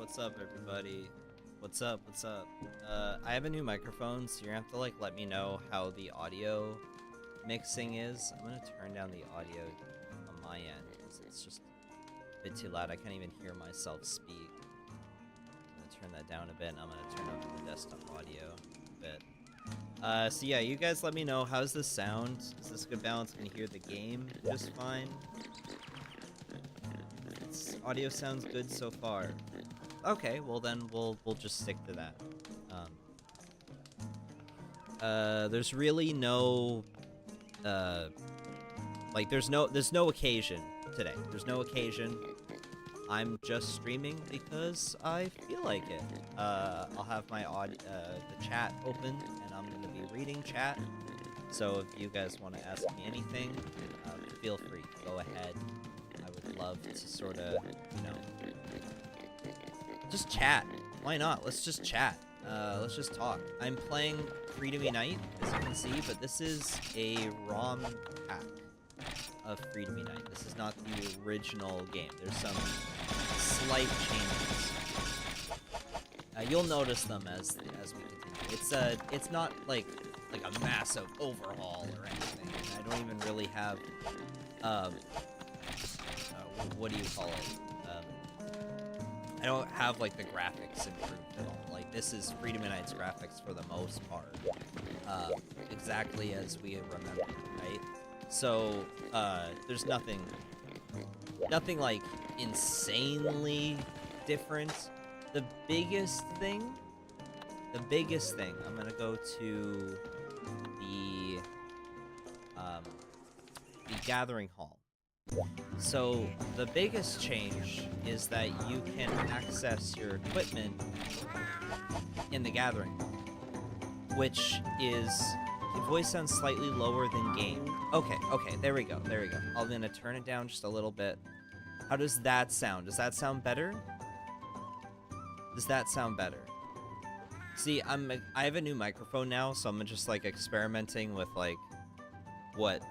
what's up, everybody? What's up, what's up? I have a new microphone, so you're gonna have to, like, let me know how the audio mixing is. I'm gonna turn down the audio on my end, because it's just a bit too loud. I can't even hear myself speak. I'm gonna turn that down a bit, and I'm gonna turn up the desktop audio a bit. So yeah, you guys let me know, how's the sound? Is this a good balance? Can you hear the game just fine? Audio sounds good so far. Okay, well then we'll just stick to that. There's really no like there's no occasion today. There's no occasion. I'm just streaming because I feel like it. I'll have my the chat open, and I'm gonna be reading chat. So if you guys want to ask me anything, feel free. Go ahead. I would love to sort of, you know, just chat. Why not? Let's just chat. Let's just talk. I'm playing Freedom Unite, as you can see, but this is a ROM pack of Freedom Unite. This is not the original game. There's some slight changes. You'll notice them as we continue. It's not like a massive overhaul or anything. I don't even really have what do you call it? I don't have, like, the graphics improved at all. Like, this is Freedom Unite's graphics for the most part. Exactly as we remember, right? So, there's nothing, like, insanely different. The biggest thing, I'm gonna go to the Gathering Hall. So, the biggest change is that you can access your equipment in the Gathering Hall, which is... Your voice sounds slightly lower than game. Okay, there we go. I'm gonna turn it down just a little bit. How does that sound? Does that sound better? Does that sound better? See, I have a new microphone now, so I'm just, like, experimenting with, like, what...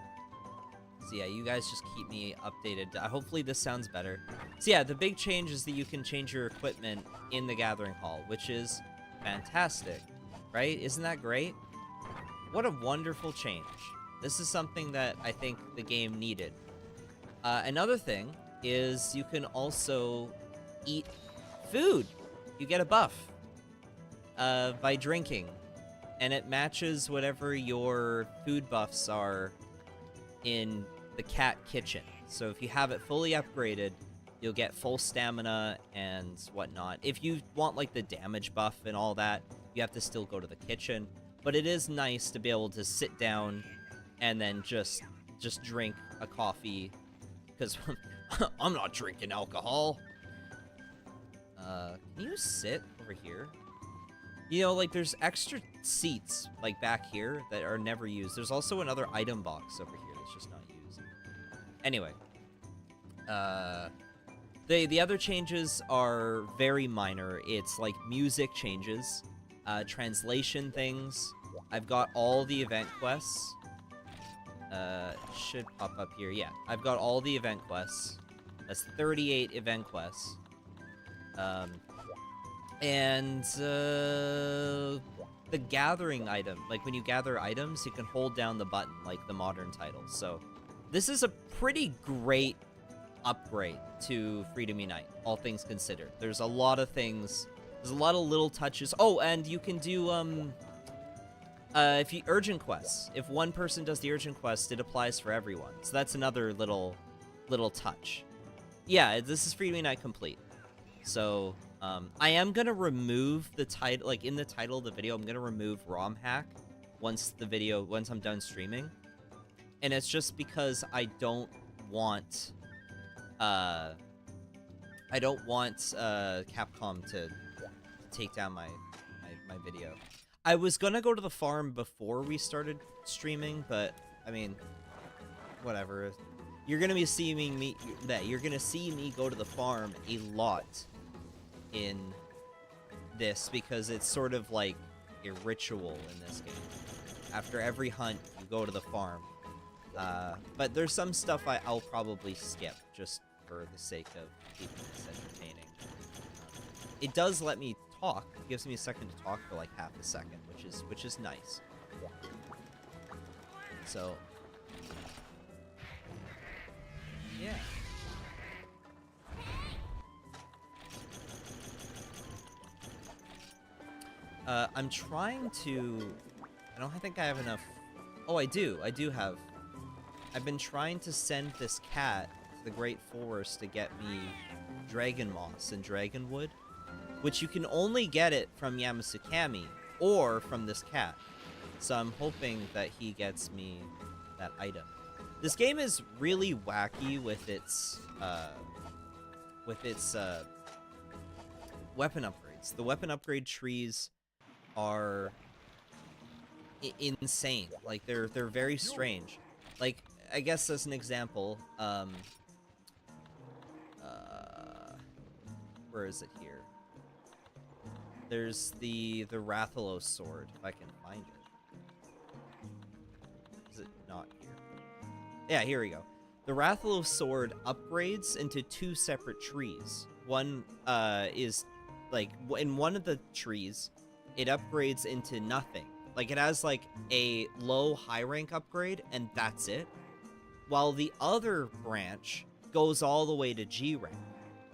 So yeah, you guys just keep me updated. Hopefully this sounds better. So yeah, the big change is that you can change your equipment in the Gathering Hall, which is fantastic, right? Isn't that great? What a wonderful change. This is something that I think the game needed. Another thing is you can also eat food. You get a buff by drinking, and it matches whatever your food buffs are in the cat kitchen. So if you have it fully upgraded, you'll get full stamina and whatnot. If you want, like, the damage buff and all that, you have to still go to the kitchen. But it is nice to be able to sit down and then just drink a coffee, because I'm not drinking alcohol. Can you sit over here? You know, like, there's extra seats, like, back here that are never used. There's also another item box over here that's just not used. Anyway. The other changes are very minor. It's, like, music changes, translation things. I've got all the event quests. Should pop up here. Yeah, I've got all the event quests. That's 38 event quests. And the gathering item, like when you gather items, you can hold down the button, like the modern titles. So this is a pretty great upgrade to Freedom Unite, all things considered. There's a lot of things, there's a lot of little touches. Oh, and you can do, if you urgent quests, if one person does the urgent quest, it applies for everyone. So that's another little touch. Yeah, this is Freedom Unite complete. So, I am gonna remove the title, like, in the title of the video, I'm gonna remove ROM hack once I'm done streaming. And it's just because I don't want Capcom to take down my video. I was gonna go to the farm before we started streaming, but, I mean, whatever. You're gonna be seeing me, you're gonna see me go to the farm a lot in this, because it's sort of like a ritual in this game. After every hunt, you go to the farm. But there's some stuff I'll probably skip, just for the sake of keeping this entertaining. it does let me talk. It gives me a second to talk for like half a second, which is nice. So yeah. I'm trying to... I don't think I have enough... Oh, I do. I do have... I've been trying to send this cat to the Great Forest to get me dragon moss and dragon wood, which you can only get it from Yamasukami or from this cat. So I'm hoping that he gets me that item. This game is really wacky with its weapon upgrades. The weapon upgrade trees are insane. Like they're very strange. Like, I guess as an example, where is it here? There's the Rathalos sword, if I can find it. Is it not here? Yeah, here we go. The Rathalos sword upgrades into 2 separate trees. One is like in one of the trees, it upgrades into nothing. Like it has like a low high rank upgrade and that's it. While the other branch goes all the way to G rank.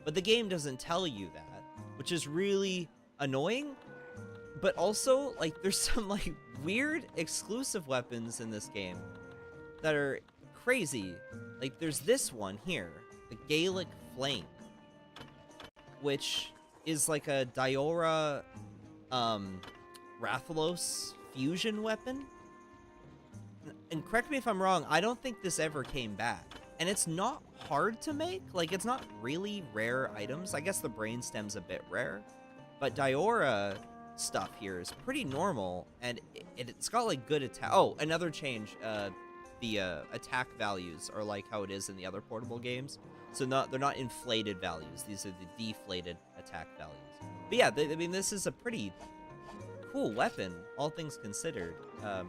But the game doesn't tell you that, which is really annoying. But also, like, there's some like weird exclusive weapons in this game that are crazy. Like there's this one here, the Gaelic Flame, which is like a Diora Rathalos fusion weapon. And correct me if I'm wrong, I don't think this ever came back. And it's not hard to make. Like, it's not really rare items. I guess the brainstem's a bit rare. But Diora stuff here is pretty normal. And it's got, like, good attack. Oh, another change. The attack values are like how it is in the other portable games. So they're not inflated values. These are the deflated attack values. But yeah, I mean, this is a pretty cool weapon, all things considered. Yeah.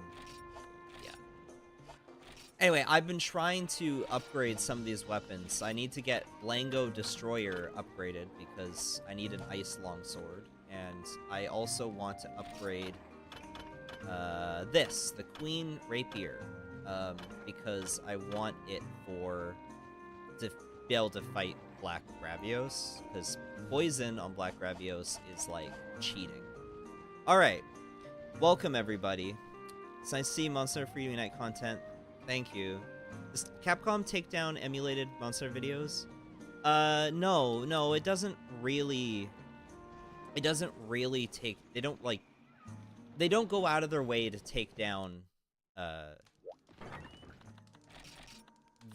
Anyway, I've been trying to upgrade some of these weapons. I need to get Blango Destroyer upgraded because I need an Ice Longsword. And I also want to upgrade the Queen Rapier, because I want it to be able to fight Black Gravios, because poison on Black Gravios is like cheating. Alright, welcome everybody. It's nice to see Monster Freedom Unite content. Thank you. Does Capcom take down emulated Monster videos? No, it doesn't really... It doesn't really take... They don't go out of their way to take down,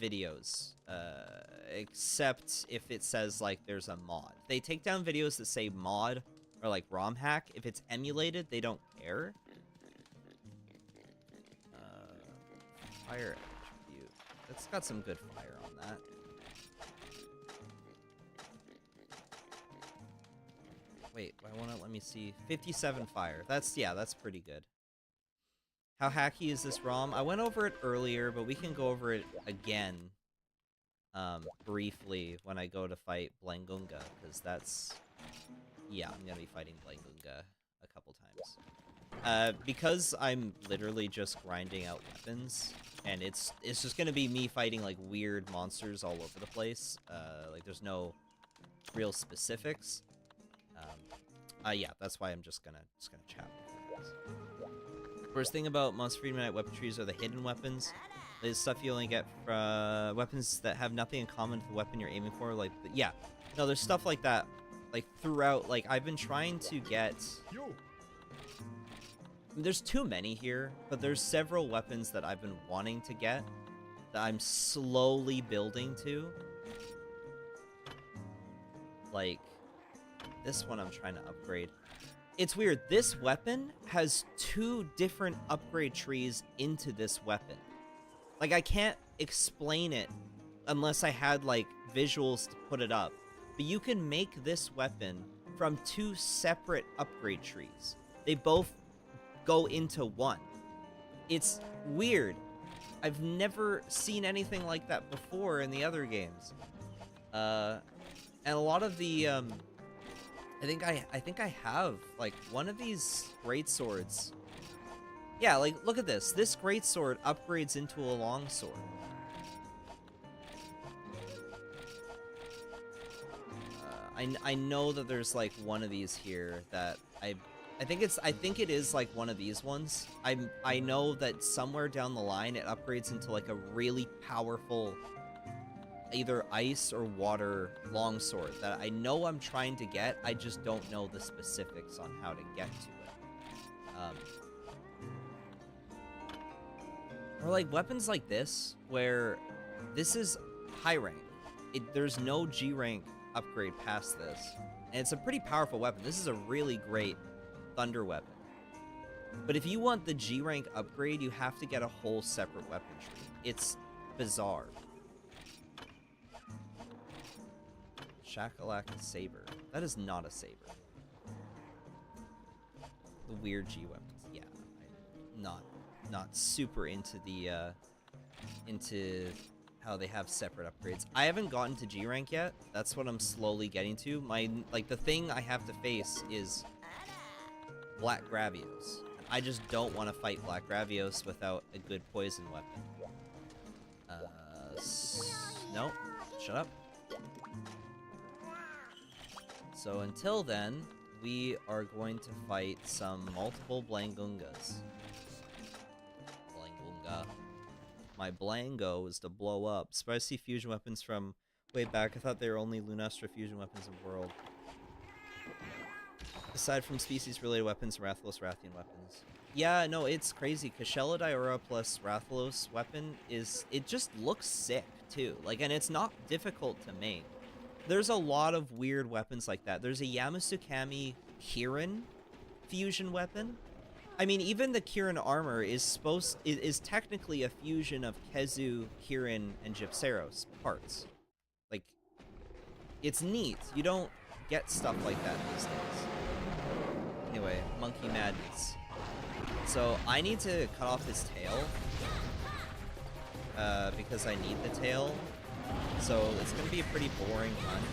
videos. Except if it says, like, there's a mod. They take down videos that say mod or, like, ROM hack. If it's emulated, they don't care. Fire attribute. It's got some good fire on that. Wait, why won't it let me see? 57 fire. That's pretty good. How hacky is this ROM? I went over it earlier, but we can go over it again, briefly when I go to fight Blangunga, because that's... Yeah, I'm gonna be fighting Blangunga a couple times. Because I'm literally just grinding out weapons, and it's just gonna be me fighting, like, weird monsters all over the place. Like, there's no real specifics. Yeah, that's why I'm just gonna chat with you guys. First thing about Monster Freedom Unite weapon trees are the hidden weapons. There's stuff you only get from weapons that have nothing in common with the weapon you're aiming for. Like, yeah, no, there's stuff like that, like, throughout. Like, I've been trying to get... There's too many here, but there's several weapons that I've been wanting to get that I'm slowly building to. Like, this one I'm trying to upgrade. It's weird. This weapon has 2 different upgrade trees into this weapon. Like, I can't explain it unless I had, like, visuals to put it up. But you can make this weapon from 2 separate upgrade trees. They both go into one. It's weird. I've never seen anything like that before in the other games. And a lot of the I think I have like one of these great swords. Yeah, like look at this. This great sword upgrades into a long sword. I know that there's like one of these here that I think it is like one of these ones. I know that somewhere down the line it upgrades into like a really powerful either ice or water longsword that I know I'm trying to get. I just don't know the specifics on how to get to it. Or like weapons like this, where this is high rank. There's no G rank upgrade past this. And it's a pretty powerful weapon. This is a really great thunder weapon. But if you want the G rank upgrade, you have to get a whole separate weapon tree. It's bizarre. Shakalaka Saber. That is not a saber. The weird G weapons. Yeah, I'm not super into the into how they have separate upgrades. I haven't gotten to G rank yet. That's what I'm slowly getting to. The thing I have to face is black gravios. I just don't want to fight black gravios without a good poison weapon. No, shut up. So until then, we are going to fight some multiple Blangungas. Blangunga. My Blango is to blow up. Surprised to see fusion weapons from way back. I thought they were only Lunastra fusion weapons in World. Aside from species-related weapons, Rathalos Rathian weapons. Yeah, no, it's crazy. Kashela Diora plus Rathalos weapon it just looks sick, too. Like, and it's not difficult to make. There's a lot of weird weapons like that. There's a Yamasukami Kirin fusion weapon. I mean, even the Kirin armor is technically a fusion of Kezu, Kirin, and Gypceros parts. Like, it's neat. You don't get stuff like that these days. Anyway, Monkey Madness. So, I need to cut off his tail. Because I need the tail. So, it's gonna be a pretty boring hunt.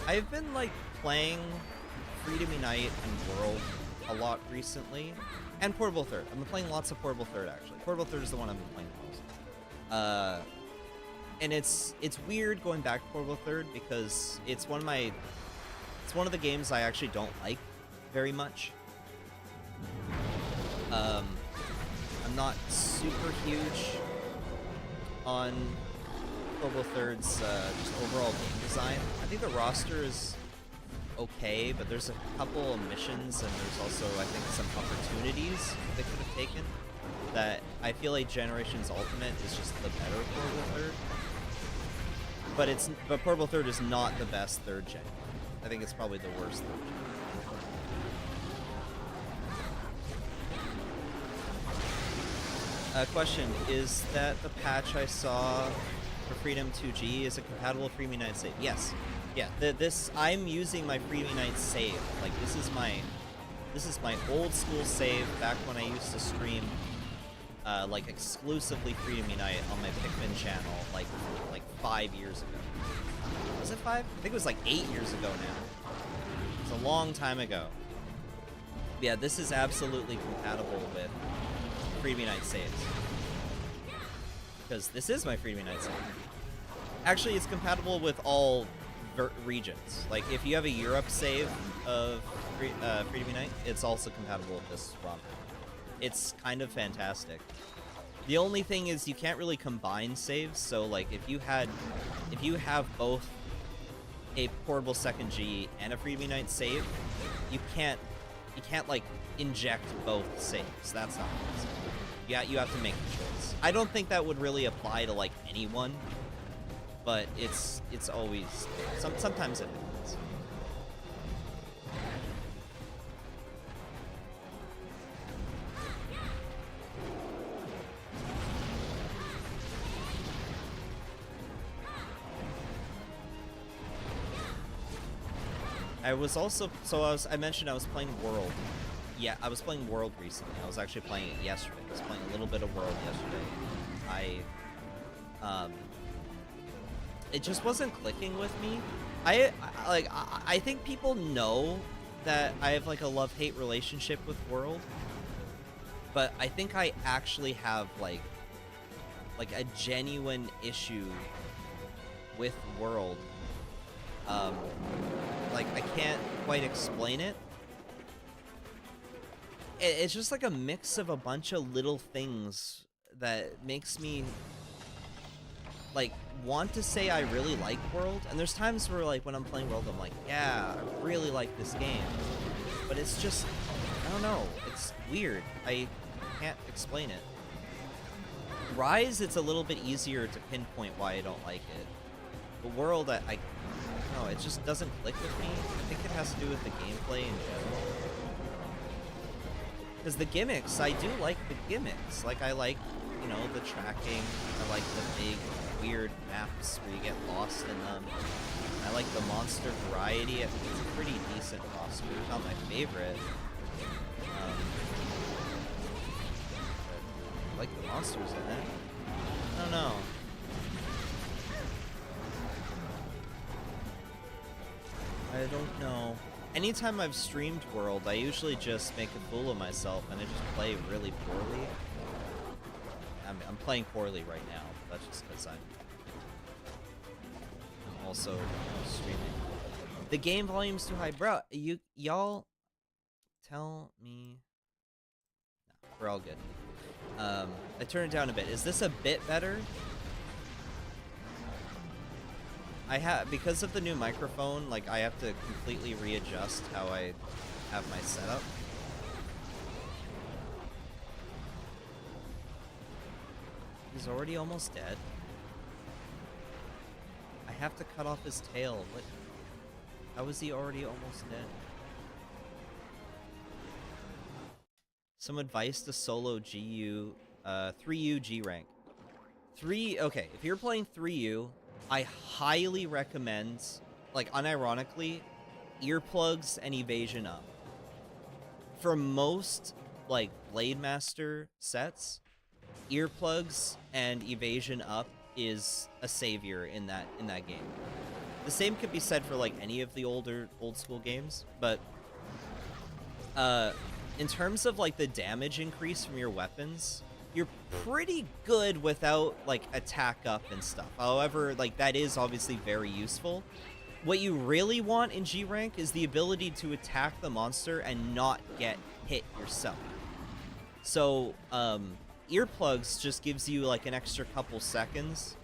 I've been, like, playing Freedom Unite and World a lot recently. And Portable Third. I've been playing lots of Portable Third, actually. Portable Third is the one I've been playing the most. And it's weird going back to Portable Third because it's one of the games I actually don't like very much. I'm not super huge on Portable Third's just overall game design. I think the roster is okay, but there's a couple of missions and there's also, I think, some opportunities they could have taken that I feel like Generations Ultimate is just the better Portable Third. But Portable Third is not the best third gen. I think it's probably the worst third gen. Question, is that the patch I saw for Freedom 2G? Is it compatible with Freedom Unite save? Yes. Yeah, I'm using my Freedom Unite save. Like, this is my old school save back when I used to stream like exclusively Freedom Unite on my Pikmin channel like 5 years ago. Was it 5? I think it was like 8 years ago now. It's a long time ago. But yeah, this is absolutely compatible with Freedom Unite saves. Because this is my Freedom Unite save. Actually, it's compatible with all regions. Like, if you have a Europe save of Freedom Unite, it's also compatible with this ROM. It's kind of fantastic. The only thing is you can't really combine saves, so like if you have both a portable second G and a Freedom Unite save, you can't like inject both saves. That's not possible. Yeah, you have to make a choice. I don't think that would really apply to like anyone, but it's always sometimes it happens. I was also I mentioned I was playing World. Yeah, I was playing World recently. I was actually playing it yesterday. I was playing a little bit of World yesterday. It just wasn't clicking with me. I think people know that I have like a love-hate relationship with World, but I think I actually have like a genuine issue with World. Like I can't quite explain it. It's just like a mix of a bunch of little things that makes me like want to say I really like World, and there's times where like when I'm playing World I'm like, yeah, I really like this game, but it's just, I don't know, it's weird. I can't explain it. Rise, it's a little bit easier to pinpoint why I don't like it. But World, I don't know, it just doesn't click with me. I think it has to do with the gameplay in general. Because the gimmicks, I do like the gimmicks. Like, I like, you know, the tracking. I like the big, weird maps where you get lost in them. I like the monster variety. I think it's a pretty decent roster. It's not my favorite. I like the monsters in it. I don't know. I don't know. Anytime I've streamed World, I usually just make a fool of myself and I just play really poorly. I'm playing poorly right now, but that's just because I'm also streaming. The game volume's too high. Bro, y'all tell me... No, we're all good. I turned it down a bit. Is this a bit better? Because of the new microphone, like, I have to completely readjust how I have my setup. He's already almost dead. I have to cut off his tail. What? How is he already almost dead? Some advice to solo GU, 3U G rank. Okay, if you're playing 3U, I highly recommend, like, unironically, earplugs and evasion up. For most, like, Blade Master sets, earplugs and evasion up is a savior in that game. The same could be said for, like, any of the old school games, but in terms of, like, the damage increase from your weapons, you're pretty good without, like, attack up and stuff. However, like, that is obviously very useful. What you really want in G rank is the ability to attack the monster and not get hit yourself. So, earplugs just gives you, like, an extra couple seconds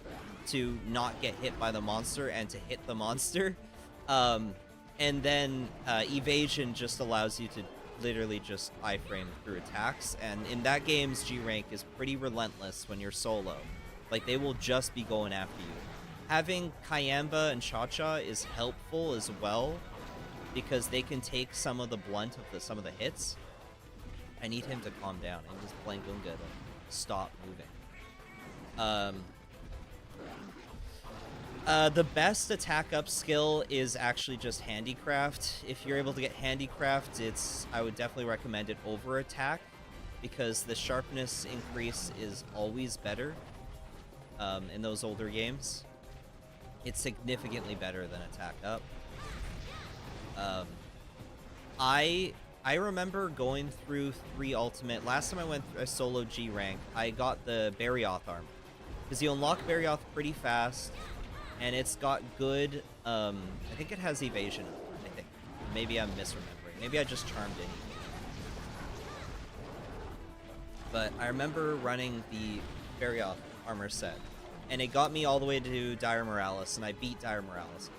to not get hit by the monster and to hit the monster. And then, evasion just allows you to literally just iframe through attacks, and in that game's G rank is pretty relentless when you're solo. Like, they will just be going after you. Having Kayamba and Cha-Cha is helpful as well, because they can take some of the blunt of some of the hits. I need him to calm down and just playing Gunga to stop moving. The best attack up skill is actually just handicraft. If you're able to get handicraft, I would definitely recommend it over attack, because the sharpness increase is always better in those older games. It's significantly better than attack up. I remember going through 3 Ultimate. Last time I went through a solo G rank, I got the Barioth arm, because you unlock Barioth pretty fast. And it's got good, I think it has evasion, I think. Maybe I'm misremembering. Maybe I just charmed in. But I remember running the Barioth armor set, and it got me all the way to Dire Morales, and I beat Dire Morales.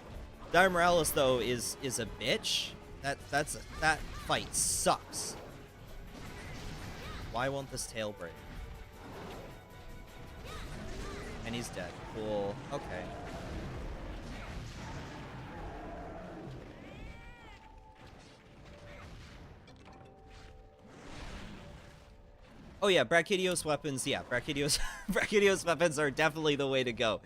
Dire Morales, though, is a bitch. That fight sucks. Why won't this tail break? And he's dead. Cool. Okay. Oh yeah, Brachydios weapons, yeah, Brachydios weapons are definitely the way to go.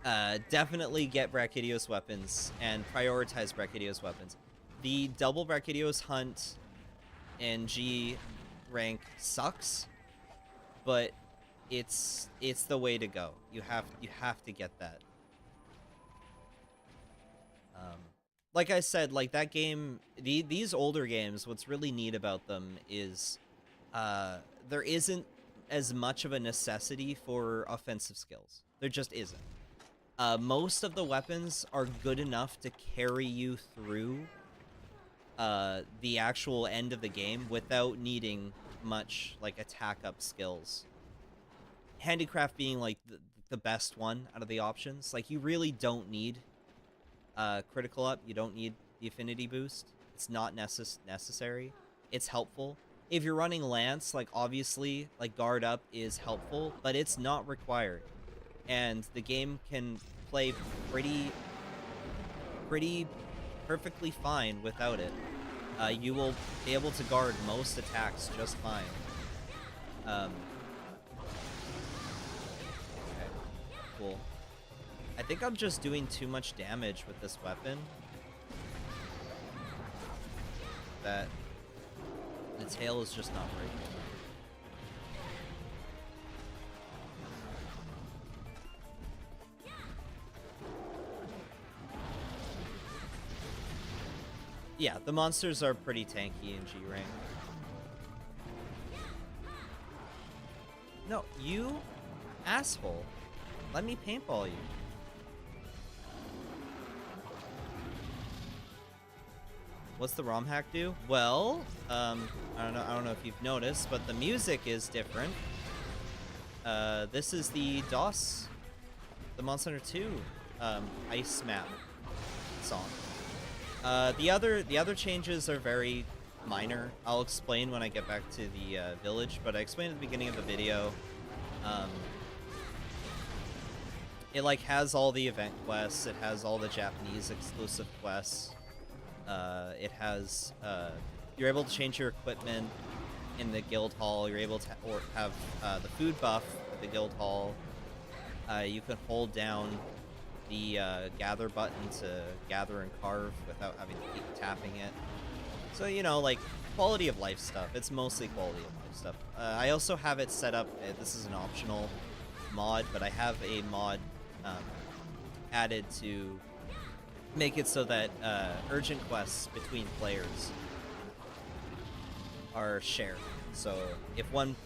Definitely get Brachydios weapons and prioritize Brachydios weapons. The double Brachydios hunt in G rank sucks, but it's the way to go. You have to get that. Like I said, like that game, these older games, what's really neat about them is there isn't as much of a necessity for offensive skills. There just isn't. Most of the weapons are good enough to carry you through the actual end of the game without needing much like attack up skills. Handicraft being like the best one out of the options. Like you really don't need critical up. You don't need the affinity boost. It's not necessary. It's helpful. If you're running Lance, like obviously like guard up is helpful, but it's not required. And the game can play pretty perfectly fine without it. You will be able to guard most attacks just fine. Okay, cool. I think I'm just doing too much damage with this weapon. That the tail is just not breaking. Yeah, the monsters are pretty tanky in G rank. No, you asshole. Let me paintball you. What's the ROM hack do? Well, I don't know if you've noticed, but the music is different. This is the DOS, the Monster Hunter 2 Ice Map song. The other changes are very minor. I'll explain when I get back to the village, but I explained at the beginning of the video. It like has all the event quests. It has all the Japanese exclusive quests. It has you're able to change your equipment in the guild hall. You're able to have the food buff at the guild hall. You can hold down the gather button to gather and carve without having to keep tapping it. So, you know, like, quality of life stuff. It's mostly quality of life stuff. I also have it set up, this is an optional mod, but I have a mod added to make it so that urgent quests between players are shared. So if one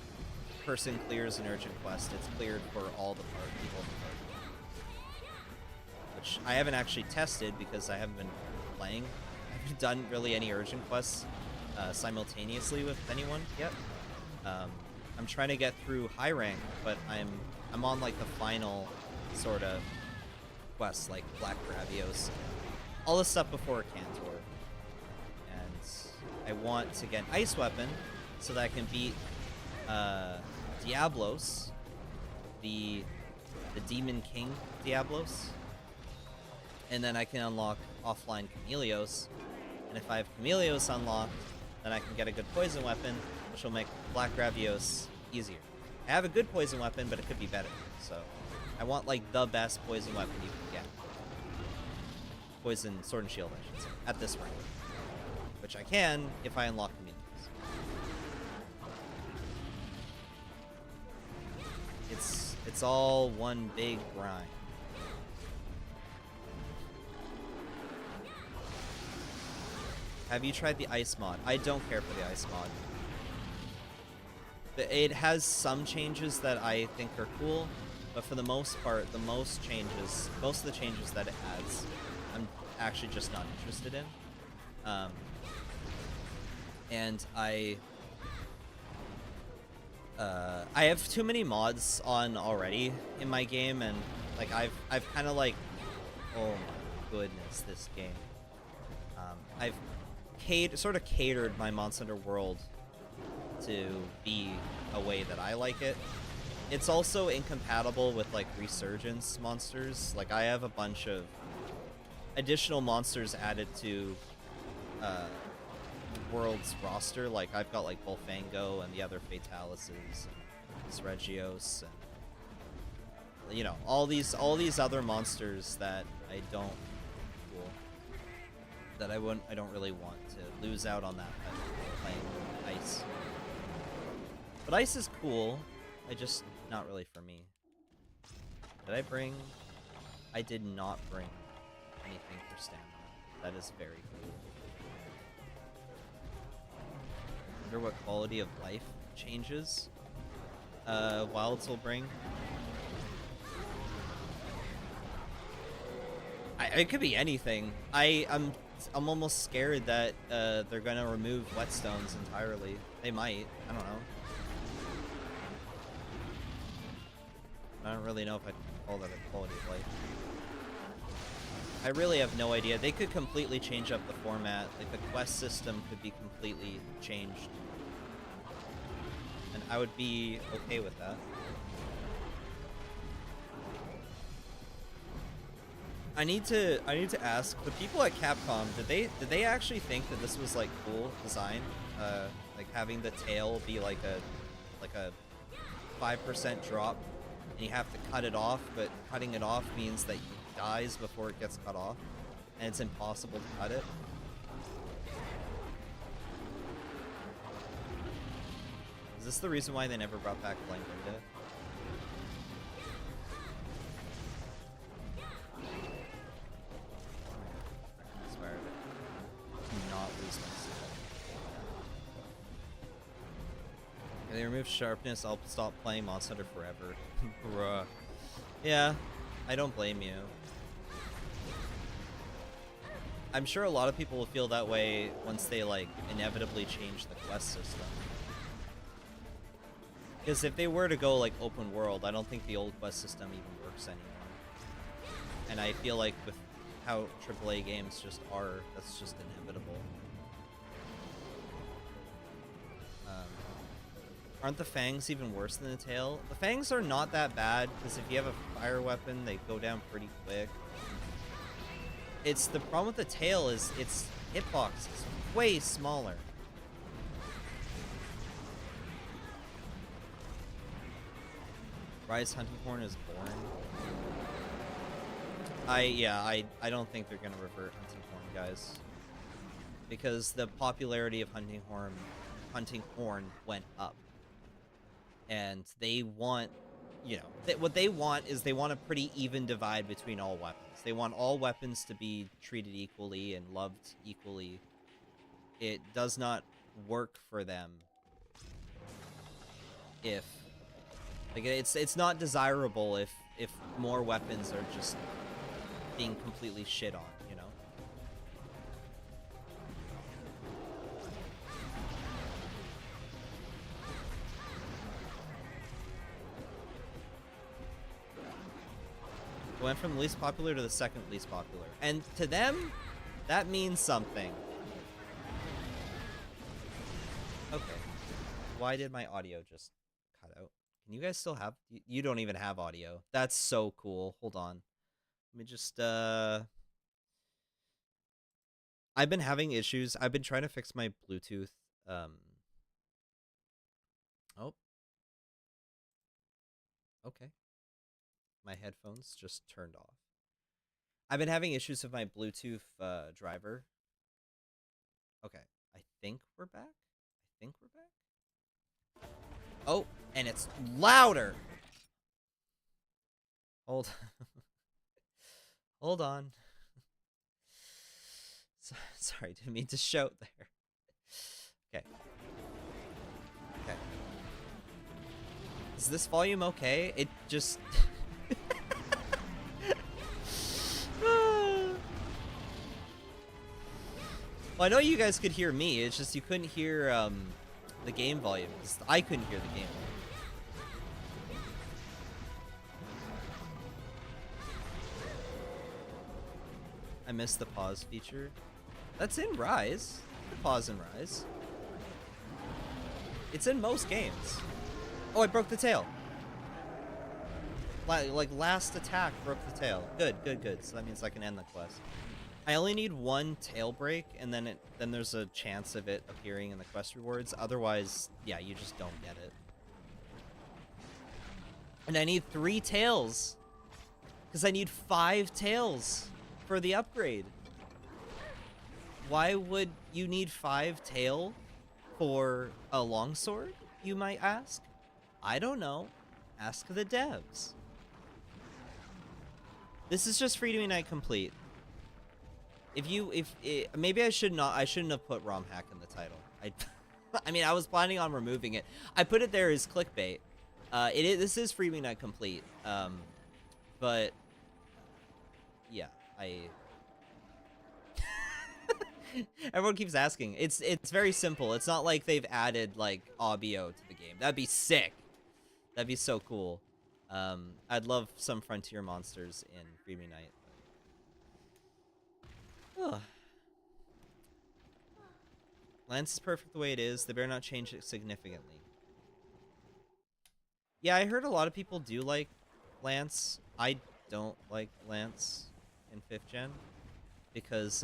person clears an urgent quest, it's cleared for all the people in the party. Which I haven't actually tested because I haven't been playing. I haven't done really any urgent quests simultaneously with anyone yet. I'm trying to get through high rank, but I'm on like the final sort of quests like Black Gravios, all the stuff before Cantor. And I want to get an ice weapon so that I can beat Diablos, the Demon King Diablos. And then I can unlock offline Chameleos. And if I have Chameleos unlocked, then I can get a good poison weapon, which will make Black Gravios easier. I have a good poison weapon, but it could be better. So I want like the best poison weapon you can get. Poison Sword and Shield, I should say, at this rank. Which I can if I unlock Chameleos. It's all one big grind. Have you tried the ice mod? I don't care for the ice mod. It has some changes that I think are cool, but for the most part, most of the changes that it has, I'm actually just not interested in. And I have too many mods on already in my game, and like I've kind of like, oh my goodness, this game. I've sort of catered my Monster Hunter world to be a way that I like it. It's also incompatible with like resurgence monsters. Like I have a bunch of additional monsters added to world's roster. Like I've got like Volfango and the other Fatalises, and Regios, and you know, all these other monsters that I don't cool. That I don't really want to lose out on that by playing ice. But ice is cool. I just not really for me. Did I bring? I did not bring anything for stamina. That is very cool. Wonder what quality of life changes wilds will bring. It could be anything. I'm almost scared that they're gonna remove whetstones entirely. They might. I don't know. I don't really know if I'd call that a quality of life. I really have no idea. They could completely change up the format. Like, the quest system could be completely changed. And I would be okay with that. I need to ask the people at Capcom, did they actually think that this was like cool design? Like having the tail be like a 5% drop and you have to cut it off, but cutting it off means that it dies before it gets cut off and it's impossible to cut it. Is this the reason why they never brought back Blank Window? If they remove sharpness, I'll stop playing Monster Hunter forever. Bruh. Yeah, I don't blame you. I'm sure a lot of people will feel that way once they, like, inevitably change the quest system. Because if they were to go, like, open world, I don't think the old quest system even works anymore. And I feel like with how AAA games just are, that's just inevitable. Aren't the fangs even worse than the tail? The fangs are not that bad, because if you have a fire weapon, they go down pretty quick. It's the problem with the tail is its hitbox is way smaller. Rise Hunting Horn is boring. I don't think they're gonna revert Hunting Horn, guys. Because the popularity of Hunting Horn went up. And they want, you know, what they want is they want a pretty even divide between all weapons. They want all weapons to be treated equally and loved equally. It does not work for them if, like, it's not desirable if more weapons are just being completely shit on, you know? Went from the least popular to the second least popular. And to them, that means something. Okay. Why did my audio just cut out? Can you guys still have... You don't even have audio. That's so cool. Hold on. Let me just, I've been having issues. I've been trying to fix my Bluetooth. Oh. Okay. My headphones just turned off. I've been having issues with my Bluetooth driver. Okay, I think we're back. Oh, and it's louder. Hold on. Sorry, didn't mean to shout there. Okay. Is this volume okay? It just... Well, I know you guys could hear me, it's just you couldn't hear the game volume, because I couldn't hear the game volume. I missed the pause feature. That's in Rise. You can pause in Rise. It's in most games. Oh, I broke the tail. Like, last attack broke the tail. Good. So that means I can end the quest. I only need one tail break, and then there's a chance of it appearing in the quest rewards. Otherwise, yeah, you just don't get it. And I need 3 tails. Because I need 5 tails for the upgrade. Why would you need 5 tail for a longsword, you might ask? I don't know. Ask the devs. This is just Freedom Unite complete. Maybe I shouldn't have put ROM hack in the title. I mean, I was planning on removing it. I put it there as clickbait. This is Freedom Unite complete. But yeah, everyone keeps asking. It's very simple. It's not like they've added like audio to the game. That'd be sick. That'd be so cool. I'd love some frontier monsters in Freedom Unite. Ugh. Lance is perfect the way it is. They better not change it significantly. Yeah, I heard a lot of people do like Lance. I don't like Lance in 5th gen because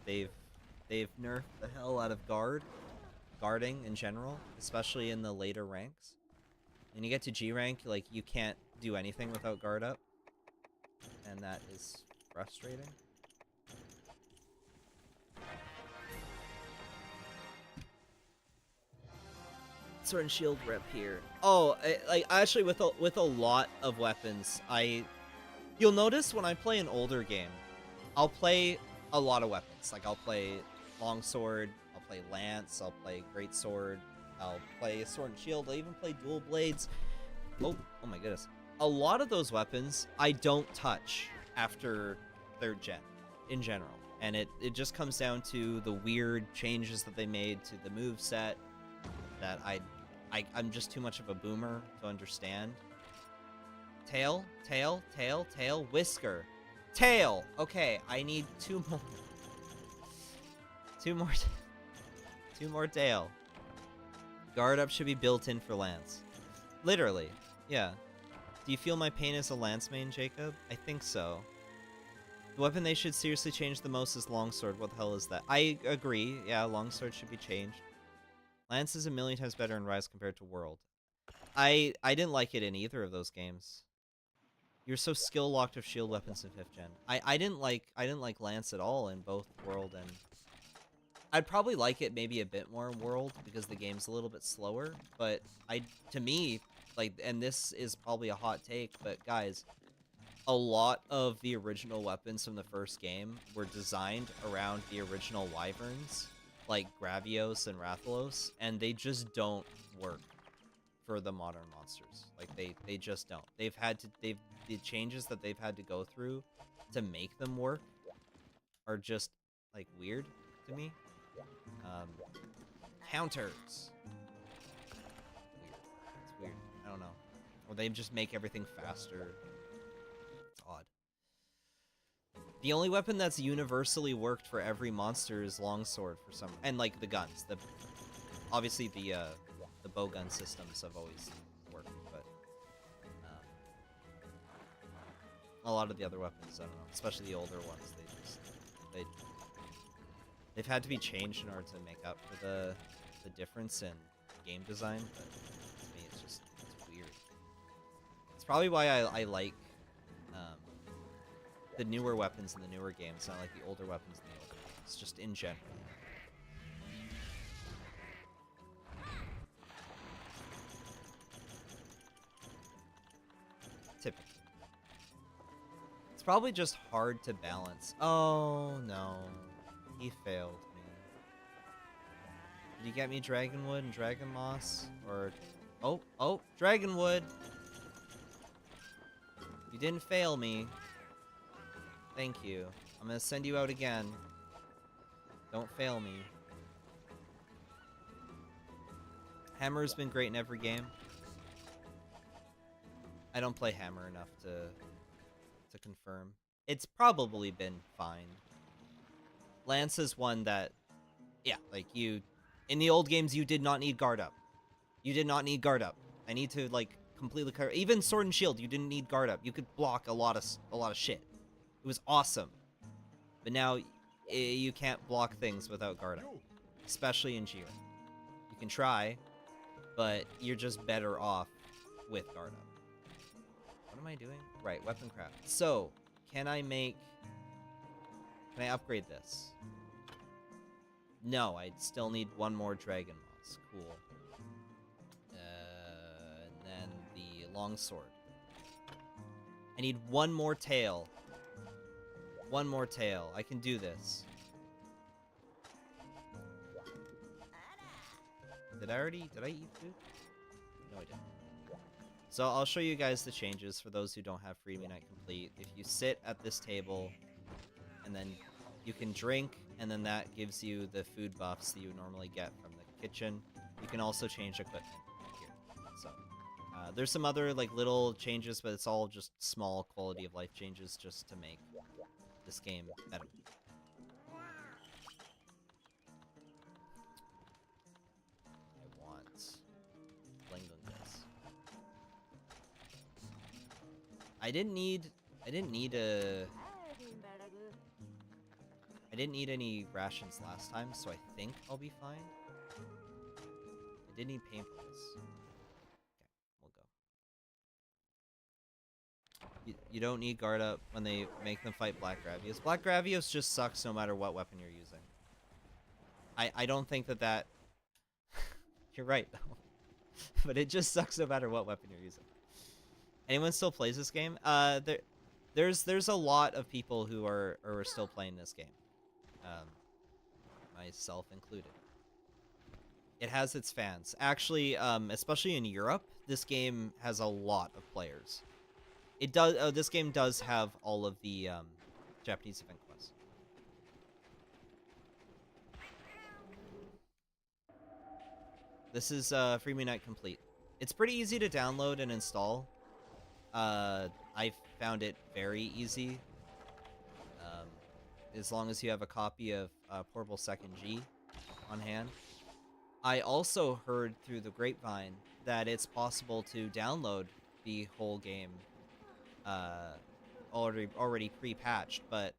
they've nerfed the hell out of guarding in general, especially in the later ranks. When you get to G rank, like, you can't do anything without guard up, and that is frustrating. Sword and shield rep here. Oh, like actually with a lot of weapons, you'll notice when I play an older game, I'll play a lot of weapons. Like, I'll play longsword, I'll play lance, I'll play greatsword, I'll play sword and shield, I'll even play dual blades. Oh my goodness. A lot of those weapons I don't touch after 3rd gen in general. And it just comes down to the weird changes that they made to the moveset that I'm just too much of a boomer to understand. Tail, tail, tail, tail, whisker. Tail! Okay, I need 2 more. 2 more tail. Guard up should be built in for Lance. Literally, yeah. Do you feel my pain as a Lance main, Jacob? I think so. The weapon they should seriously change the most is longsword. What the hell is that? I agree. Yeah, longsword should be changed. Lance is a million times better in Rise compared to World. I didn't like it in either of those games. You're so skill locked with shield weapons in 5th gen. I didn't like Lance at all in both World and... I'd probably like it maybe a bit more in World because the game's a little bit slower, but to me, like, and this is probably a hot take, but guys, a lot of the original weapons from the first game were designed around the original wyverns, like Gravios and Rathalos, and they just don't work for the modern monsters. Like, they just don't. The changes that they've had to go through to make them work are just, like, weird to me. Counters. It's weird. I don't know. Or they just make everything faster. It's odd. The only weapon that's universally worked for every monster is longsword for some, and like the guns. Obviously the bow gun systems have always worked, but a lot of the other weapons, I don't know, especially the older ones, they've had to be changed in order to make up for the difference in game design. But to me, it's weird. It's probably why I like the newer weapons in the newer games, not like the older weapons in the older games, just in general. Typically. It's probably just hard to balance. Oh no. He failed me. Did he get me Dragonwood and Dragon Moss? Or... Oh, Dragonwood! You didn't fail me. Thank you. I'm gonna send you out again. Don't fail me. Hammer's been great in every game. I don't play Hammer enough to confirm. It's probably been fine. Lance is one that, yeah, like in the old games, you did not need guard up. You did not need guard up. I need to, like, completely cover. Even Sword and Shield, you didn't need guard up. You could block a lot of shit. It was awesome. But now, you can't block things without guard up. Especially in G-Rank. You can try, but you're just better off with guard up. am I doing? Right, weapon craft. So, can I upgrade this? No, I still need one more dragon moss. Cool. And then the longsword. I need one more tail. One more tail. I can do this. Did I eat food? No, I didn't. So I'll show you guys the changes for those who don't have Free Me Night Complete. If you sit at this table, and then you can drink, and then that gives you the food buffs that you would normally get from the kitchen. You can also change equipment here. So there's some other like little changes, but it's all just small quality of life changes just to make this game better. I want Blingungus. I didn't need any rations last time, so I think I'll be fine. I did need pain pills. Okay, we'll go. You don't need guard up when they make them fight Black Gravios. Black Gravios just sucks no matter what weapon you're using. I don't think that... You're right, though. But it just sucks no matter what weapon you're using. Anyone still plays this game? There's a lot of people who are still playing this game. Myself included. It has its fans. Actually, especially in Europe, this game has a lot of players. It does. This game does have all of the Japanese event quests. This is Free Me Night Complete. It's pretty easy to download and install. I found it very easy. As long as you have a copy of Portable 2nd G on hand. I also heard through the grapevine that it's possible to download the whole game already pre-patched, but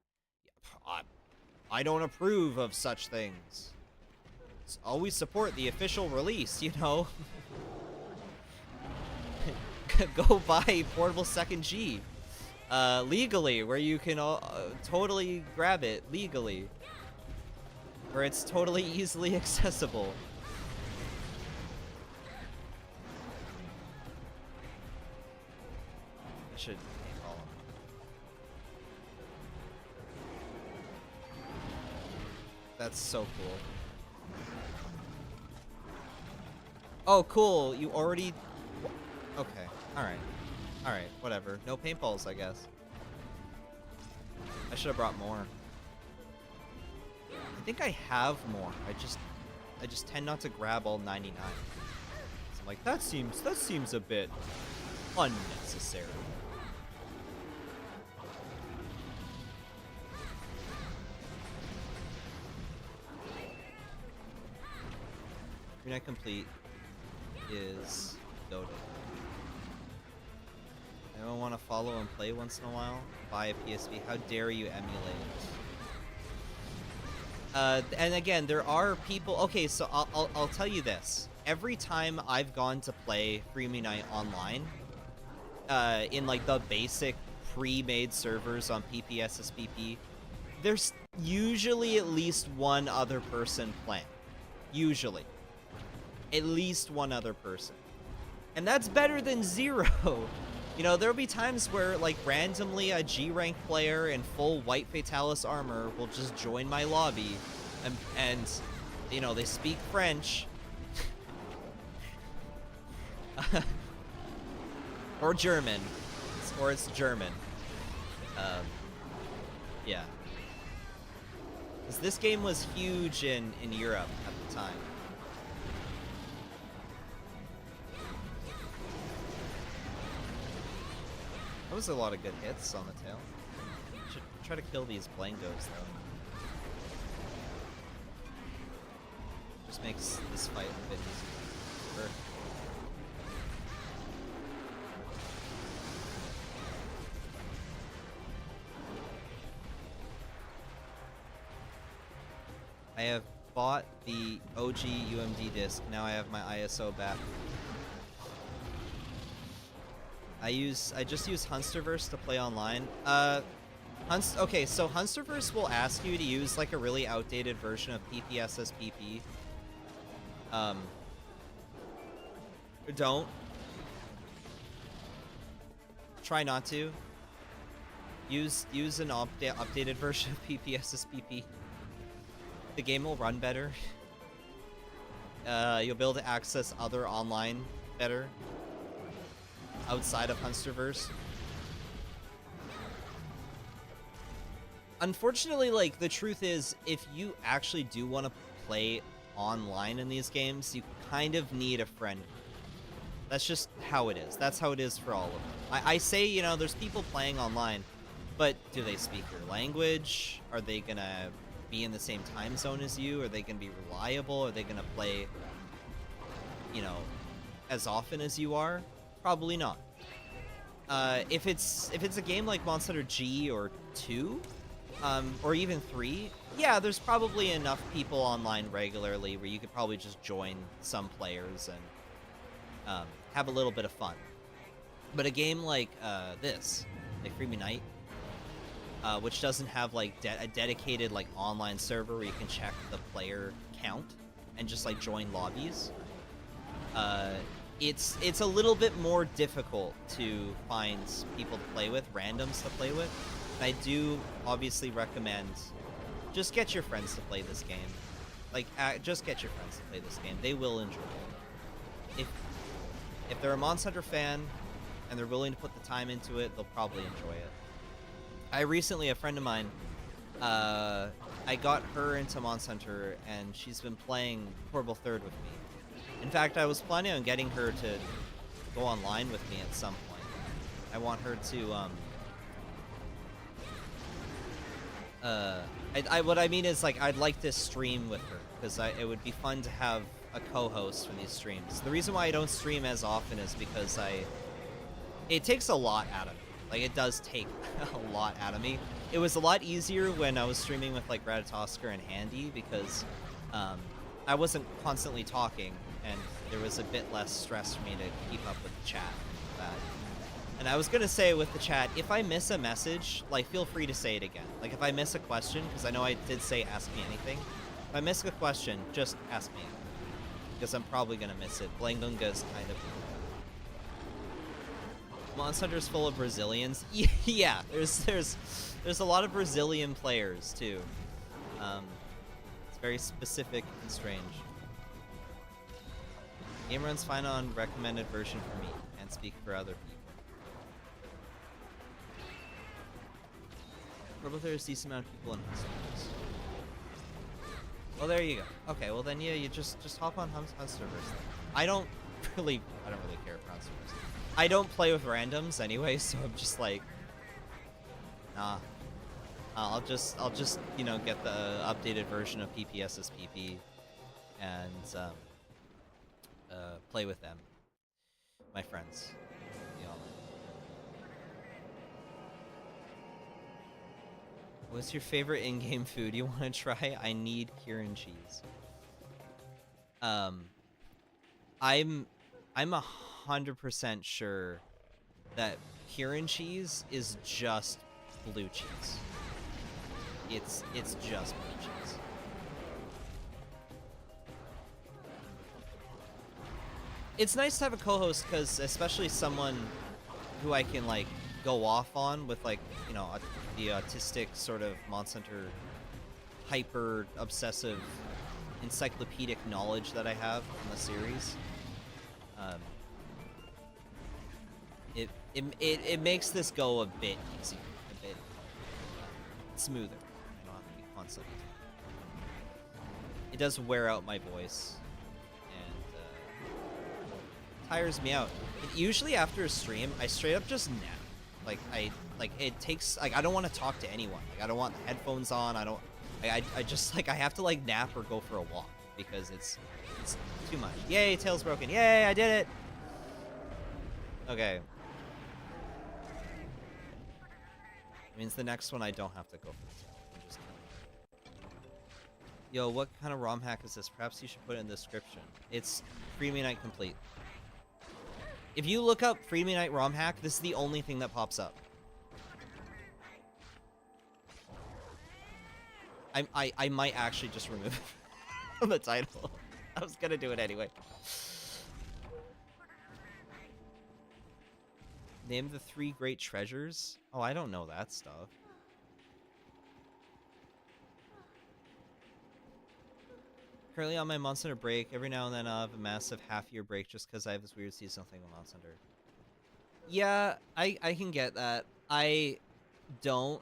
I don't approve of such things. Always support the official release, you know. Go buy Portable 2nd G. Legally, where you can totally grab it legally. Where it's totally easily accessible. I should call him. That's so cool. Oh, cool. You already... Okay. Alright. Alright, whatever. No paintballs, I guess. I should have brought more. I think I have more. I just tend not to grab all 99. So I'm like, that seems a bit unnecessary. Free Night Complete is goated. Anyone want to follow and play once in a while? Buy a PSP. How dare you emulate? And again, there are people... Okay, so I'll tell you this. Every time I've gone to play Free Me Night online, in like the basic pre-made servers on PPSSPP, there's usually at least one other person playing. Usually. At least one other person. And that's better than zero. You know, there'll be times where, like, randomly a G-rank player in full white Fatalis armor will just join my lobby, and you know, they speak French. Or German. Or it's German. Yeah. Because this game was huge in Europe at the time. That was a lot of good hits on the tail. Should try to kill these Blangos, though. Just makes this fight a bit easier. I have bought the OG UMD disc. Now I have my ISO back. I just use Hunsterverse to play online. Okay, so Hunsterverse will ask you to use like a really outdated version of PPSSPP. Don't. Try not to. Use an updated version of PPSSPP. The game will run better. You'll be able to access other online better outside of Hunsterverse. Unfortunately, like, the truth is, if you actually do want to play online in these games, you kind of need a friend. That's just how it is. That's how it is for all of them. I say, you know, there's people playing online, but do they speak your language? Are they gonna be in the same time zone as you? Are they gonna be reliable? Are they gonna play, you know, as often as you are? Probably not. If it's a game like Monster Hunter G or 2, or even 3, yeah, there's probably enough people online regularly where you could probably just join some players and have a little bit of fun. But a game like this, like Free Me Night, which doesn't have like a dedicated like online server where you can check the player count and just like join lobbies, it's a little bit more difficult to find people to play with, randoms to play with. I do obviously recommend just get your friends to play this game. Like, just get your friends to play this game. They will enjoy it. If they're a Monster Hunter fan and they're willing to put the time into it, they'll probably enjoy it. A friend of mine, I got her into Monster Hunter, and she's been playing Horrible Third with me. In fact, I was planning on getting her to go online with me at some point. I want her to, what I mean is, like, I'd like to stream with her, because it would be fun to have a co-host for these streams. The reason why I don't stream as often is because it takes a lot out of me. Like, it does take a lot out of me. It was a lot easier when I was streaming with, like, Ratatosker and Handy, because I wasn't constantly talking, and there was a bit less stress for me to keep up with the chat and that. And I was gonna say with the chat, if I miss a message, like, feel free to say it again. Like, if I miss a question, because I know I did say ask me anything. If I miss a question, just ask me. Because I'm probably gonna miss it. Blangunga's kind of... Monster Hunter's full of Brazilians. Yeah, there's a lot of Brazilian players, too. It's very specific and strange. Game runs fine on recommended version for me, and speak for other people. There's a decent amount of people in Hunsterverse. Well, there you go. Okay, well then, yeah, you just hop on Hunsterverse. I don't really care for Hunsterverse. I don't play with randoms anyway, so I'm just like, nah. I'll just you know, get the updated version of PPSSPP and play with them, my friends. You know. What's your favorite in-game food you want to try? I need Kirin cheese. I'm 100% sure that Kirin cheese is just blue cheese. It's just blue cheese. It's nice to have a co-host, because especially someone who I can, like, go off on with, like, you know, the autistic sort of Monster Hunter hyper obsessive encyclopedic knowledge that I have in the series. It makes this go a bit easier, a bit smoother. I don't have to be constantly talking. It does wear out my voice and tires me out. And usually after a stream, I straight up just nap. It takes, like, I don't want to talk to anyone. Like, I don't want the headphones on. I don't, I just, like, I have to, like, nap or go for a walk because it's too much. Yay, tail's broken. Yay, I did it. Okay. It means the next one I don't have to go for the tail. I'm just kidding. Yo, what kind of ROM hack is this? Perhaps you should put it in the description. It's Free Me Night Complete. If you look up Free Me Night ROM hack, this is the only thing that pops up. I might actually just remove it from the title. I was gonna do it anyway. Name the 3 great treasures? Oh, I don't know that stuff. Currently on my Monster Hunter break. Every now and then I'll have a massive half-year break just because I have this weird seasonal thing with Monster Hunter. Yeah, I can get that. I don't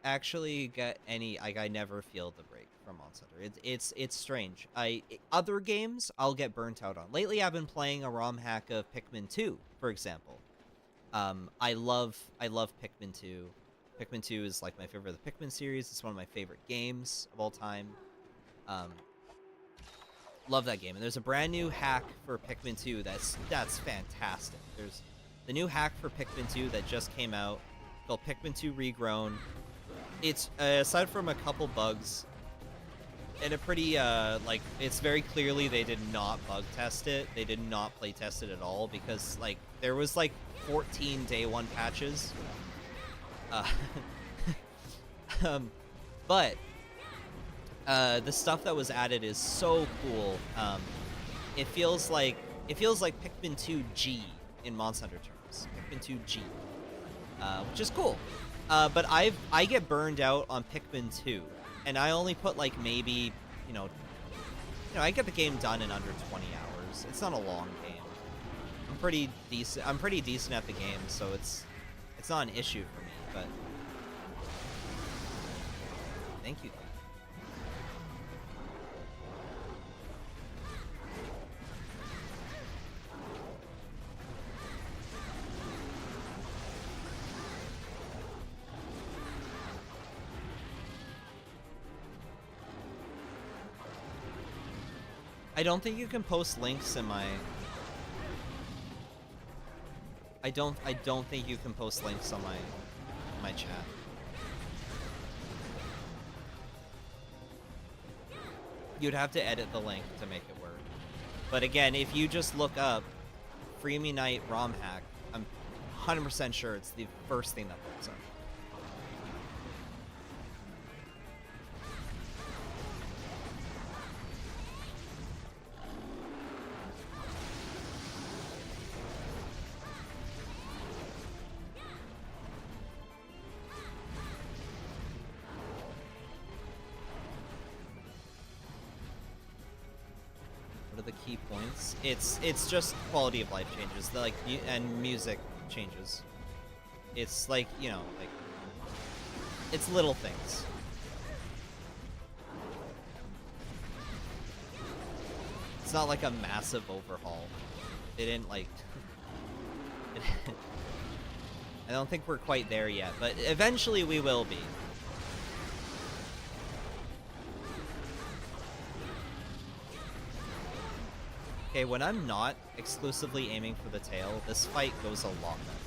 actually get any, like, I never feel the break from Monster Hunter. It's strange. Other games I'll get burnt out on. Lately I've been playing a ROM hack of Pikmin 2, for example. I love Pikmin 2. Pikmin 2 is like my favorite of the Pikmin series. It's one of my favorite games of all time. Love that game. And there's a brand new hack for Pikmin 2 that's fantastic. There's the new hack for Pikmin 2 that just came out called Pikmin 2 Regrown. It's aside from a couple bugs and a pretty like, it's very clearly they did not bug test it. They did not play test it at all because like there was like 14 day 1 patches. But the stuff that was added is so cool. It feels like Pikmin 2 G in Monster Hunter terms. Pikmin 2 G, which is cool. But I get burned out on Pikmin 2, and I only put like maybe I get the game done in under 20 hours. It's not a long game. I'm pretty decent at the game, so it's not an issue for me. But thank you. I don't think you can post links in my... I don't think you can post links on my chat. You'd have to edit the link to make it work. But again, if you just look up Free Me Night ROM hack, I'm 100% sure it's the first thing that pops up. Key points. It's just quality of life changes, like, and music changes. It's like, like, it's little things. It's not like a massive overhaul. They didn't like I don't think we're quite there yet, but eventually we will be. Okay, when I'm not exclusively aiming for the tail, this fight goes a lot better.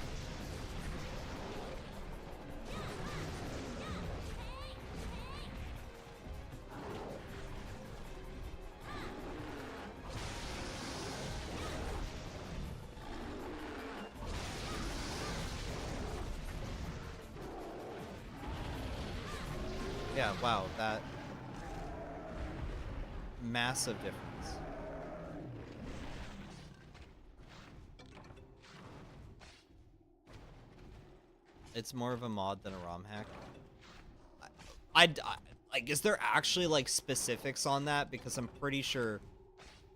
Yeah, wow, that massive difference. It's more of a mod than a ROM hack. I like, is there actually like specifics on that? Because I'm pretty sure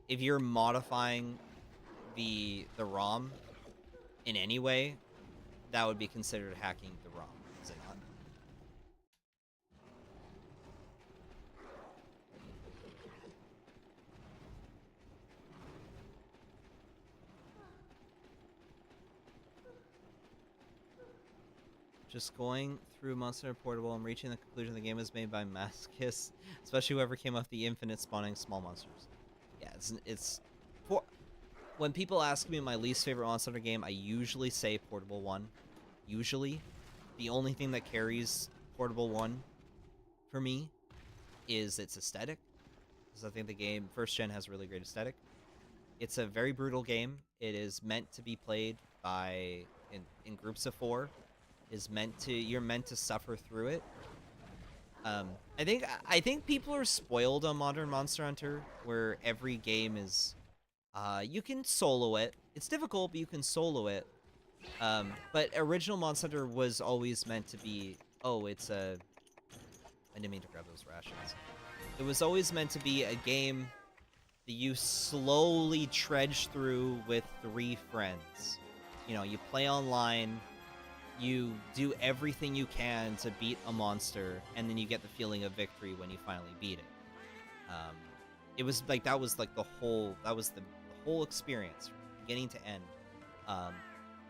if you're modifying the ROM in any way, that would be considered hacking the ROM, is it not? Just going through Monster Hunter Portable and reaching the conclusion the game was made by masochists, especially whoever came up with the infinite spawning small monsters. Yeah, it's for when people ask me my least favorite Monster Hunter game, I usually say Portable 1. Usually, the only thing that carries Portable 1 for me is its aesthetic, because I think the game first gen has a really great aesthetic. It's a very brutal game. It is meant to be played by in groups of 4. You're meant to suffer through it. I think people are spoiled on Modern Monster Hunter, where every game is you can solo it. It's difficult, but you can solo it. But original Monster Hunter was always meant to be, I didn't mean to grab those rations. It was always meant to be a game that you slowly trudge through with 3 friends. You know, you play online, you do everything you can to beat a monster, and then you get the feeling of victory when you finally beat it. It was like, that was the whole experience, from beginning to end.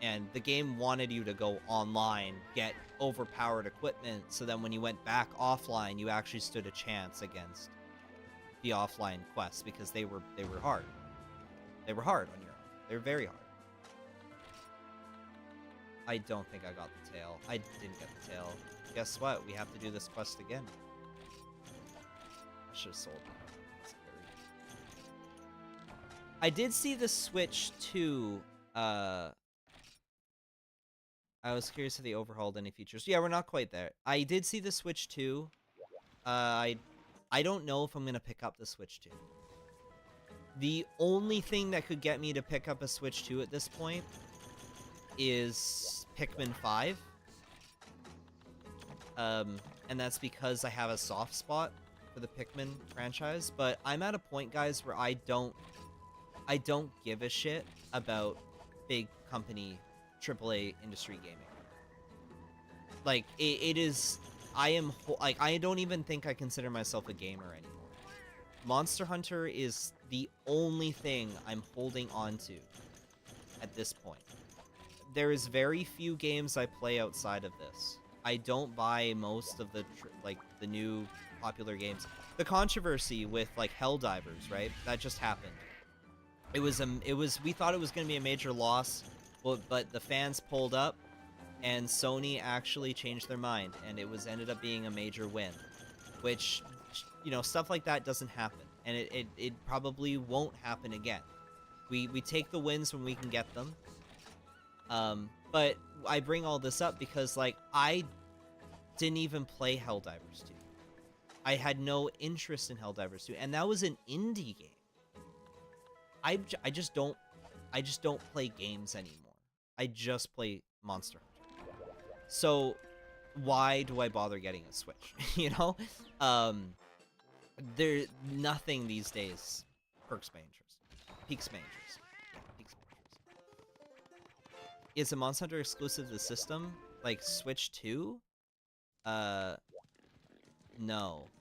And the game wanted you to go online, get overpowered equipment, so then when you went back offline, you actually stood a chance against the offline quests, because they were hard. They were hard on your own. They were very hard. I don't think I got the tail. I didn't get the tail. Guess what? We have to do this quest again. I should have sold that. That's scary. I did see the Switch 2. I was curious if they overhauled any features. Yeah, we're not quite there. I did see the Switch 2. I don't know if I'm going to pick up the Switch 2. The only thing that could get me to pick up a Switch 2 at this point is Pikmin 5. And that's because I have a soft spot for the Pikmin franchise. But I'm at a point, guys, where I don't give a shit about big company AAA industry gaming. Like, it is... I don't even think I consider myself a gamer anymore. Monster Hunter is the only thing I'm holding on to at this point. There is very few games I play outside of this. I don't buy most of the the new popular games. The controversy with like Helldivers, right? That just happened. We thought it was going to be a major loss, but the fans pulled up, and Sony actually changed their mind, and ended up being a major win. Which, you know, stuff like that doesn't happen, and it probably won't happen again. We take the wins when we can get them. But I bring all this up because, like, I didn't even play Helldivers 2. I had no interest in Helldivers 2, and that was an indie game. I just don't play games anymore. I just play Monster Hunter. So why do I bother getting a Switch? You know? Nothing these days piques my interest. Is a Monster Hunter exclusive to the system? Like Switch 2? No.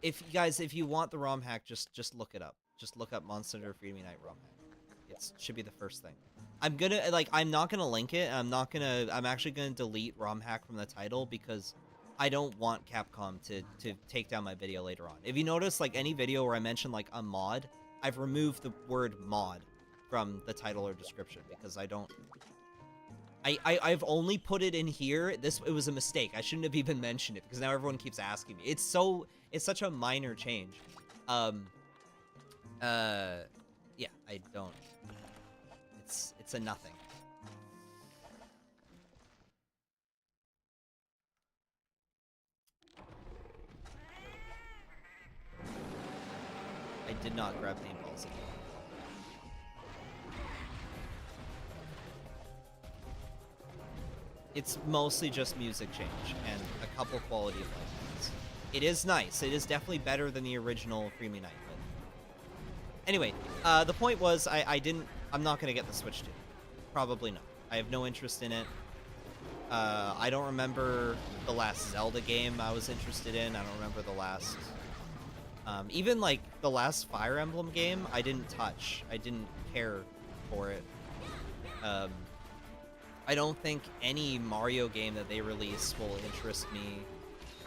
If you want the ROM hack, just look it up. Just look up Monster Hunter Freedom Unite ROM hack. It should be the first thing. I'm not gonna link it. I'm actually gonna delete ROM hack from the title because I don't want Capcom to take down my video later on. If you notice, like, any video where I mention like a mod, I've removed the word mod from the title or description because I've only put it in here. It was a mistake. I shouldn't have even mentioned it because now everyone keeps asking me. It's such a minor change. Yeah, I don't. It's a nothing. I did not grab paintballs again. It's mostly just music change and a couple quality of life things. It is nice. It is definitely better than the original Freedom Unite. Anyway, the point was I'm not gonna get the Switch 2. Probably not. I have no interest in it. I don't remember the last Zelda game I was interested in. I don't remember the last... even, like, the last Fire Emblem game, I didn't touch. I didn't care for it. I don't think any Mario game that they release will interest me.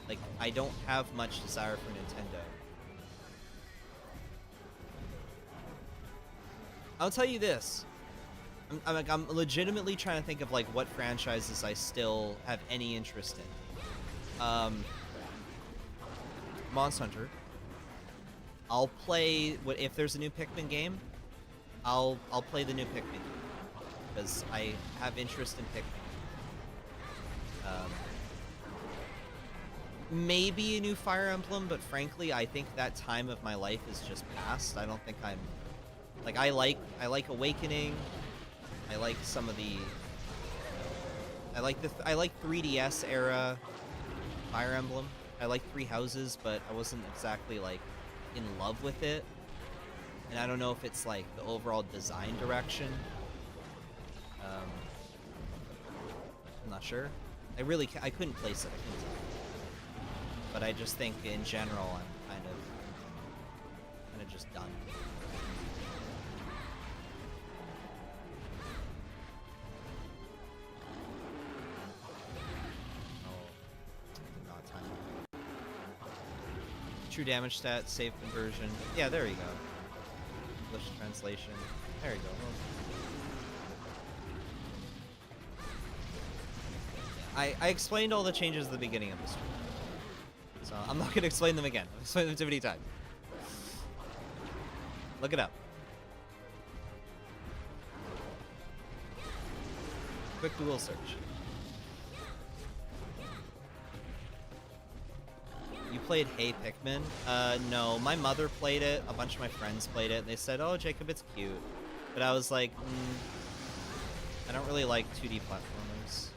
Like, I don't have much desire for Nintendo. I'll tell you this. I'm legitimately trying to think of, like, what franchises I still have any interest in. Monster Hunter. I'll play if there's a new Pikmin game. I'll play the new Pikmin game because I have interest in Pikmin. Maybe a new Fire Emblem, but frankly, I think that time of my life is just past. I don't think I'm like I like Awakening. I like some of the I like 3DS era Fire Emblem. I like Three Houses, but I wasn't exactly like in love with it. And I don't know if it's like the overall design direction. I'm not sure. I couldn't place it. I couldn't tell. But I just think in general I'm kind of just done. True damage stat, save conversion. Yeah, there you go. English translation. There you go. I explained all the changes at the beginning of the stream. So I'm not going to explain them again. I've explained them too many times. Look it up. Quick Google search. You played Hey Pikmin? No. My mother played it. A bunch of my friends played it. They said, oh, Jacob, it's cute. But I was like, I don't really like 2D platformers.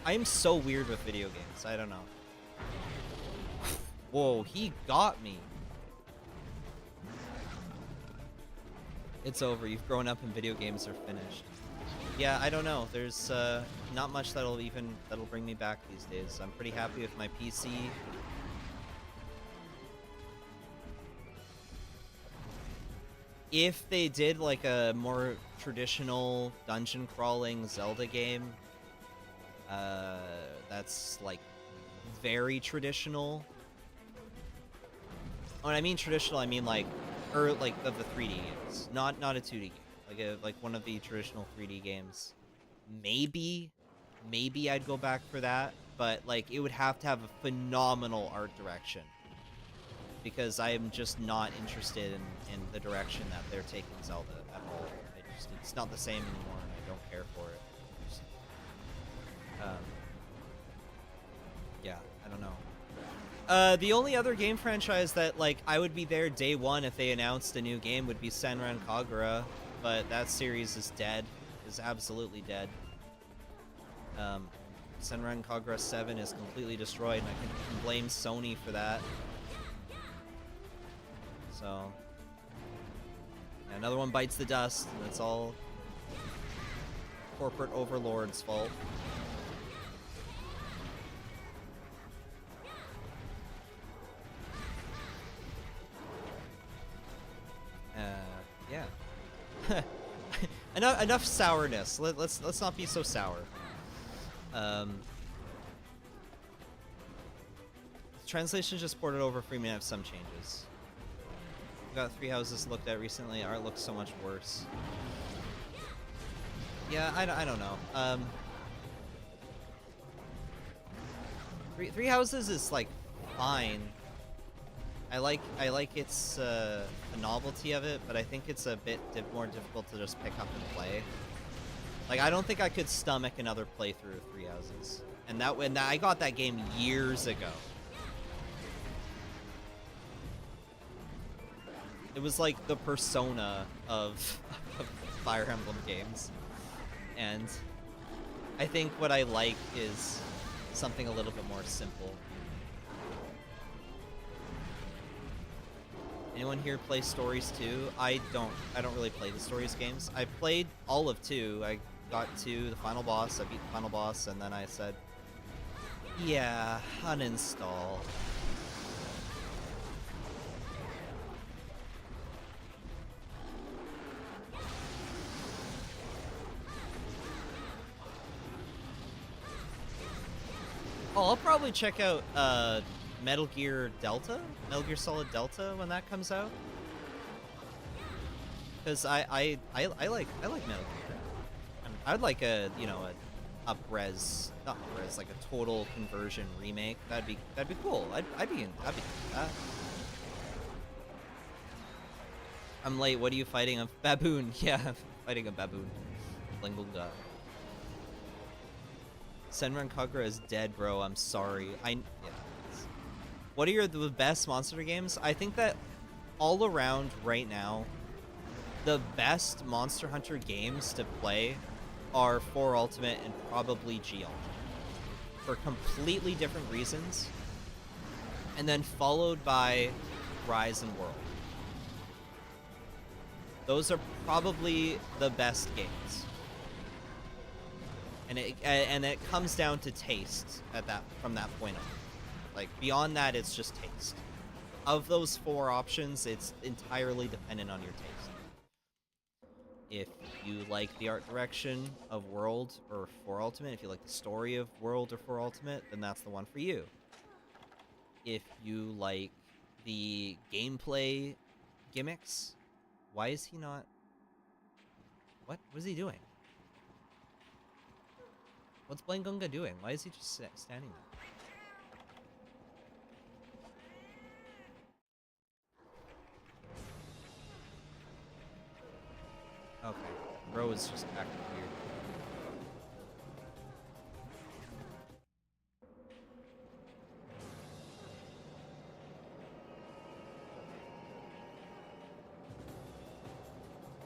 I'm so weird with video games. I don't know. Whoa, he got me. It's over. You've grown up and video games are finished. Yeah, I don't know. There's not much that'll bring me back these days. I'm pretty happy with my PC. If they did like a more traditional dungeon crawling Zelda game, that's like very traditional. When I mean traditional, I mean like of the 3D games, not a 2D game. Like one of the traditional 3D games. Maybe I'd go back for that, but like it would have to have a phenomenal art direction, because I am just not interested in the direction that they're taking Zelda at all. It's not the same anymore, and I don't care for it. Yeah, I don't know. The only other game franchise that like I would be there day one if they announced a new game would be Senran Kagura. But that series is dead. Is absolutely dead. Senran Kagura 7 is completely destroyed, and I can blame Sony for that. So, yeah, another one bites the dust, and it's all corporate overlords' fault. Yeah. enough sourness. Let's not be so sour. Translation just ported over for me to have some changes. I've got Three Houses looked at recently. Art looks so much worse. Yeah, I don't know. Three Houses is like fine. I like its the novelty of it, but I think it's a bit more difficult to just pick up and play. Like, I don't think I could stomach another playthrough of Three Houses, and I got that game years ago. It was like the Persona of Fire Emblem games, and I think what I like is something a little bit more simple. Anyone here play Stories 2? I don't really play the Stories games. I played all of 2. I got to the final boss, I beat the final boss, and then I said, yeah, uninstall. Oh, I'll probably check out Metal Gear Solid Delta when that comes out, because I like Metal Gear. I'd like a up-res, not up-res, like a total conversion remake. That'd be cool. I'd be into that. I'm late. What are you fighting? A baboon. Yeah, I'm fighting a baboon. Lingunga. Senran Kagura is dead, bro. I'm sorry. Yeah. What are the best Monster Hunter games? I think that all around right now, the best Monster Hunter games to play are 4 Ultimate and probably G Ultimate. For completely different reasons. And then followed by Rise and World. Those are probably the best games. And it comes down to taste from that point on. Like, beyond that, it's just taste. Of those 4 options, it's entirely dependent on your taste. If you like the art direction of World or 4 Ultimate, if you like the story of World or 4 Ultimate, then that's the one for you. If you like the gameplay gimmicks, why is he not... What is he doing? What's Blangunga doing? Why is he just standing there? Okay, bro is just acting weird.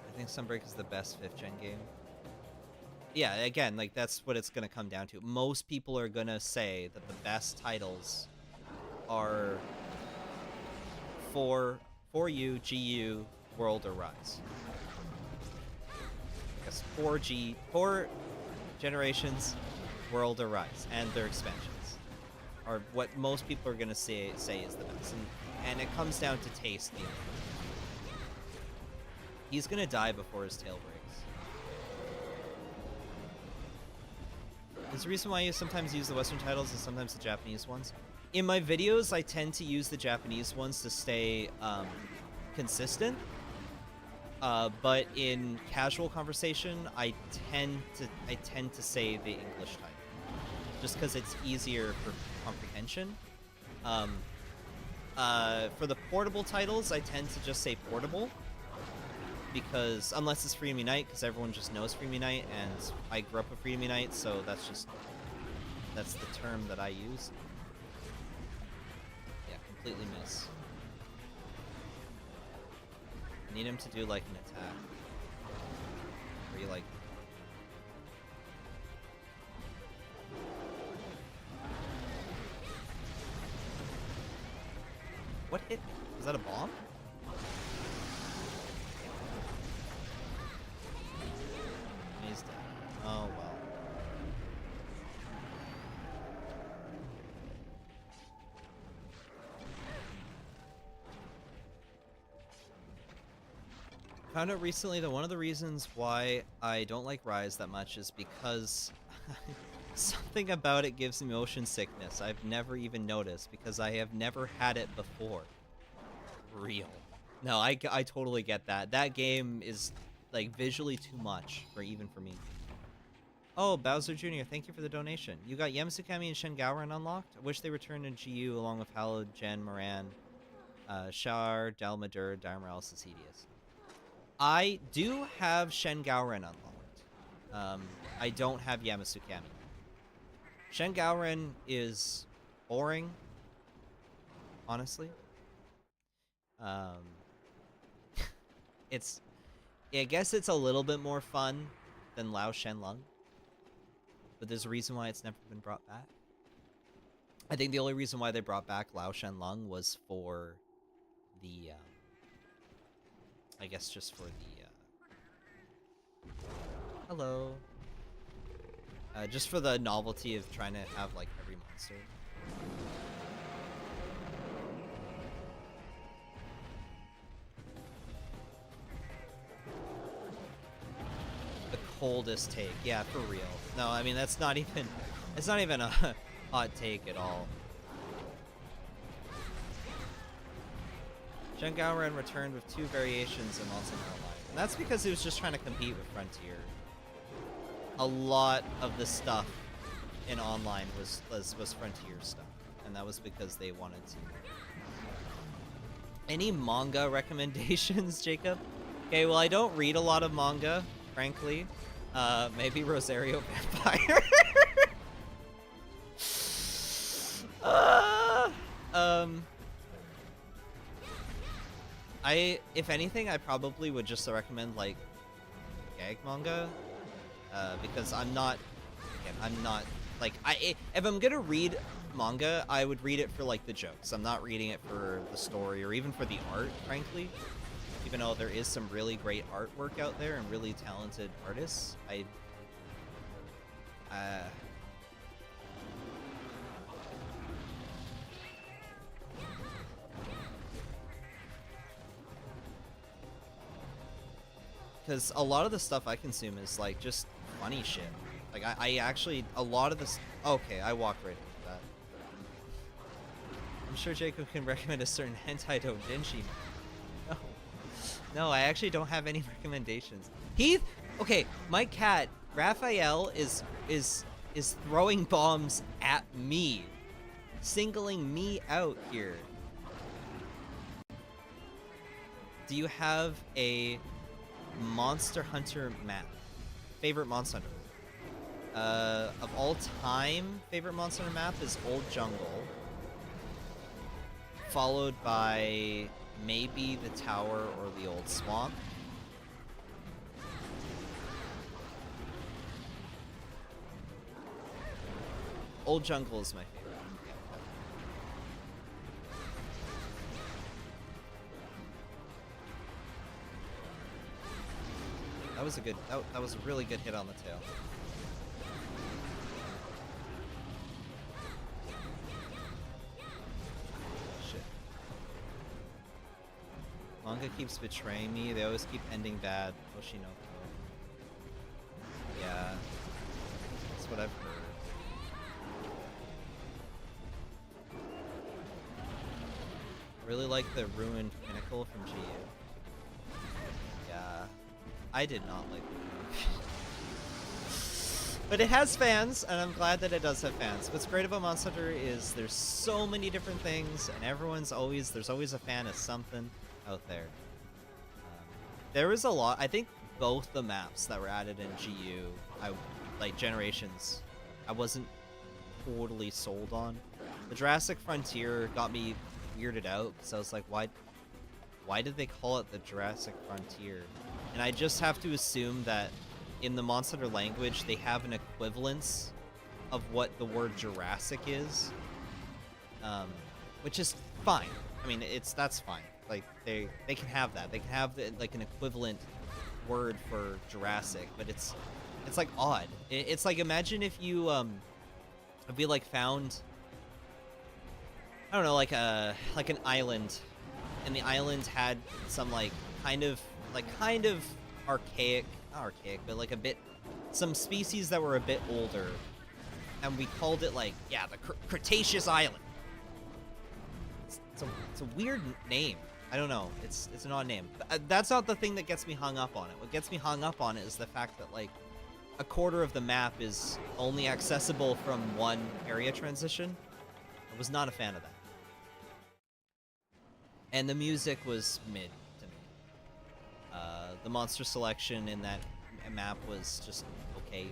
I think Sunbreak is the best 5th gen game. Yeah, again, like, that's what it's gonna come down to. Most people are gonna say that the best titles are 4U, GU, World, or Rise. I guess 4 generations, World, or Rise, and their expansions are what most people are gonna say is the best. And it comes down to taste. He's gonna die before his tail breaks. There's a reason why you sometimes use the Western titles and sometimes the Japanese ones. In my videos, I tend to use the Japanese ones to stay consistent. But in casual conversation, I tend to say the English title, just because it's easier for comprehension. For the portable titles, I tend to just say portable. Because, unless it's Freedom Unite, because everyone just knows Freedom Unite, and I grew up with Freedom Unite, so that's the term that I use. Yeah, completely miss. I need him to do, like, an attack. Where you, like... What hit me? Was that a bomb? He's dead. Oh, well. Found out recently that one of the reasons why I don't like Rise that much is because something about it gives me motion sickness. I've never even noticed because I have never had it before. Real. No, I totally get that. That game is... like, visually too much, even for me. Oh, Bowser Jr., thank you for the donation. You got Yamasukami and Shen Gowron unlocked? I wish they returned in GU along with Hallowed, Jen, Moran, Shar, Dalmadur, Diamorales, and Cedius. I do have Shen Gowron unlocked. I don't have Yamasukami. Shen Gowron is boring, honestly. I guess it's a little bit more fun than Lao Shenlong, but there's a reason why it's never been brought back. I think the only reason why they brought back Lao Shenlong was for the, I guess just for the, hello. Just for the novelty of trying to have, like, every monster. Coldest take, yeah, for real. No, I mean it's not even a hot take at all. Shen Gowron returned with 2 variations in Monster Hunter Line, and that's because he was just trying to compete with Frontier. a lot of the stuff in online was Frontier stuff, and that was because they wanted to. Any manga recommendations, Jacob? Okay, well, I don't read a lot of manga, frankly. Maybe Rosario Vampire. If anything, I probably would just recommend, like, gag manga, because like, if I'm gonna read manga, I would read it for, like, the jokes. I'm not reading it for the story or even for the art, frankly. Even though there is some really great artwork out there and really talented artists, because a lot of the stuff I consume is, like, just funny shit. Like, I actually, a lot of this... Okay, I walked right into that. I'm sure Jacob can recommend a certain hentai doujinshi. No. No, I actually don't have any recommendations. Heath? Okay, my cat, Raphael, is throwing bombs at me. Singling me out here. Do you have a Monster Hunter map? Favorite Monster Hunter? Of all time, favorite Monster Hunter map is Old Jungle, followed by maybe the Tower or the Old Swamp. Old Jungle is my favorite. That was a good. That was a really good hit on the tail. Shit. Manga keeps betraying me. They always keep ending bad. Oshinoko. Yeah, that's what I've heard. I really like the Ruined Pinnacle from GU. Yeah. I did not like the movie. But it has fans, and I'm glad that it does have fans. What's great about Monster Hunter is there's so many different things, and there's always a fan of something out there. There was a lot. I think both the maps that were added in GU, like Generations, I wasn't totally sold on. The Jurassic Frontier got me weirded out, because I was like, why did they call it the Jurassic Frontier? And I just have to assume that in the Monster Hunter language, they have an equivalence of what the word Jurassic is, which is fine. I mean, that's fine. Like they can have that. They can have like an equivalent word for Jurassic, but it's like odd. It's like, imagine if you found, I don't know, like an island, and the island had some kind of archaic, not archaic, but like some species that were a bit older, and we called it the Cretaceous Island. It's a weird name. I don't know. It's an odd name. That's not the thing that gets me hung up on it. What gets me hung up on it is the fact that a quarter of the map is only accessible from one area transition. I was not a fan of that. And the music was mid to me. The monster selection in that map was just okay.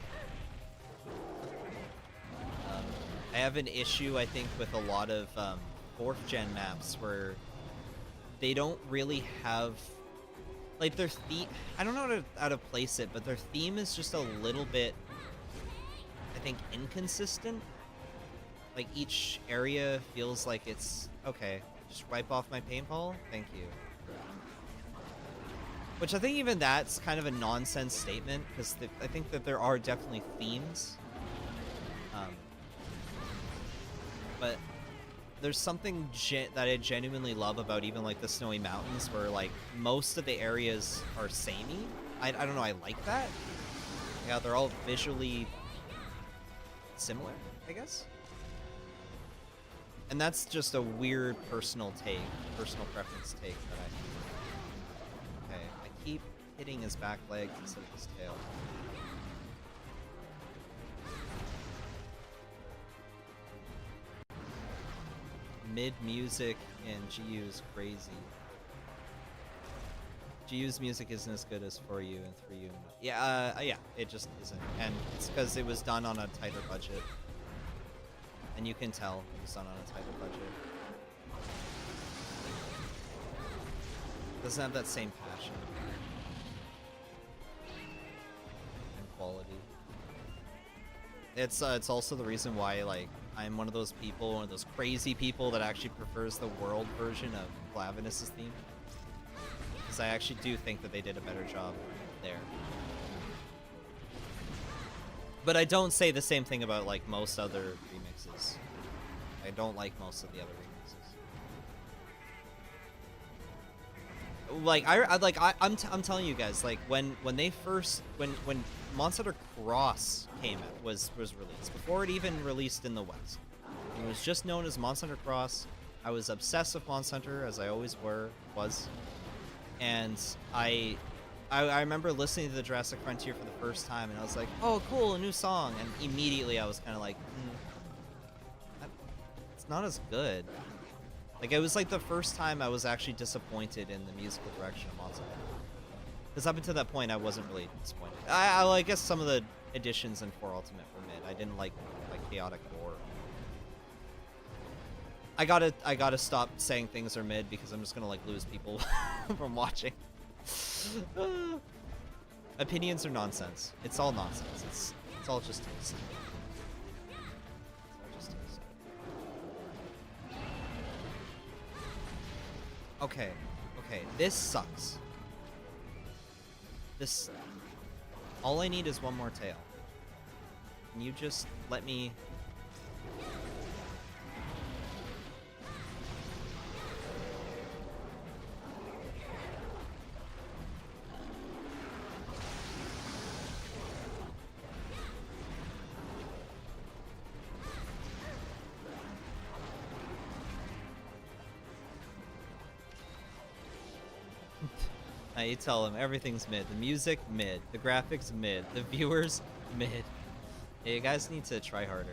I have an issue, I think, with a lot of 4th gen maps where they don't really have their theme. I don't know how to place it, but their theme is just a little bit, I think, inconsistent. Like, each area feels like it's okay. Just wipe off my paintball? Thank you. Which I think even that's kind of a nonsense statement, because I think that there are definitely themes. But there's something that I genuinely love about even the Snowy Mountains, where most of the areas are samey. I don't know, I like that. Yeah, they're all visually similar, I guess. And that's just a weird personal preference take that I have. Okay, I keep hitting his back legs instead of his tail. Mid music in GU is crazy. GU's music isn't as good as for you and 3U. Yeah, it just isn't. And it's because it was done on a tighter budget. And you can tell it was done on a tighter budget. Doesn't have that same passion and quality. It's also the reason why, like, I'm one of those people, one of those crazy people that actually prefers the world version of Glavinus' theme. Because I actually do think that they did a better job there. But I don't say the same thing about, like, most other remixes. I don't like most of the other remixes. Like, I'm telling you guys, like, when Monster Hunter Cross was released, before it even released in the West, it was just known as Monster Hunter Cross. I was obsessed with Monster Hunter, as I always was. And I remember listening to the Jurassic Frontier for the first time, and I was like, oh, cool, a new song. And immediately I was kind of like, it's not as good. Like, it was like the first time I was actually disappointed in the musical direction of Monster Hunter. Because up until that point, I wasn't really disappointed. I guess some of the additions in 4 Ultimate were mid. I didn't like Chaotic War. I gotta stop saying things are mid because I'm just gonna, like, lose people from watching. Opinions are nonsense. It's all nonsense. It's all just taste. Okay, this sucks. All I need is one more tail. Can you just let me... You tell him everything's mid. The music, mid. The graphics, mid. The viewers, mid. Yeah, you guys need to try harder.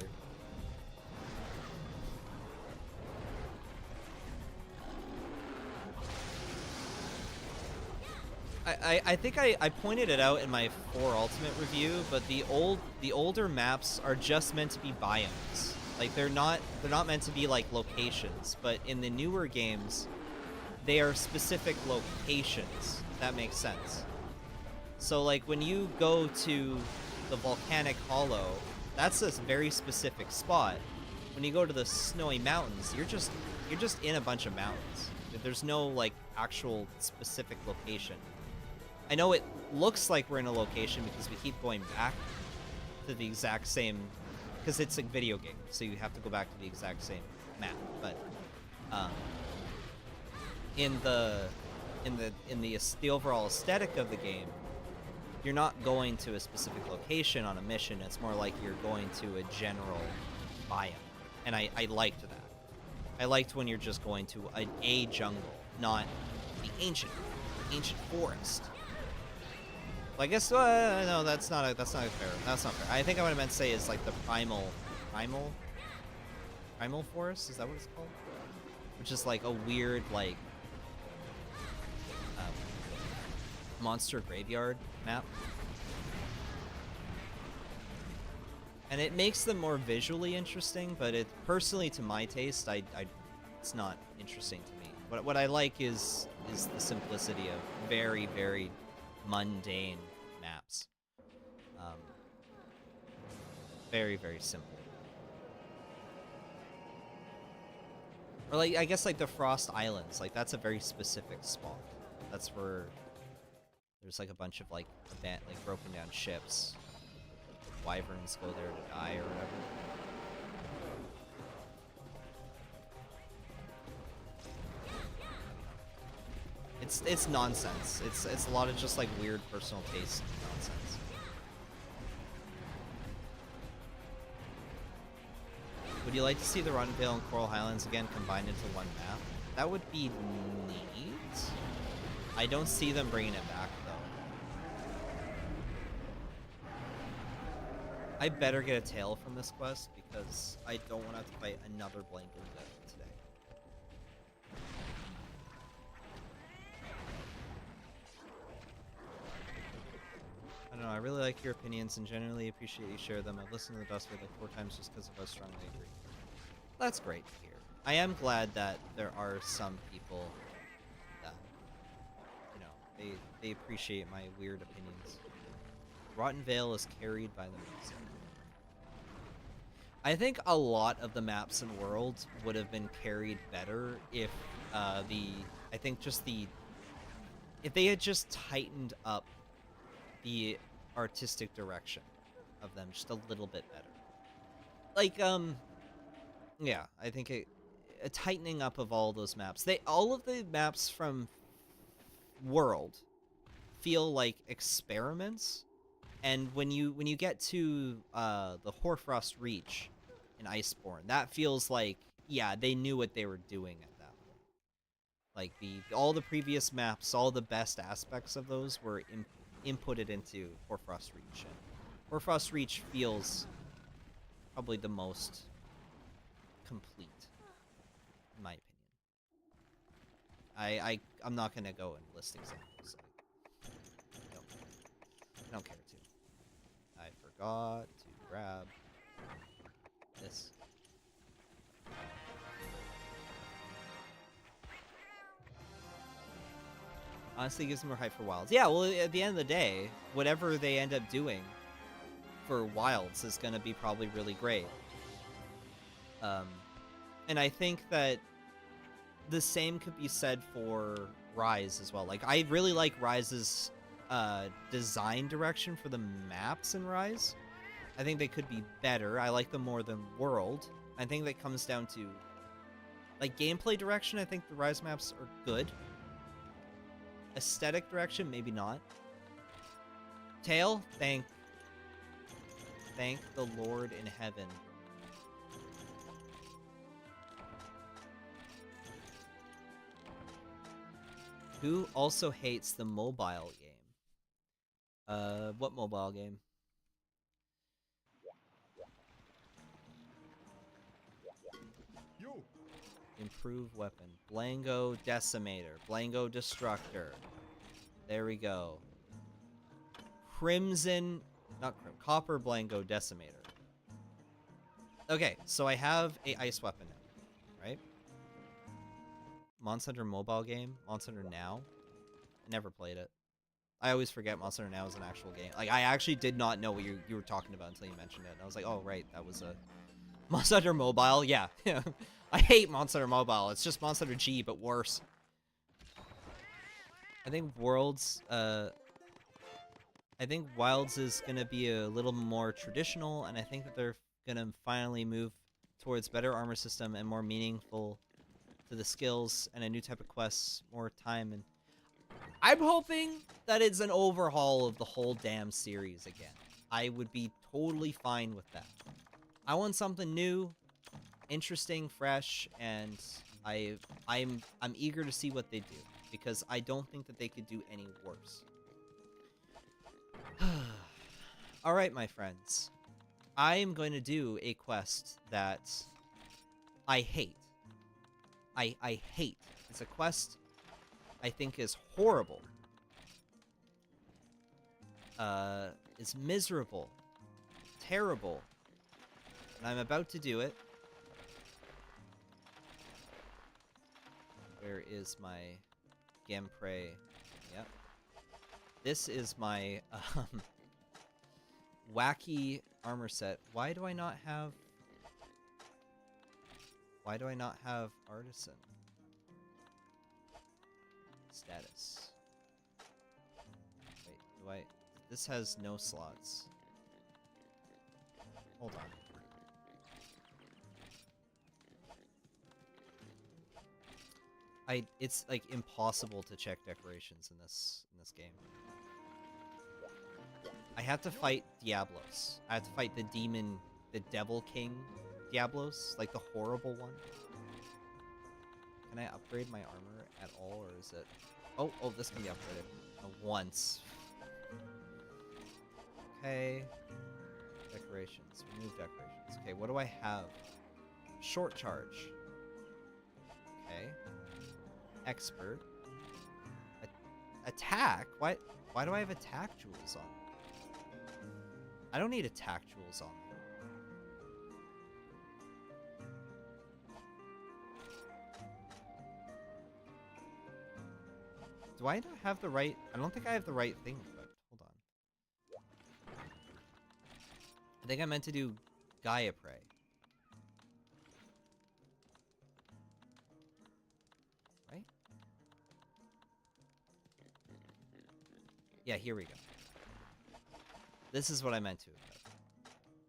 I think I pointed it out in my 4 Ultimate review, but the older maps are just meant to be biomes. Like, they're not meant to be like locations, but in the newer games, they are specific locations. That makes sense. So, like, when you go to the Volcanic Hollow, that's a very specific spot. When you go to the Snowy Mountains, you're just in a bunch of mountains. There's no, like, actual specific location. I know it looks like we're in a location because we keep going back to the exact same, because it's a video game, so you have to go back to the exact same map. But in the overall aesthetic of the game, you're not going to a specific location on a mission. It's more like you're going to a general biome, and I liked that. I liked when you're just going to a jungle, not the ancient forest. Well, I guess no, that's not fair. That's not fair. I think what I meant to say is like the primal forest. Is that what it's called? Which is like a weird, like, monster graveyard map, and it makes them more visually interesting, but it personally, to my taste, it's not interesting to me. What I like is the simplicity of very, very mundane maps. Very, very simple. Or, like, I guess, like the Frost Islands, like, that's a very specific spot. That's where there's like a bunch of like broken down ships. Wyverns go there to die or whatever. It's nonsense. It's a lot of just like weird personal taste nonsense. Would you like to see the Rottendale and Coral Highlands again combined into one map? That would be neat. I don't see them bringing it back, though. I better get a tail from this quest, because I don't want to have to fight another Blanket today. I really like your opinions and genuinely appreciate you share them. I've listened to the best way like 4 times just because of us strongly agree. That's great to hear. I am glad that there are some people that, you know, they appreciate my weird opinions. Rotten Vale is carried by the music. I think a lot of the maps and worlds would have been carried better if if they had just tightened up the artistic direction of them just a little bit better. Like, yeah, I think a tightening up of all those maps. All of the maps from World feel like experiments, and when you get to the Hoarfrost Reach in Iceborne, that feels like, yeah, they knew what they were doing at that point. Like all the previous maps, all the best aspects of those were inputted into Hoarfrost Reach. And Hoarfrost Reach feels probably the most complete, in my opinion. I'm not gonna go and list examples. I don't care to. I forgot to grab this. Honestly, it gives me more hype for Wilds. Yeah, well, at the end of the day, whatever they end up doing for Wilds is going to be probably really great. And I think that the same could be said for Rise as well. Like, I really like Rise's design direction for the maps in Rise. I think they could be better. I like them more than World. I think that comes down to, like, gameplay direction. I think the Rise maps are good. Aesthetic direction, maybe not. Tail, thank the Lord in heaven. Who also hates the mobile game? What mobile game? Improve weapon. Blango Decimator. Blango Destructor. There we go. Crimson... Not Crimson. Copper Blango Decimator. Okay, so I have a ice weapon now, right? Monster Hunter mobile game. Monster Hunter Now. I never played it. I always forget Monster Hunter Now is an actual game. Like, I actually did not know what you were talking about until you mentioned it. And I was like, oh, right, that was a... Monster Hunter Mobile? Yeah. I hate Monster Hunter Mobile. It's just Monster Hunter G, but worse. I think Wilds is gonna be a little more traditional, and I think that they're gonna finally move towards better armor system and more meaningful to the skills and a new type of quests, more time, and I'm hoping that it's an overhaul of the whole damn series again. I would be totally fine with that. I want something new, interesting, fresh, and I'm eager to see what they do, because I don't think that they could do any worse. Alright, my friends. I am going to do a quest that I hate. I hate. It's a quest I think is horrible. Is miserable. Terrible. And I'm about to do it. Where is my Gampre? Yep. This is my wacky armor set. Why do I not have Artisan? Status. Wait, this has no slots. Hold on. It's like impossible to check decorations in this game. I have to fight Diablos. I have to fight the Devil King Diablos, like the horrible one. Can I upgrade my armor at all, or is it... Oh, this can be upgraded. Once. Okay. Decorations. Remove decorations. Okay, what do I have? Short charge. Okay. Expert. Attack? Why do I have attack jewels on? I don't need attack jewels on me. Do I not have the right... I don't think I have the right thing equipped. Hold on. I think I meant to do Gaia Prey. Right? Yeah, here we go. This is what I meant to equip.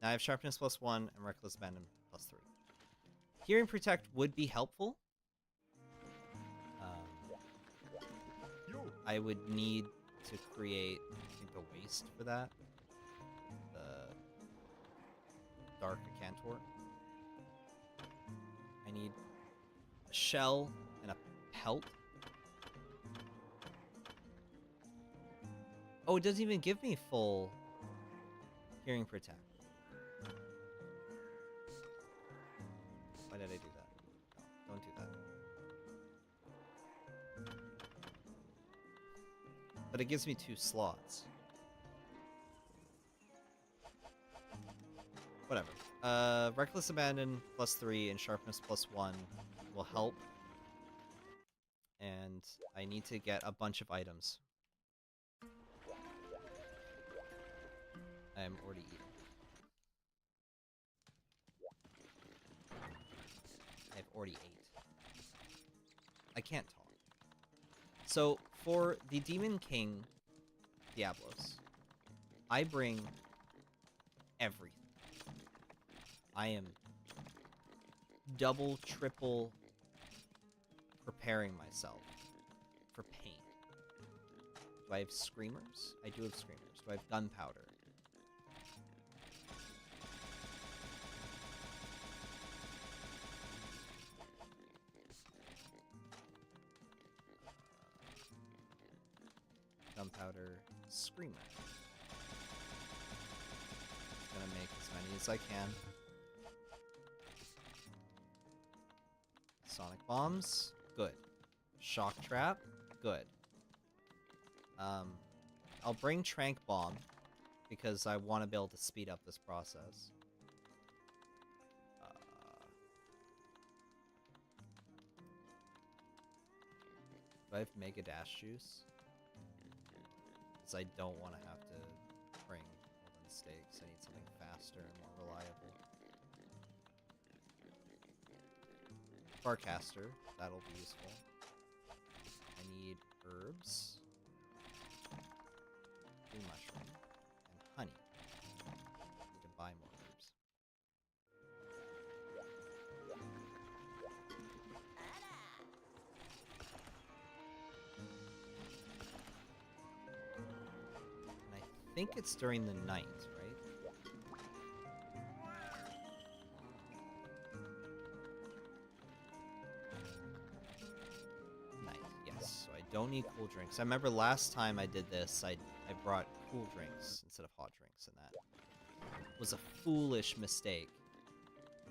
Now I have Sharpness +1 and Reckless Abandon +3. Hearing Protect would be helpful. I would need to create, I think, the waste for that. The Dark Cantor. I need a shell and a pelt. Oh, it doesn't even give me full Hearing Protect. Why did I do that? No, don't do that. But it gives me 2 slots. Whatever. Reckless Abandon +3 and Sharpness +1 will help. And I need to get a bunch of items. I am already eating. I've already ate. I can't talk. So, for the Demon King Diablos, I bring everything. I am double, triple preparing myself for pain. Do I have Screamers? I do have Screamers. Do I have Gunpowder? Gunpowder, Screamer. Gonna make as many as I can. Sonic Bombs, good. Shock Trap, good. I'll bring Trank Bomb, because I want to be able to speed up this process. Do I have Mega Dash Juice? Because I don't want to have to bring Golden Stakes. I need something faster and more reliable. Farcaster, that'll be useful. I need herbs, blue mushroom, and honey. I need to buy more herbs. And I think it's during the night, right? Yes, so I don't need cool drinks. I remember last time I did this, I brought cool drinks instead of hot drinks, and that was a foolish mistake.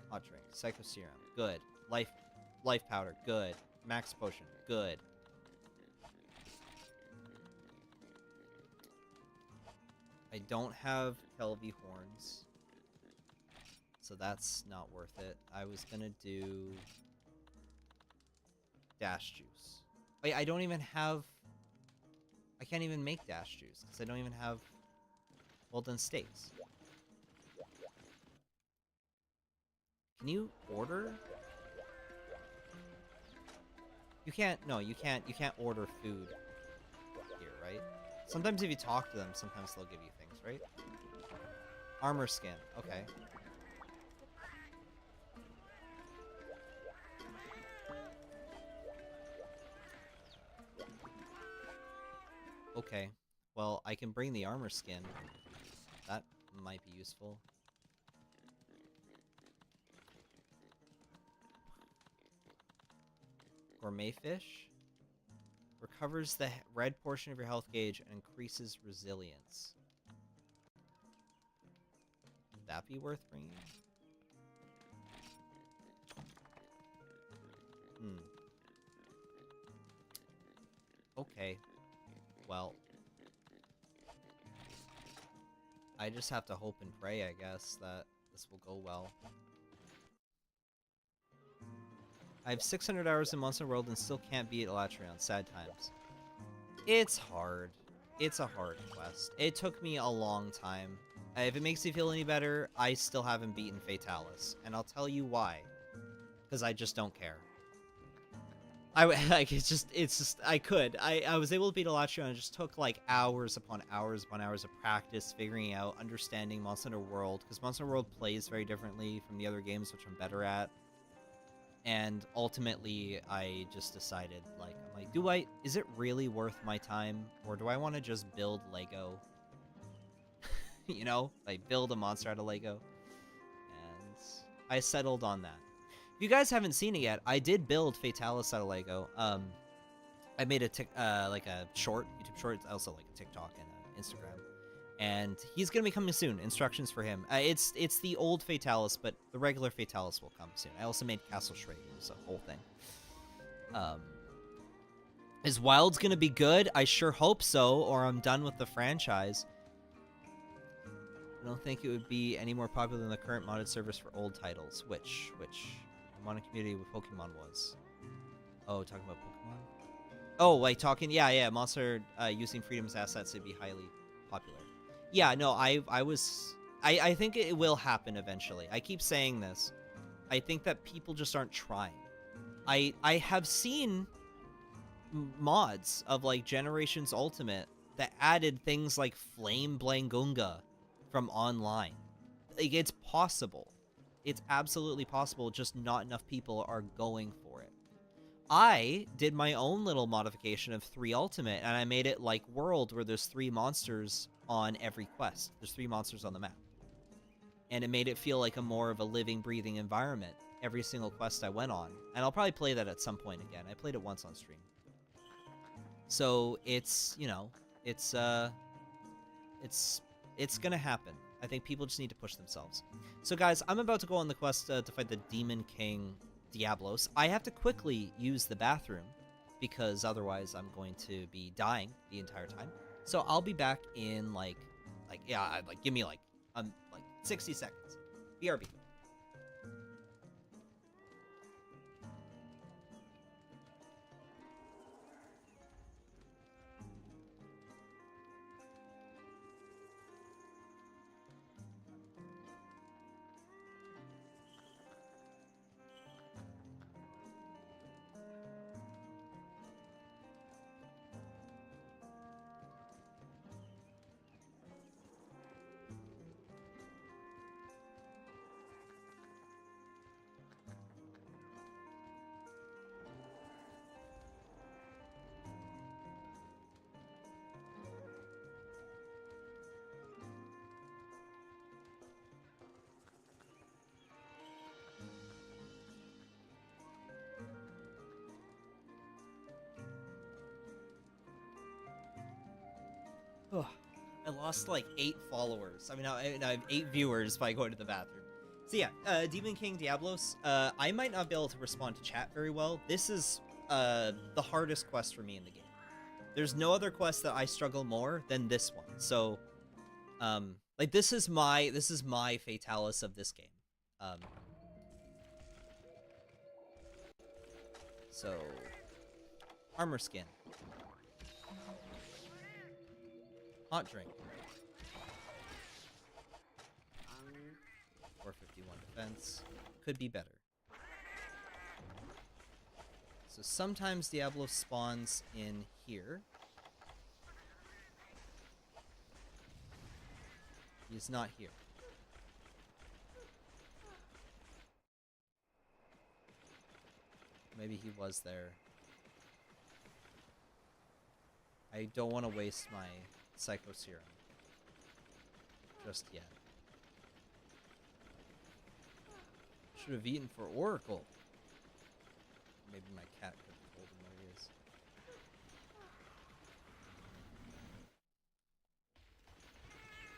Hot drink, Psycho Serum, good. Life Powder, good. Max Potion, good. I don't have Kelvy Horns, so that's not worth it. I was gonna do Dash Juice. Wait, I don't even have... I can't even make Dash Juice, because I don't even have Golden Stakes. Can you order? You can't... No, you can't order food here, right? Sometimes if you talk to them, sometimes they'll give you things, right? Armor skin, okay. Okay, well, I can bring the armor skin. That might be useful. Gourmet Fish. Recovers the red portion of your health gauge and increases resilience. Would that be worth bringing? Okay. Well. I just have to hope and pray, I guess, that this will go well. I have 600 hours in Monster World and still can't beat LIVESTREAM. Sad times. It's hard. It's a hard quest. It took me a long time. If it makes you feel any better, I still haven't beaten Fatalis, and I'll tell you why. Because I just don't care. Like, I was able to beat LIVESTREAM, and it just took like hours upon hours of practice, figuring out, understanding Monster Hunter World, because Monster Hunter World plays very differently from the other games, which I'm better at. And ultimately, I just decided, like, I'm like, is it really worth my time, or do I want to just build Lego? You know, like build a monster out of Lego, and I settled on that. If you guys haven't seen it yet, I did build Fatalis out of Lego. I made a like a short, YouTube short. It's also like a TikTok and Instagram. And he's gonna be coming soon. Instructions for him. It's the old Fatalis, but the regular Fatalis will come soon. I also made Castle Shrade. It was a whole thing. Is Wild's gonna be good? I sure hope so, or I'm done with the franchise. I don't think it would be any more popular than the current modded service for old titles. Which the modded community with Pokemon was. Oh, talking about Pokemon? Oh, like talking, yeah, Monster using Freedom's assets to be highly popular. Yeah, no, I think it will happen eventually. I keep saying this. I think that people just aren't trying. I have seen mods of like Generations Ultimate that added things like Flame Blangunga from online. Like, it's possible. It's absolutely possible, just not enough people are going for it. I did my own little modification of 3 Ultimate, and I made it like World, where there's 3 monsters on every quest. There's 3 monsters on the map. And it made it feel like a more of a living, breathing environment every single quest I went on. And I'll probably play that at some point again. I played it once on stream. So it's, you know, it's gonna happen. I think people just need to push themselves. So guys, I'm about to go on the quest to fight the Demon King Diablos. I have to quickly use the bathroom, because otherwise I'm going to be dying the entire time. So I'll be back in like give me like 60 seconds. BRB. Oh, I lost like 8 followers. I mean, I have 8 viewers by going to the bathroom. So yeah, Demon King Diablos. I might not be able to respond to chat very well. This is the hardest quest for me in the game. There's no other quest that I struggle more than this one. So, like this is my Fatalis of this game. So, armor skin. Hot drink. 451 defense. Could be better. So sometimes Diablo spawns in here. He's not here. Maybe he was there. I don't want to waste my Psycho Serum just yet. Should have eaten for Oracle. Maybe my cat could have told him where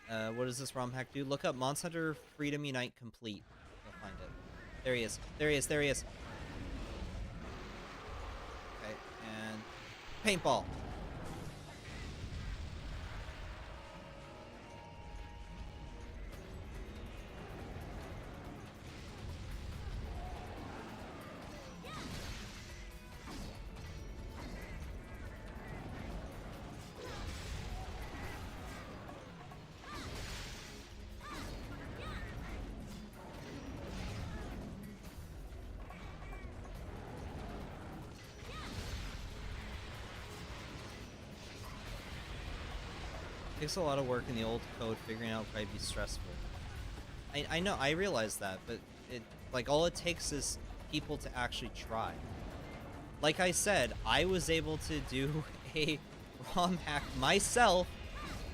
he is. What does this ROM hack do? Look up Monster Hunter Freedom Unite Complete. You'll find it. There he is. There he is. There he is. Okay, and paintball. Takes a lot of work in the old code. Figuring out might be stressful. I know, I realize that, but it, like, all it takes is people to actually try. Like I said, I was able to do a ROM hack myself.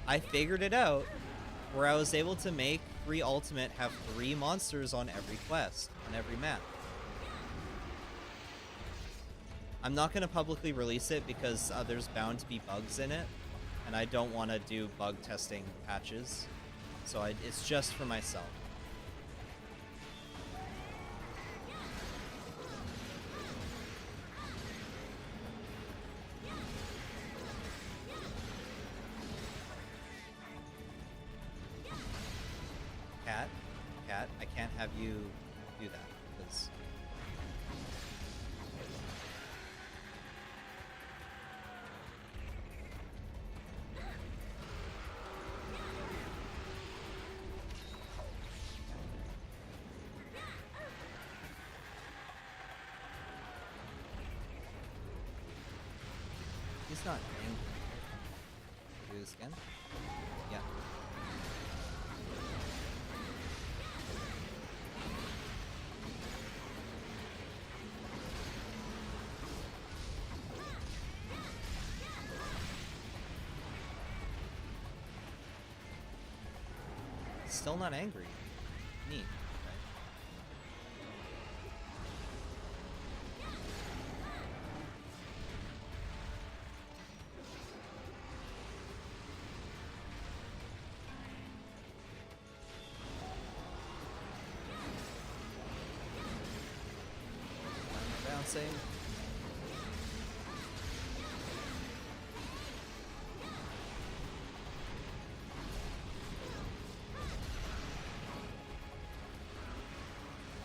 I figured it out, where I was able to make 3 Ultimate have 3 monsters on every quest, on every map. I'm not going to publicly release it because there's bound to be bugs in it, and I don't want to do bug testing patches, so it's just for myself. Cat, I can't have you do that, because... He's not angry. Do this again? Yeah. Still not angry. Neat. Okay. I'm bouncing.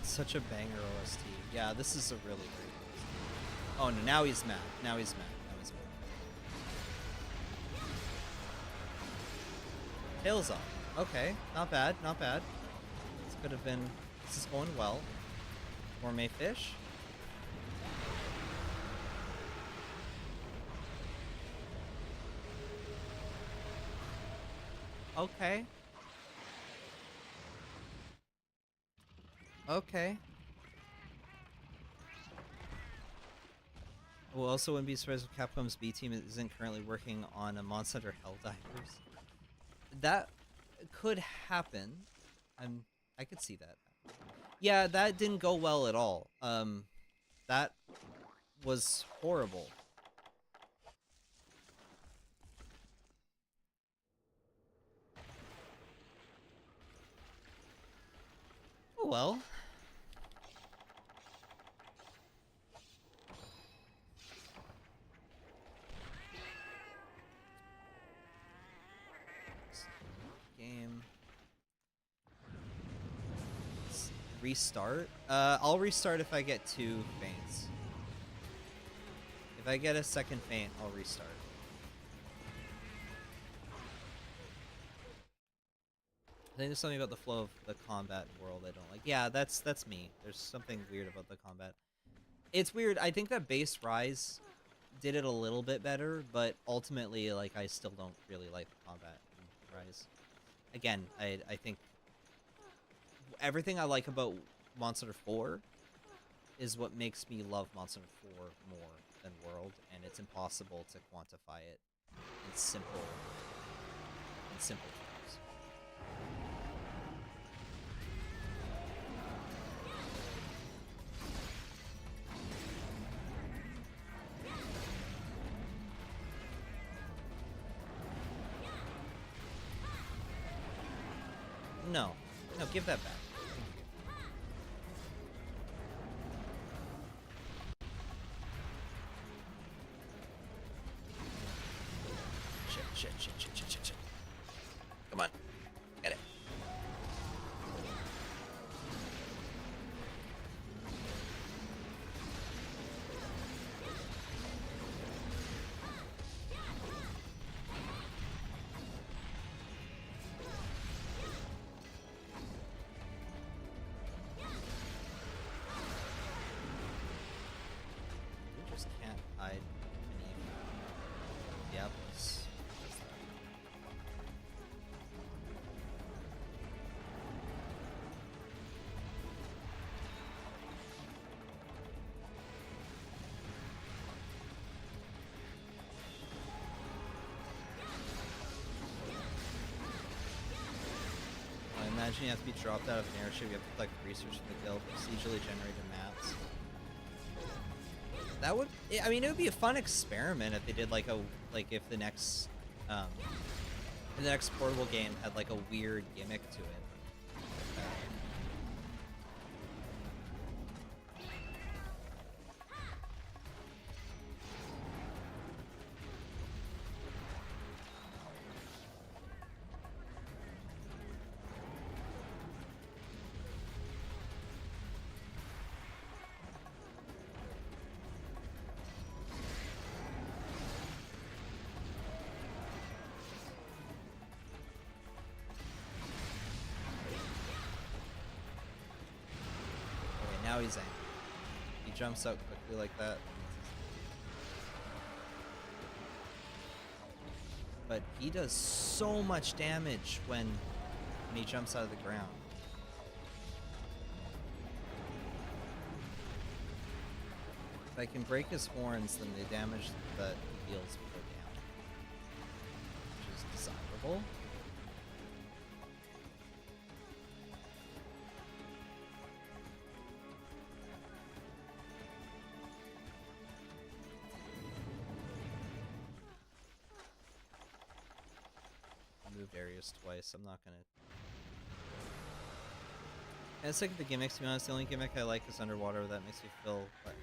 Such a banger OST. Yeah, this is a really great OST. Oh no, now he's mad. Now he's mad. Now he's mad. Tails off. Okay, not bad, not bad. This could have been... This is going well. Gourmet fish. Okay. Okay. We'll also wouldn't be surprised if Capcom's B team isn't currently working on a Monster Hunter Helldivers. That could happen. I could see that. Yeah, that didn't go well at all. That was horrible. Oh well. Game. Let's restart. I'll restart if I get 2 faints. If I get a second faint, I'll restart. I think there's something about the flow of the combat world I don't like. Yeah, that's me. There's something weird about the combat. It's weird. I think that Base Rise did it a little bit better, but ultimately, like, I still don't really like the combat in Rise. Again, I think everything I like about Monster Hunter 4 is what makes me love Monster Hunter 4 more than World, and it's impossible to quantify it in simple terms. No, give that back. Shit. Come on. Get it. You just can't hide beneath diablos. Imagine you have to be dropped out of an airship, you have to collect research for the guild, procedurally generated maps. That would, I mean, it would be a fun experiment if they did like if the next portable game had like a weird gimmick to it. Now he's angry. He jumps out quickly like that. But he does so much damage when he jumps out of the ground. If I can break his horns, then the damage that he deals will go down, which is desirable. Areas twice. I'm not gonna. And it's like the gimmicks. To be honest, the only gimmick I like is underwater. That makes me feel like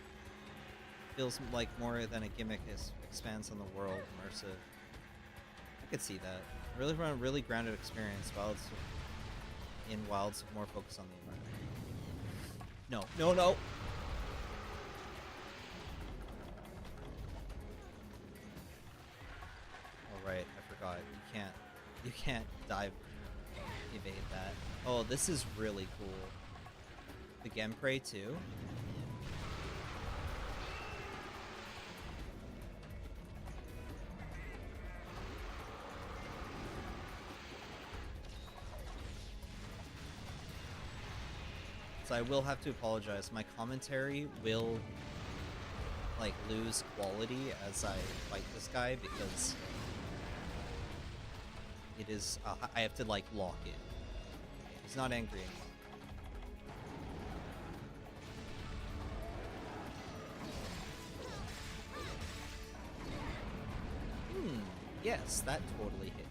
feels like more than a gimmick is expands on the world, immersive. I could see that. Really run a really grounded experience. Wilds with more focus on the environment. No. Oh right, I forgot. You can't dive evade that. Oh, this is really cool. The Gemprey too. So I will have to apologize. My commentary will like lose quality as I fight this guy because it is, I have to like lock in. He's not angry anymore. Yes, that totally hit me.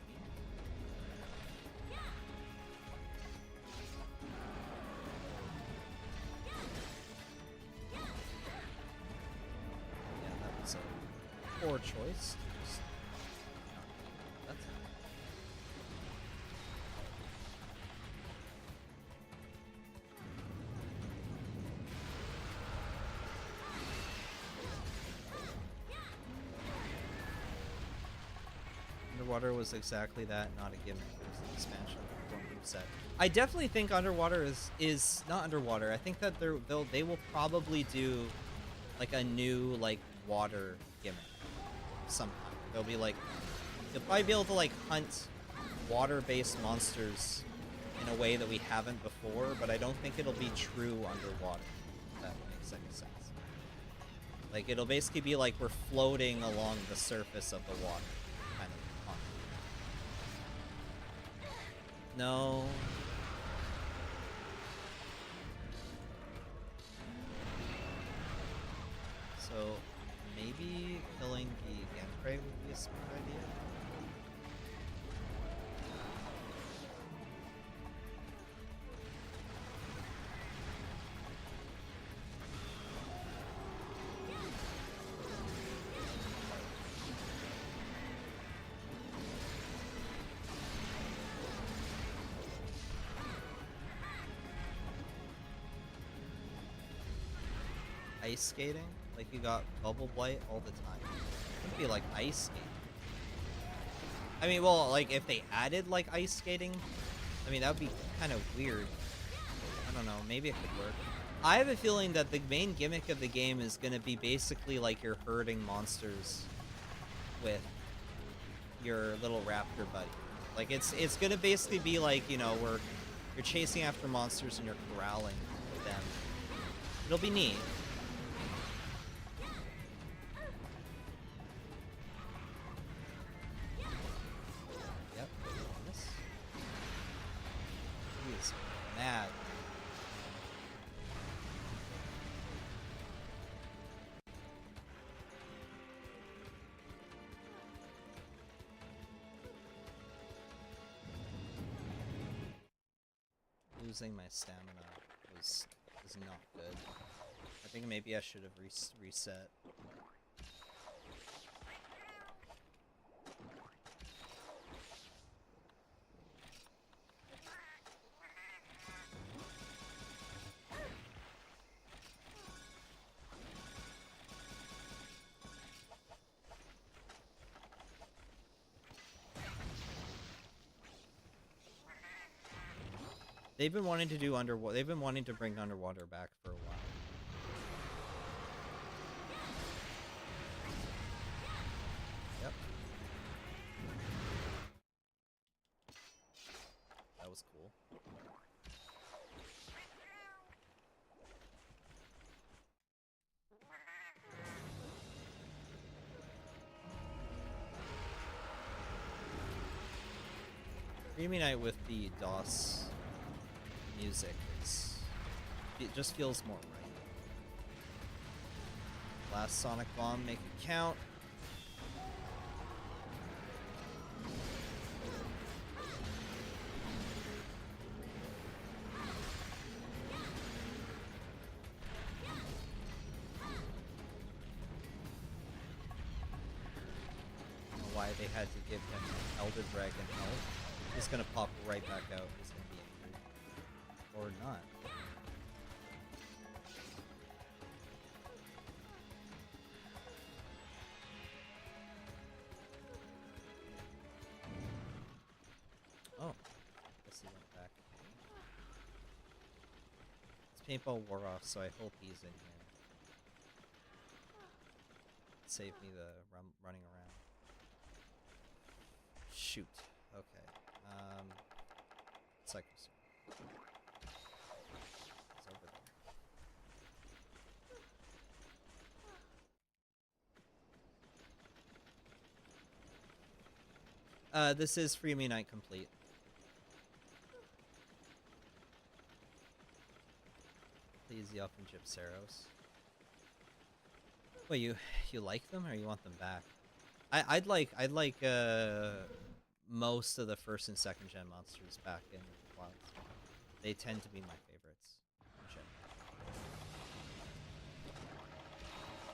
Yeah, that was a poor choice. Underwater was exactly that, not a gimmick. It was an expansion of the move set. I definitely think Underwater is not Underwater. I think that they will probably do like a new like water gimmick sometime. They'll be like, you'll probably be able to like hunt water-based monsters in a way that we haven't before, but I don't think it'll be true underwater. If that makes any sense. Like it'll basically be like we're floating along the surface of the water. No. So maybe killing the Gemprey would be a smart idea. Ice skating? Like you got bubble blight all the time. It would be like ice skating. I mean, well, like if they added like ice skating, I mean that would be kind of weird. I don't know, maybe it could work. I have a feeling that the main gimmick of the game is gonna be basically like you're herding monsters with your little raptor buddy. Like it's gonna basically be like, you know, where you're chasing after monsters and you're corralling them. It'll be neat. Yep. He is losing my stamina was not good. I think maybe I should have reset. They've been wanting to do underwater. They've been wanting to bring underwater back for a while. Yep. That was cool. Dreamy Night with the DOS music it just feels more right. Last Sonic Bomb, make it count. I don't know why they had to give him Elder Dragon health. He's gonna pop right back out. He's gonna be angry. Or not. Oh. Guess he went back. His paintball wore off, so I hope he's in here. Save me the running around. Shoot. Okay. Cycle. It's over there. This is Free Me Night complete. Please, the Elfin Gypceros. Wait, you like them or you want them back? I'd like most of the first and second gen monsters back in Wilds. They tend to be my favorites.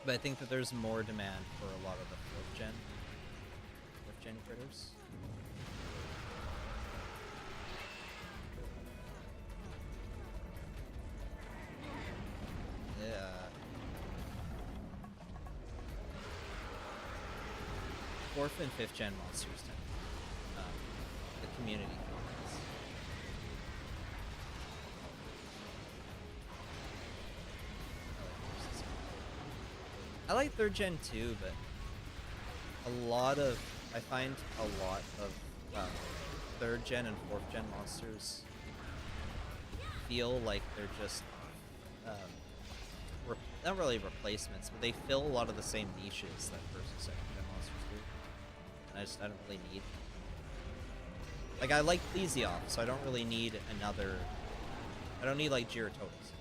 But I think that there's more demand for a lot of the fourth gen critters. Yeah. Fourth and fifth gen monsters tend the community favorites. I like third gen too, but I find a lot of third gen and fourth gen monsters feel like they're just not really replacements, but they fill a lot of the same niches that first and second gen monsters do. And I don't really need. Like, I like Plesioth, so I don't really need another. I don't need like Gyarados.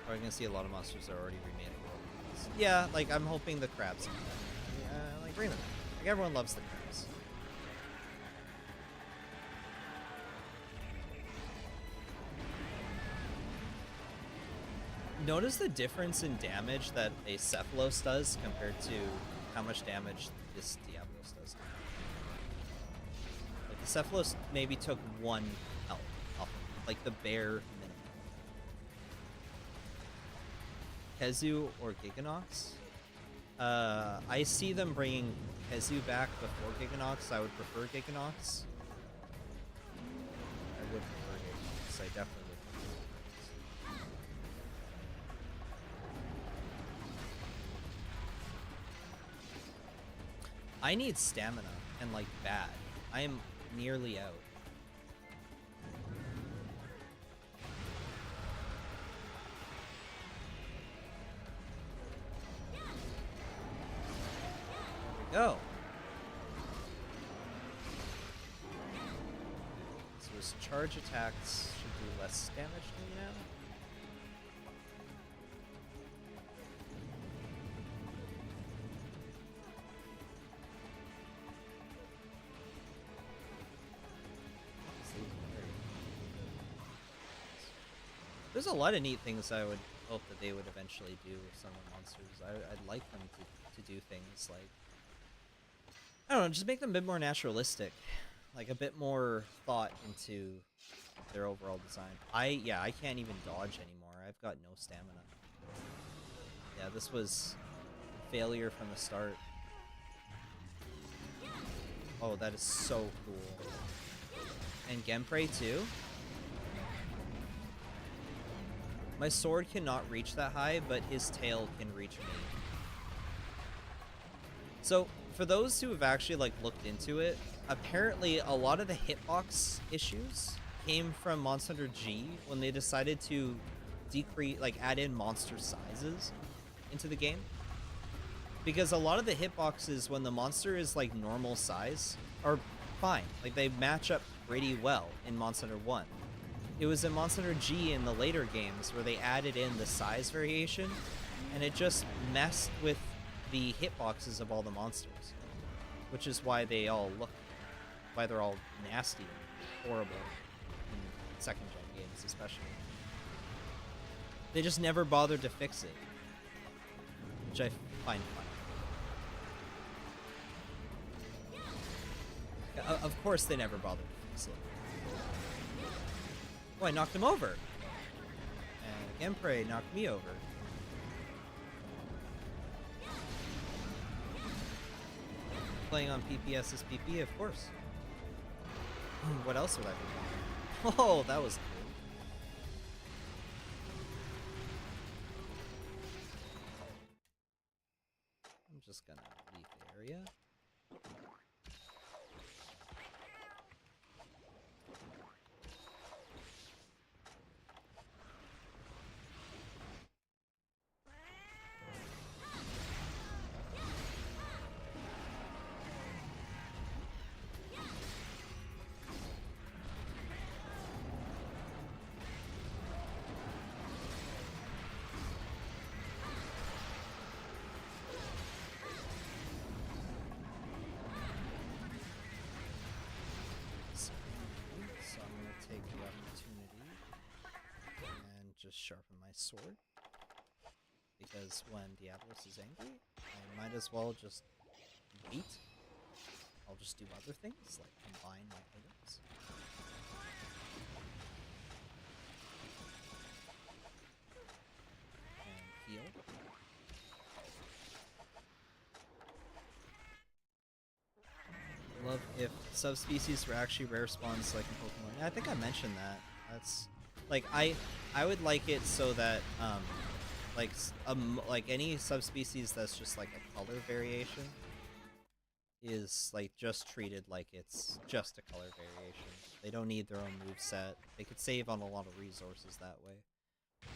Are we gonna see a lot of monsters that are already remade? Yeah, like I'm hoping the crabs. Like bring them. Like everyone loves the crabs. Notice the difference in damage that a Cephalos does compared to how much damage this Diablos does. Like the Cephalos maybe took 1 health off him, like the bare minimum. Kezu or Giganox? I see them bringing Kezu back before Giganox. I would prefer Giganox. I would prefer Giganox. I definitely would. I need stamina, and like bad. I am nearly out. There we go. So his charge attacks should do less damage to me now. There's a lot of neat things I would hope that they would eventually do with some of the monsters. I'd like them to do things like, I don't know, just make them a bit more naturalistic. Like a bit more thought into their overall design. I can't even dodge anymore. I've got no stamina. Yeah, this was a failure from the start. Oh, that is so cool. And Genpei too? My sword cannot reach that high, but his tail can reach me. So, for those who have actually like looked into it, apparently a lot of the hitbox issues came from Monster Hunter G when they decided to decrease, like add in monster sizes into the game. Because a lot of the hitboxes when the monster is like normal size are fine. Like they match up pretty well in Monster Hunter 1. It was in Monster Hunter G in the later games where they added in the size variation, and it just messed with the hitboxes of all the monsters, which is why they all look, why they're all nasty and horrible in second gen games, especially. They just never bothered to fix it, which I find funny. Of course, they never bothered to fix it. Oh, I knocked him over. And Genpei knocked me over. Playing on PPS is PP, of course. What else would I be doing? Oh, that was cool. I'm just gonna leave the area. Just sharpen my sword, because when Diablos is angry, I might as well just wait. I'll just do other things, like combine my items. And heal. Love if subspecies were actually rare spawns like in Pokemon. Yeah, I think I mentioned that. That's... Like, I would like it so that, like any subspecies that's just like a color variation is, like, just treated like it's just a color variation. They don't need their own moveset. They could save on a lot of resources that way.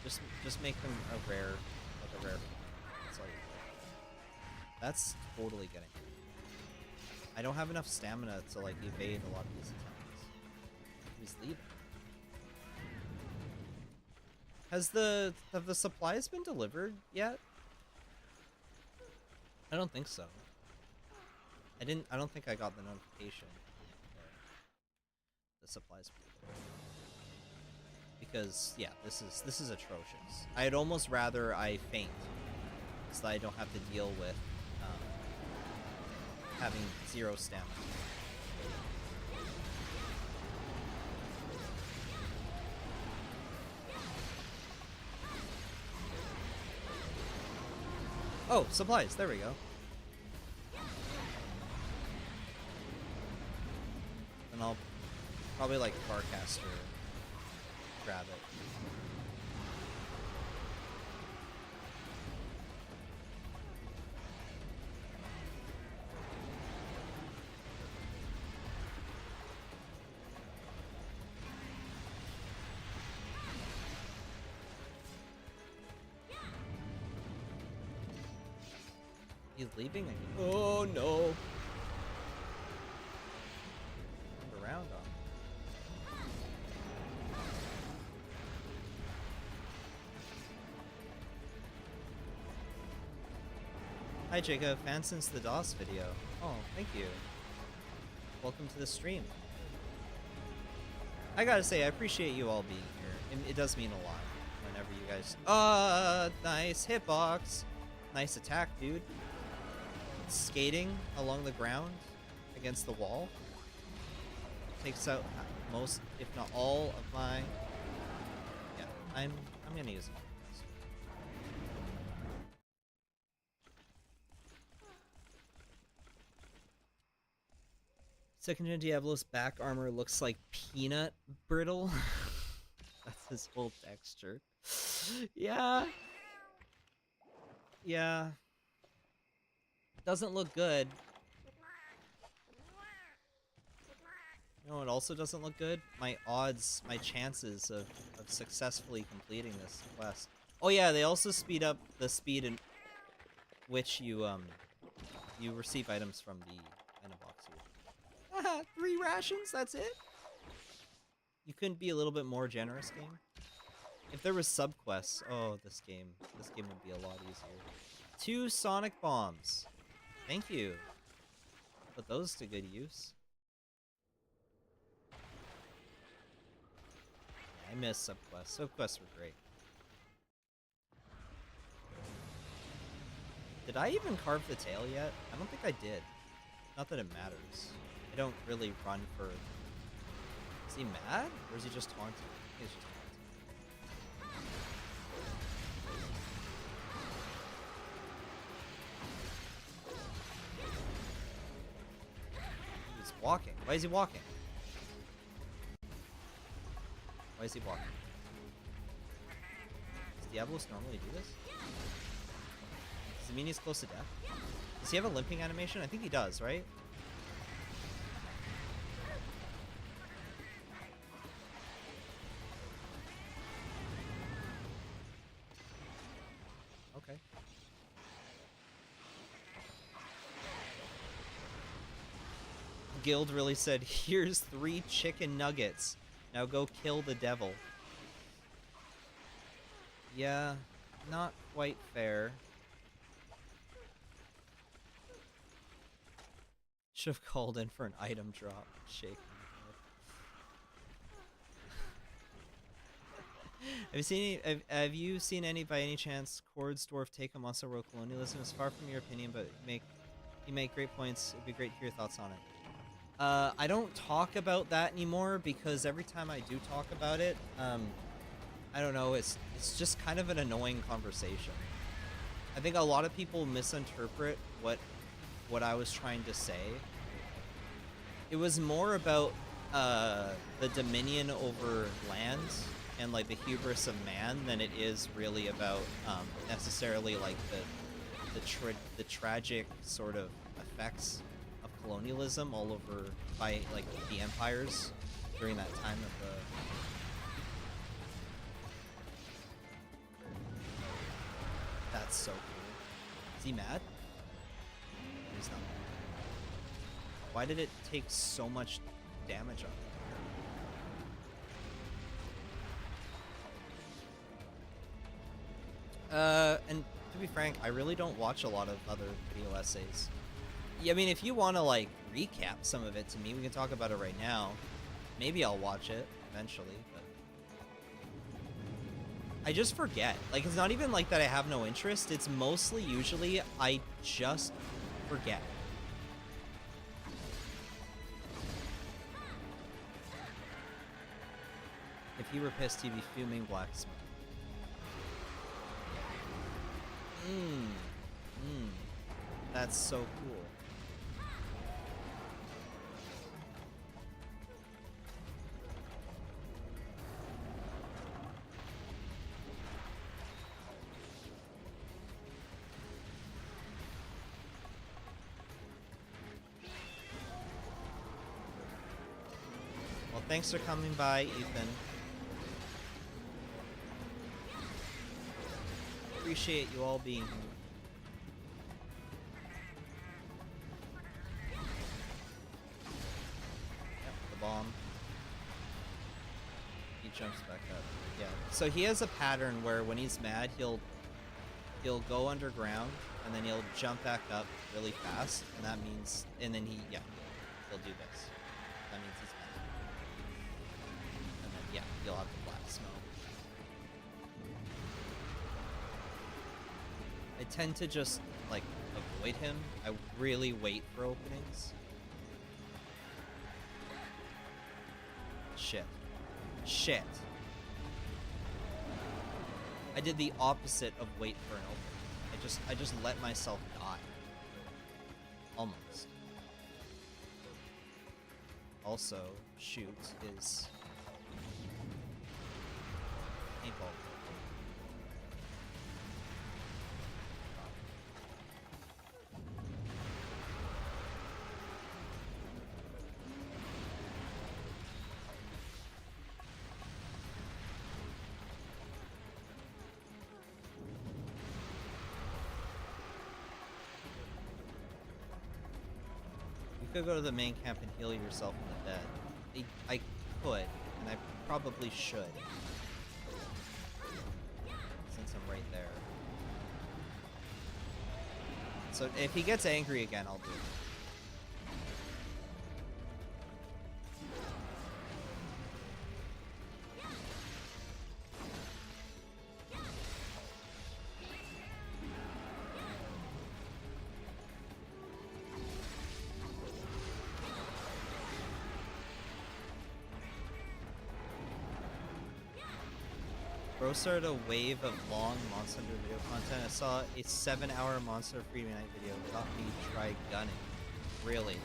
Just make them a rare, like a rare. That's all you do. That's totally getting it. I don't have enough stamina to, like, evade a lot of these attacks. He's leaving. Have the supplies been delivered yet? I don't think so. I don't think I got the notification. The supplies were delivered. Because yeah, this is atrocious. I'd almost rather I faint so that I don't have to deal with having 0 stamina. Oh, supplies. There we go. And I'll probably like Farcaster grab it. He's leaving again. Oh no! Around him. Hi Jacob, fan since the DOS video. Oh, thank you. Welcome to the stream. I gotta say, I appreciate you all being here. It does mean a lot. whenever you guys... nice hitbox. Nice attack, dude. Skating along the ground against the wall. Takes out most, if not all, of my... Yeah, I'm gonna use it. Second gen Diablo's back armor looks like peanut brittle. That's his whole texture. Yeah. Yeah. Doesn't look good. You know what also doesn't look good? My odds, my chances of successfully completing this quest. Oh yeah, they also speed up the speed in which you receive items from the item box here. 3 rations, that's it? You couldn't be a little bit more generous, game? If there was subquests, oh, this game would be a lot easier. 2 sonic bombs. Thank you. Put those to good use. I miss subquests. Subquests were great. Did I even carve the tail yet? I don't think I did. Not that it matters. I don't really run for... Is he mad? Or is he just taunting? He's just taunting. He's walking. Why is he walking? Why is he walking? Does Diablos normally do this? Does it mean he's close to death? Does he have a limping animation? I think he does, right? Okay. Guild really said, here's 3 chicken nuggets. Now go kill the devil. Yeah, not quite fair. Should have called in for an item drop. Shake. Have you seen any by any chance Cord's dwarf take on Monster World colonialism? It's far from your opinion, but you make great points. It'd be great to hear your thoughts on it. I don't talk about that anymore because every time I do talk about it, I don't know, it's just kind of an annoying conversation. I think a lot of people misinterpret what I was trying to say. It was more about the dominion over land and like the hubris of man than it is really about necessarily like the tragic sort of effects of colonialism all over by like the empires during that time of the... That's so cool. Is he mad? He's not mad. Why did it take so much damage on him? And to be frank, I really don't watch a lot of other video essays. Yeah, I mean, if you want to, like, recap some of it to me, we can talk about it right now. Maybe I'll watch it eventually, but... I just forget. Like, it's not even like that I have no interest. It's mostly, usually, I just forget. If you were pissed, he'd be fuming black smoke. That's so cool. Well, thanks for coming by, Ethan. Appreciate you all being here. Yep, the bomb. He jumps back up. Yeah. So he has a pattern where when he's mad, he'll go underground and then he'll jump back up really fast, and that means, and then he'll do this. That means he's mad. And then yeah, he'll have the black smoke. tend to just, like, avoid him. I really wait for openings. Shit. Shit. I did the opposite of wait for an opening. I just let myself die. Almost. Also, shoot is paintball. You could go to the main camp and heal yourself in the bed. I could, and I probably should. Since I'm right there. So if he gets angry again, I'll do it. Bro started a wave of long Monster Hunter video content. I saw a 7-hour Monster Freedom Night video. Got me to try gunning. Really?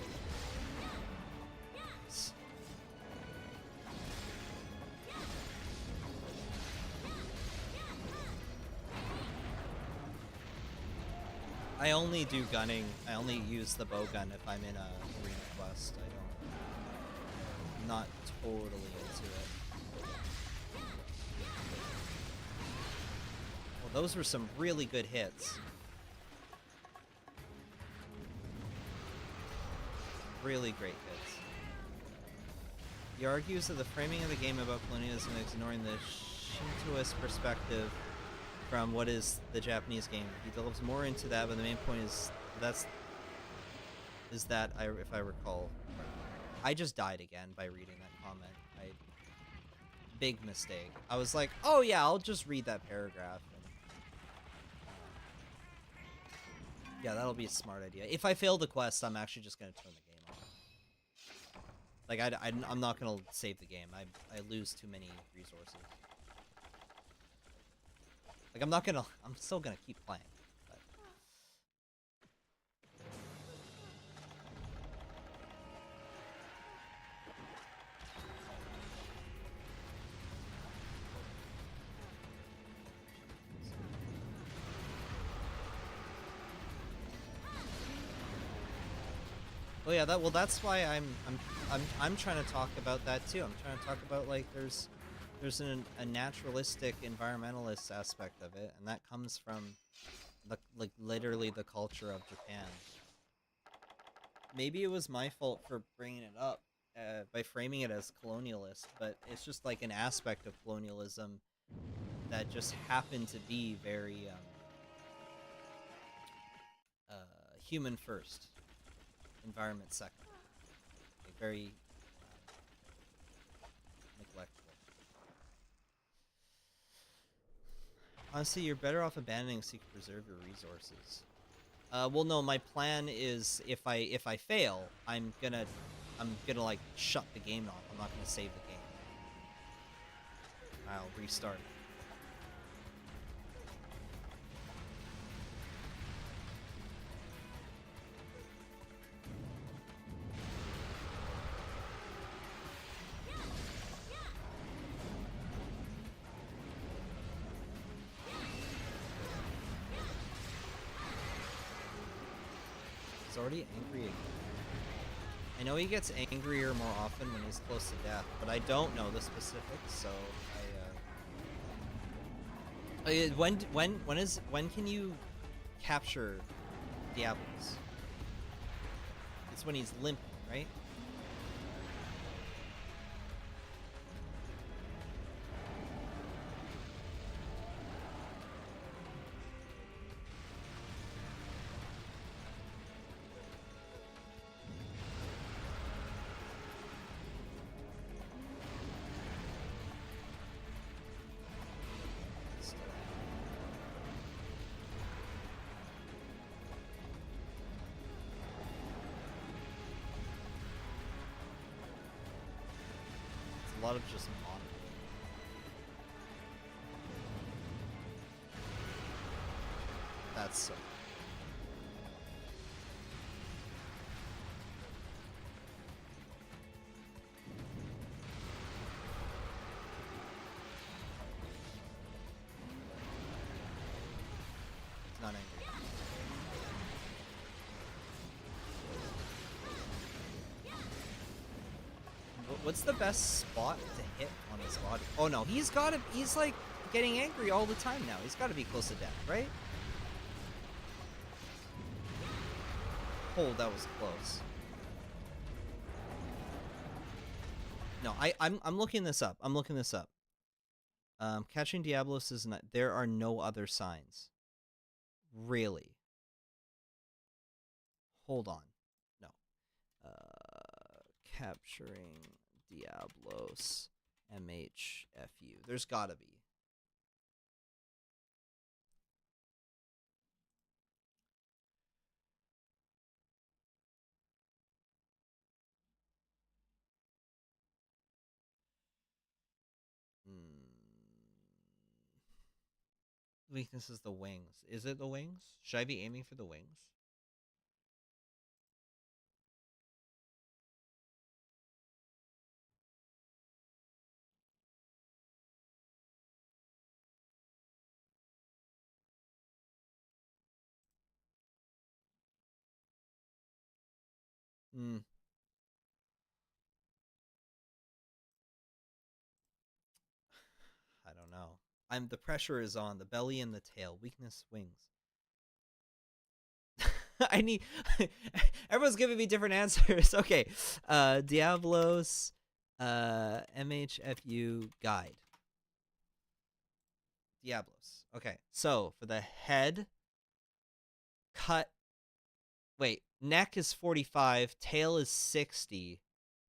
I only do gunning. I only use the bow gun if I'm in a arena quest. I'm not totally into it. Those were some really good hits. Really great hits. He argues that the framing of the game about colonialism is ignoring the Shintoist perspective from what is the Japanese game. He delves more into that, but the main point is that if I recall, I just died again by reading that comment. Big mistake. I was like, oh yeah, I'll just read that paragraph. Yeah, that'll be a smart idea. If I fail the quest, I'm actually just gonna turn the game off. Like, I'm not gonna save the game. I lose too many resources. Like, I'm still gonna keep playing. But. Oh yeah, that's why I'm trying to talk about that too. I'm trying to talk about, like, there's a naturalistic environmentalist aspect of it, and that comes from literally the culture of Japan. Maybe it was my fault for bringing it up by framing it as colonialist, but it's just like an aspect of colonialism that just happened to be very human first. Environment second. Like, very neglectful. Honestly, you're better off abandoning so you can preserve your resources. Well, no, my plan is if I fail, I'm gonna like shut the game off. I'm not gonna save the game. I'll restart. He's already angry again. I know he gets angrier more often when he's close to death, but I don't know the specifics, so when can you capture diablos? It's when he's limping, right? a lot of just mono. That's so. It's not angry. What's the best spot to hit on his body? Oh no, he's like getting angry all the time now. He's gotta be close to death, right? Oh, that was close. No, I'm looking this up. I'm looking this up. Catching Diablos is not. There are no other signs. Really? Hold on. No. Capturing Diablos MHFU. There's gotta be. Weakness is the wings. Is it the wings? Should I be aiming for the wings? Hmm. I don't know. The pressure is on the belly and the tail. Weakness, wings. I need. Everyone's giving me different answers. Okay, Diablos, MHFU guide. Diablos. Okay, so for the head, cut. Wait, neck is 45, tail is 60.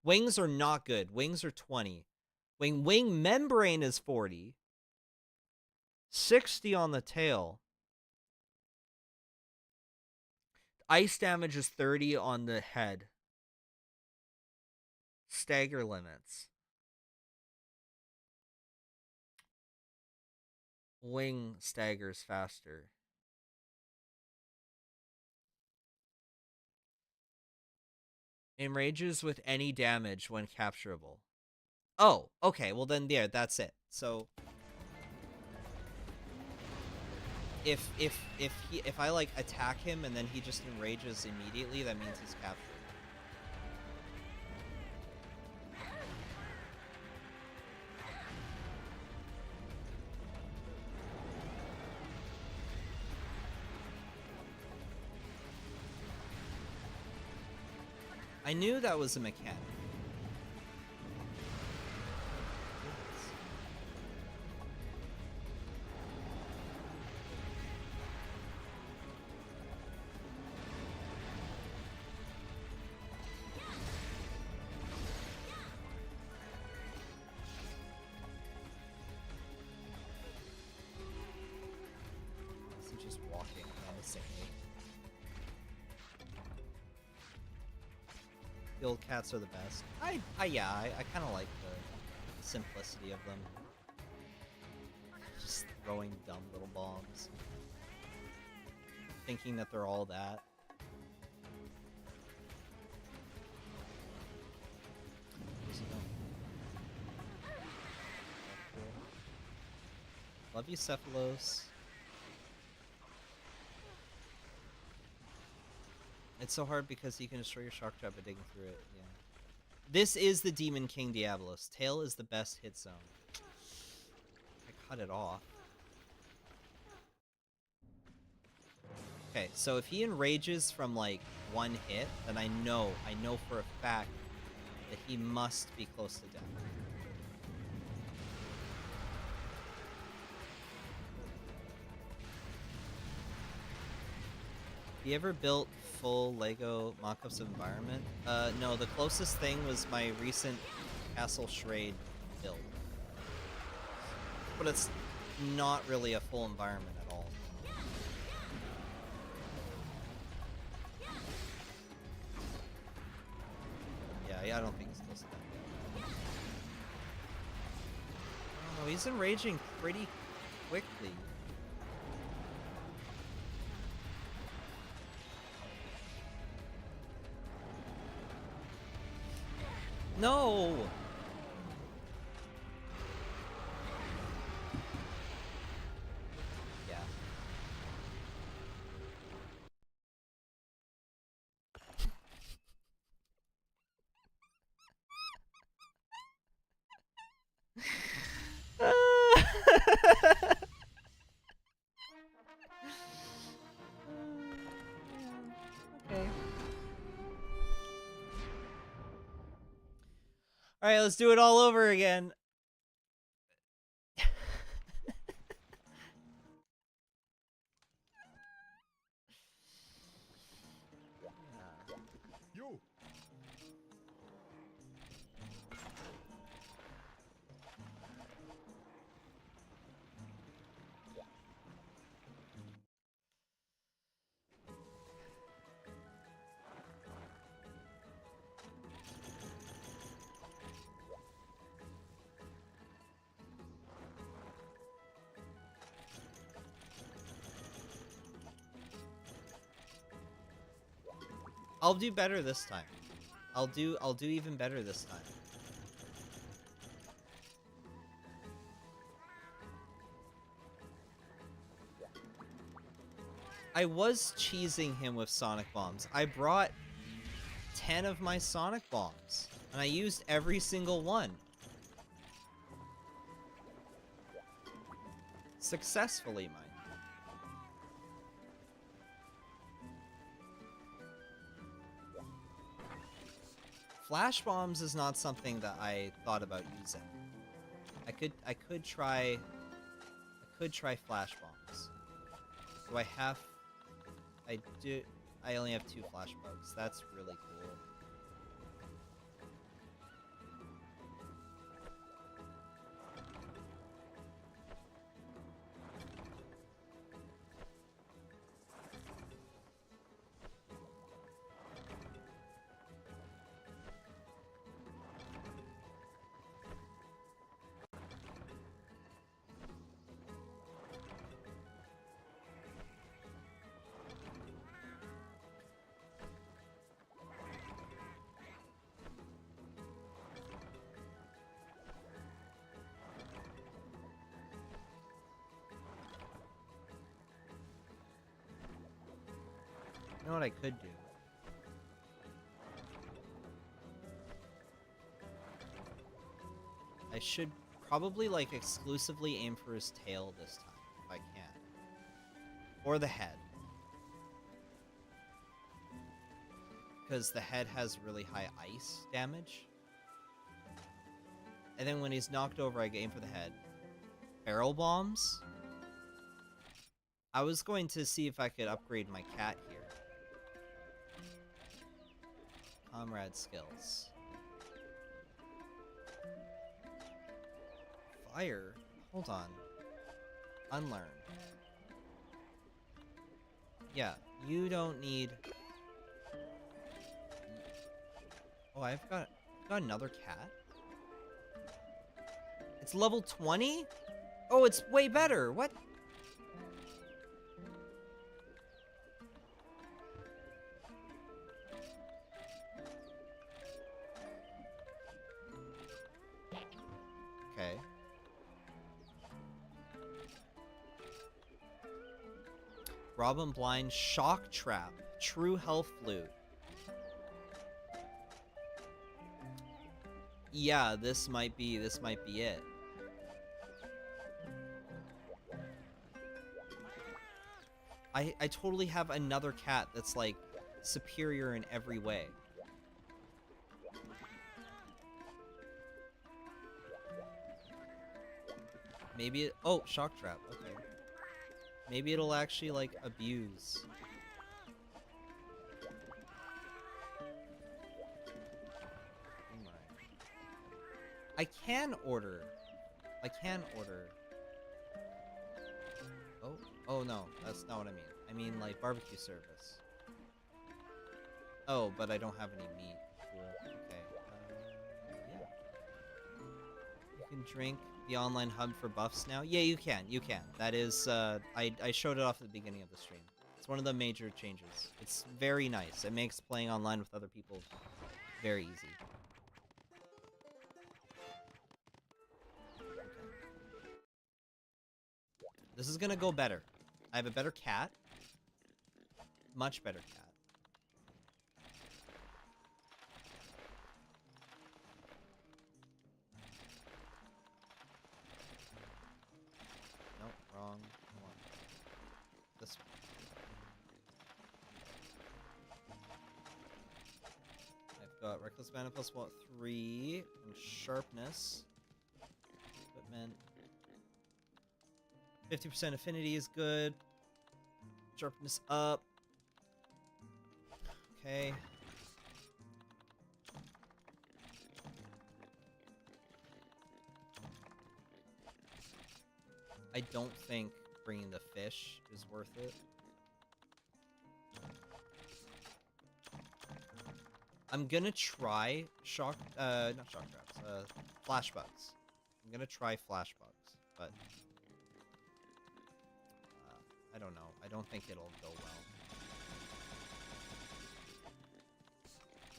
Wings are not good. Wings are 20. Wing membrane is 40. 60 on the tail. Ice damage is 30 on the head. Stagger limits. Wing staggers faster. Enrages with any damage when capturable. Oh, okay. Well then, yeah, that's it. So if I like attack him and then he just enrages immediately, that means he's captured. I knew that was a mechanic. He's just walking menacingly. The old cats are the best. I kind of like the simplicity of them. Just throwing dumb little bombs. Thinking that they're all that. Love you, Cephalos. It's so hard because you can destroy your shock trap by digging through it. Yeah. This is the Demon King Diablos. Tail is the best hit zone. I cut it off. Okay, so if he enrages from like one hit, then I know for a fact that he must be close to death. You ever built full Lego mock-ups of environment? No, the closest thing was my recent Castle Schrade build. But it's not really a full environment at all. Yeah, I don't think it's close to that. he's enraging pretty quickly. No! Yeah. Okay. Alright, let's do it all over again. You. I'll do better this time. I'll do even better this time. I was cheesing him with Sonic Bombs. I brought 10 of my Sonic Bombs, and I used every single one. Successfully, mind. Flash Bombs is not something that I thought about using. I could try Flash Bombs. Do I have... I only have 2 Flash Bugs. That's really cool. You know what I could do? I should probably, like, exclusively aim for his tail this time, if I can. Or the head. Because the head has really high ice damage. And then when he's knocked over, I aim for the head. Barrel bombs? I was going to see if I could upgrade my cat here. Comrade skills. Fire? Hold on. Unlearn. Yeah, you don't need... Oh, I've got another cat? It's level 20? Oh, it's way better! What? Okay. Robin Blind Shock Trap. True Health Flute. Yeah, this might be it. I totally have another cat that's like superior in every way. Maybe it... Oh, Shock Trap. Okay. Maybe it'll actually, like, abuse. Oh my. I can order. Oh no, that's not what I mean. I mean, like, barbecue service. Oh, but I don't have any meat. Cool. Okay. Yeah. You can drink the online hub for buffs now? Yeah, you can. You can. That is, I showed it off at the beginning of the stream. It's one of the major changes. It's very nice. It makes playing online with other people very easy. Okay. This is gonna go better. I have a better cat. Much better cat. Nope, wrong. Come on. This one. I've got Reckless Mana plus what? 3 and Sharpness. Equipment. 50% affinity is good. Sharpness up. Okay. I don't think bringing the fish is worth it. I'm gonna try not shock traps, flash bugs. I'm gonna try flash bugs, but I don't know. I don't think it'll go well.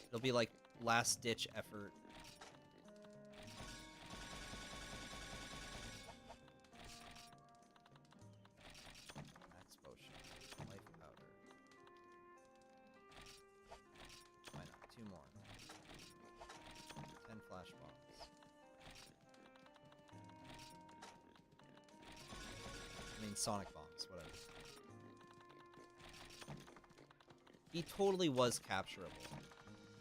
It'll be like last-ditch effort. Max potion. Life powder. Why not? 2 more. 10 flash bombs. I mean, sonic bombs, whatever. He totally was capturable.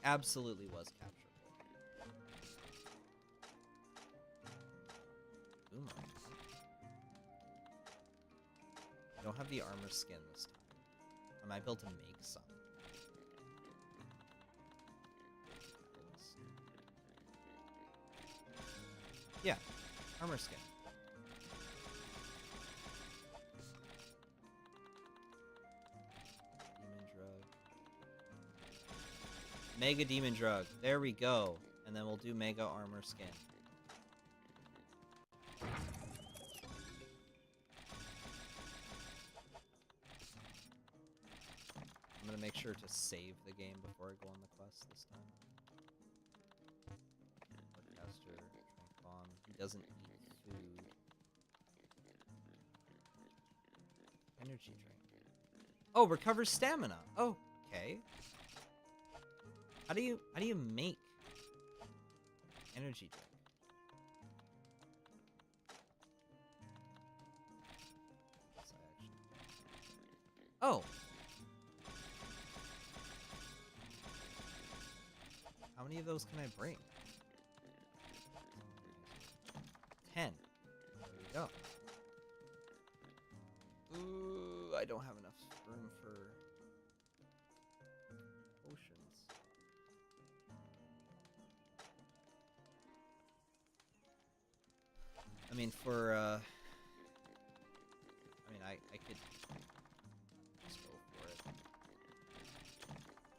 Absolutely was capturable. Boomerang. I don't have the armor skin this time. I might be able to make some. Yeah, armor skin. Demon drug. Mega demon drug. There we go. And then we'll do mega armor skin. I'm gonna make sure to save the game before I go on the quest this time. Caster, drink bomb. He doesn't eat food. Energy drink. Oh, recovers stamina. Oh, okay. How do you make energy drink? Oh. How many of those can I bring? 10. There we go. Ooh, I don't have enough room for potions. I mean, for, I could just go for it.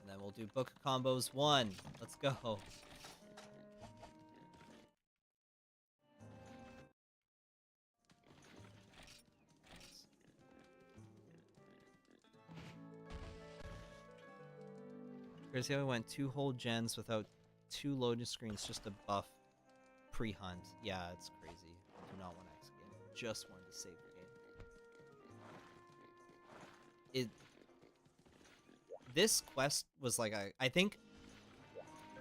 And then we'll do Book of Combos 1. Let's go. Crazy how we went 2 whole gens without 2 loading screens just to buff pre-hunt. Yeah, it's crazy. I do not want to exit game. Just wanted to save the game. This quest was like I think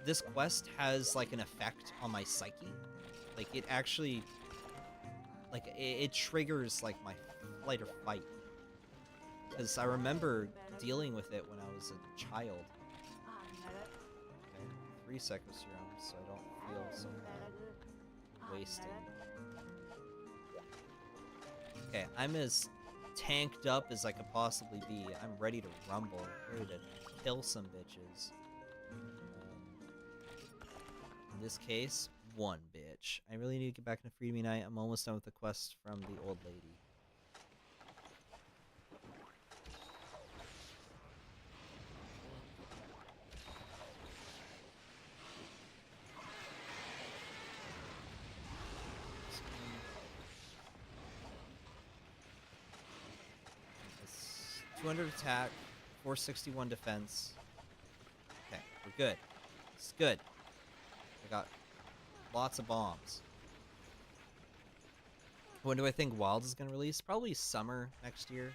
this quest has like an effect on my psyche. Like it actually it triggers like my flight or fight. Because I remember dealing with it when I was a child. Okay, 3 seconds serum, so I don't feel so wasted. Okay, I'm as tanked up as I could possibly be. I'm ready to rumble, ready to kill some bitches. In this case, 1 bitch. I really need to get back into Freedom Unite. I'm almost done with the quest from the old lady. 200 attack, 461 defense. Okay, we're good. It's good. I got lots of bombs. When do I think Wilds is going to release? Probably summer next year.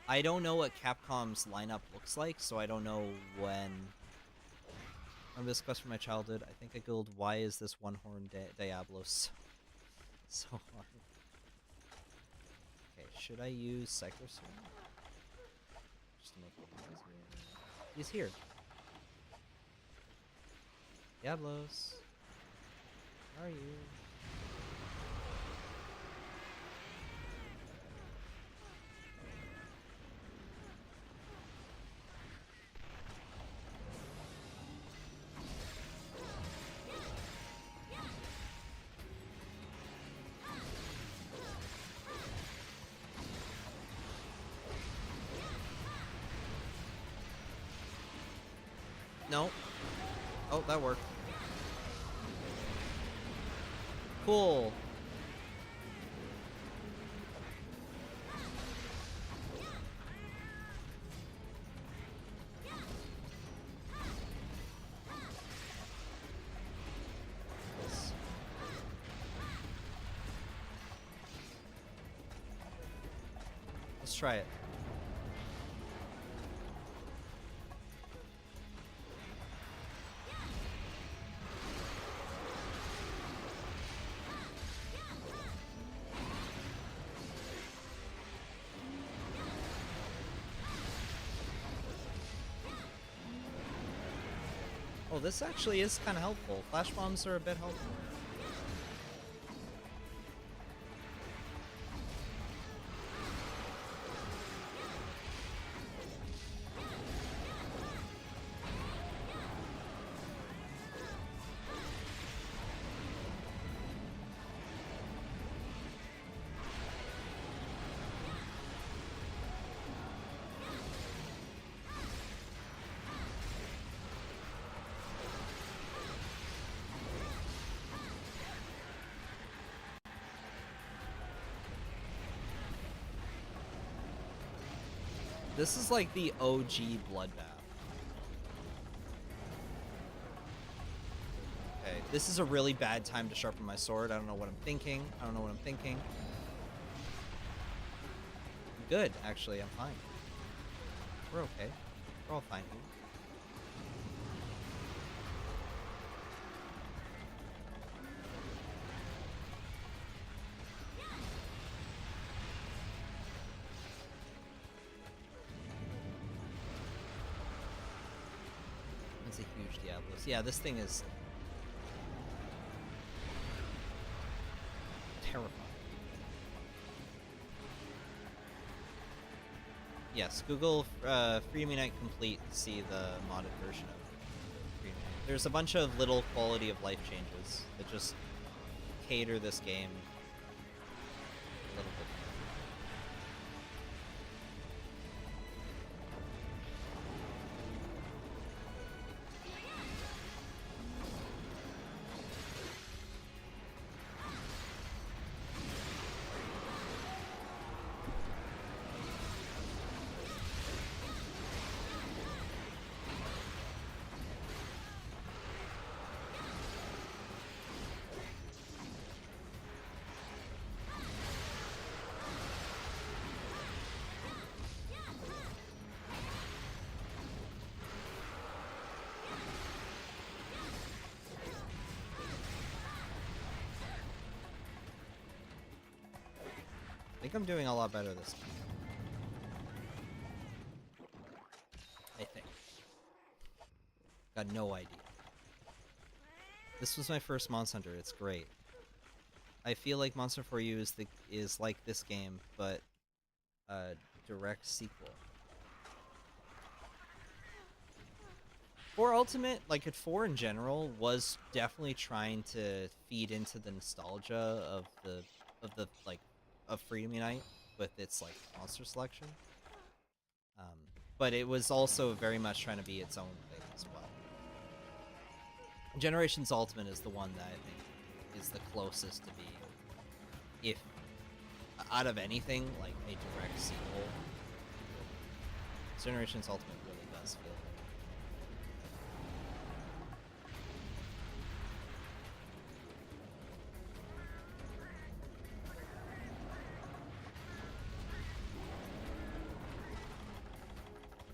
I don't know what Capcom's lineup looks like, so I don't know when. Remember this quest from my childhood? I think I googled, why is this one-horned Diablo so hard? Okay, should I use Cyclosphere? Just to make it easier. He's here. Diablos. Where are you? No. Oh, that worked. Cool. Let's try it. Oh, this actually is kind of helpful. Flash bombs are a bit helpful. This is like the OG bloodbath. Okay, this is a really bad time to sharpen my sword. I don't know what I'm thinking. Good, actually, I'm fine. We're okay. We're all fine here. That's a huge Diablos. Yeah, this thing is terrifying. Yes, Google Freedom Unite Complete to see the modded version of Freedom Unite. There's a bunch of little quality of life changes that just cater this game a little bit. I think I'm doing a lot better this time. I think. Got no idea. This was my first Monster Hunter. It's great. I feel like Monster for You is like this game, but a direct sequel. For Ultimate, like at 4 in general, was definitely trying to feed into the nostalgia of Freedom Unite with its like monster selection. But it was also very much trying to be its own thing as well. Generations Ultimate is the one that I think is the closest to being, if out of anything, like a direct sequel. Generation's ultimate really does feel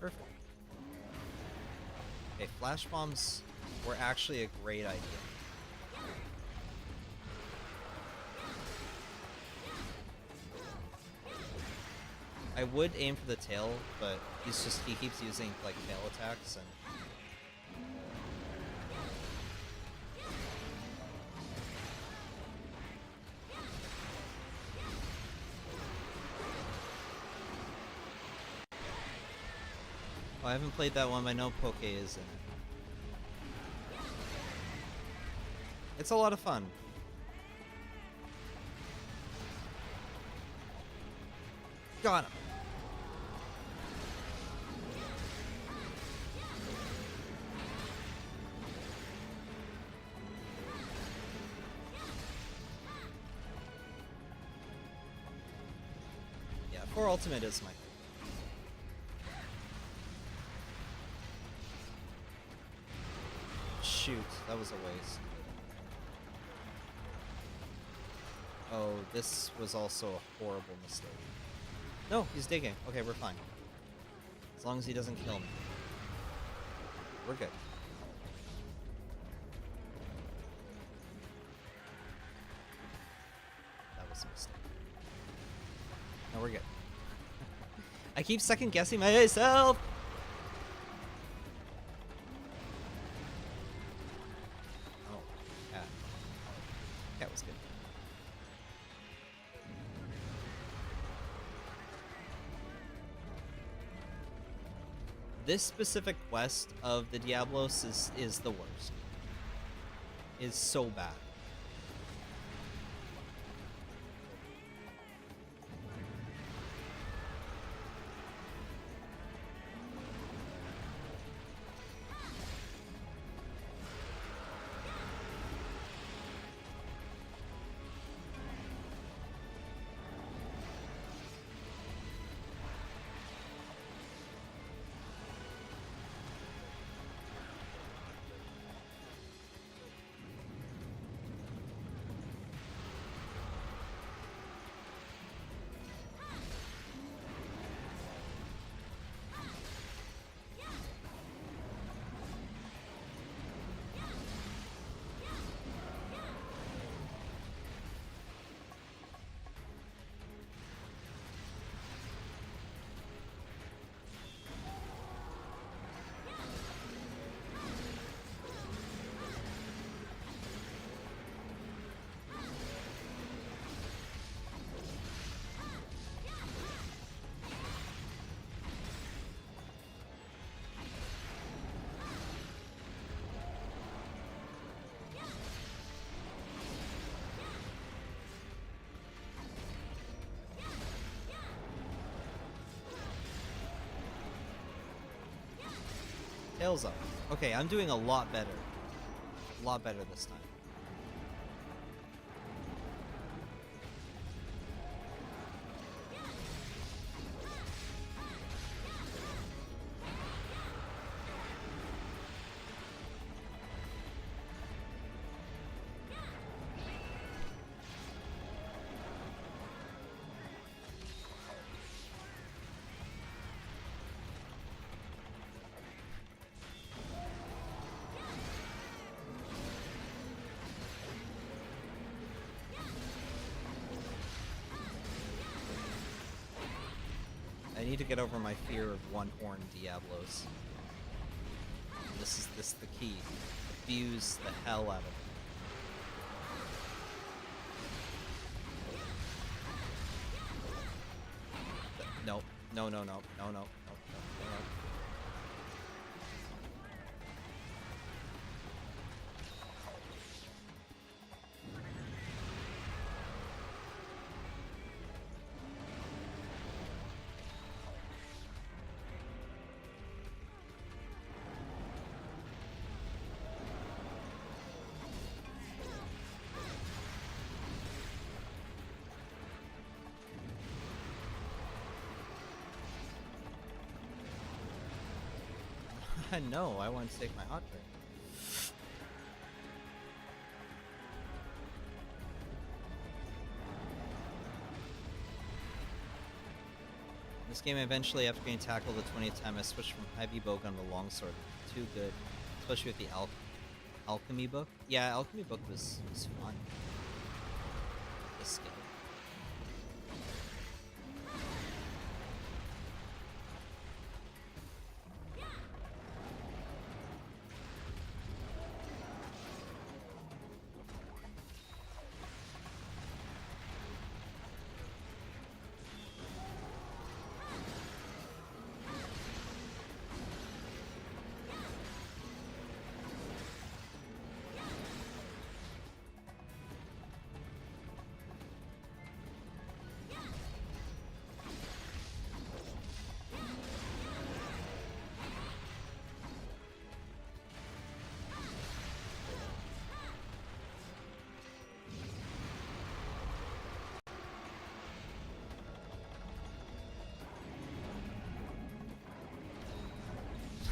good. Perfect. Okay, flash bombs were actually a great idea. I would aim for the tail, but he keeps using like tail attacks and oh, I haven't played that one, but I know Poke is in it. It's a lot of fun. Got him. Yeah, 4 ultimate is my favorite. Shoot, that was a waste. Oh, this was also a horrible mistake. No, he's digging. Okay, we're fine. As long as he doesn't kill me. We're good. That was a mistake. No, we're good. I keep second guessing myself! Oh, cat. Cat was good. This specific quest of the Diablos is the worst. Is so bad. Tails up. Okay, I'm doing a lot better. A lot better this time. I need to get over my fear of one-horned Diablos. This is the key. Abuse the hell out of it. No, no, no, no, no, no, no, no, no. No, I want to take my hot drink. This game, eventually, after getting tackled the 20th time, I switched from heavy bowgun to longsword. Too good, especially with the alchemy book. Yeah, alchemy book was fun. The skill.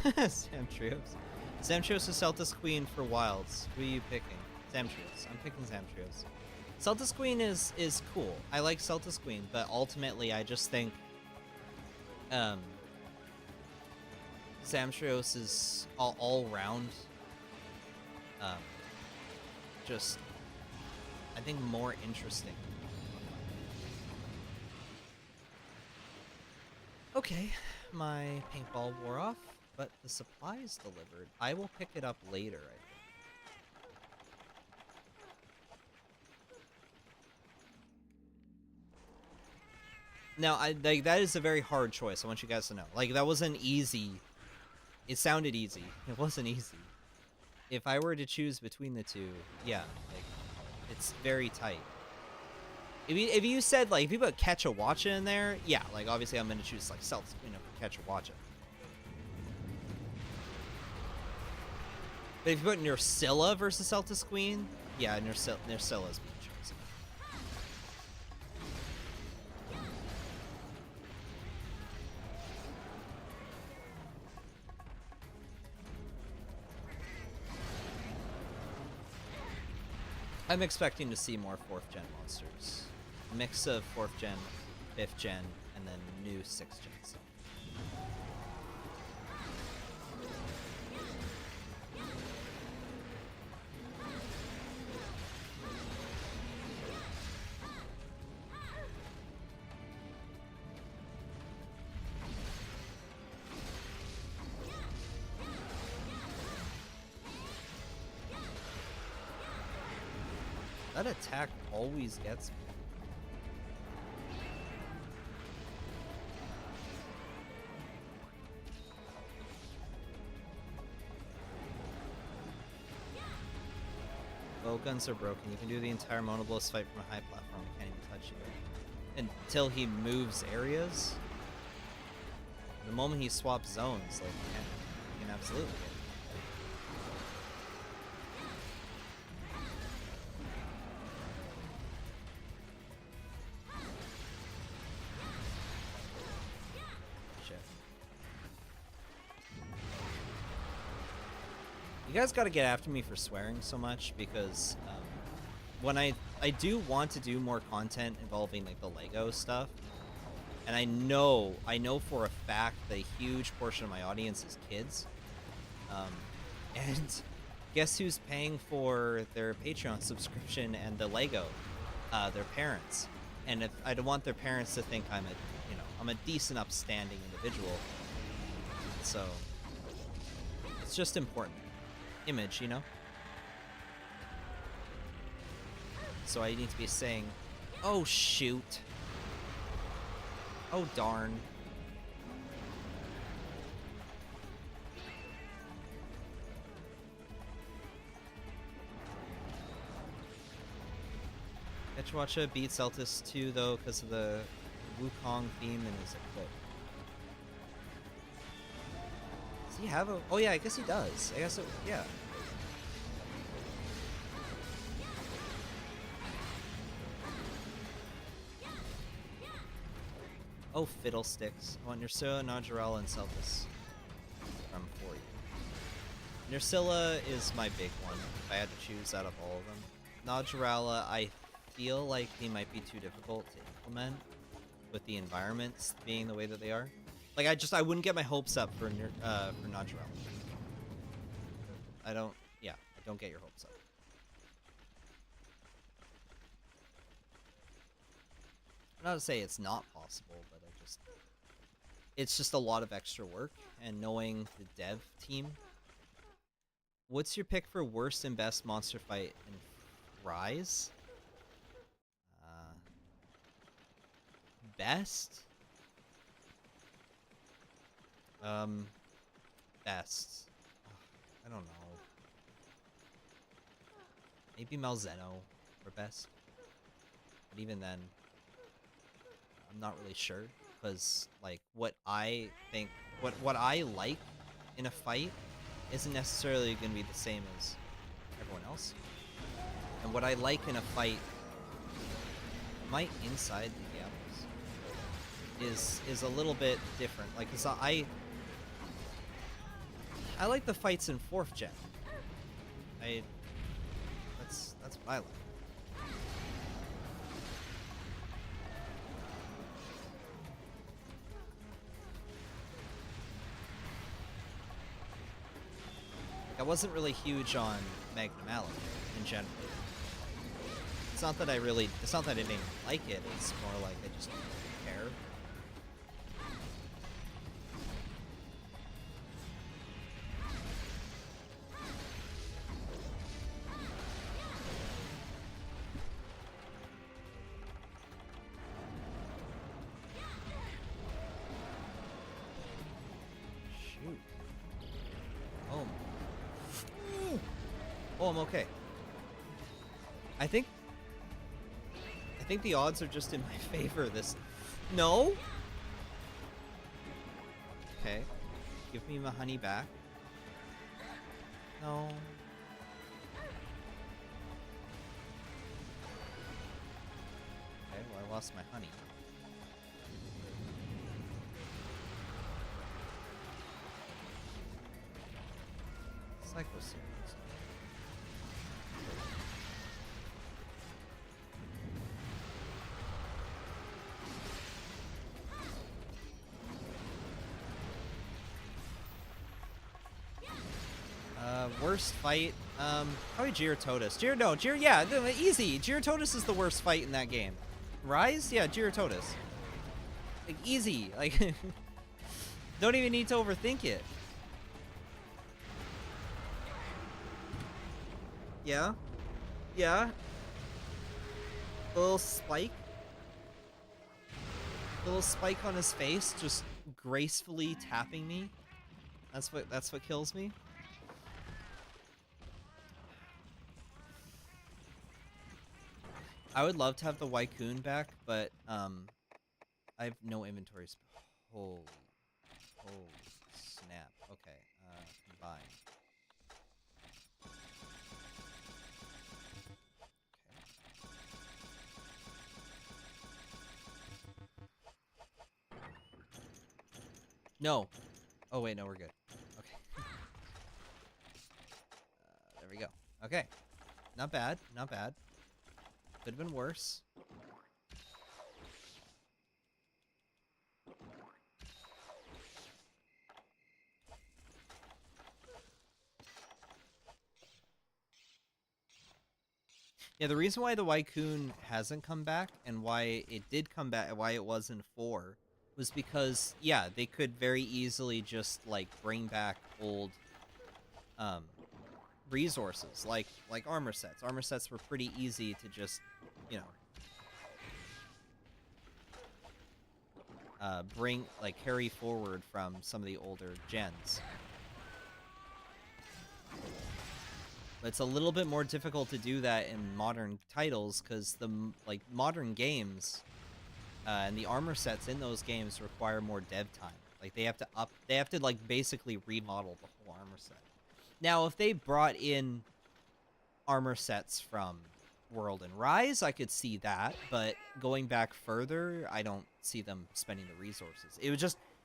Samtrios. Samtrios is Celtis Queen for Wilds. Who are you picking? Samtrios. I'm picking Samtrios. Celtis Queen is cool. I like Celtis Queen, but ultimately I just think Samtrios is all round just I think more interesting. Okay, my paintball wore off. But the supply is delivered. I will pick it up later, I think. Now, like that is a very hard choice. I want you guys to know. Like, that wasn't easy. It sounded easy. It wasn't easy. If I were to choose between the two, yeah, like, it's very tight. If you said, like, if you put Catch a Watch in there, yeah, like, obviously I'm going to choose, like, Celts, you know, Catch a Watch it. But if you put Nursilla versus Celtis Queen, yeah, Nursilla's being chosen. I'm expecting to see more 4th gen monsters. A mix of 4th gen, 5th gen, and then new 6th gen stuff. That attack always gets me. Bowguns are broken. You can do the entire monoblows fight from a high platform. You can't even touch you. Until he moves areas. The moment he swaps zones, like, you can absolutely get it. You guys got to get after me for swearing so much, because when I do want to do more content involving like the Lego stuff, and I know for a fact that a huge portion of my audience is kids, and guess who's paying for their Patreon subscription and the Lego? Their parents. And if I don't want their parents to think I'm a decent, upstanding individual, so it's just important. Image, you know? So I need to be saying, oh shoot. Oh darn. Etchwacha beat Celtis 2 though because of the Wukong theme in his equip. Does he have a... Oh yeah, I guess he does. I guess it... Yeah. Oh, fiddlesticks. I want Nursilla, Najarala, and Celtis from for you. Nursilla is my big one, if I had to choose out of all of them. Nodgeralla, I feel like they might be too difficult to implement with the environments being the way that they are. Like, I wouldn't get my hopes up for Nodgeralla. I don't get your hopes up. Not to say it's not possible, but it's just a lot of extra work, and knowing the dev team. What's your pick for worst and best monster fight in Rise? Best? Best. I don't know. Maybe Malzeno for best. But even then, I'm not really sure. Because, like, what I think, what I like in a fight isn't necessarily going to be the same as everyone else. And what I like in a fight, my inside the Diablos is a little bit different. Like, cause I like the fights in 4th gen. That's what I like. I wasn't really huge on Magnum Alloy in general. It's not that I didn't like it, it's more like I just don't care. Shoot. Oh. Oh, I'm okay. I think the odds are just in my favor this... No? Okay. Give me my honey back. No. Okay, well, I lost my honey. Psycho Series. Worst fight? Probably Gyarados. Yeah, easy. Gyarados is the worst fight in that game. Rise? Yeah, Gyarados. Like, easy. Like, don't even need to overthink it. Yeah? Yeah? A little spike? A little spike on his face, just gracefully tapping me? That's what kills me? I would love to have the Wycoon back, but I have no inventory space. Holy snap. Okay, combine. No. Oh wait, no, we're good. Okay. There we go. Okay. Not bad. Not bad. Could have been worse. Yeah, the reason why the Wycoon hasn't come back and why it did come back, why it was in 4, was because, yeah, they could very easily just, like, bring back old resources, like armor sets. Armor sets were pretty easy to just, you know, carry forward from some of the older gens. But it's a little bit more difficult to do that in modern titles because the modern games and the armor sets in those games require more dev time. Like they have to like basically remodel the whole armor set. Now, if they brought in armor sets from World and Rise, I could see that, but going back further, I don't see them spending the resources.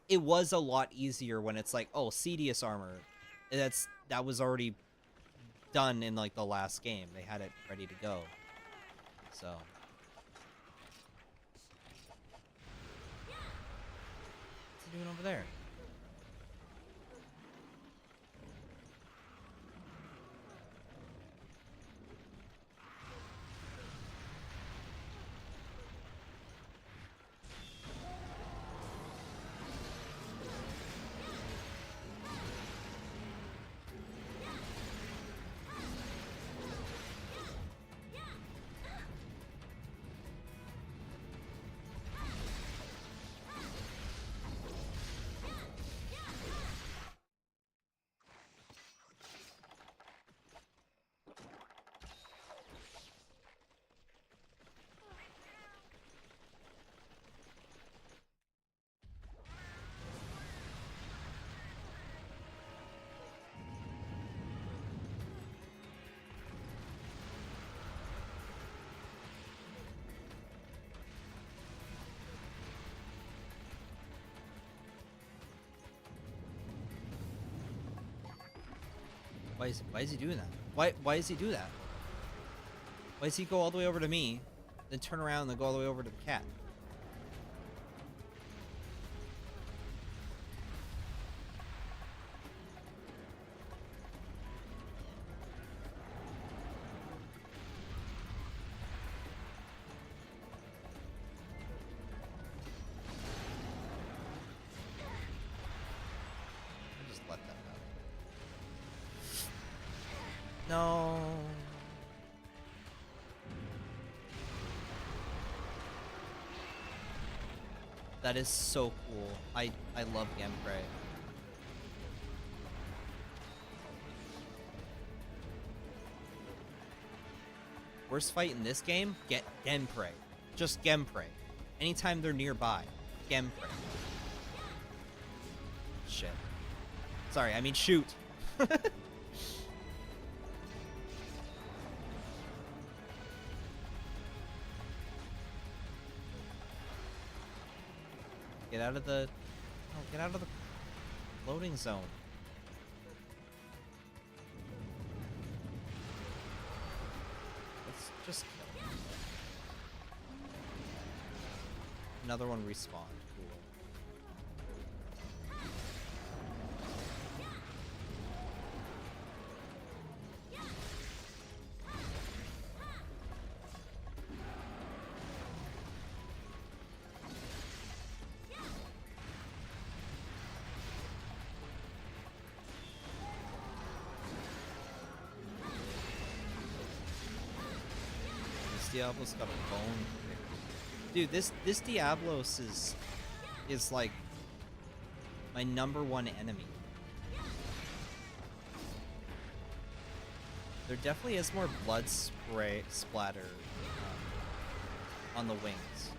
It was a lot easier when it's like, oh, Cedius armor, That was already done in like the last game. They had it ready to go. So what's he doing over there? Why is he doing that? Why does he do that? Why does he go all the way over to me, then turn around and then go all the way over to the cat? Just let that happen. No. That is so cool. I love Gameplay. Worst fight in this game? Get Gameplay. Just Gameplay. Anytime they're nearby, Gameplay. Shit. Sorry, I mean shoot. Get out of the... Oh, get out of the loading zone. Let's just kill him. Another one respawned. Cool. Diablo's got a bone pick. Dude, this Diablos is like my #1 enemy. There definitely is more blood splatter on the wings.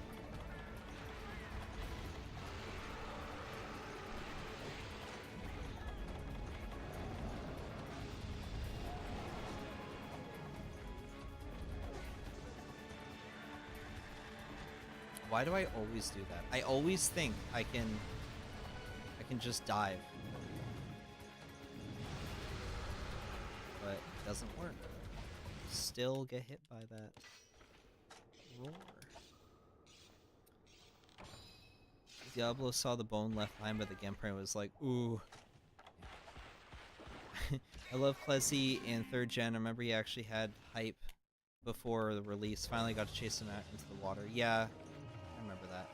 Why do I always do that? I always think I can just dive. But it doesn't work. Still get hit by that roar. Diablo saw the bone left behind by the Gameplay and was like, ooh. I love Plessy in 3rd gen. I remember he actually had hype before the release. Finally got to chase him out into the water. Yeah. I remember that.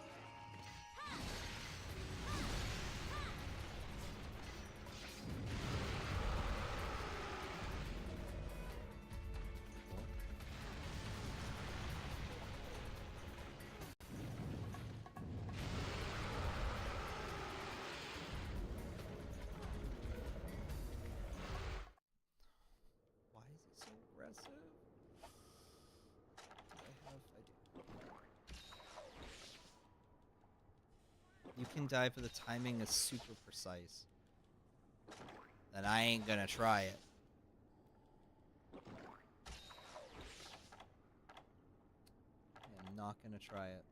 Why is he so aggressive? You can dive, but the timing is super precise. Then I ain't gonna try it. I'm not gonna try it.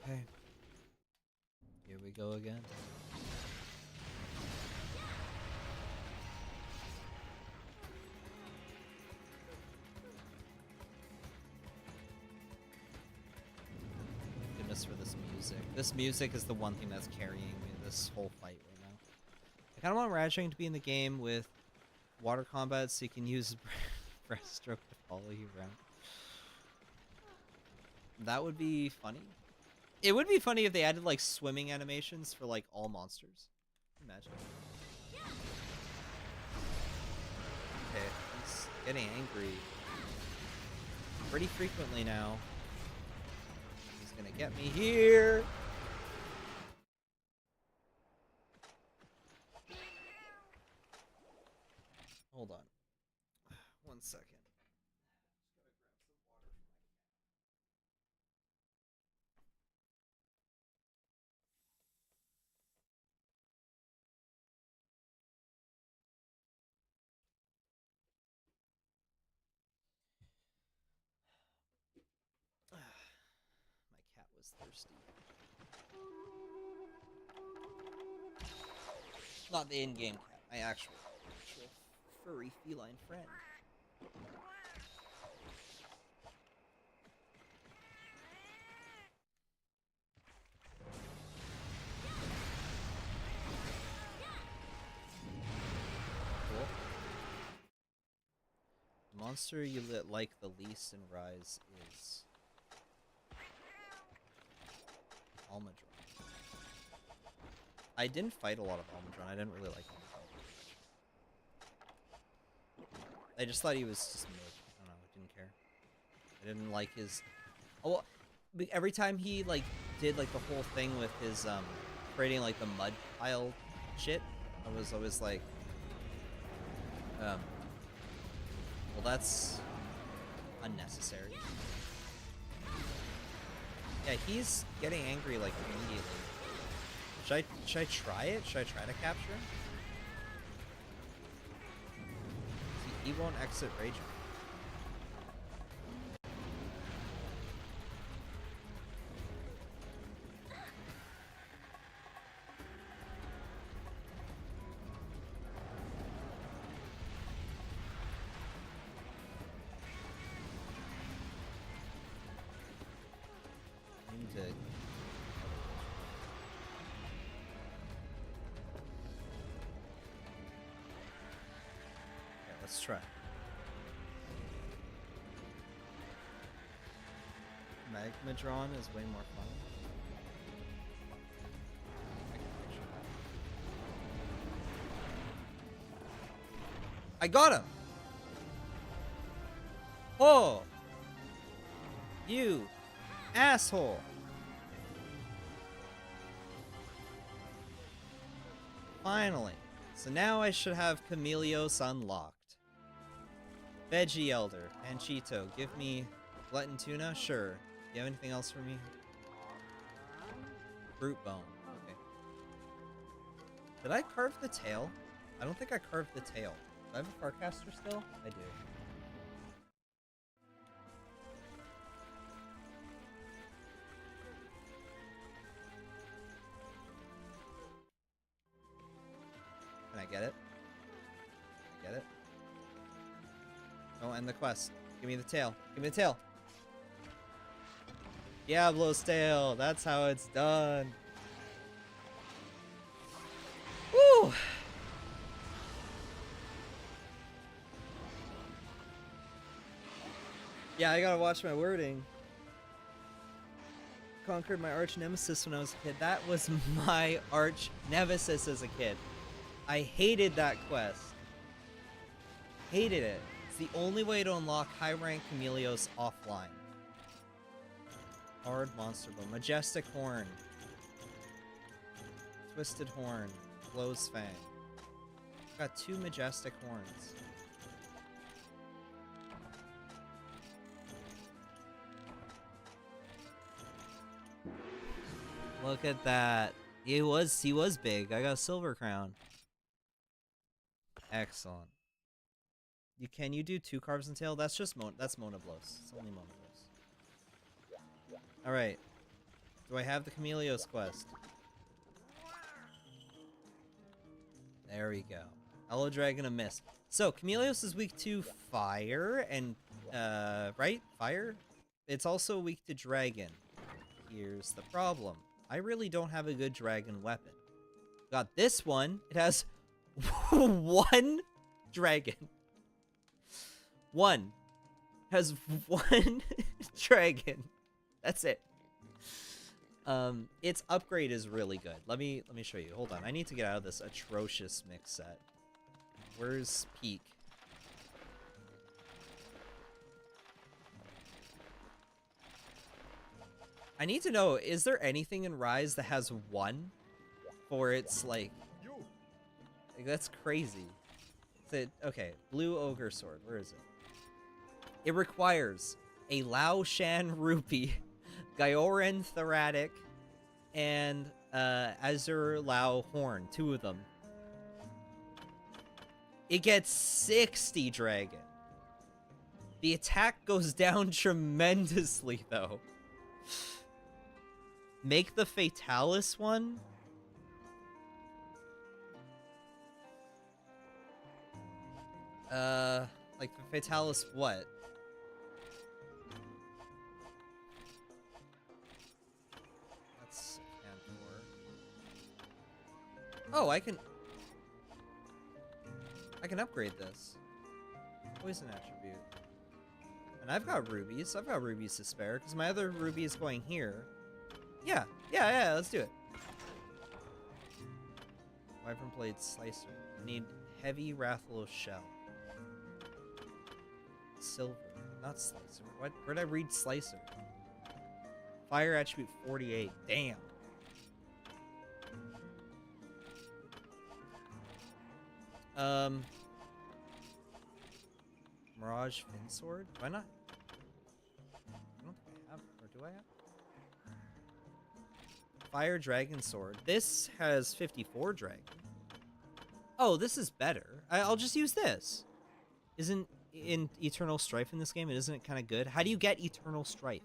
Okay. Here we go again. bonus for this music. This music is the one thing that's carrying me this whole fight right now. I kind of want Ratchang to be in the game with water combat so you can use breaststroke to follow you around. That would be funny. It would be funny if they added like swimming animations for like all monsters. Imagine. Okay, he's getting angry pretty frequently now. He's gonna get me here. Hold on. 1 second. My cat was thirsty. Not the in-game cat, my actual furry feline friend. Cool. The monster you like the least in Rise is Almadron. I didn't fight a lot of Almadron. I didn't really like Almadron very much. I just thought he was just mid. I don't know. I didn't care. I didn't like his. Oh, well, every time he like did like the whole thing with his creating like the mud pile shit, I was always like, well, that's unnecessary. Yeah, he's getting angry like immediately. Should I try it? Should I try to capture him? He won't exit Rage. Let's try. Magmadron is way more fun. I got him! Oh! You asshole! Finally. So now I should have Chameleos unlocked. Veggie Elder, Panchito, give me glutton tuna? Sure. Do you have anything else for me? Brute bone. Okay. Did I carve the tail? I don't think I carved the tail. Do I have a Farcaster still? I do. Can I get it? Get it? Don't end the quest. Give me the tail. Give me the tail. Diablo's tail. That's how it's done. Woo! Yeah, I gotta watch my wording. Conquered my arch nemesis when I was a kid. That was my arch nemesis as a kid. I hated that quest. Hated it. It's the only way to unlock high rank Chameleos offline. Hard monster bone. Majestic horn. Twisted horn. Closed fang. Got 2 majestic horns. Look at that. He was big. I got a silver crown. Excellent. Can you do 2 carves and tail? That's just that's Monoblos. It's only Monoblos. Alright. Do I have the Chameleos quest? There we go. Hello Dragon, a miss. So, Chameleos is weak to fire and, right? Fire? It's also weak to dragon. here's the problem. I really don't have a good dragon weapon. Got this one. It has one dragon. One. Has one dragon. That's it. Its upgrade is really good. Let me show you. Hold on. I need to get out of this atrocious mix set. Where's Peak? I need to know, is there anything in Rise that has one for its, like that's crazy. Okay, Blue Ogre Sword. Where is it? It requires a Lao Shan Rupee, Gyoran Thoratic, and Azur Lao Horn. 2 of them. It gets 60 dragon. The attack goes down tremendously, though. Make the Fatalis one? Like the Fatalis what? That's Cantor. Oh, I can upgrade this. Poison attribute. And I've got rubies. I've got rubies to spare, because my other ruby is going here. Yeah, let's do it. Wyvern Blade Slicer. I need Heavy Rathalos Shell. Silver, not Slicer. What? Where'd I read Slicer? Fire attribute 48. Damn. Mirage Fin Sword? Why not? I don't think I have, or do I have? Fire Dragon Sword. This has 54 dragon. Oh, this is better. I'll just use this. Isn't in Eternal Strife in this game, and isn't it kind of good? How do you get Eternal Strife?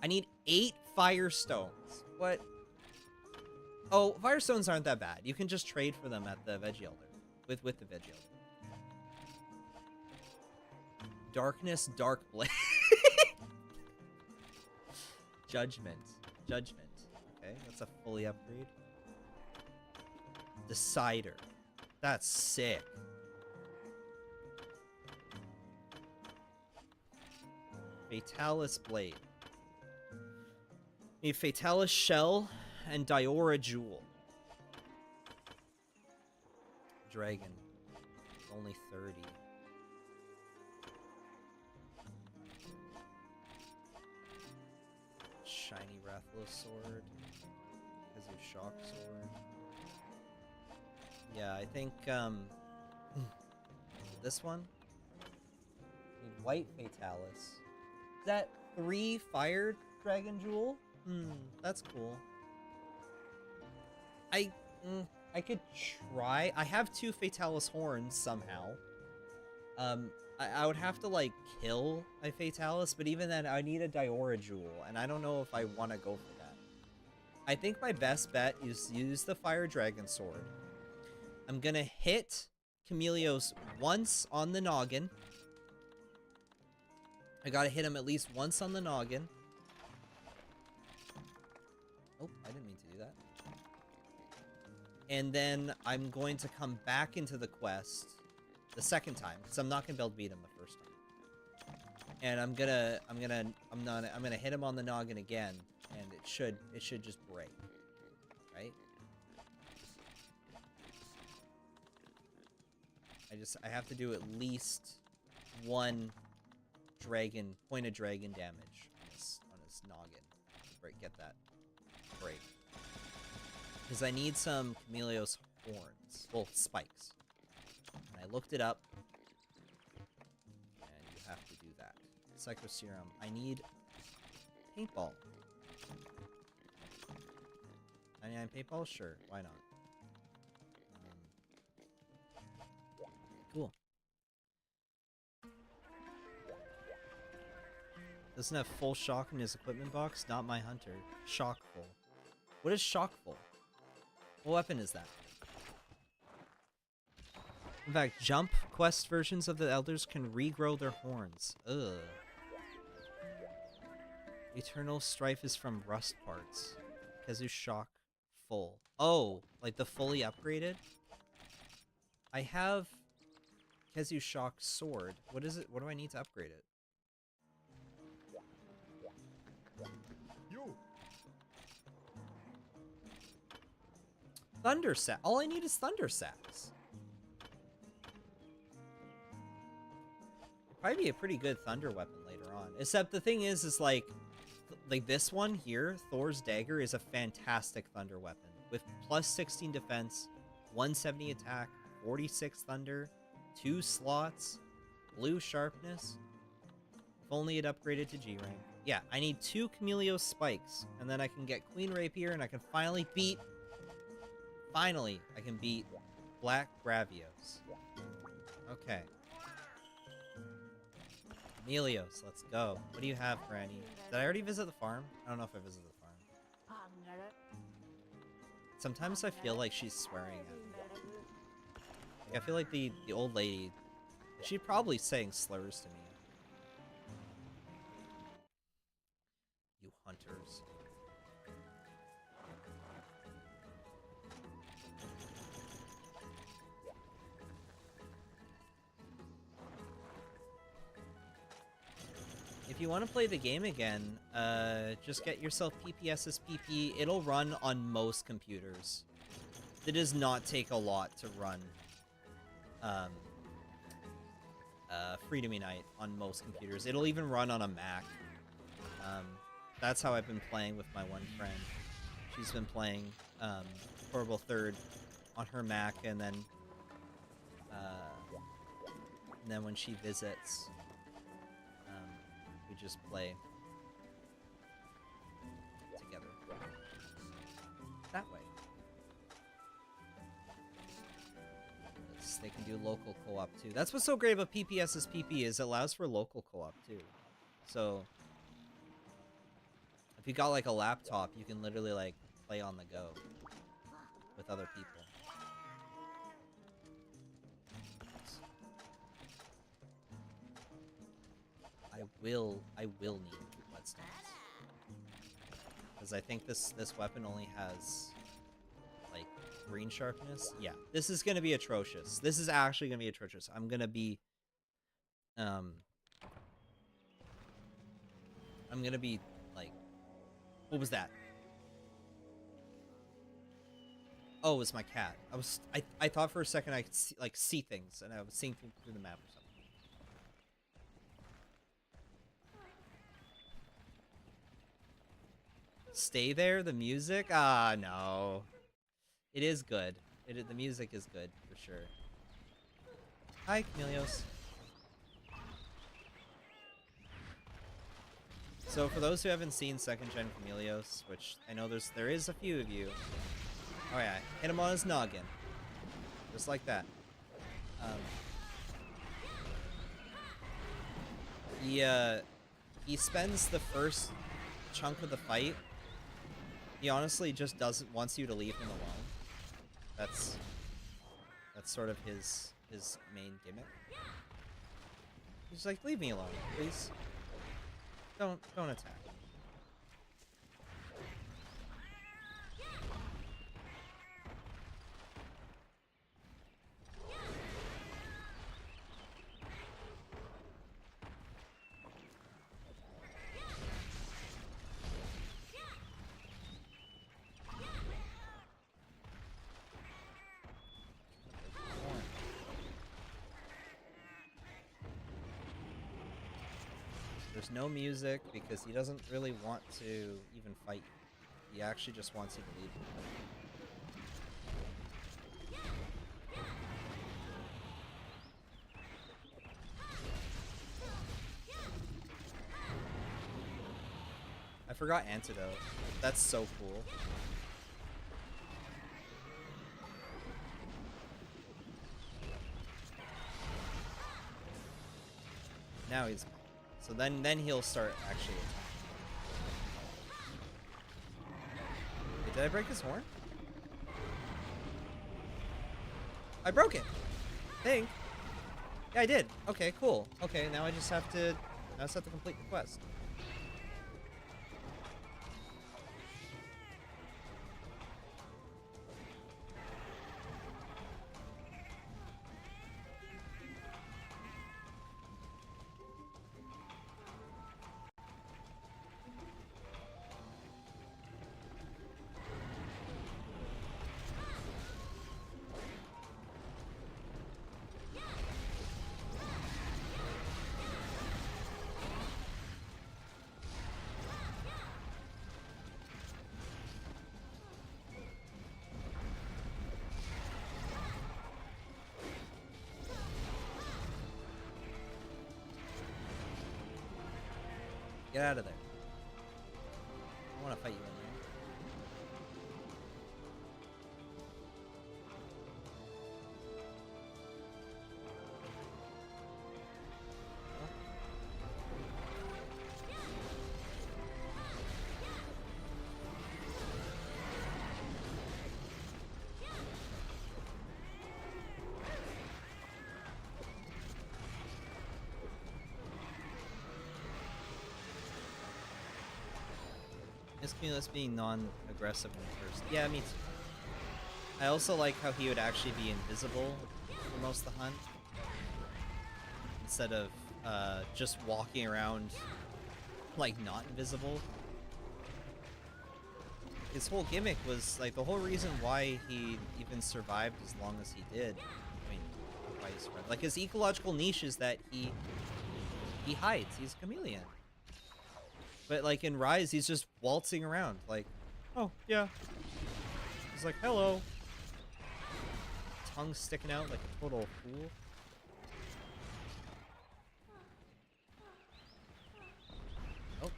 I need 8 Fire Stones. What? Oh, Fire Stones aren't that bad. You can just trade for them at the Veggie Elder. With the Veggie Elder. Darkness, Dark Blade. Judgment. Okay, that's a fully upgrade. Decider. That's sick. Fatalis Blade. Need Fatalis Shell and Diora Jewel. Dragon. Only 30. Shiny Rathalos Sword. Kazu Shock Sword. Yeah, I think, this one? Need White Fatalis. Is that 3 Fire Dragon Jewel? That's cool. I could try. I have 2 Fatalis Horns somehow. I would have to, like, kill a Fatalis, but even then, I need a Diora Jewel, and I don't know if I want to go for that. I think my best bet is use the Fire Dragon Sword. I'm gonna hit Chameleos once on the noggin. I gotta hit him at least once on the noggin. Oh, I didn't mean to do that. And then I'm going to come back into the quest the second time, because I'm not gonna be able to beat him the first time. And I'm gonna hit him on the noggin again, and it should just break, right? I have to do at least 1 point of dragon damage on his noggin to get that break. Because I need some Chameleos horns, well, spikes. And I looked it up, and you have to do that. Psycho Serum. I need paintball. 99 paintball? Sure, why not? Cool. Doesn't have full shock in his equipment box? Not my hunter. Shockful. What is shockful? What weapon is that? In fact, jump quest versions of the elders can regrow their horns. Ugh. Eternal Strife is from Rust Parts. Kezu Shock full. Oh, like the fully upgraded? I have Kezu Shock Sword. What is it? What do I need to upgrade it? Thunder Sack. All I need is Thunder Sacks. Probably be a pretty good thunder weapon later on. Except the thing is like this one here, Thor's Dagger, is a fantastic thunder weapon with plus 16 defense, 170 attack, 46 thunder, 2 slots, blue sharpness. If only it upgraded to G rank. Yeah, I need 2 Chameleos spikes, and then I can get Queen Rapier, and I can finally beat. Finally, I can beat Black Gravios. Okay. Chameleos, let's go. What do you have, Granny? Did I already visit the farm? I don't know if I visited the farm. Sometimes I feel like she's swearing at me. Like, I feel like the old lady, she's probably saying slurs to me. You hunters. If you want to play the game again, just get yourself PPSSPP. It'll run on most computers. It does not take a lot to run Freedom Unite on most computers. It'll even run on a Mac. That's how I've been playing with my one friend. She's been playing Horrible Third on her Mac, and then when she visits, we just play together that way. They can do local co-op too. That's what's so great about PPSSPP is it allows for local co-op too. So if you got like a laptop, you can literally like play on the go with other people. I will need whetstones. Because I think this weapon only has like green sharpness. Yeah, this is gonna be atrocious. This is actually gonna be atrocious. I'm gonna be like, what was that? Oh, it was my cat. I thought for a second I could see things, and I was seeing things through the map or something. Stay there, the music? Ah, no. It is good. The music is good, for sure. Hi, Chameleos. So, for those who haven't seen 2nd Gen Chameleos, which I know there is a few of you. Oh yeah, hit him on his noggin. Just like that. He spends the first chunk of the fight. He honestly just wants you to leave him alone. That's sort of his main gimmick. He's like, leave me alone, please. Don't attack. There's no music because he doesn't really want to even fight you. He actually just wants you to leave him. I forgot Antidote. That's so cool. Now he's... So then he'll start actually attacking. Wait, did I break his horn? I broke it! I think. Yeah, I did. Okay, cool. Okay, now I just have to complete the quest. Get out of there. I want to fight you in there. Is Chameleos being non-aggressive in first? Yeah, me too. I also like how he would actually be invisible for most of the hunt, instead of just walking around like not invisible. His whole gimmick was like the whole reason why he even survived as long as he did. I mean, why he survived. Like his ecological niche is that he hides. He's a chameleon. But like in Rise, he's just waltzing around like, oh yeah. He's like, hello. Tongue sticking out like a total fool. Oh.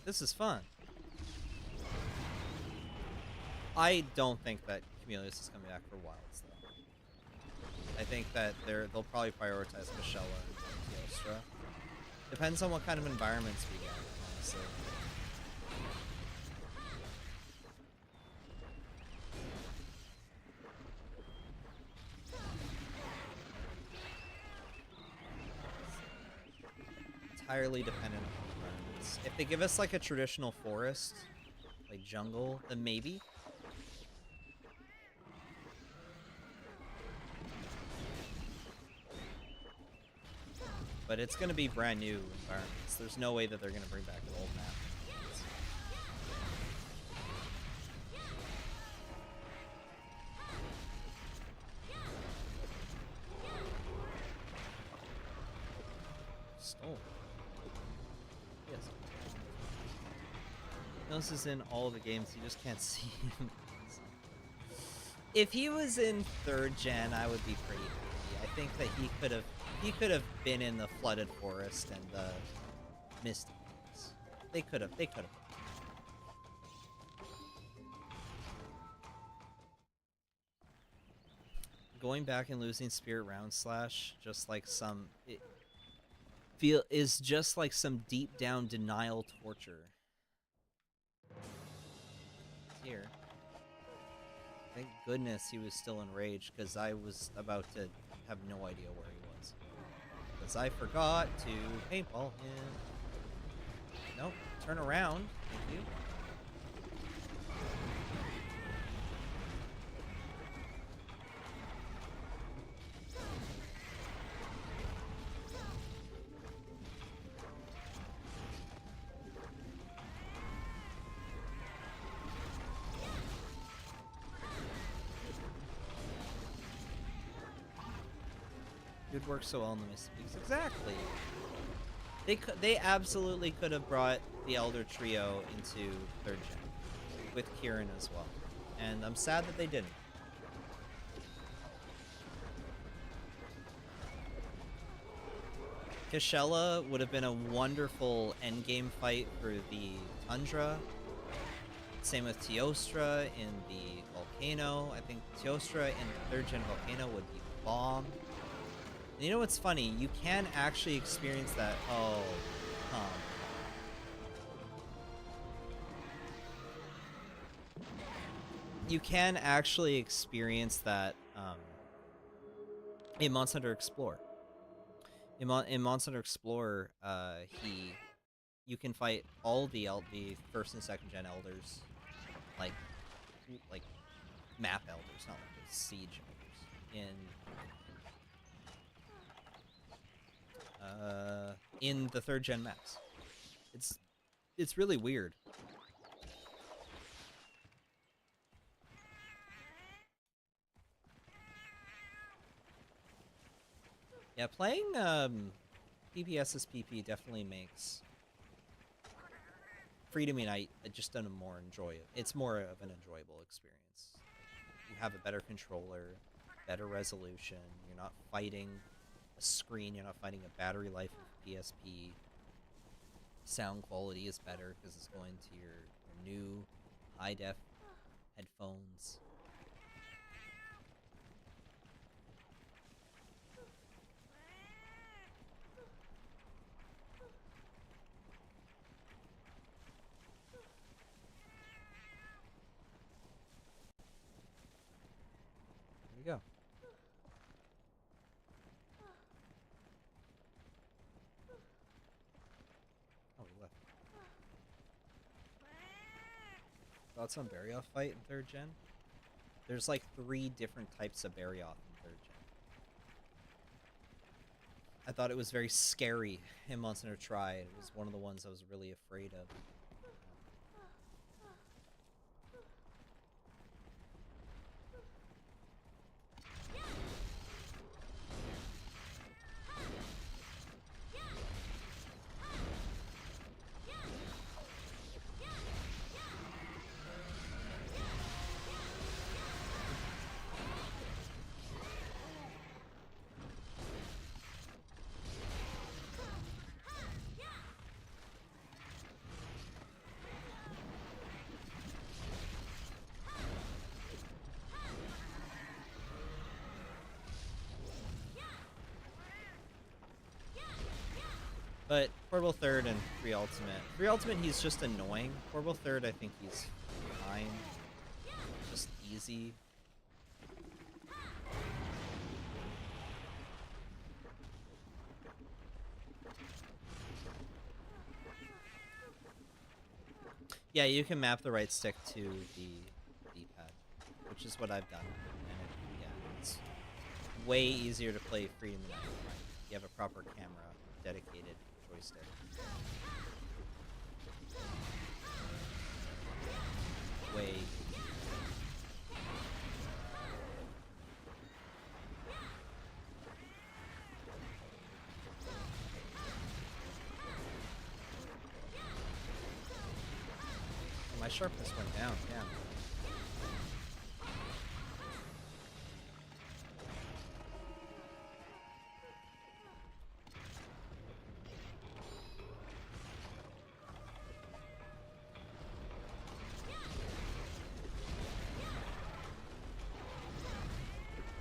This is fun. I don't think that Chameleos is coming back for Wilds, though. I think that they'll probably prioritize Michelle and Teostra. Depends on what kind of environments we get, honestly. Entirely dependent on environments. If they give us like a traditional forest, like jungle, then maybe. But it's going to be brand new environments. There's no way that they're going to bring back the old map. Stole. Yes. This is in all the games. You just can't see him. If he was in 3rd gen, I would be pretty happy. I think that he could have been in the Flooded Forest and the Misty Peaks. They could have. Going back and losing Spirit Round Slash, just like some is just like some deep down denial torture. Here. Thank goodness he was still enraged, because I was about to have no idea where he was. Because I forgot to paintball him. Nope. Turn around. Thank you. It works so well in the Misty Peaks. Exactly. They absolutely could have brought the Elder Trio into 3rd gen with Kieran as well, and I'm sad that they didn't. Kashella would have been a wonderful endgame fight for the Tundra. Same with Teostra in the Volcano. I think Teostra in 3rd gen Volcano would be bomb. You know what's funny? You can actually experience that. Oh, you can actually experience that in Monster Hunter Explorer. In Monster Hunter Explorer, you can fight all the 1st and 2nd gen elders, like map elders, not like the siege elders, in the 3rd gen maps. It's really weird. Yeah, playing PPS's PP definitely makes Freedom Unite, I just don't more enjoy it. It's more of an enjoyable experience. You have a better controller, better resolution. You're not fighting a screen. You're not fighting a battery life of PSP. Sound quality is better because it's going to your new high-def headphones. There we go. Oh, we left. Thoughts on Barioth fight in 3rd gen? There's like 3 different types of Barioth in 3rd gen. I thought it was very scary in Monster Hunter Tri. It was one of the ones I was really afraid of. But Portable 3rd and 3 Ultimate. 3 Ultimate, he's just annoying. Portable 3rd, I think he's fine. Just easy. Yeah, you can map the right stick to the D-pad, which is what I've done. And yeah, it's way easier to play Freedom Unite. You have a proper camera, dedicated joystick. Way. My sharpness went down, damn.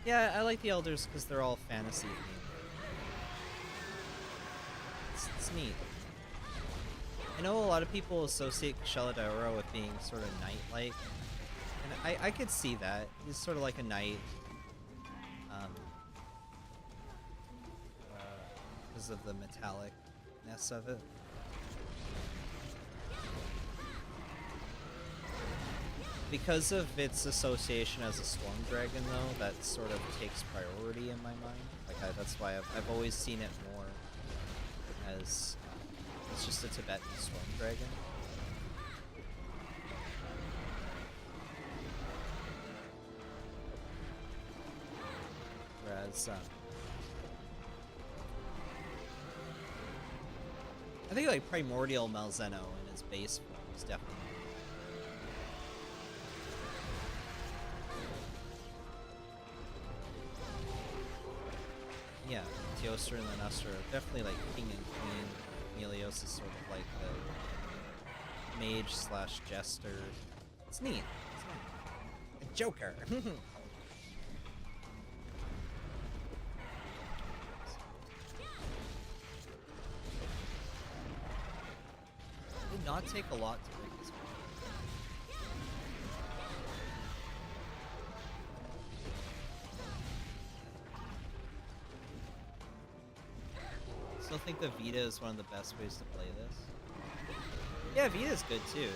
Yeah, I like the Elders because they're all fantasy themed. It's neat. I know a lot of people associate Kushala with being sort of knight-like, and I could see that. He's sort of like a knight, because of the metallicness of it. Because of its association as a storm dragon, though, that sort of takes priority in my mind. Like that's why I've always seen it more as it's just a Tibetan storm dragon. Whereas I think like Primordial Malzeno in its base form is definitely. Yeah, Teostra and Lunastra are definitely like king and queen. Chameleos is sort of like the mage slash jester. It's neat. It's neat. A Joker. It did not take a lot to break this one. I still think the Vita is one of the best ways to play this. Yeah, Vita's good too.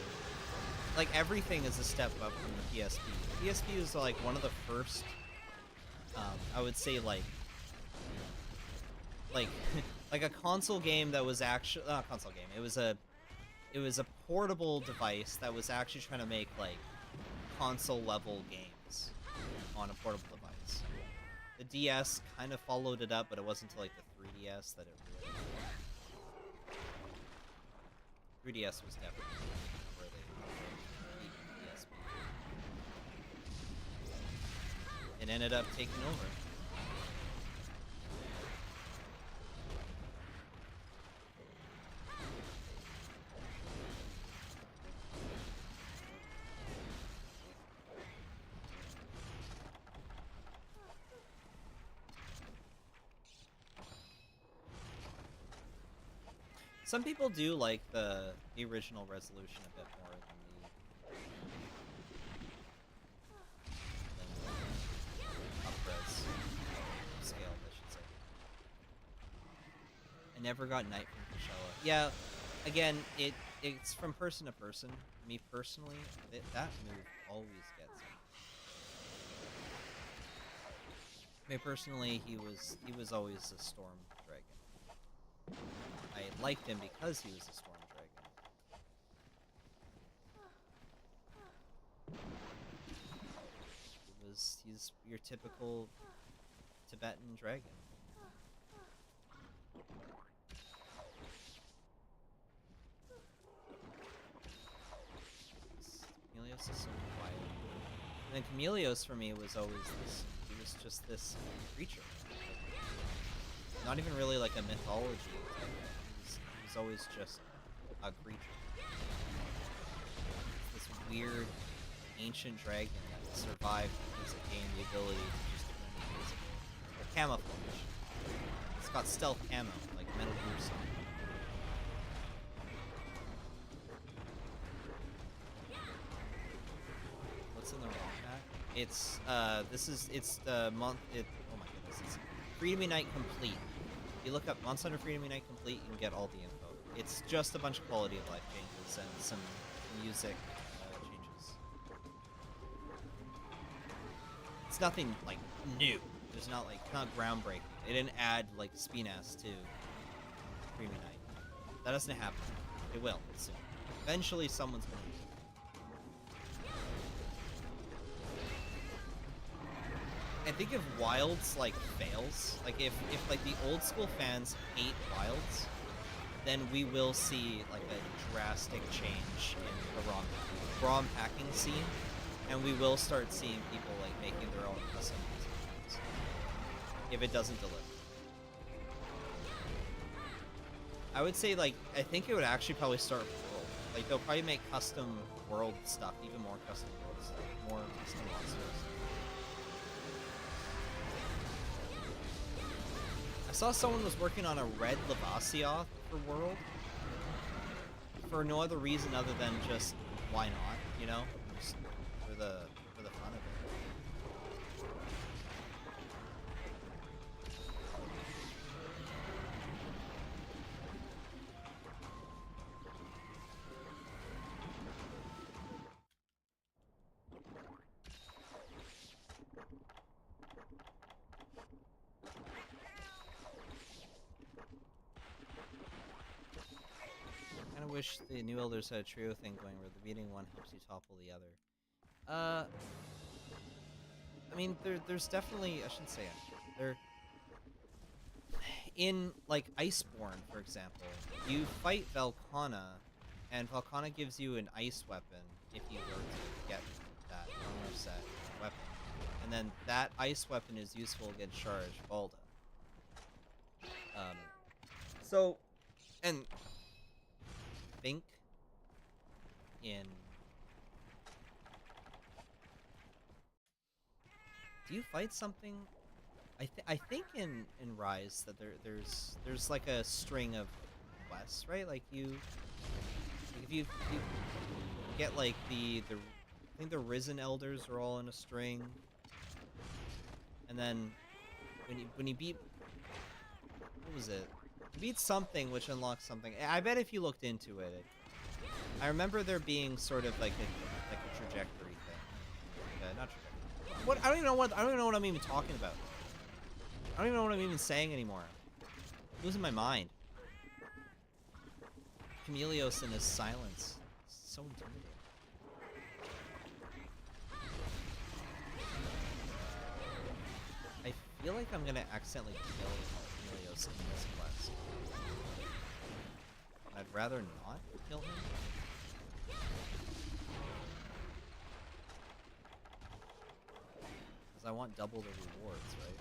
Like everything is a step up from the PSP. The PSP was like one of the first, I would say like like a console game that was actually not a console game. It was a portable device that was actually trying to make like console level games on a portable device. The DS kind of followed it up, but it wasn't until like the 3DS that it really... 3DS was definitely where they beat PSP. It ended up taking over. Some people do like the original resolution a bit more than the up-res scale, I should say. I never got Night from Coachella. Yeah, again, it's from person to person. Me personally, that move always gets me. Me personally, he was always a Storm Dragon. I liked him because he was a Storm Dragon. He's your typical Tibetan dragon. Chameleos is so quiet. And then Chameleos for me was always this. He was just this creature. Not even really like a mythology type. He was always just a creature. This weird ancient dragon that survived because it gained the ability to just turn invisible. Or camouflage. It's got stealth camo, like Metal Gear Solid. What's in the ROM pack? It's it's the month. Oh my goodness! It's Freedom Unite Complete. If you look up Months Under Freedom Unite Complete, you can get all the info. It's just a bunch of quality of life changes and some music changes. It's nothing like new. There's not groundbreaking. They didn't add like Spinass to Freedom Unite. That doesn't happen. It will soon. Eventually, someone's going to. I think if Wilds like fails, like if like the old school fans hate Wilds, then we will see like a drastic change in the ROM packing scene, and we will start seeing people like making their own custom designs if it doesn't deliver. I would say I think it would actually probably start world. Like they'll probably make custom world stuff, even more custom world stuff, more custom monsters. I saw someone was working on a red Levasioth for World for no other reason other than just why not, you know, just for the fun of it. I wish the new elders had a trio thing going where the beating one helps you topple the other. I mean, there's definitely, I shouldn't say actually, there, in, like, Iceborne, for example, you fight Velkhana, and Velkhana gives you an ice weapon if you were to get that armor set weapon. And then that ice weapon is useful against Charge Balda. So, and think in do you fight something? I think in Rise that there's like a string of quests, right? Like if you get like the I think the Risen Elders are all in a string, and then when you beat, what was it? You beat something which unlocks something. I bet if you looked into it, I remember there being sort of like a trajectory thing. Not trajectory. What? I don't even know what I'm even talking about. I don't even know what I'm even saying anymore. I'm losing my mind. Chameleos in his silence. It's so intimidating. I feel like I'm gonna accidentally kill Chameleos in this quest. I'd rather not kill him. Because I want double the rewards, right?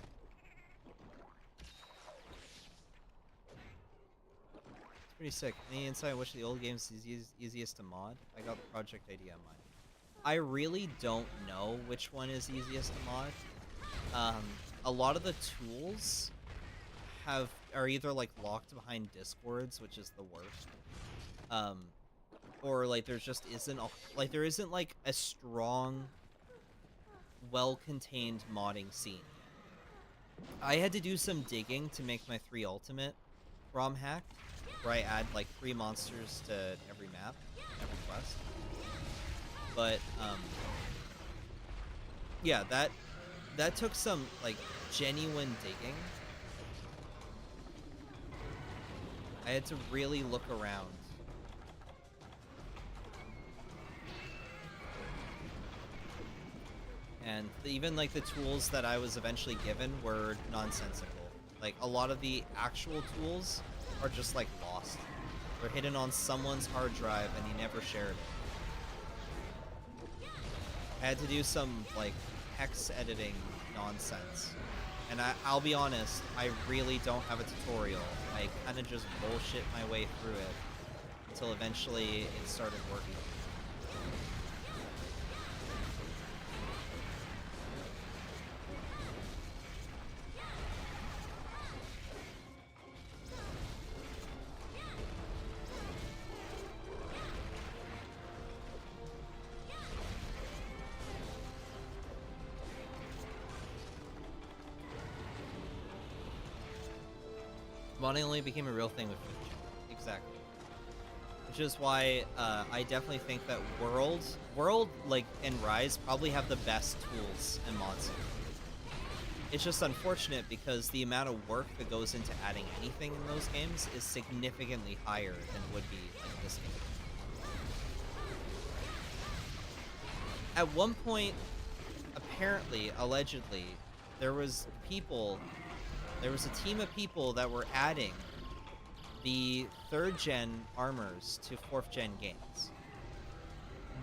It's pretty sick. Any insight which of the old games is easiest to mod? I got the project ID on mine. I really don't know which one is easiest to mod. A lot of the tools are either like locked behind discords, which is the worst. Or like there just isn't there isn't like a strong, well-contained modding scene. I had to do some digging to make my 3 ultimate ROM hack, where I add like 3 monsters to every map, every quest. But yeah, that took some like genuine digging. I had to really look around. And even like the tools that I was eventually given were nonsensical. Like a lot of the actual tools are just like lost. They're hidden on someone's hard drive and he never shared it. I had to do some like hex editing nonsense. And I'll be honest, I really don't have a tutorial. I kind of just bullshit my way through it until eventually it started working. Modding only became a real thing with 5th gen. Exactly. Which is why I definitely think that World, like, and Rise probably have the best tools and mods. It's just unfortunate because the amount of work that goes into adding anything in those games is significantly higher than would be like this game. At one point, apparently, allegedly, there was a team of people that were adding the 3rd gen armors to 4th gen games.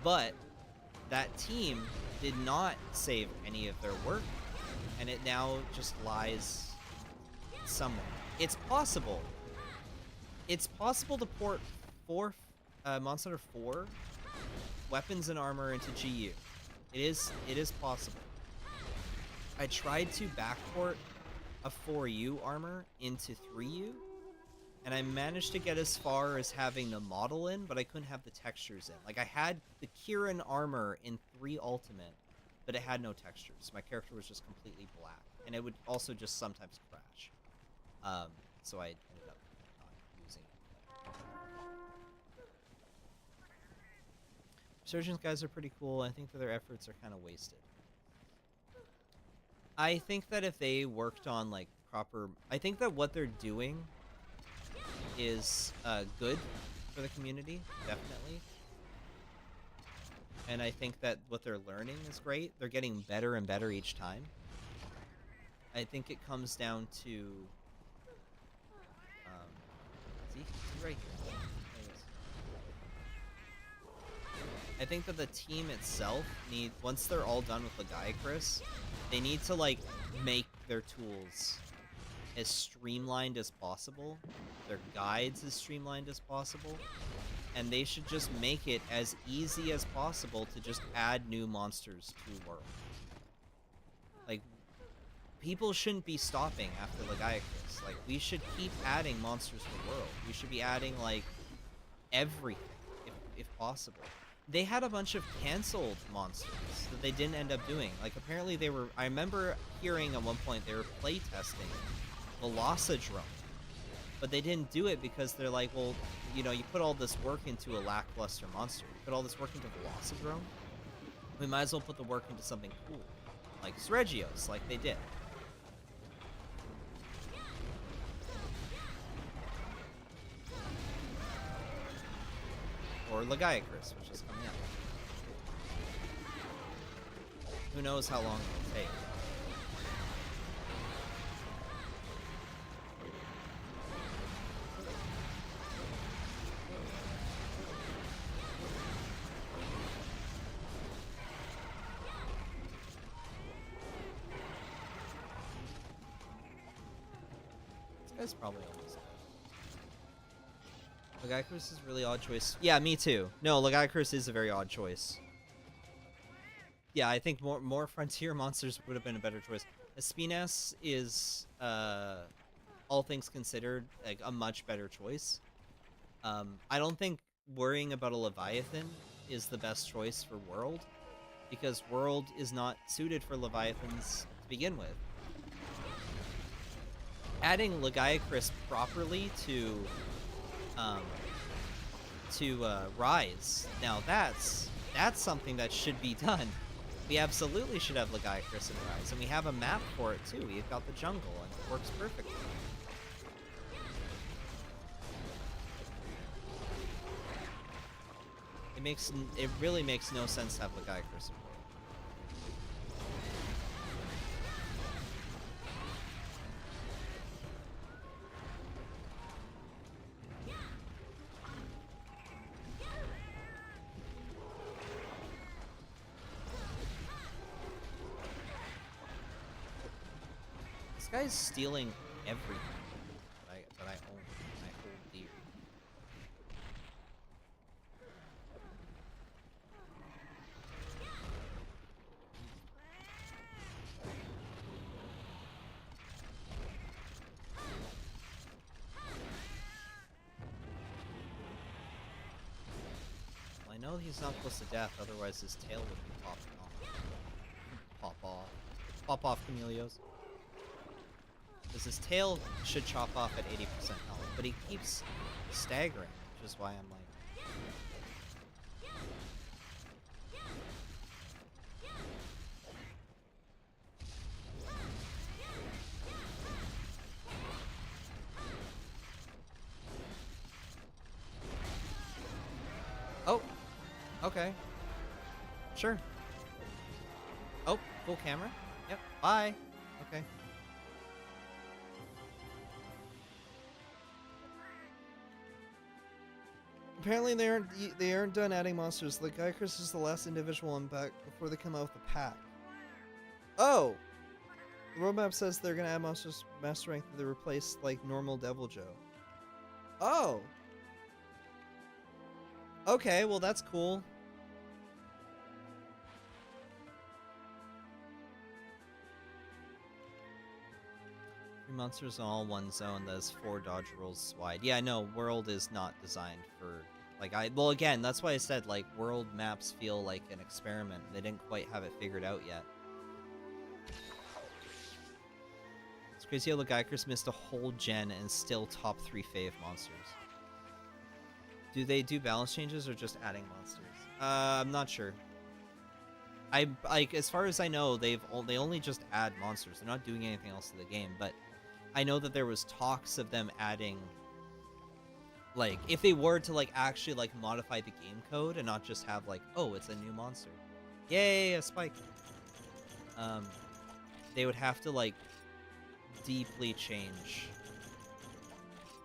But that team did not save any of their work, and it now just lies somewhere. It's possible. It's possible to port Monster Hunter 4 weapons and armor into GU. It is possible. I tried to backport a 4U armor into 3U, and I managed to get as far as having the model in, but I couldn't have the textures in. Like, I had the Kieran armor in 3 Ultimate, but it had no textures. My character was just completely black, and it would also just sometimes crash. So I ended up not using it. Resurgence guys are pretty cool. I think that their efforts are kind of wasted. I think that if they worked on, like, proper... I think that what they're doing is good for the community, definitely. And I think that what they're learning is great. They're getting better and better each time. I think it comes down to... see? He's right here. There he is. I think that the team itself once they're all done with Legiacris, they need to, like, make their tools as streamlined as possible, their guides as streamlined as possible, and they should just make it as easy as possible to just add new monsters to World. Like, people shouldn't be stopping after Legiacris. Like, we should keep adding monsters to World. We should be adding, like, everything, if possible. They had a bunch of canceled monsters that they didn't end up doing. Like, apparently they were... I remember hearing at one point they were playtesting Velocidrome. But they didn't do it because they're like, well, you know, you put all this work into a lackluster monster. You put all this work into Velocidrome. We might as well put the work into something cool. Like Regios, like they did. Or Legiacris, which is coming out. Who knows how long it'll take. This guy's probably almost dead. Lagicrus is a really odd choice. Yeah, me too. No, Lagicrus is a very odd choice. Yeah, I think more frontier monsters would have been a better choice. Espinas is, all things considered, like a much better choice. I don't think worrying about a Leviathan is the best choice for World, because World is not suited for Leviathans to begin with. Adding Lagiacrus properly to Rise, now that's something that should be done. We absolutely should have Lagiacrus in Rise, and we have a map for it too. We've got the jungle, and it works perfectly. It really makes no sense to have Lagiacrus in World. This guy's stealing everything that I own. I hold dear. Well, I know he's not close to death, otherwise his tail would be popping off. Pop off, Chameleos. Because his tail should chop off at 80% health, but he keeps staggering, which is why I'm like... Oh! Okay. Sure. Oh, full camera? Yep. Bye! Okay. Apparently they aren't done adding monsters. Lagiacrus is the last individual unpack before they come out with the pack. Oh! The roadmap says they're gonna add monsters master rank that replace like normal Devil Joe. Oh! Okay, well that's cool. 3 monsters in all one zone, that is 4 dodge rolls wide. Yeah, no, World is not designed for... Well, again, that's why I said, like, World maps feel like an experiment. They didn't quite have it figured out yet. It's crazy how Lagiacrus missed a whole gen and still top 3 fave monsters. Do they do balance changes or just adding monsters? I'm not sure. As far as I know, they only just add monsters. They're not doing anything else to the game, but I know that there was talks of them adding... Like, if they were to, like, actually, like, modify the game code and not just have, like, oh, it's a new monster. Yay, a spike. They would have to, like, deeply change,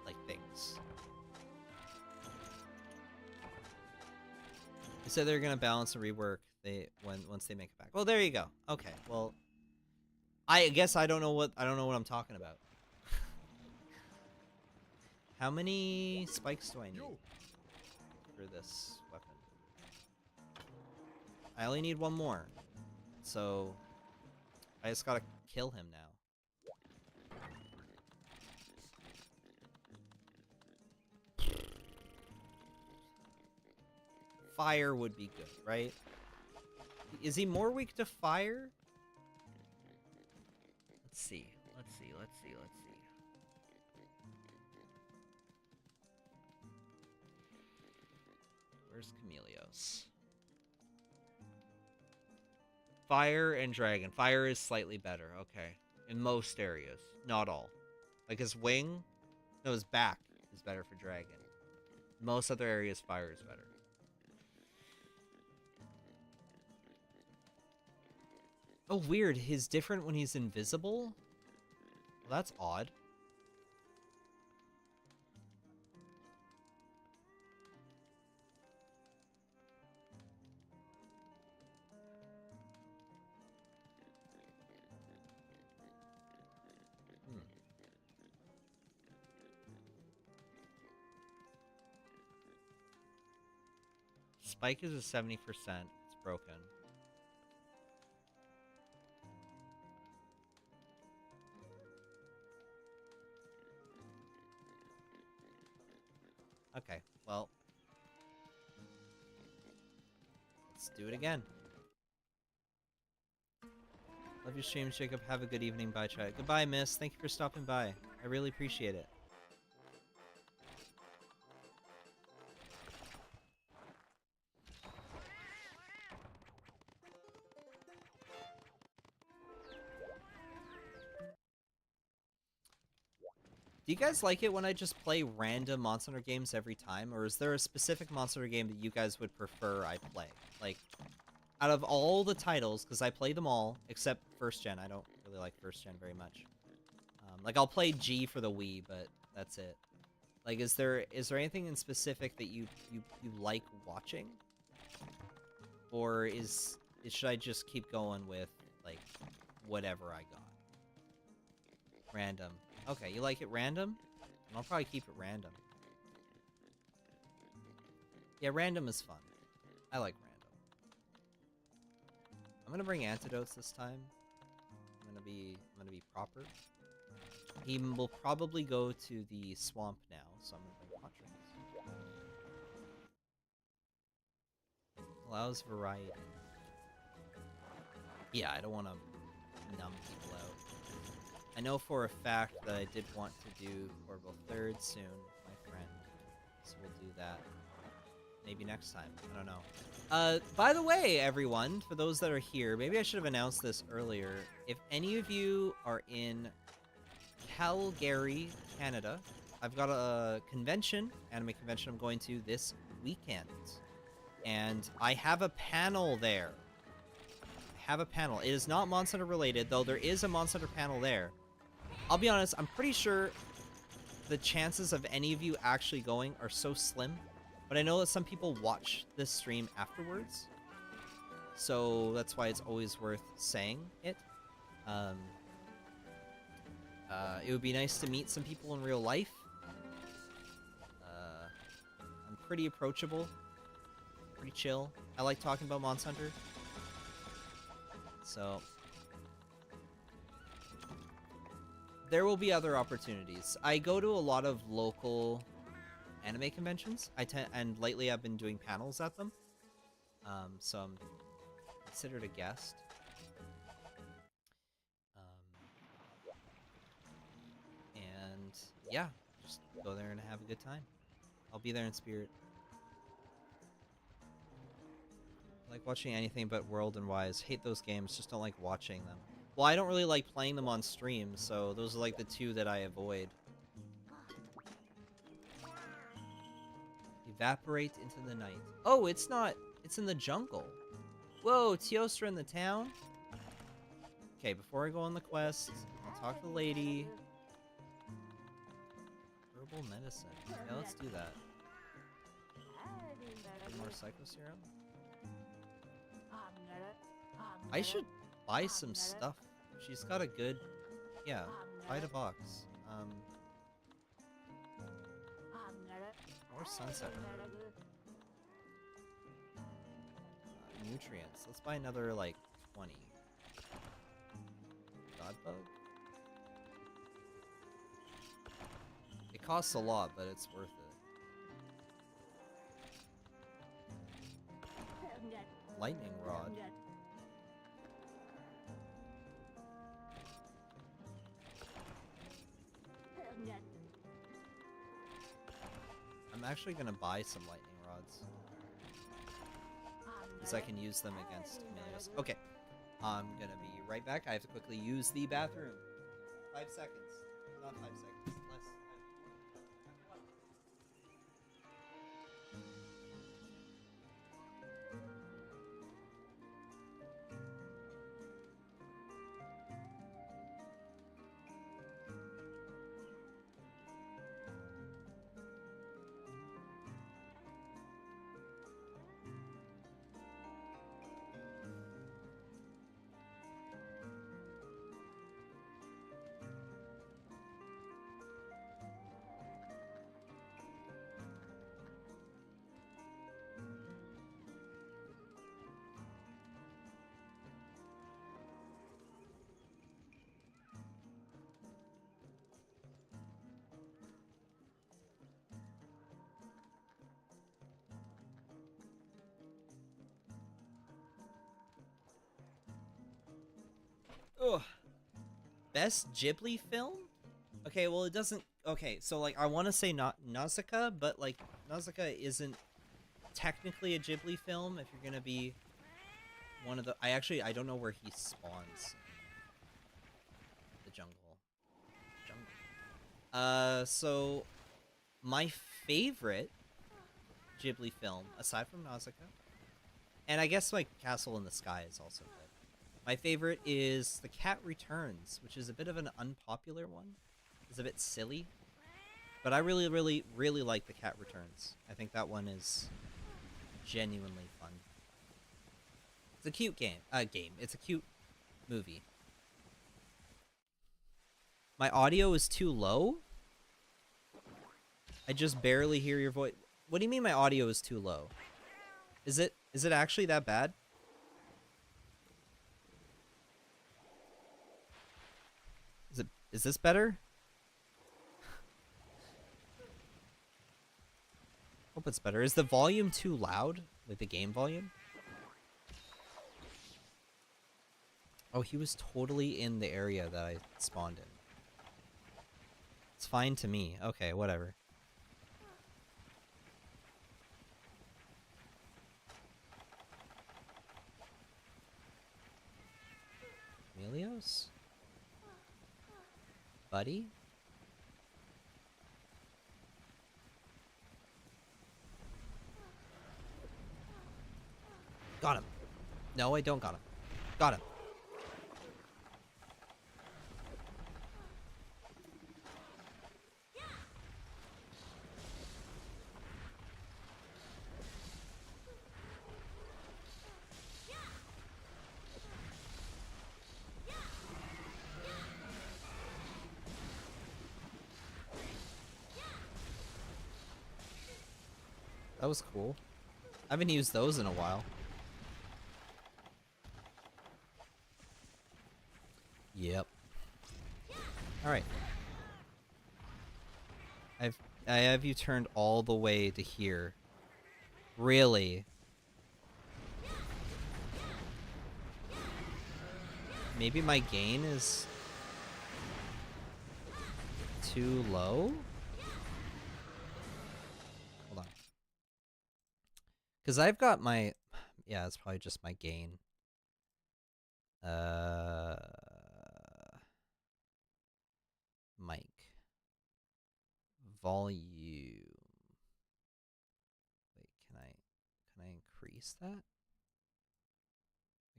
like, things. They said they're gonna balance and rework once they make it back. Well, there you go. Okay, well, I guess I don't know what I'm talking about. How many spikes do I need for this weapon? I only need 1 more. So I just gotta kill him now. Fire would be good, right? Is he more weak to fire? Let's see. Where's Chameleos? Fire and dragon. Fire is slightly better, okay. In most areas. Not all. Like his wing? No, his back is better for dragon. Most other areas, fire is better. Oh, weird. He's different when he's invisible? Well, that's odd. spike is a 70%. It's broken. Okay, well, let's do it again. Love your streams, Jacob. Have a good evening. Bye, chat. Goodbye, miss. Thank you for stopping by. I really appreciate it. Do you guys like it when I just play random Monster Hunter games every time? Or is there a specific Monster Hunter game that you guys would prefer I play? Like, out of all the titles, because I play them all, except first gen. I don't really like first gen very much. Like, I'll play G for the Wii, but that's it. Like, is there anything in specific that you like watching? Or should I just keep going with, like, whatever I got? Random. Okay, you like it random? And I'll probably keep it random. Yeah, random is fun. I like random. I'm gonna bring antidotes this time. I'm gonna be proper. He will probably go to the swamp now, so I'm gonna bring hot drinks. Allows variety. Yeah, I don't want to numb people out. I know for a fact that I did want to do Corvo 3rd soon, my friend. So we'll do that. Maybe next time. I don't know. By the way, everyone, for those that are here, maybe I should have announced this earlier. If any of you are in Calgary, Canada, I've got a convention, anime convention I'm going to this weekend. And I have a panel there. I have a panel. It is not Monster Hunter related, though there is a Monster Hunter panel there. I'll be honest, I'm pretty sure the chances of any of you actually going are so slim. But I know that some people watch this stream afterwards. So that's why it's always worth saying it. It would be nice to meet some people in real life. I'm pretty approachable. Pretty chill. I like talking about Monster Hunter. So there will be other opportunities. I go to a lot of local anime conventions. And lately I've been doing panels at them. So I'm considered a guest. And yeah, just go there and have a good time. I'll be there in spirit. I like watching anything but World and Wise. Hate those games, just don't like watching them. Well, I don't really like playing them on stream, so those are like the two that I avoid. Evaporate into the night. Oh, it's not. It's in the jungle. Whoa, Teostra in the town? Okay, before I go on the quest, I'll talk to the lady. Herbal medicine. Yeah, let's do that. More Psycho Serum? I should buy some stuff. She's got a good... Yeah, buy the box. More Sunset Herb. Nutrients. Let's buy another, like, 20. Godbug? It costs a lot, but it's worth it. Lightning Rod. I'm actually gonna buy some lightning rods. Because I can use them against Chameleos. Okay. I'm gonna be right back. I have to quickly use the bathroom. 5 seconds. Not 5 seconds. Less. Ugh. Best Ghibli film? Okay, well, it doesn't... Okay, so, like, I want to say not Nausicaa, but, like, Nausicaa isn't technically a Ghibli film if you're gonna be one of the... I don't know where he spawns in the jungle. So, my favorite Ghibli film, aside from Nausicaa, and I guess, like, Castle in the Sky is also good. My favorite is The Cat Returns, which is a bit of an unpopular one. It's a bit silly. But I really, really, really like The Cat Returns. I think that one is genuinely fun. It's a cute game. It's a cute movie. My audio is too low? I just barely hear your voice. What do you mean my audio is too low? Is it actually that bad? Is this better? Hope it's better. Is the volume too loud? Like the game volume? Oh, he was totally in the area that I spawned in. It's fine to me. Okay, whatever. Chameleos? Buddy? Got him. No, I don't got him. Got him. That was cool. I haven't used those in a while. Yep. Alright. I have you turned all the way to here. Really? Maybe my gain is too low? Hold on. Because I've got my... Yeah, it's probably just my gain. Mic. Volume. Wait, can I increase that? Like,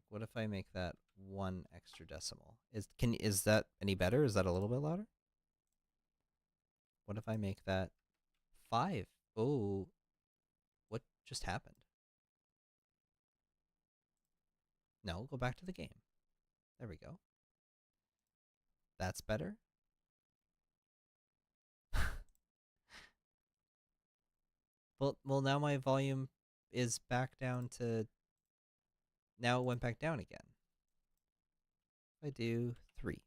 what if I make that 1 extra decimal? Is that any better? Is that a little bit louder? What if I make that 5? Oh, what just happened? No, go back to the game. There we go. That's better. Well, now my volume is back down to... Now it went back down again. I do 3.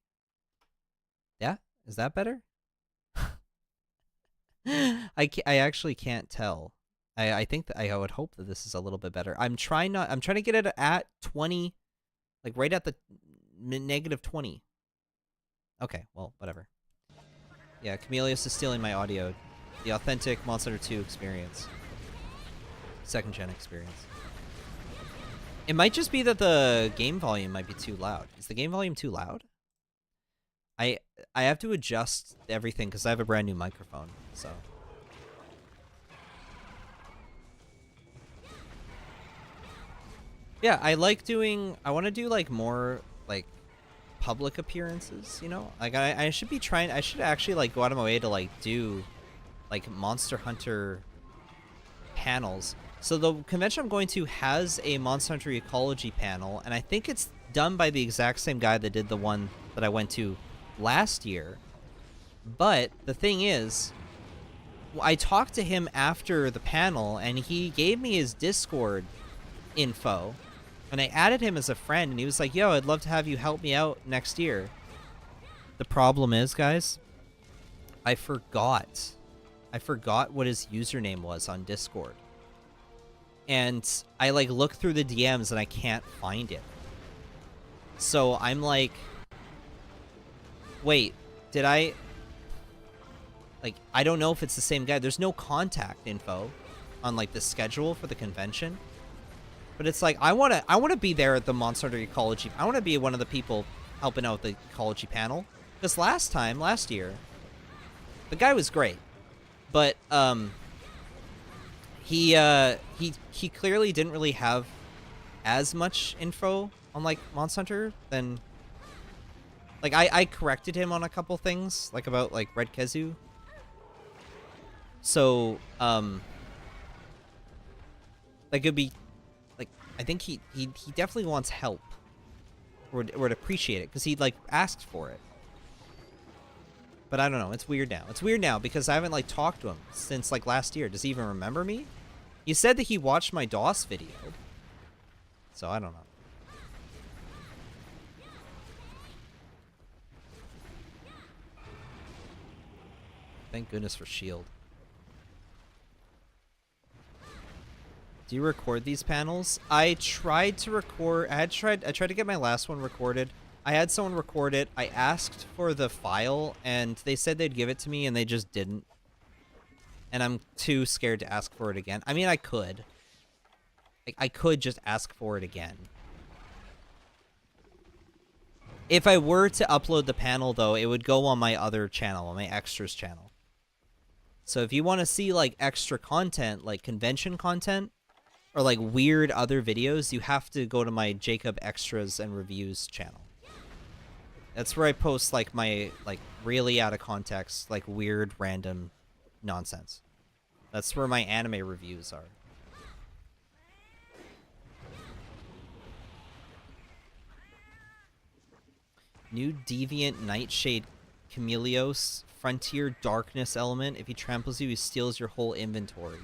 Yeah? Is that better? I actually can't tell. I think that I would hope that this is a little bit better. I'm trying to get it at 20, like right at the negative 20. Okay, well, whatever. Yeah, Chameleos is stealing my audio. The authentic Monster Hunter 2 experience. 2nd gen experience. It might just be that the game volume might be too loud. Is the game volume too loud? I have to adjust everything because I have a brand new microphone, so. Yeah, I want to do like more like public appearances, you know? Like I should actually like go out of my way to like do like Monster Hunter panels. So the convention I'm going to has a Monster Hunter Ecology panel, and I think it's done by the exact same guy that did the one that I went to last year. But the thing is, I talked to him after the panel, and he gave me his Discord info, and I added him as a friend, and he was like, yo, I'd love to have you help me out next year. The problem is, guys, I forgot what his username was on Discord. And I like look through the DMs and I can't find it. So I'm like, Wait, did I... Like, I don't know if it's the same guy. There's no contact info on, like, the schedule for the convention. But it's like, I wanna be there at the Monster Hunter Ecology. I wanna be one of the people helping out the Ecology panel. Because last year, the guy was great. But, he clearly didn't really have as much info on, like, Monster Hunter than... Like, I corrected him on a couple things, like, about, like, Red Kezu. So, like, it'd be... Like, I think he definitely wants help. Or would appreciate it, because he, like, asked for it. But I don't know, it's weird now. It's weird now, because I haven't, like, talked to him since, like, last year. Does he even remember me? He said that he watched my DOS video. So, I don't know. Thank goodness for Shield. Do you record these panels? I tried to record... I tried to get my last one recorded. I had someone record it. I asked for the file, and they said they'd give it to me, and they just didn't. And I'm too scared to ask for it again. I mean, I could. I could just ask for it again. If I were to upload the panel, though, it would go on my other channel, on my extras channel. So if you want to see, like, extra content, like convention content, or, like, weird other videos, you have to go to my Jacob Extras and Reviews channel. That's where I post, like, my, like, really out of context, like, weird, random nonsense. That's where my anime reviews are. New Deviant Nightshade Chameleos Frontier Darkness element. If he tramples you, he steals your whole inventory.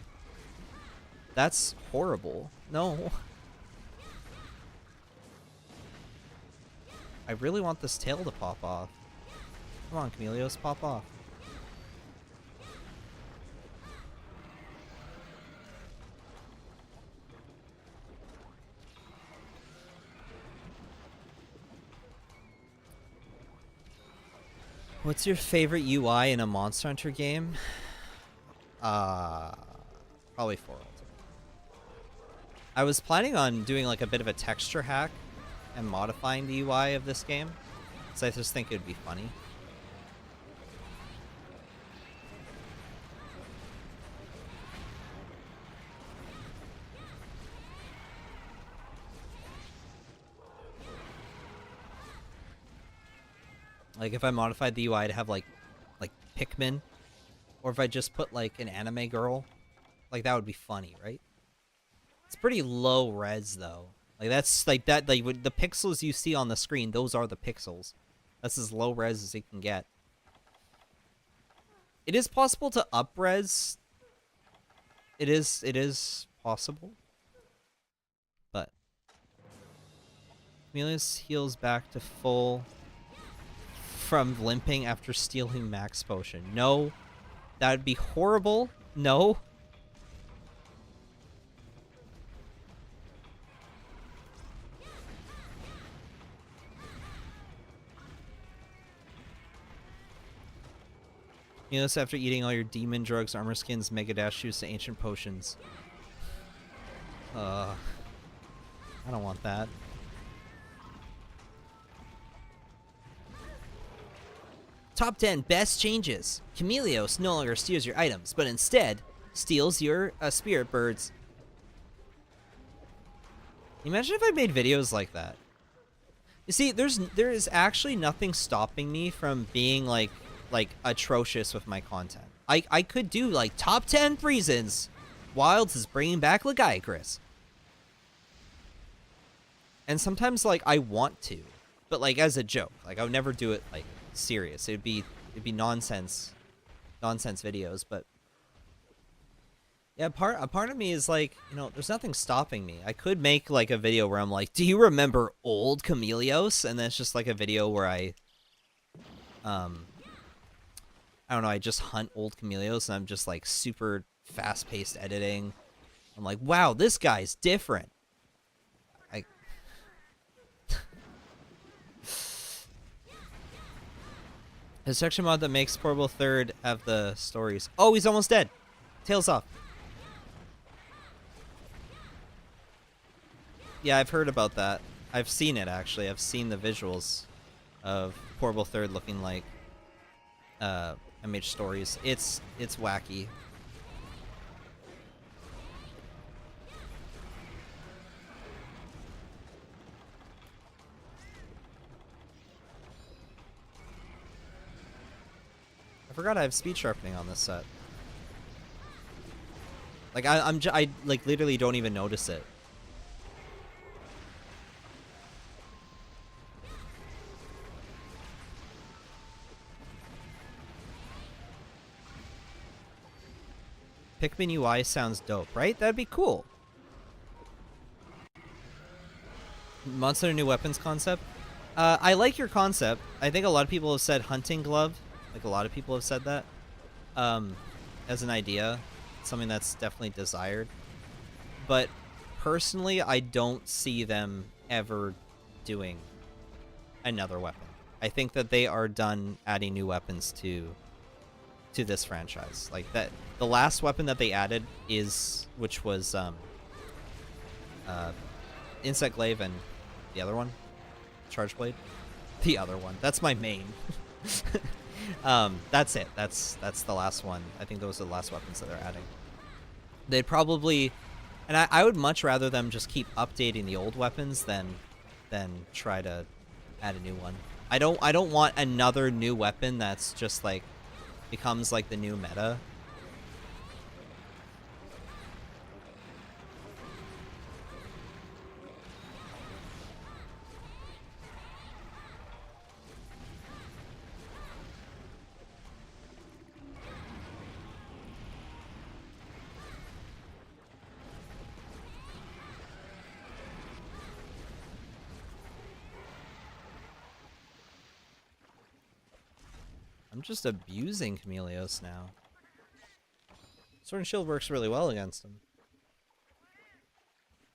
That's horrible. No. I really want this tail to pop off. Come on, Chameleos, pop off. What's your favorite UI in a Monster Hunter game? Probably 4 Ultimate. I was planning on doing like a bit of a texture hack and modifying the UI of this game, so I just think it would be funny. Like if I modified the UI to have like Pikmin, or if I just put like an anime girl, like that would be funny, right? It's pretty low res though. Like that's like that, like the pixels you see on the screen, those are the pixels. That's as low res as it can get. It is possible to up res. It is possible. But Chameleos heals back to full from limping after stealing Max Potion. No. That would be horrible. No. Chameleos after eating all your demon drugs, armor skins, mega dash shoes to ancient potions. I don't want that. Top 10 best changes. Chameleos no longer steals your items, but instead steals your spirit birds. Imagine if I made videos like that. You see, there is actually nothing stopping me from being like atrocious with my content. I could do like top 10 reasons Wilds is bringing back Legiacris. And sometimes like I want to, but like as a joke. Like I would never do it like serious. It'd be nonsense videos. But yeah, a part of me is like, you know, there's nothing stopping me. I could make like a video where I'm like, do you remember old Chameleos? And then it's just like a video where I don't know, I just hunt old Chameleos and I'm just like super fast-paced editing. I'm like, wow, this guy's different. A section mod that makes Portable Third have the stories. Oh, he's almost dead. Tails off. Yeah, I've heard about that. I've seen it, actually. I've seen the visuals of Portable Third looking like MH stories. It's wacky. I forgot I have speed sharpening on this set. Like I like literally don't even notice it. Pikmin UI sounds dope, right? That'd be cool. Monster new weapons concept. I like your concept. I think a lot of people have said hunting glove. Like a lot of people have said that as an idea, something that's definitely desired. But personally, I don't see them ever doing another weapon. I think that they are done adding new weapons to this franchise. Like that, the last weapon that they added which was Insect Glaive, and the other one, Charge Blade. The other one. That's my main. That's it. That's the last one. I think those are the last weapons that they're adding. They'd probably, and I would much rather them just keep updating the old weapons than try to add a new one. I don't want another new weapon that's just like becomes like the new meta. I'm just abusing Chameleos now. Sword and Shield works really well against him.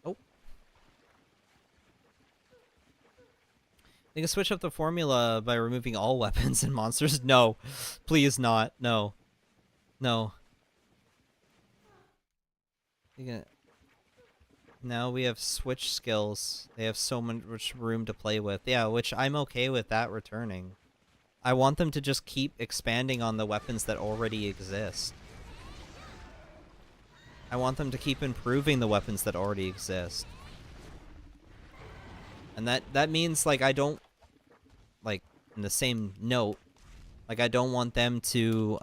Oh. They can switch up the formula by removing all weapons and monsters. No. Please not. No. No. Now we have switch skills. They have so much room to play with. Yeah, which I'm okay with that returning. I want them to just keep expanding on the weapons that already exist. I want them to keep improving the weapons that already exist. And that means, like, I don't, like, in the same note, like, I don't want them to,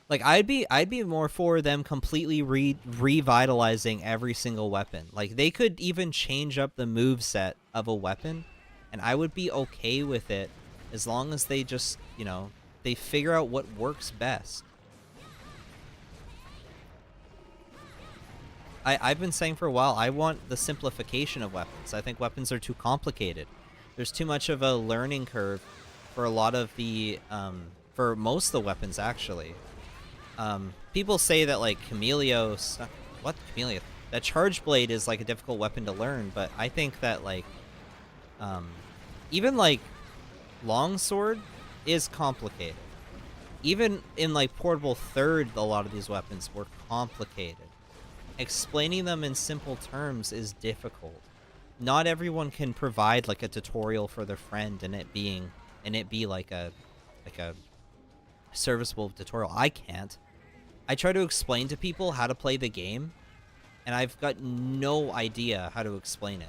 like, I'd be more for them completely revitalizing every single weapon. Like, they could even change up the moveset of a weapon, and I would be okay with it as long as they just, you know, they figure out what works best. I've been saying for a while, I want the simplification of weapons. I think weapons are too complicated. There's too much of a learning curve for a lot of the, for most of the weapons, actually. People say that, like, Chameleos... What? Chameleos? That Charge Blade is, like, a difficult weapon to learn, but I think that, like... even, like, Longsword is complicated. Even in, like, Portable Third, a lot of these weapons were complicated. Explaining them in simple terms is difficult. Not everyone can provide, like, a tutorial for their friend and it be like a serviceable tutorial. I can't. I try to explain to people how to play the game, and I've got no idea how to explain it.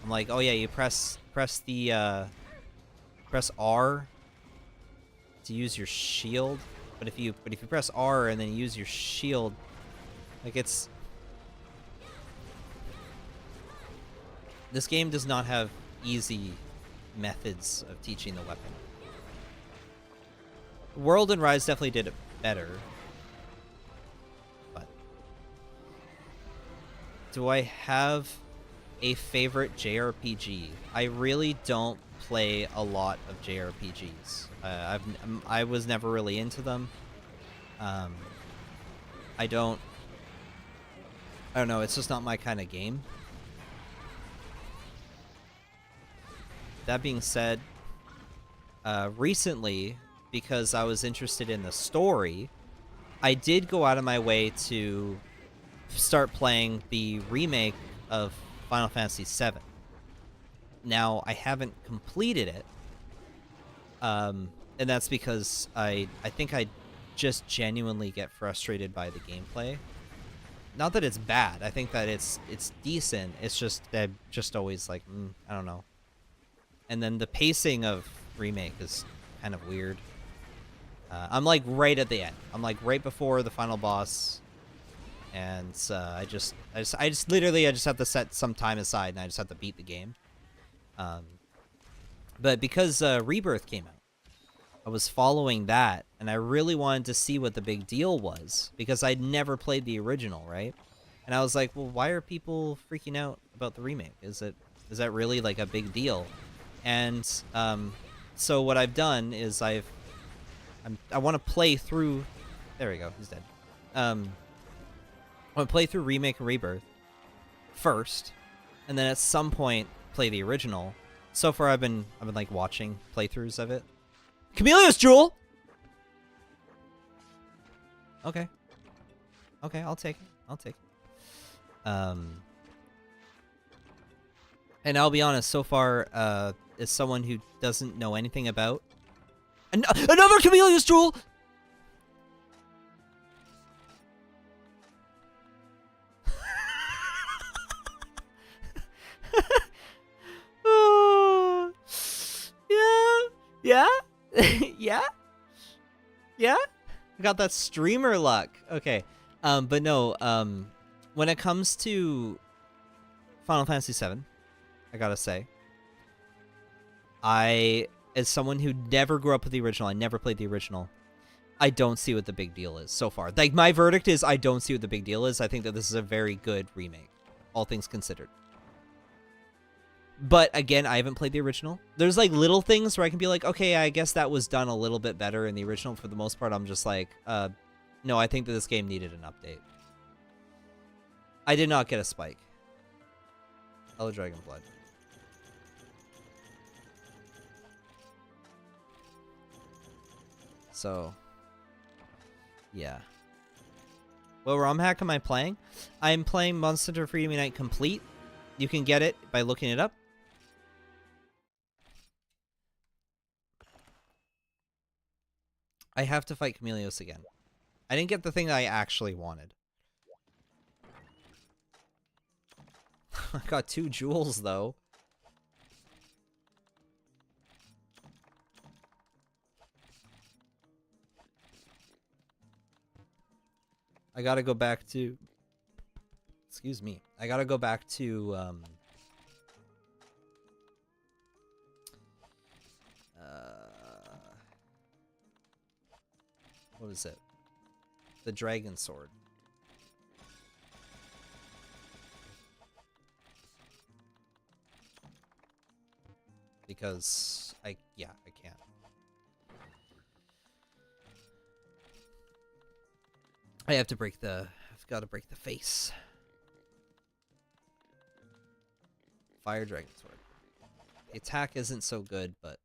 I'm like, oh yeah, you press R to use your shield, but if you press R and then use your shield, like, it's... This game does not have easy methods of teaching the weapon. World and Rise definitely did it better. But do I have a favorite JRPG? I really don't play a lot of JRPGs. I was never really into them. I don't know, it's just not my kind of game. That being said, recently, because I was interested in the story, I did go out of my way to start playing the remake of Final Fantasy VII. Now, I haven't completed it, and that's because I think I just genuinely get frustrated by the gameplay. Not that it's bad. I think that it's decent. It's just that I'm just always like, I don't know. And then the pacing of remake is kind of weird. I'm like right at the end. I'm like right before the final boss, and I just literally I just have to set some time aside, and I just have to beat the game. But because Rebirth came out, I was following that, and I really wanted to see what the big deal was, because I'd never played the original, right? And I was like, well, why are people freaking out about the remake? Is that really like a big deal? And so what I've done is I want to play through. There we go. He's dead. I want to play through remake and rebirth first, and then at some point play the original. So far, I've been like watching playthroughs of it. Chameleos Jewel. Okay. Okay, I'll take it. I'll take it. And I'll be honest. So far, as someone who doesn't know anything about another Chameleos Jewel. Yeah. Yeah? Yeah? I got that streamer luck. Okay. But no, when it comes to Final Fantasy VII, I gotta say, as someone who never grew up with the original, I never played the original, I don't see what the big deal is so far. Like, my verdict is I don't see what the big deal is. I think that this is a very good remake, all things considered. But again, I haven't played the original. There's like little things where I can be like, okay, I guess that was done a little bit better in the original. For the most part, I'm just like, no, I think that this game needed an update. I did not get a spike. Hello, Dragon Blood. So, yeah. What ROM hack am I playing? I'm playing Monster Hunter Freedom Unite Complete. You can get it by looking it up. I have to fight Chameleos again. I didn't get the thing that I actually wanted. I got 2 jewels, though. I gotta go back to... Excuse me. I gotta go back to, what is it? The Dragon Sword. Because I can't. I have to break the... I've got to break the face. Fire Dragon Sword. The attack isn't so good, but...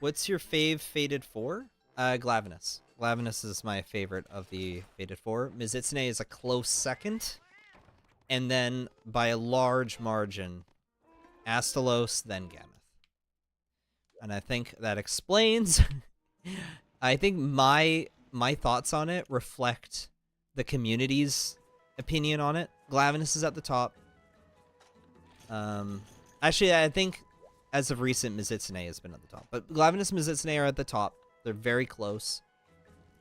What's your fave Fated 4? Glavenus. Glavenus is my favorite of the Fated 4. Mizitsune is a close second. And then, by a large margin, Astalos, then Gameth. And I think that explains... I think my thoughts on it reflect the community's opinion on it. Glavenus is at the top. Actually, I think... As of recent, Mizitsune has been at the top. But Glavenus and Mizitsune are at the top. They're very close.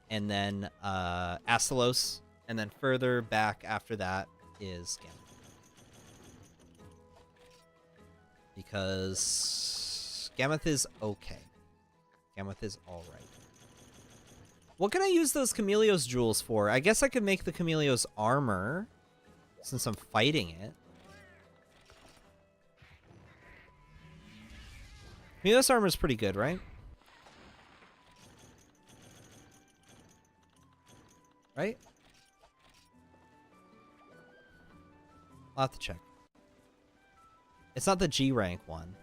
And then Astalos. And then further back after that is Gameth. Because Gameth is okay. Gameth is alright. What can I use those Chameleos jewels for? I guess I could make the Chameleos armor. Since I'm fighting it. Chameleos armor is pretty good, right? Right? I'll have to check. It's not the G rank one.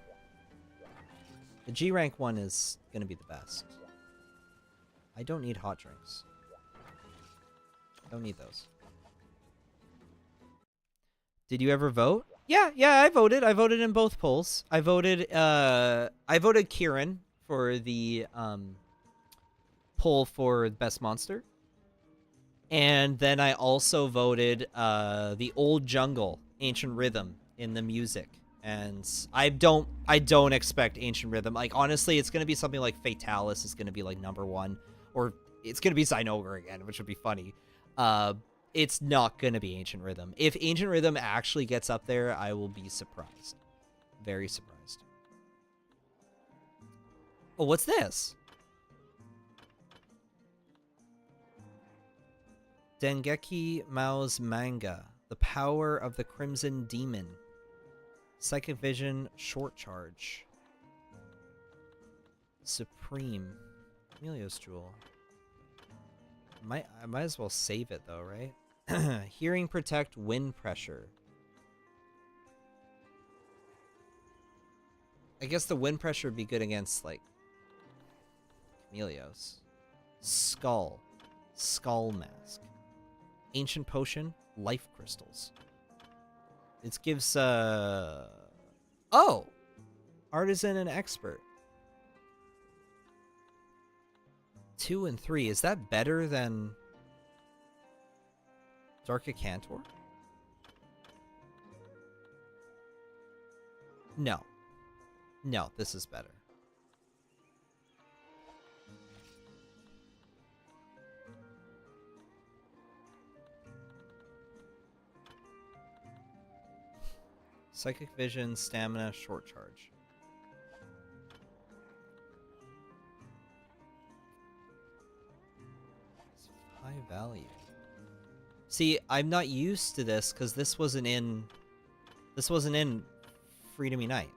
The G rank one is gonna be the best. I don't need hot drinks. Don't need those. Did you ever vote? Yeah, I voted. I voted in both polls. I voted Kieran for the poll for best monster. And then I also voted the Old Jungle, Ancient Rhythm in the music. And I don't expect Ancient Rhythm. Like, honestly, it's gonna be something like Fatalis is gonna be like #1. Or it's gonna be Zynober again, which would be funny. It's not gonna be Ancient Rhythm. If Ancient Rhythm actually gets up there, I will be surprised. Very surprised. Oh, what's this? Dengeki Mao's manga. The Power of the Crimson Demon. Psychic Vision, Short Charge. Supreme. Chameleos Jewel. I might as well save it though, right? Hearing Protect, Wind Pressure. I guess the Wind Pressure would be good against, like, Chameleos. Skull. Skull Mask. Ancient Potion, Life Crystals. It gives, oh! Artisan and Expert. 2 and 3. Is that better than Dark Cantor? No. No, this is better. Psychic Vision, Stamina, Short Charge. It's high value. See, I'm not used to this because this wasn't in Freedom Unite.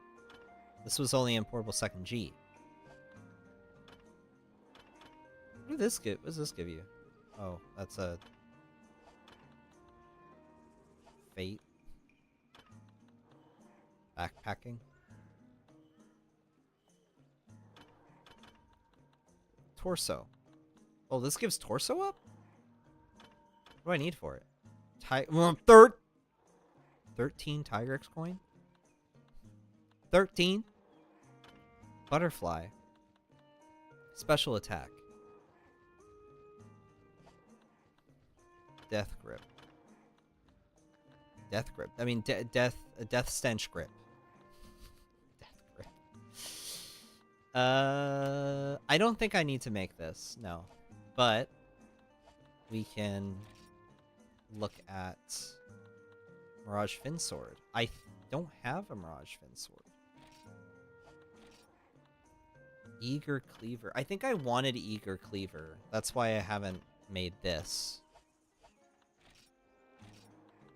This was only in Portable 2nd G. What does this give you? Oh, that's a Fate. Backpacking. Torso. Oh, this gives torso up? What do I need for it? 13 Tigrex coin? 13? Butterfly. Special attack. Death grip. Death grip. I mean, death stench grip. I don't think I need to make this, no. But we can look at Mirage Fin Sword. I don't have a Mirage Fin Sword. Eager Cleaver. I think I wanted Eager Cleaver. That's why I haven't made this.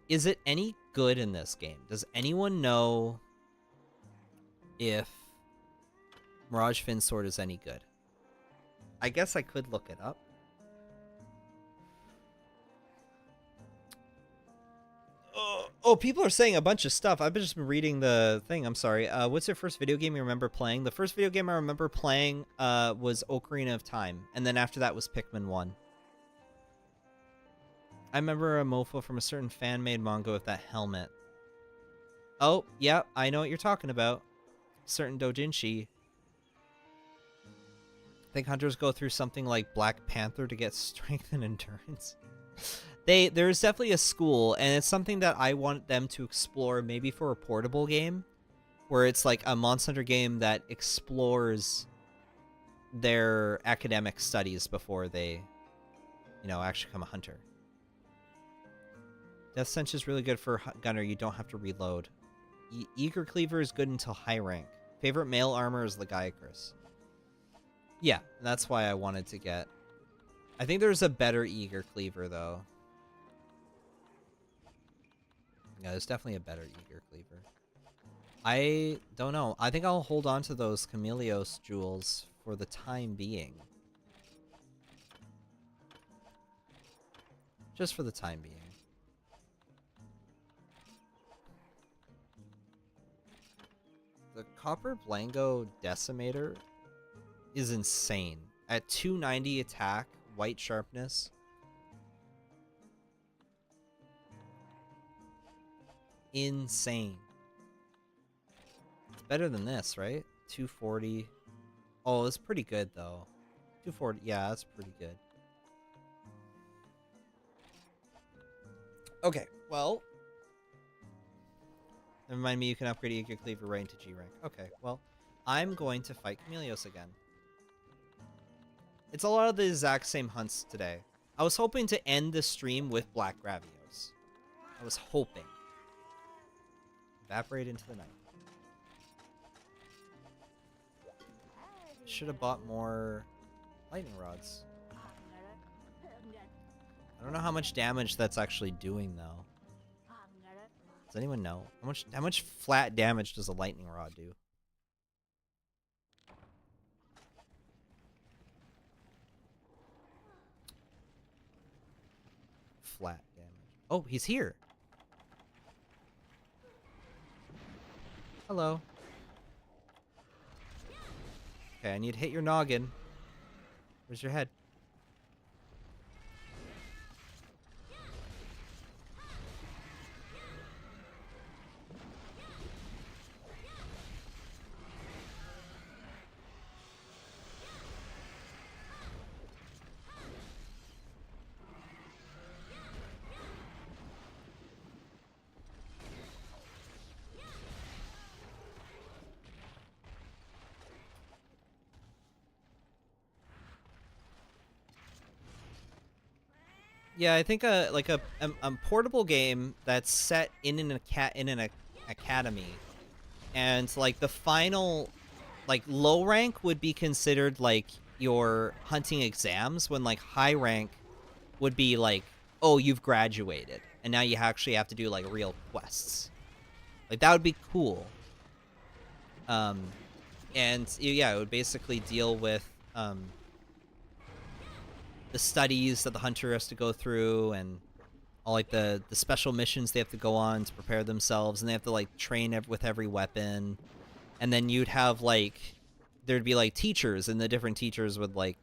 Is it any good in this game? Does anyone know if Mirage Fin Sword is any good? I guess I could look it up. Oh, people are saying a bunch of stuff. I've just been reading the thing. I'm sorry. What's your first video game you remember playing? The first video game I remember playing was Ocarina of Time. And then after that was Pikmin 1. I remember a mofo from a certain fan-made manga with that helmet. Oh, yeah, I know what you're talking about. Certain doujinshi. I think hunters go through something like Black Panther to get strength and endurance. There's definitely a school, and it's something that I want them to explore, maybe for a portable game, where it's like a Monster Hunter game that explores their academic studies before they, you know, actually become a hunter. Death Stench is really good for gunner. You don't have to reload. Eager Cleaver is good until high rank. Favorite male armor is Lagiacrus. Yeah, that's why I wanted to get... I think there's a better Eager Cleaver, though. Yeah, there's definitely a better Eager Cleaver. I don't know. I think I'll hold on to those Chameleos jewels for the time being. Just for the time being. The Copper Blango Decimator is insane. At 290 attack, white sharpness. Insane. It's better than this, right? 240. Oh, it's pretty good though. 240. Yeah, that's pretty good. Okay, well. Never mind me, you can upgrade your cleaver right into G rank. Okay, well, I'm going to fight Chameleos again. It's a lot of the exact same hunts today. I was hoping to end the stream with black gravios. I was hoping. Evaporate into the night. Should have bought more lightning rods. I don't know how much damage that's actually doing though. Does anyone know? How much flat damage does a lightning rod do? Flat damage. Oh, he's here. Hello. Okay, I need to hit your noggin. Where's your head? Yeah, I think a portable game that's set in an academy, and like the final, like low rank would be considered like your hunting exams, when like high rank would be like, oh, you've graduated, and now you actually have to do like real quests. Like that would be cool. And yeah, it would basically deal with the studies that the hunter has to go through, and all like the special missions they have to go on to prepare themselves, and they have to like train with every weapon. And then you'd have like, there'd be like teachers, and the different teachers would like,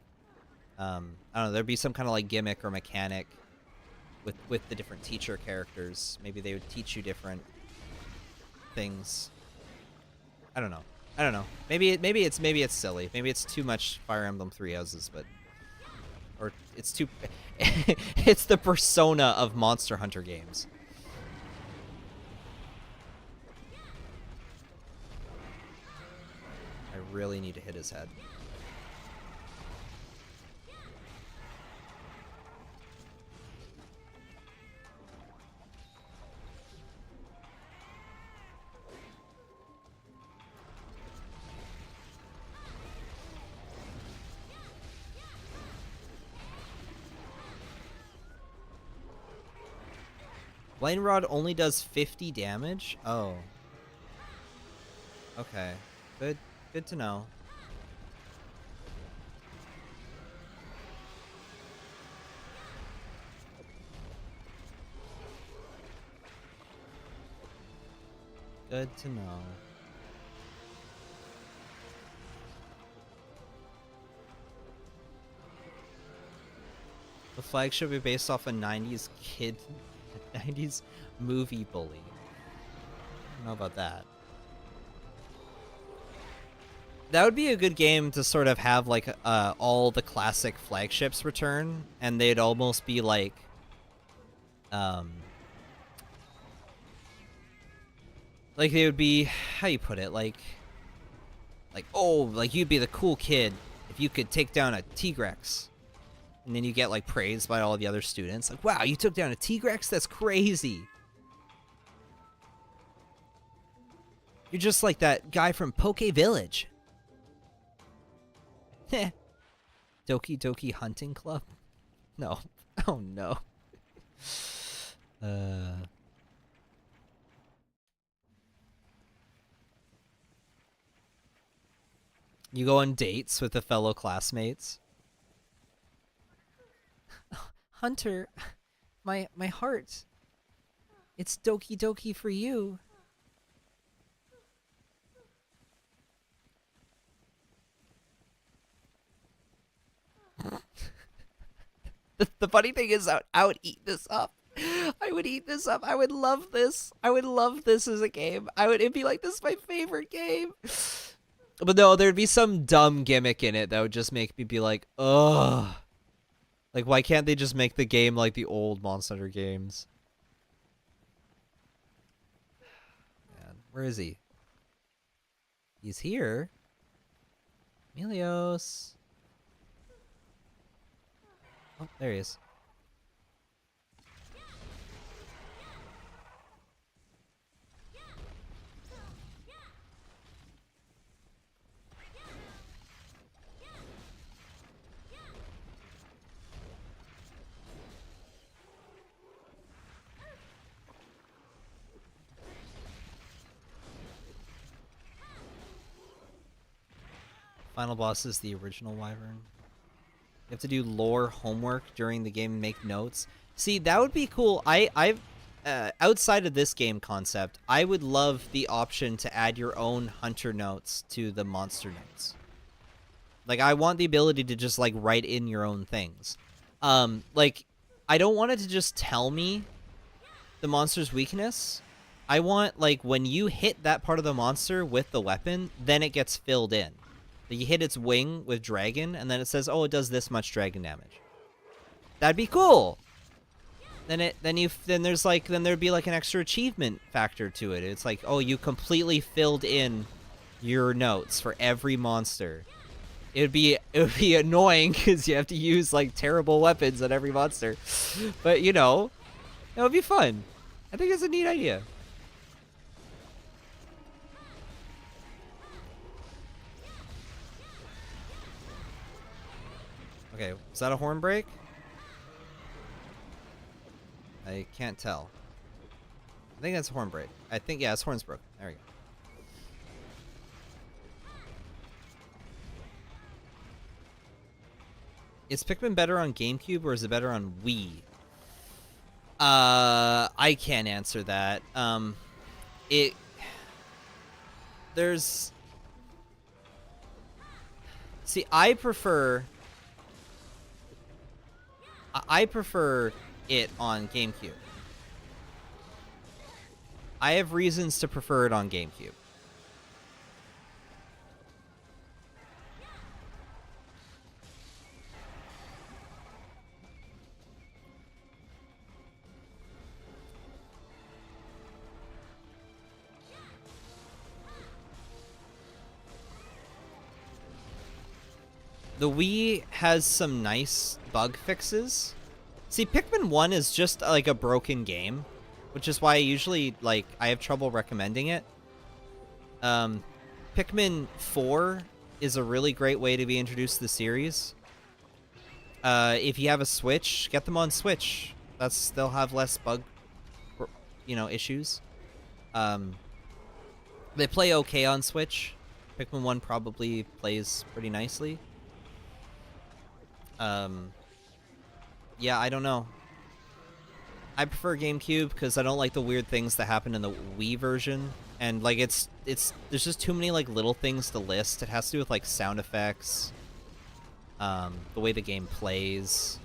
I don't know, there'd be some kind of like gimmick or mechanic with the different teacher characters. Maybe they would teach you different things. I don't know. Maybe it's silly. Maybe it's too much Fire Emblem Three Houses, but or it's too. It's the persona of Monster Hunter games. I really need to hit his head. Lightning Rod only does 50 damage? Oh. Okay. Good to know. Good to know. The flag should be based off a 90s kid 90s movie bully. I don't know about that. That would be a good game to sort of have like all the classic flagships return, and they'd almost be like they would be, how you put it, like oh, like you'd be the cool kid if you could take down a Tigrex. And then you get like praised by all the other students. Like, wow, you took down a Tigrex? That's crazy. You're just like that guy from Poke Village. Heh. Doki Doki Hunting Club? No. Oh no. You go on dates with the fellow classmates. Hunter, my heart. It's Doki Doki for you. The funny thing is, I would eat this up. I would eat this up. I would love this. I would love this as a game. It'd be like, this is my favorite game. But no, there'd be some dumb gimmick in it that would just make me be like, ugh. Like, why can't they just make the game like the old Monster Hunter games? Man, where is he? He's here. Chameleos. Oh, there he is. Final boss is the original Wyvern. You have to do lore homework during the game and make notes. See, that would be cool. I've outside of this game concept, I would love the option to add your own hunter notes to the monster notes. Like, I want the ability to just, like, write in your own things. Like, I don't want it to just tell me the monster's weakness. I want, like, when you hit that part of the monster with the weapon, then it gets filled in. You hit its wing with dragon, and then it says, "Oh, it does this much dragon damage." That'd be cool. Then there'd be like an extra achievement factor to it. It's like, oh, you completely filled in your notes for every monster. It would be annoying because you have to use like terrible weapons on every monster, but you know, it would be fun. I think it's a neat idea. Okay, was that a horn break? I can't tell. I think that's a horn break. I think, yeah, it's horns broke. There we go. Is Pikmin better on GameCube or is it better on Wii? I can't answer that. See, I prefer it on GameCube. I have reasons to prefer it on GameCube. The Wii has some nice bug fixes. See, Pikmin 1 is just like a broken game, which is why I usually, like, I have trouble recommending it. Pikmin 4 is a really great way to be introduced to the series. If you have a Switch, get them on Switch. They'll have less bug, issues. They play okay on Switch. Pikmin 1 probably plays pretty nicely. Yeah, I don't know. I prefer GameCube because I don't like the weird things that happen in the Wii version. And, like, there's just too many, like, little things to list. It has to do with, like, sound effects, the way the game plays.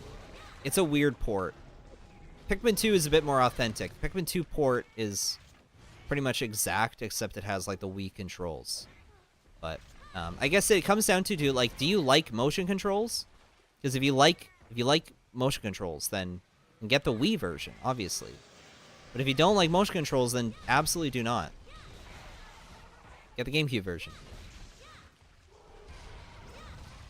It's a weird port. Pikmin 2 is a bit more authentic. Pikmin 2 port is pretty much exact, except it has, like, the Wii controls. But, I guess it comes down to, like, do you like motion controls? Because if you like motion controls, then get the Wii version, obviously. But if you don't like motion controls, then absolutely do not. Get the GameCube version.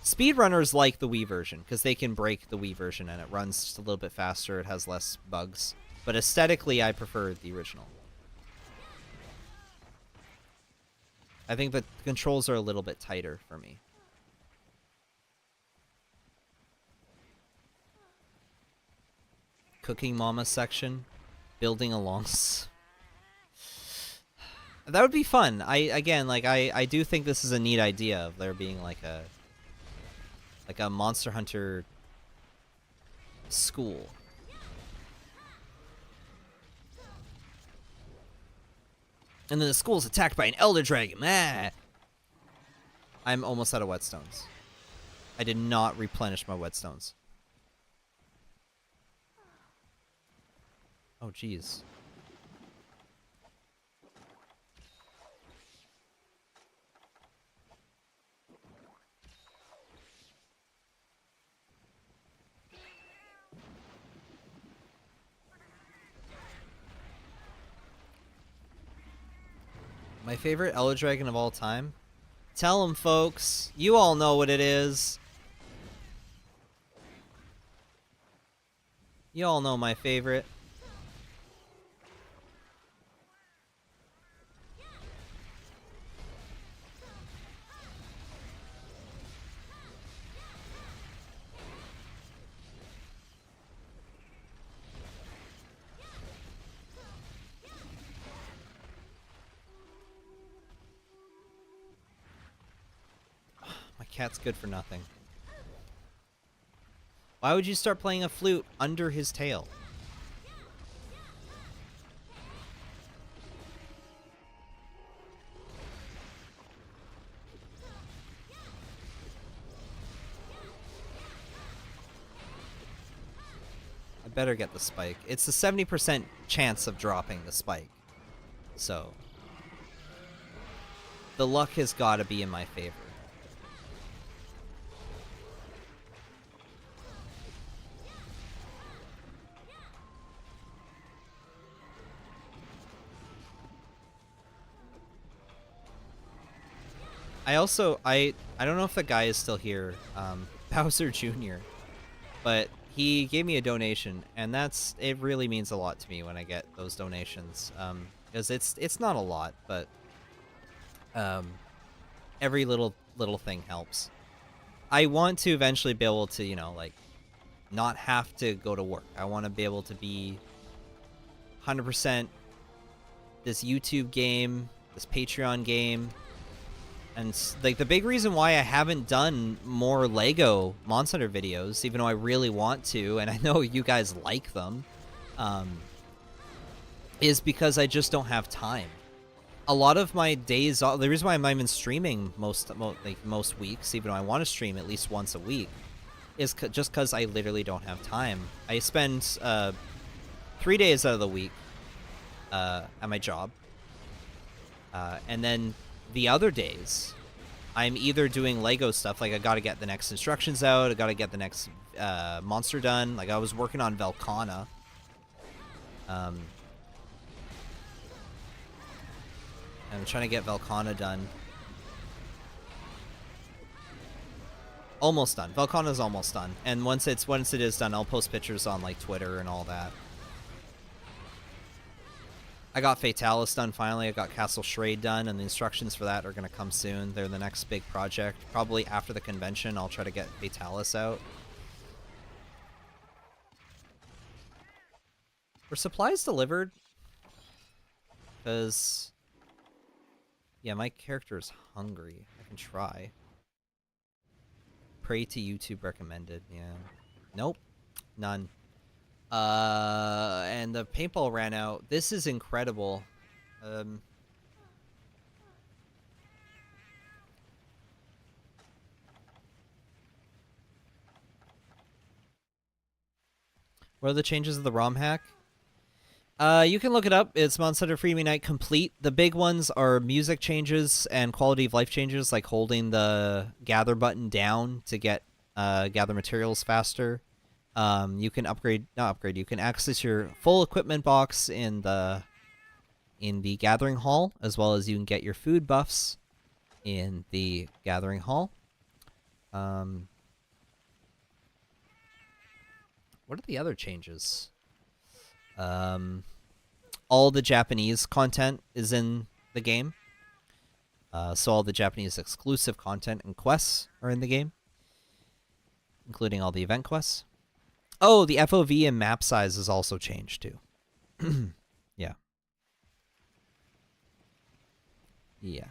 Speedrunners like the Wii version, because they can break the Wii version and it runs just a little bit faster, it has less bugs. But aesthetically, I prefer the original. I think the controls are a little bit tighter for me. Cooking Mama section, building along. That would be fun. I do think this is a neat idea of there being like a Monster Hunter school. And then the school's attacked by an Elder Dragon. Ah! I'm almost out of whetstones. I did not replenish my whetstones. Oh, jeez. My favorite Elo Dragon of all time? Tell them, folks. You all know what it is. You all know my favorite. My cat's good for nothing. Why would you start playing a flute under his tail? I better get the spike. It's a 70% chance of dropping the spike. So, the luck has got to be in my favor. I also, I don't know if the guy is still here, Bowser Jr., but he gave me a donation, and it really means a lot to me when I get those donations, because it's not a lot, but every little thing helps. I want to eventually be able to, you know, like, not have to go to work. I want to be able to be 100% this YouTube game, this Patreon game. And, like, the big reason why I haven't done more LEGO Monster Hunter videos, even though I really want to, and I know you guys like them, is because I just don't have time. A lot of my days, the reason why I'm not even streaming most weeks, even though I want to stream at least once a week, is just because I literally don't have time. I spend 3 days out of the week at my job, and then the other days, I'm either doing LEGO stuff, like I gotta get the next instructions out, I gotta get the next monster done, like I was working on Velkhana. I'm trying to get Velkhana done. Almost done. Velkhana's almost done. And once it is done, I'll post pictures on like Twitter and all that. I got Fatalis done finally. I got Castle Shrade done, and the instructions for that are going to come soon. They're the next big project. Probably after the convention, I'll try to get Fatalis out. Were supplies delivered? Because, yeah, my character is hungry. I can try. Pray to YouTube recommended. Yeah. Nope. None. And the paintball ran out. This is incredible. What are the changes of the ROM hack? You can look it up. It's Monster Hunter Freedom Unite Complete. The big ones are music changes and quality of life changes, like holding the gather button down to get gather materials faster. You can you can access your full equipment box in the gathering hall, as well as you can get your food buffs in the gathering hall. What are the other changes? All the Japanese content is in the game. So all the Japanese exclusive content and quests are in the game, including all the event quests. Oh, the FOV and map size is also changed too. Yeah. Yeah.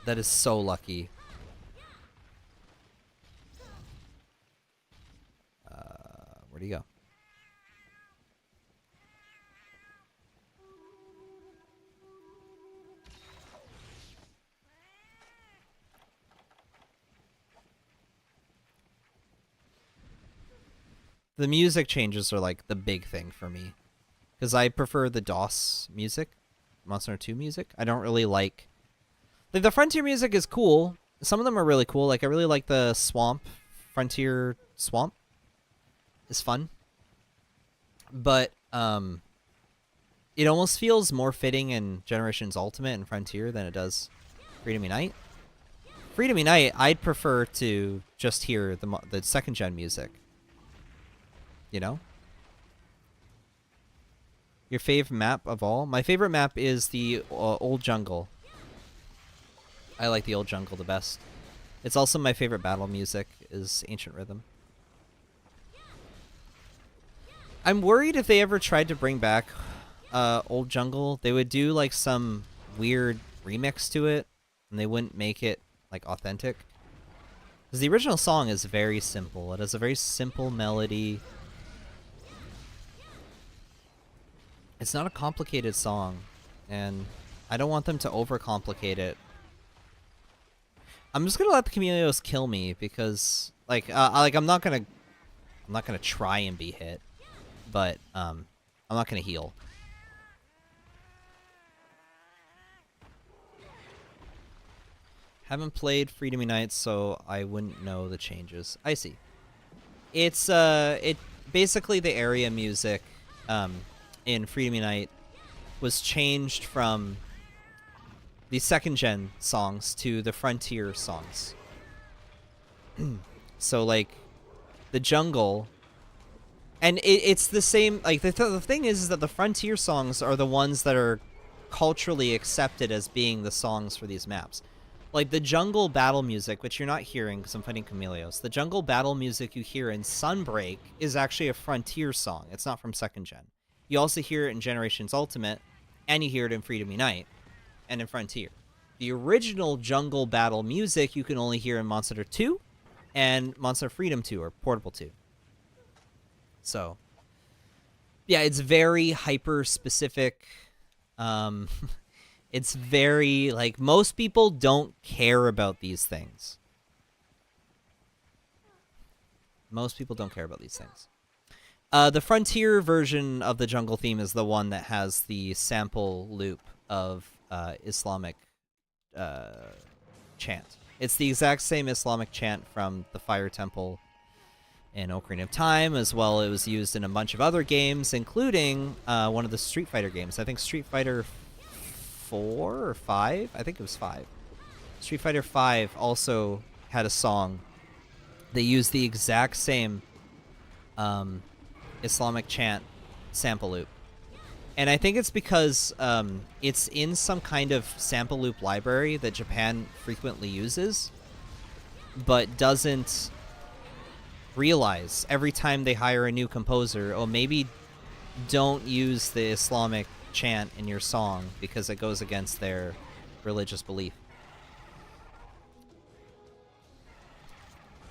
That is so lucky. Where'd he go? The music changes are like the big thing for me, because I prefer the DOS music, Monster Hunter 2 music. I don't really like the Frontier music is cool. Some of them are really cool. Like I really like the Swamp, Frontier Swamp. Is fun, but it almost feels more fitting in Generations Ultimate and Frontier than it does Freedom Unite. Freedom Unite, I'd prefer to just hear the second gen music. You know? Your fave map of all? My favorite map is the Old Jungle. I like the Old Jungle the best. It's also my favorite battle music is Ancient Rhythm. I'm worried if they ever tried to bring back Old Jungle, they would do like some weird remix to it, and they wouldn't make it like authentic. Because the original song is very simple. It has a very simple melody. It's not a complicated song, and I don't want them to overcomplicate it. I'm just gonna let the Chameleos kill me because, like I'm not gonna try and be hit, but I'm not gonna heal. Haven't played Freedom Unite, so I wouldn't know the changes. I see. It's basically the area music in Freedom Unite was changed from the second gen songs to the Frontier songs. So like the jungle, and it's the same. Like the thing is that the Frontier songs are the ones that are culturally accepted as being the songs for these maps. Like the jungle battle music, which you're not hearing because I'm fighting Chameleos. The jungle battle music you hear in Sunbreak is actually a Frontier song. It's not from second gen. You also hear it in Generations Ultimate, and you hear it in Freedom Unite, and in Frontier. The original jungle battle music you can only hear in Monster Hunter 2, and Monster Hunter Freedom 2, or Portable 2. So, yeah, it's very hyper-specific. It's very, like, most people don't care about these things. Most people don't care about these things. The Frontier version of the jungle theme is the one that has the sample loop of Islamic chant. It's the exact same Islamic chant from the Fire Temple in Ocarina of Time, as well. It was used in a bunch of other games, including one of the Street Fighter games. I think Street Fighter 4 or 5? I think it was 5. Street Fighter 5 also had a song. They used the exact same Islamic chant sample loop. And I think it's because it's in some kind of sample loop library that Japan frequently uses, but doesn't realize every time they hire a new composer, oh, maybe don't use the Islamic chant in your song because it goes against their religious belief.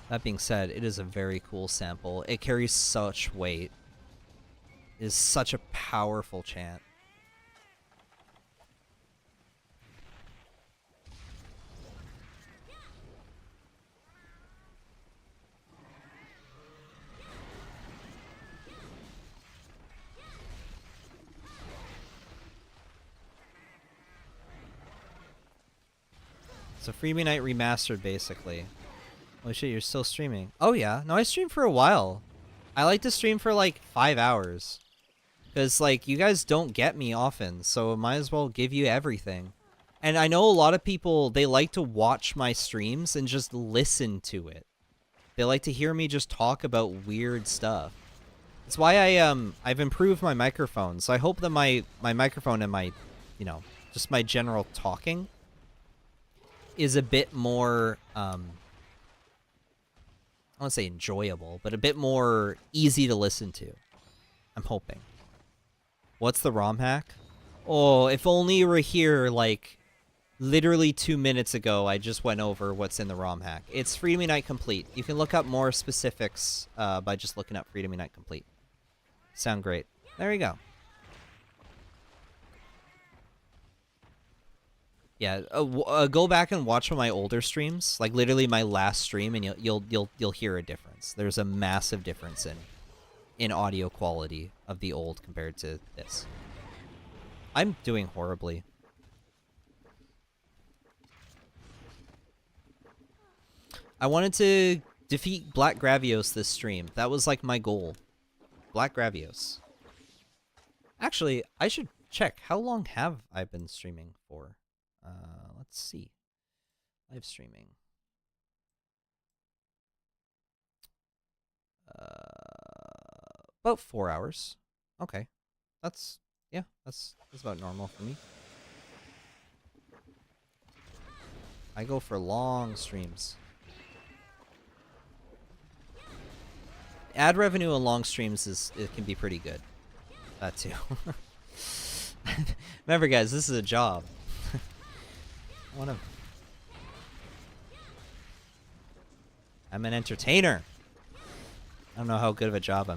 That being said, it is a very cool sample. It carries such weight. It is such a powerful chant. So Freedom Unite remastered, basically. Holy shit, you're still streaming. Oh yeah, no, I streamed for a while. I like to stream for like 5 hours. Because, like, you guys don't get me often, so I might as well give you everything. And I know a lot of people, they like to watch my streams and just listen to it. They like to hear me just talk about weird stuff. That's why I've improved my microphone. So I hope that my microphone and my, you know, just my general talking is a bit more, I won't say enjoyable, but a bit more easy to listen to. I'm hoping. What's the ROM hack? Oh, if only you were here, like, literally 2 minutes ago, I just went over what's in the ROM hack. It's Freedom Unite Complete. You can look up more specifics by just looking up Freedom Unite Complete. Sound great. There you go. Yeah, go back and watch one of my older streams, like literally my last stream, and you'll hear a difference. There's a massive difference in in audio quality of the old compared to this. I'm doing horribly. I wanted to defeat Black Gravios this stream. That was like my goal. Black Gravios. Actually, I should check. How long have I been streaming for? Let's see. Live streaming. About 4 hours. Okay. That's about normal for me. I go for long streams. Ad revenue on long streams it can be pretty good. That too. Remember, guys, this is a job. I'm an entertainer. I don't know how good of a job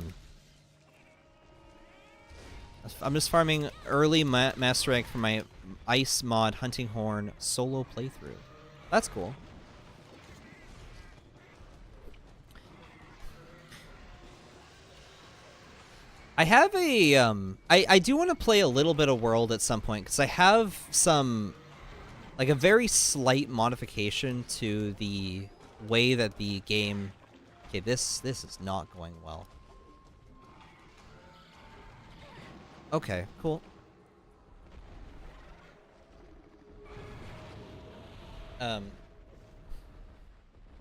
I'm just farming early master rank for my ice mod hunting horn solo playthrough. That's cool. I have a I do want to play a little bit of World at some point because I have some like a very slight modification to the way that the game. Okay, this is not going well. Okay, cool. It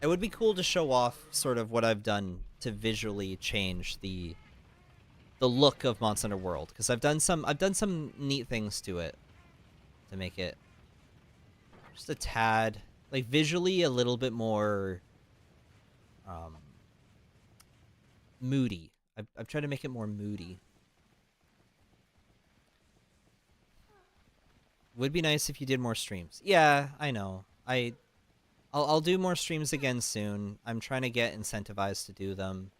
would be cool to show off sort of what I've done to visually change the look of Monster Hunter World, because I've done some neat things to it to make it just a tad like visually a little bit more moody. I've tried to make it more moody. Would be nice if you did more streams. Yeah, I know. I'll do more streams again soon. I'm trying to get incentivized to do them.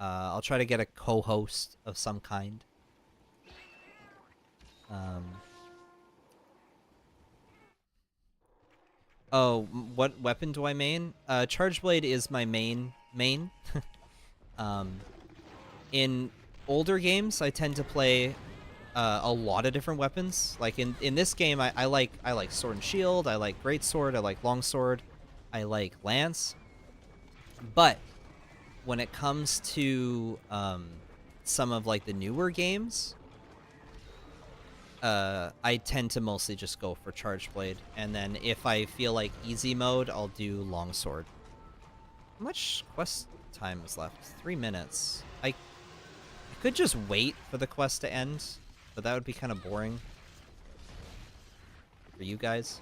I'll try to get a co-host of some kind. Oh, what weapon do I main? Charge Blade is my main. In older games, I tend to play a lot of different weapons. Like in this game, I like Sword and Shield, I like Greatsword, I like Longsword, I like Lance. But when it comes to some of like the newer games, I tend to mostly just go for Charge Blade, and then if I feel like easy mode, I'll do Longsword. How much quest time is left? 3 minutes. I could just wait for the quest to end, but that would be kind of boring for you guys.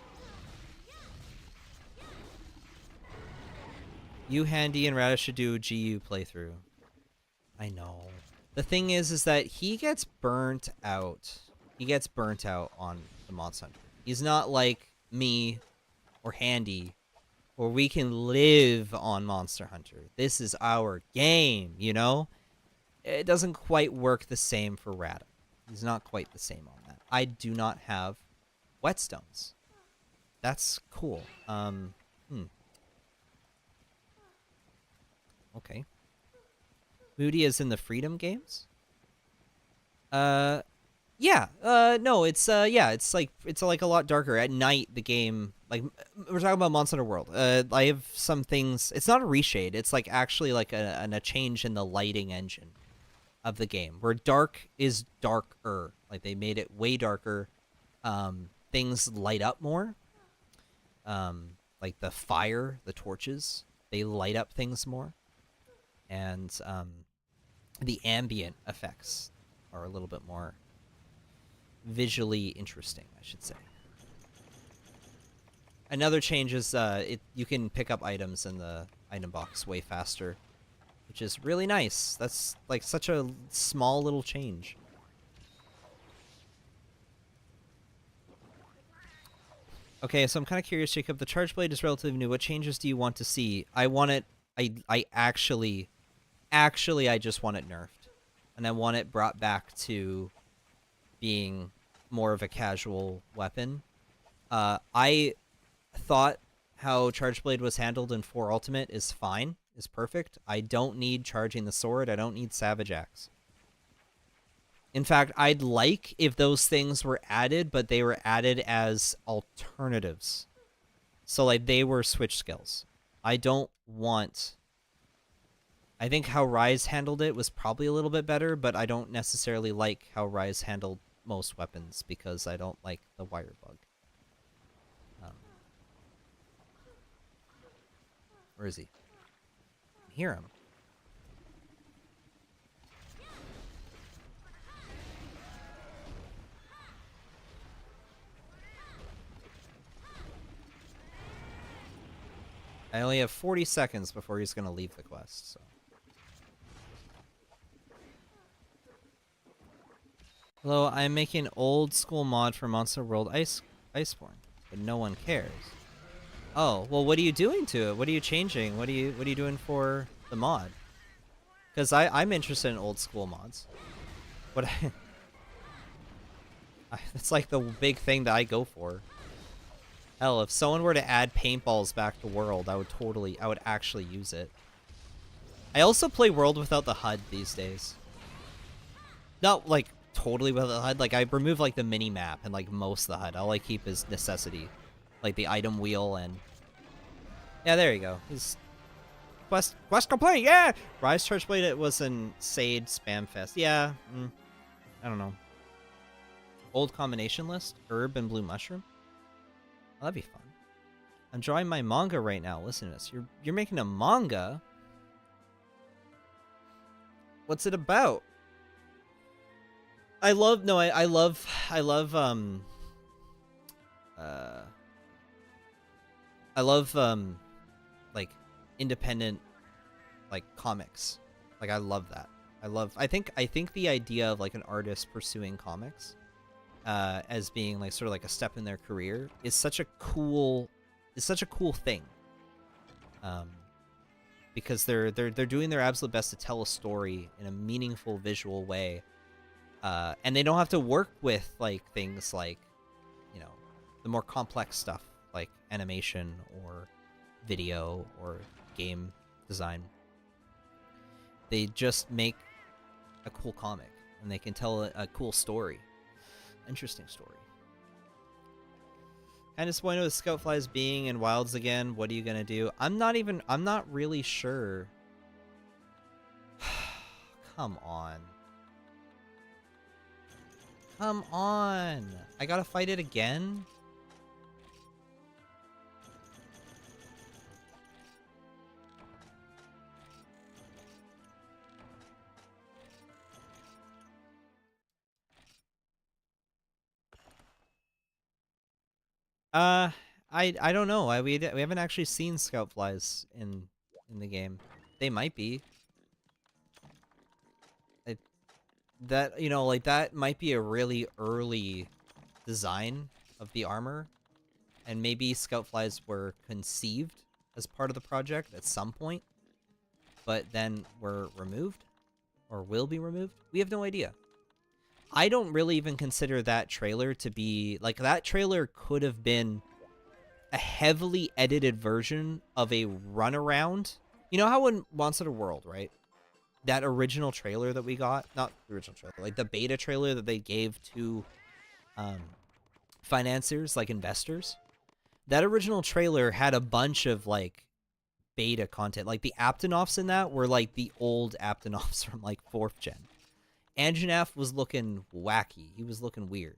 You, Handy, and Radish should do a GU playthrough. I know. The thing is that he gets burnt out. He gets burnt out on the Monster Hunter. He's not like me or Handy, where we can live on Monster Hunter. This is our game, you know? It doesn't quite work the same for Rada. He's not quite the same on that. I do not have whetstones. That's cool. Okay. Moody is in the Freedom games? Yeah. No, it's like a lot darker. At night, the game, like, we're talking about Monster Hunter World. I have some things, it's not a reshade, it's like actually like a change in the lighting engine of the game, where dark is darker. Like, they made it way darker. Things light up more. Like the fire, the torches, they light up things more. And the ambient effects are a little bit more visually interesting, I should say. Another change is you can pick up items in the item box way faster, which is really nice. That's like such a small little change. Okay, so I'm kind of curious, Jacob. The Charge Blade is relatively new. What changes do you want to see? I want it. I actually, I just want it nerfed, and I want it brought back to being more of a casual weapon. I thought how Charge Blade was handled in 4 Ultimate is fine. is perfect. I don't need charging the sword. I don't need Savage Axe. In fact, I'd like if those things were added, but they were added as alternatives. So, like, they were switch skills. I don't want... I think how Rise handled it was probably a little bit better, but I don't necessarily like how Rise handled most weapons because I don't like the wire bug. Where is he? I hear him. I only have 40 seconds before he's going to leave the quest, so. Hello, I'm making an old school mod for Monster World Iceborne, but no one cares. Oh, well, what are you doing to it? What are you changing? What are you doing for the mod? Because I'm interested in old school mods. What it's like the big thing that I go for. Hell, if someone were to add paintballs back to World, I would actually use it. I also play World without the HUD these days. Not like totally without the HUD. Like I remove like the mini map and like most of the HUD. I'll like keep his necessity, like the item wheel and. Yeah, there you go. His quest complete. Yeah, Rise Churchblade. It was in Sade Spam Fest. Yeah, I don't know. Old combination list: herb and blue mushroom. Oh, that'd be fun. I'm drawing my manga right now. Listen to this. You're making a manga? What's it about? I love like independent like comics. Like I love that. I think the idea of like an artist pursuing comics as being like sort of like a step in their career is such a cool thing. Because they're doing their absolute best to tell a story in a meaningful visual way. And they don't have to work with like things like, you know, the more complex stuff like animation or video or game design. They just make a cool comic and they can tell a cool story. Interesting story. Kind of disappointed with Scoutflies being in Wilds again. What are you gonna do? I'm not really sure. Come on. Come on. I gotta fight it again? I don't know. We haven't actually seen Scoutflies in the game. They might be. That, you know, like, that might be a really early design of the armor. And maybe Scoutflies were conceived as part of the project at some point. But then were removed. Or will be removed. We have no idea. I don't really even consider that trailer to be... Like, that trailer could have been a heavily edited version of a runaround. You know how in Monster World, right? That original trailer that we got, not the original trailer, like the beta trailer that they gave to financiers, like investors. That original trailer had a bunch of like beta content. Like the Aptonoffs in that were like the old Aptonoffs from like 4th gen. Anjanath was looking wacky. He was looking weird.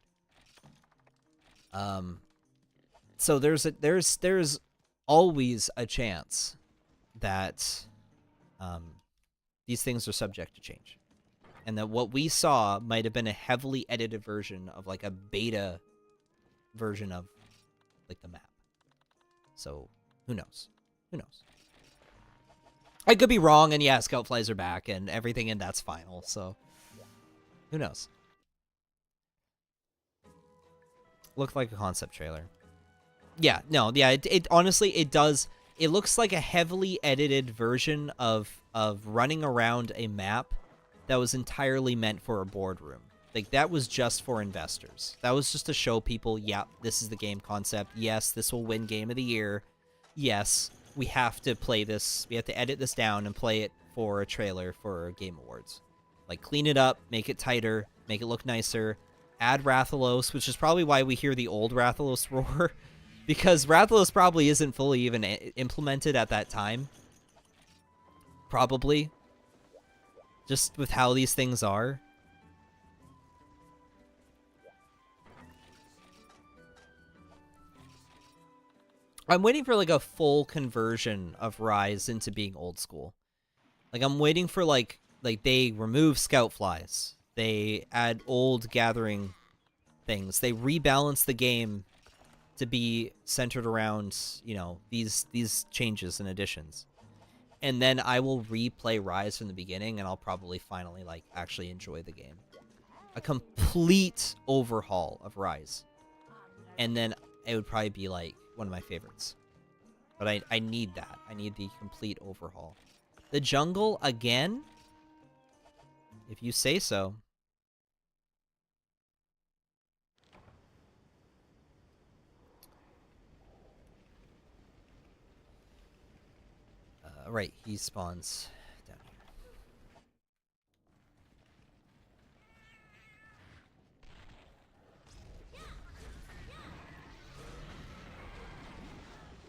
So there's always a chance that these things are subject to change. And that what we saw might have been a heavily edited version of like a beta version of like the map. So who knows? Who knows? I could be wrong, and yeah, Scoutflies are back and everything in that's final, so who knows? Looked like a concept trailer. Yeah, no, yeah, it honestly it does. It looks like a heavily edited version of running around a map that was entirely meant for a boardroom. Like, that was just for investors. That was just to show people, yeah, this is the game concept. Yes, this will win Game of the Year. Yes, we have to play this. We have to edit this down and play it for a trailer for Game Awards. Like, clean it up, make it tighter, make it look nicer, add Rathalos, which is probably why we hear the old Rathalos roar, because Rathalos probably isn't fully even implemented at that time. Probably. Just with how these things are. I'm waiting for, like, a full conversion of Rise into being old school. Like, I'm waiting for, like they remove scout flies. They add old gathering things. They rebalance the game to be centered around, you know, these changes and additions. And then I will replay Rise from the beginning, and I'll probably finally, like, actually enjoy the game. A complete overhaul of Rise. And then it would probably be, like, one of my favorites. But I need that. I need the complete overhaul. The jungle, again? If you say so. Right, he spawns down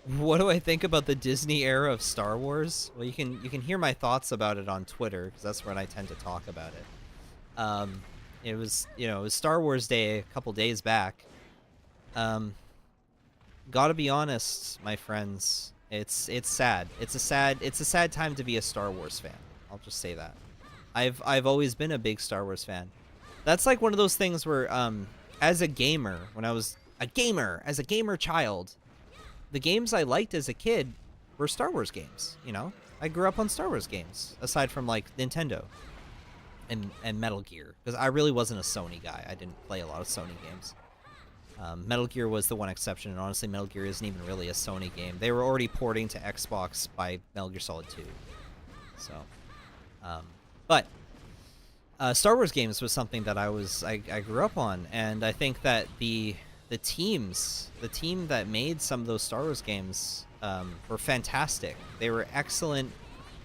here. What do I think about the Disney era of Star Wars? Well, you can hear my thoughts about it on Twitter, because that's when I tend to talk about it. It was, you know, it was Star Wars Day a couple days back. Gotta be honest, my friends. It's sad. It's a sad time to be a Star Wars fan. I'll just say that. I've always been a big Star Wars fan. That's like one of those things where, as a gamer, when I was a gamer, as a gamer child, the games I liked as a kid were Star Wars games. You know, I grew up on Star Wars games, aside from, like, Nintendo and Metal Gear, because I really wasn't a Sony guy. I didn't play a lot of Sony games. Metal Gear was the one exception, and honestly, Metal Gear isn't even really a Sony game. They were already porting to Xbox by Metal Gear Solid 2. So, but Star Wars games was something that I grew up on, and I think that the team that made some of those Star Wars games were fantastic. They were excellent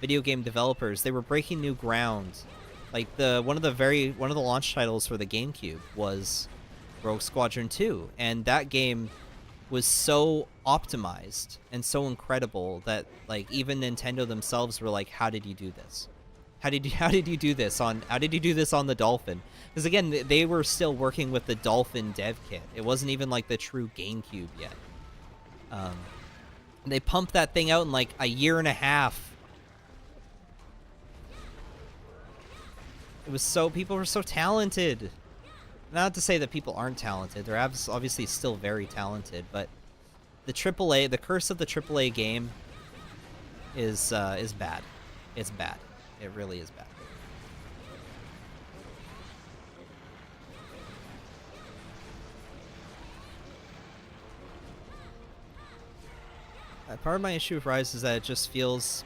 video game developers. They were breaking new ground. Like, one of the launch titles for the GameCube was Rogue Squadron 2, and that game was so optimized and so incredible that, like, even Nintendo themselves were like, how did you do this? How did you do this on the Dolphin? Because again, they were still working with the Dolphin dev kit. It wasn't even like the true GameCube yet. They pumped that thing out in like a year and a half. People were so talented. Not to say that people aren't talented. They're obviously still very talented, but the curse of the AAA game is bad. It's bad. It really is bad. Part of my issue with Rise is that it just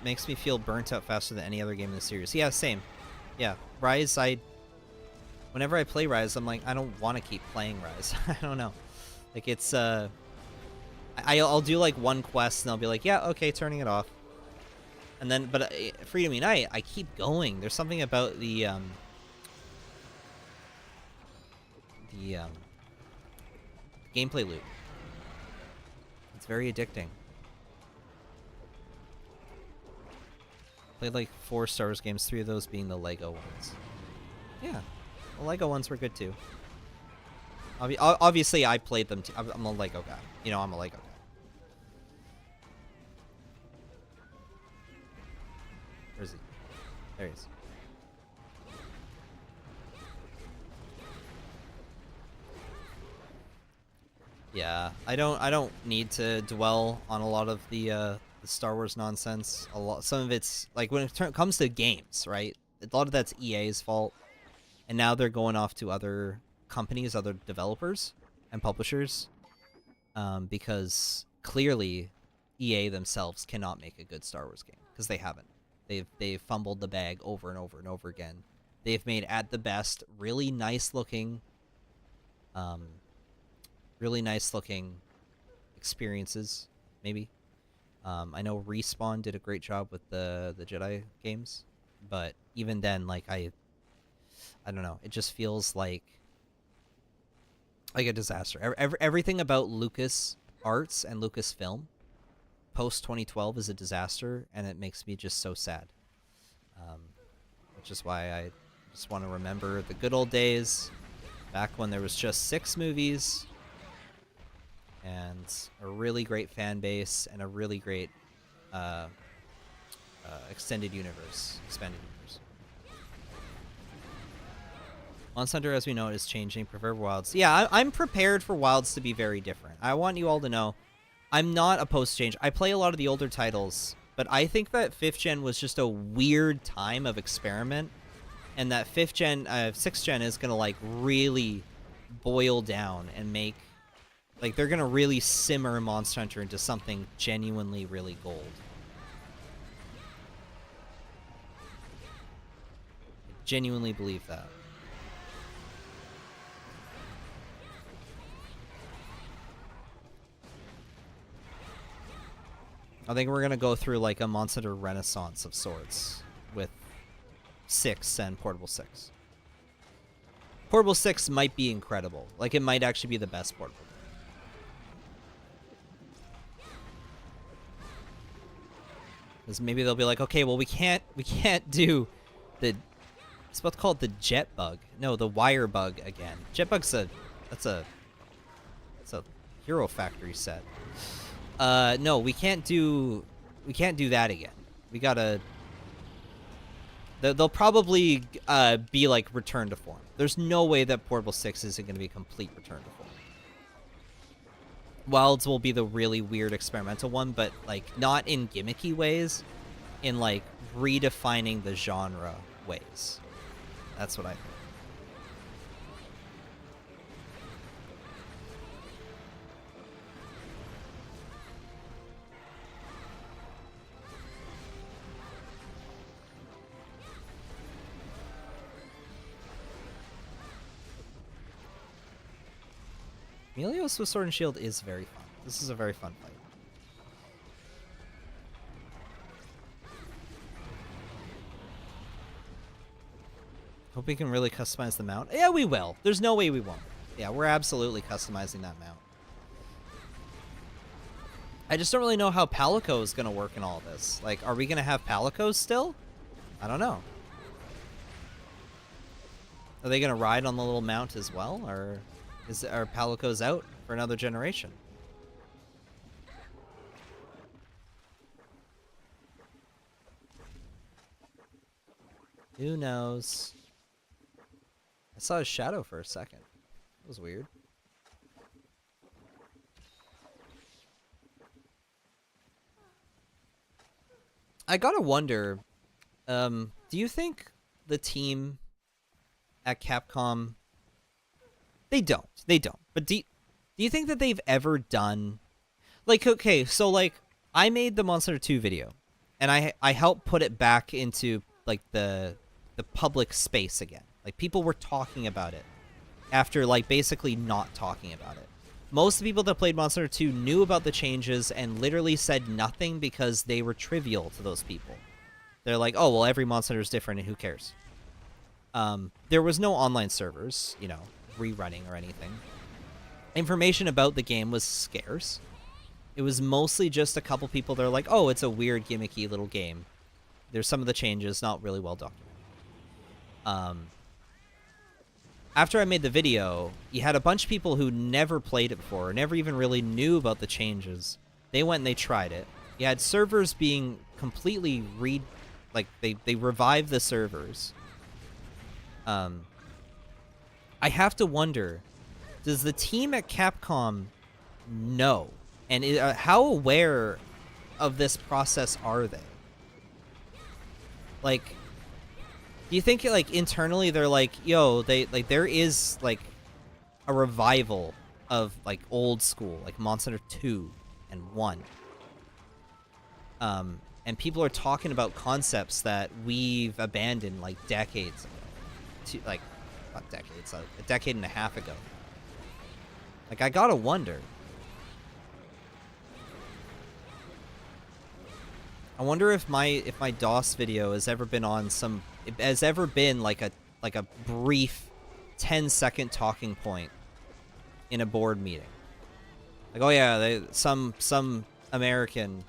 makes me feel burnt out faster than any other game in the series. Yeah, same. Yeah, Rise, whenever I play Rise, I'm like, I don't want to keep playing Rise. I don't know. Like, it's, I'll do, like, one quest, and I'll be like, yeah, okay, turning it off. And then, but Freedom Unite, I keep going. There's something about the gameplay loop. It's very addicting. Played, like, 4 Star Wars games, 3 of those being the Lego ones. Yeah. The Lego ones were good too. Obviously, I played them too. I'm a Lego guy. You know, I'm a Lego guy. Where is he? There he is. Yeah, I don't need to dwell on a lot of the Star Wars nonsense. Some of it's like when it comes to games, right? A lot of that's EA's fault. And now they're going off to other companies, other developers and publishers, because clearly EA themselves cannot make a good Star Wars game, because they haven't. They've fumbled the bag over and over and over again. They've made, at the best, really nice looking experiences, maybe, I know Respawn did a great job with the Jedi games, but even then, like I don't know, it just feels like a disaster. Everything about Lucas Arts and Lucasfilm post 2012 is a disaster, and it makes me just so sad. Which is why I just want to remember the good old days, back when there was just 6 movies and a really great fan base and a really great expanded universe. Monster Hunter, as we know, is changing. Prefer Wilds. Yeah, I'm prepared for Wilds to be very different. I want you all to know I'm not opposed to change. I play a lot of the older titles, but I think that 5th gen was just a weird time of experiment, and that 6th gen is going to, like, really boil down and make, like, they're going to really simmer Monster Hunter into something genuinely really gold. I genuinely believe that. I think we're going to go through, like, a Monster Hunter renaissance of sorts with 6 and Portable 6. Portable 6 might be incredible. Like, it might actually be the best portable. Because maybe they'll be like, okay, well, we can't do the, it's about to call it the jet bug. No, the wire bug again. Jet bug's that's a Hero Factory set. No, we can't do that again. We gotta, they'll probably be like return to form. There's no way that Portable 6 isn't going to be a complete return to form. Wilds will be the really weird experimental one, but like not in gimmicky ways, in like redefining the genre ways. That's what I think. Chameleos with Sword and Shield is very fun. This is a very fun fight. Hope we can really customize the mount. Yeah, we will. There's no way we won't. Yeah, we're absolutely customizing that mount. I just don't really know how Palico is going to work in all this. Like, are we going to have Palicos still? I don't know. Are they going to ride on the little mount as well, or are Palicos out for another generation? Who knows? I saw his shadow for a second. That was weird. I gotta wonder, do you think the team at Capcom, they don't. But do you think that they've ever done, like, okay, so like I made the Monster Hunter 2 video, and I helped put it back into like the public space again. Like, people were talking about it after like basically not talking about it. Most of the people that played Monster Hunter 2 knew about the changes and literally said nothing because they were trivial to those people. They're like, oh, well, every Monster Hunter is different and who cares? There was no online servers, you know, rerunning or anything. Information about the game was scarce. It was mostly just a couple people that are like, oh, it's a weird, gimmicky little game. There's some of the changes not really well documented. After I made the video, you had a bunch of people who never played it before, never even really knew about the changes. They went and they tried it. You had servers being completely they revived the servers. I have to wonder, does the team at Capcom know? And how aware of this process are they? Like, do you think, like, internally they're like, yo, there is, like, a revival of, like, old school, like Monster Hunter 2 and 1. And people are talking about concepts that we've abandoned, like, decades ago. Like, not decades, a decade and a half ago. Like, I gotta wonder. I wonder if my DOS video has ever been on some has ever been like a brief 10-second talking point in a board meeting. Like, oh yeah, some American,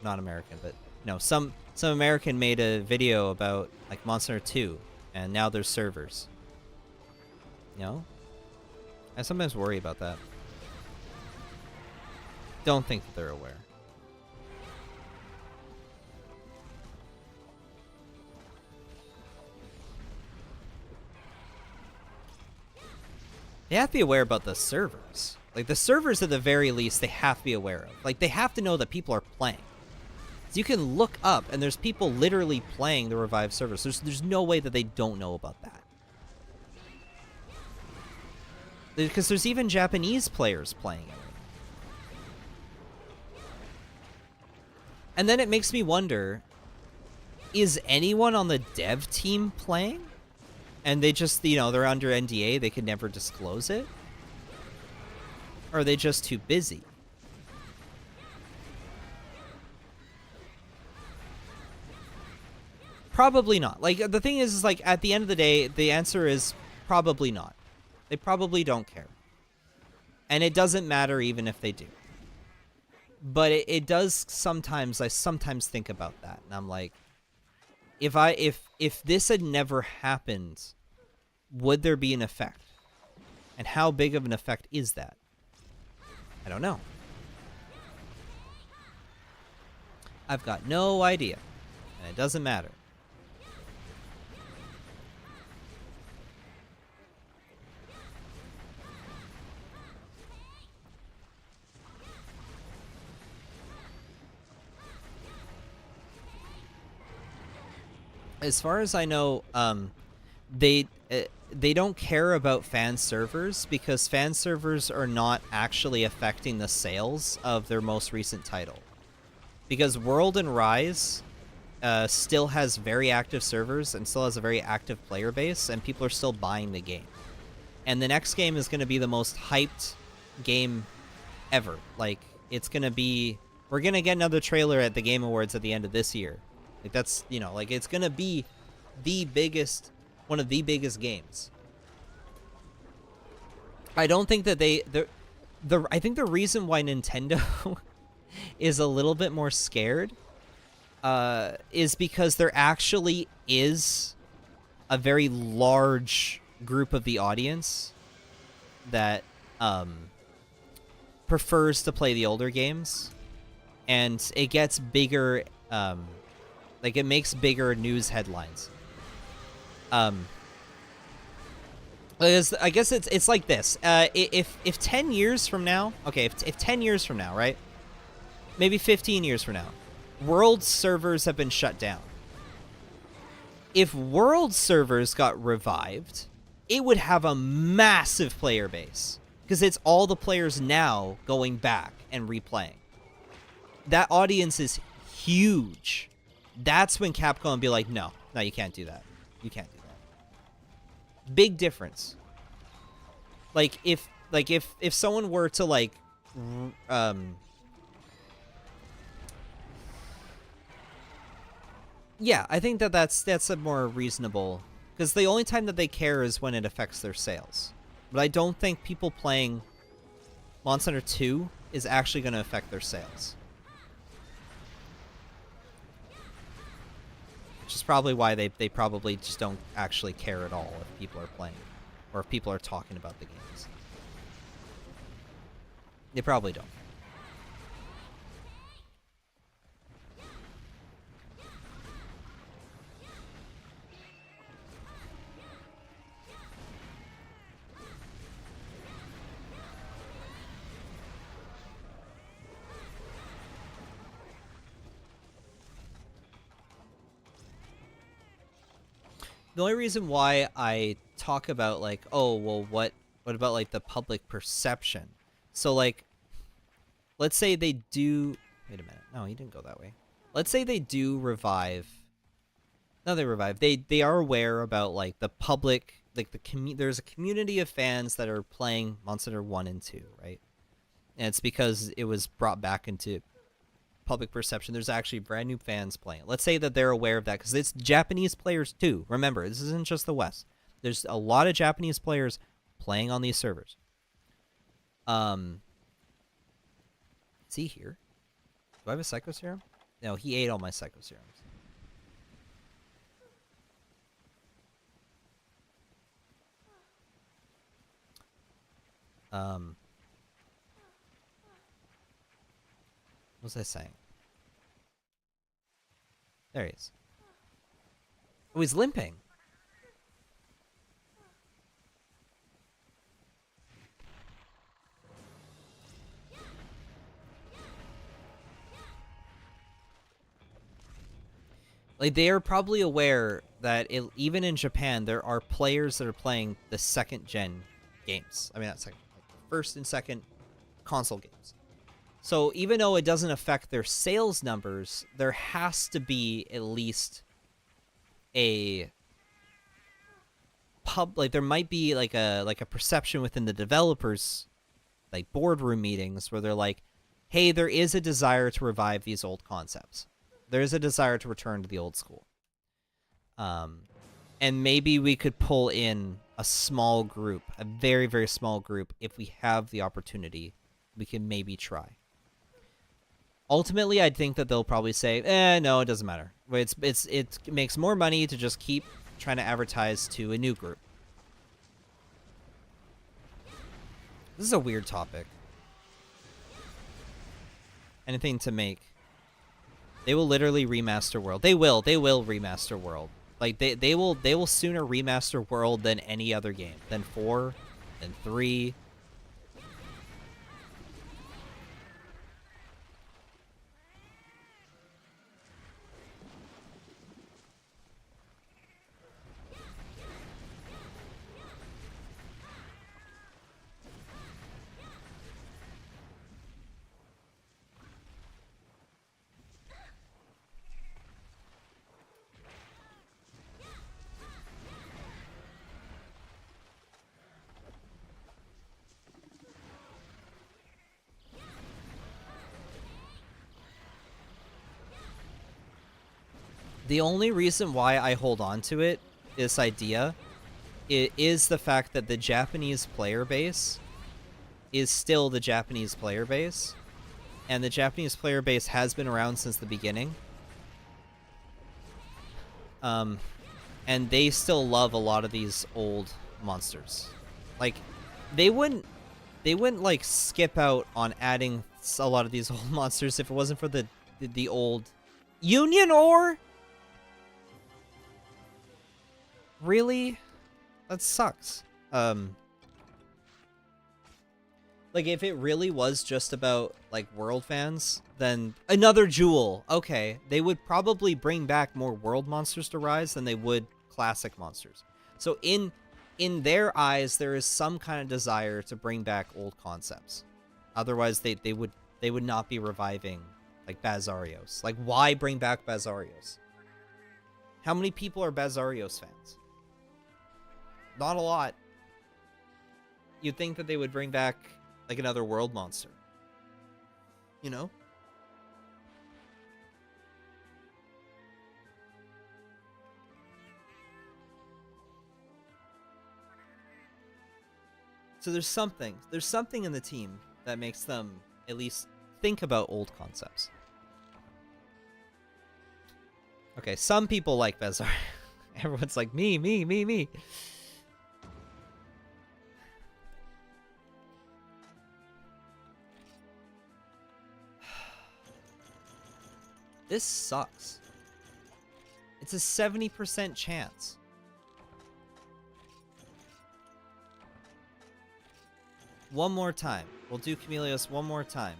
not American, but no, some American made a video about like Monster Hunter 2, and now there's servers. You know? I sometimes worry about that. Don't think that they're aware. They have to be aware about the servers. Like, the servers at the very least, they have to be aware of. Like, they have to know that people are playing. So you can look up, and there's people literally playing the revived servers. There's no way that they don't know about that. Because there's even Japanese players playing it. And then it makes me wonder, is anyone on the dev team playing? And they just, you know, they're under NDA, they could never disclose it? Or are they just too busy? Probably not. Like, the thing is like, at the end of the day, the answer is probably not. They probably don't care. And it doesn't matter even if they do. But it does sometimes, I sometimes think about that. And I'm like, if this had never happened, would there be an effect? And how big of an effect is that? I don't know. I've got no idea. And it doesn't matter. As far as I know, they don't care about fan servers because fan servers are not actually affecting the sales of their most recent title. Because World and Rise still has very active servers and still has a very active player base, and people are still buying the game. And the next game is going to be the most hyped game ever. Like, it's going to be... We're going to get another trailer at the Game Awards at the end of this year. Like, that's, you know, like, it's gonna be the biggest, one of the biggest games. I don't think that I think the reason why Nintendo is a little bit more scared is because there actually is a very large group of the audience that prefers to play the older games, and it gets bigger. Like, it makes bigger news headlines. I guess it's like this. If 10 years from now, okay, if 10 years from now, right? Maybe 15 years from now, World servers have been shut down. If World servers got revived, it would have a massive player base. Because it's all the players now going back and replaying. That audience is huge. That's when Capcom would be like, no, you can't do that. You can't do that. Big difference. Like, if someone were to, like, yeah, I think that's a more reasonable, because the only time that they care is when it affects their sales. But I don't think people playing Monster Hunter 2 is actually going to affect their sales. Which is probably why they probably just don't actually care at all if people are playing, or if people are talking about the games. They probably don't. The only reason why I talk about, like, oh, well, what about, like, the public perception? So, like, let's say they do... Wait a minute. No, he didn't go that way. Let's say they do revive... No, they revive. They are aware about, like, the public... Like, there's a community of fans that are playing Monster Hunter 1 and 2, right? And it's because it was brought back into public perception, there's actually brand new fans playing it. Let's say that they're aware of that, because it's Japanese players too. Remember, this isn't just the West. There's a lot of Japanese players playing on these servers. Is he here? Do I have a Psycho Serum? No, he ate all my Psycho Serums. What was I saying? There he is. Oh, he's limping. Like, they are probably aware that even in Japan, there are players that are playing the second-gen games. I mean, not second, like first and second console games. So even though it doesn't affect their sales numbers, there has to be at least a like there might be like a perception within the developers, like boardroom meetings, where they're like, hey, there is a desire to revive these old concepts. There is a desire to return to the old school. And maybe we could pull in a small group, a very, very small group. If we have the opportunity, we can maybe try. Ultimately, I think that they'll probably say, no, it doesn't matter. It makes more money to just keep trying to advertise to a new group. This is a weird topic. Anything to make. They will literally remaster World. They will remaster World. Like they will sooner remaster World than any other game. Than 4, than 3. The only reason why I hold on to it, this idea, is the fact that the Japanese player base is still the Japanese player base. And the Japanese player base has been around since the beginning. And they still love a lot of these old monsters. Like, they wouldn't like skip out on adding a lot of these old monsters if it wasn't for the old Union Ore. Really? That sucks. Like, if it really was just about, like, World fans, then another Jewel. Okay, they would probably bring back more World monsters to Rise than they would classic monsters. So in their eyes, there is some kind of desire to bring back old concepts. Otherwise, they would not be reviving, like, Bazarios. Like, why bring back Bazarios? How many people are Bazarios fans? Not a lot. You'd think that they would bring back, like, another World monster. You know? So there's something in the team that makes them at least think about old concepts. Okay, some people like Bazar. Everyone's like, me. This sucks. It's a 70% chance. One more time. We'll do Chameleos one more time.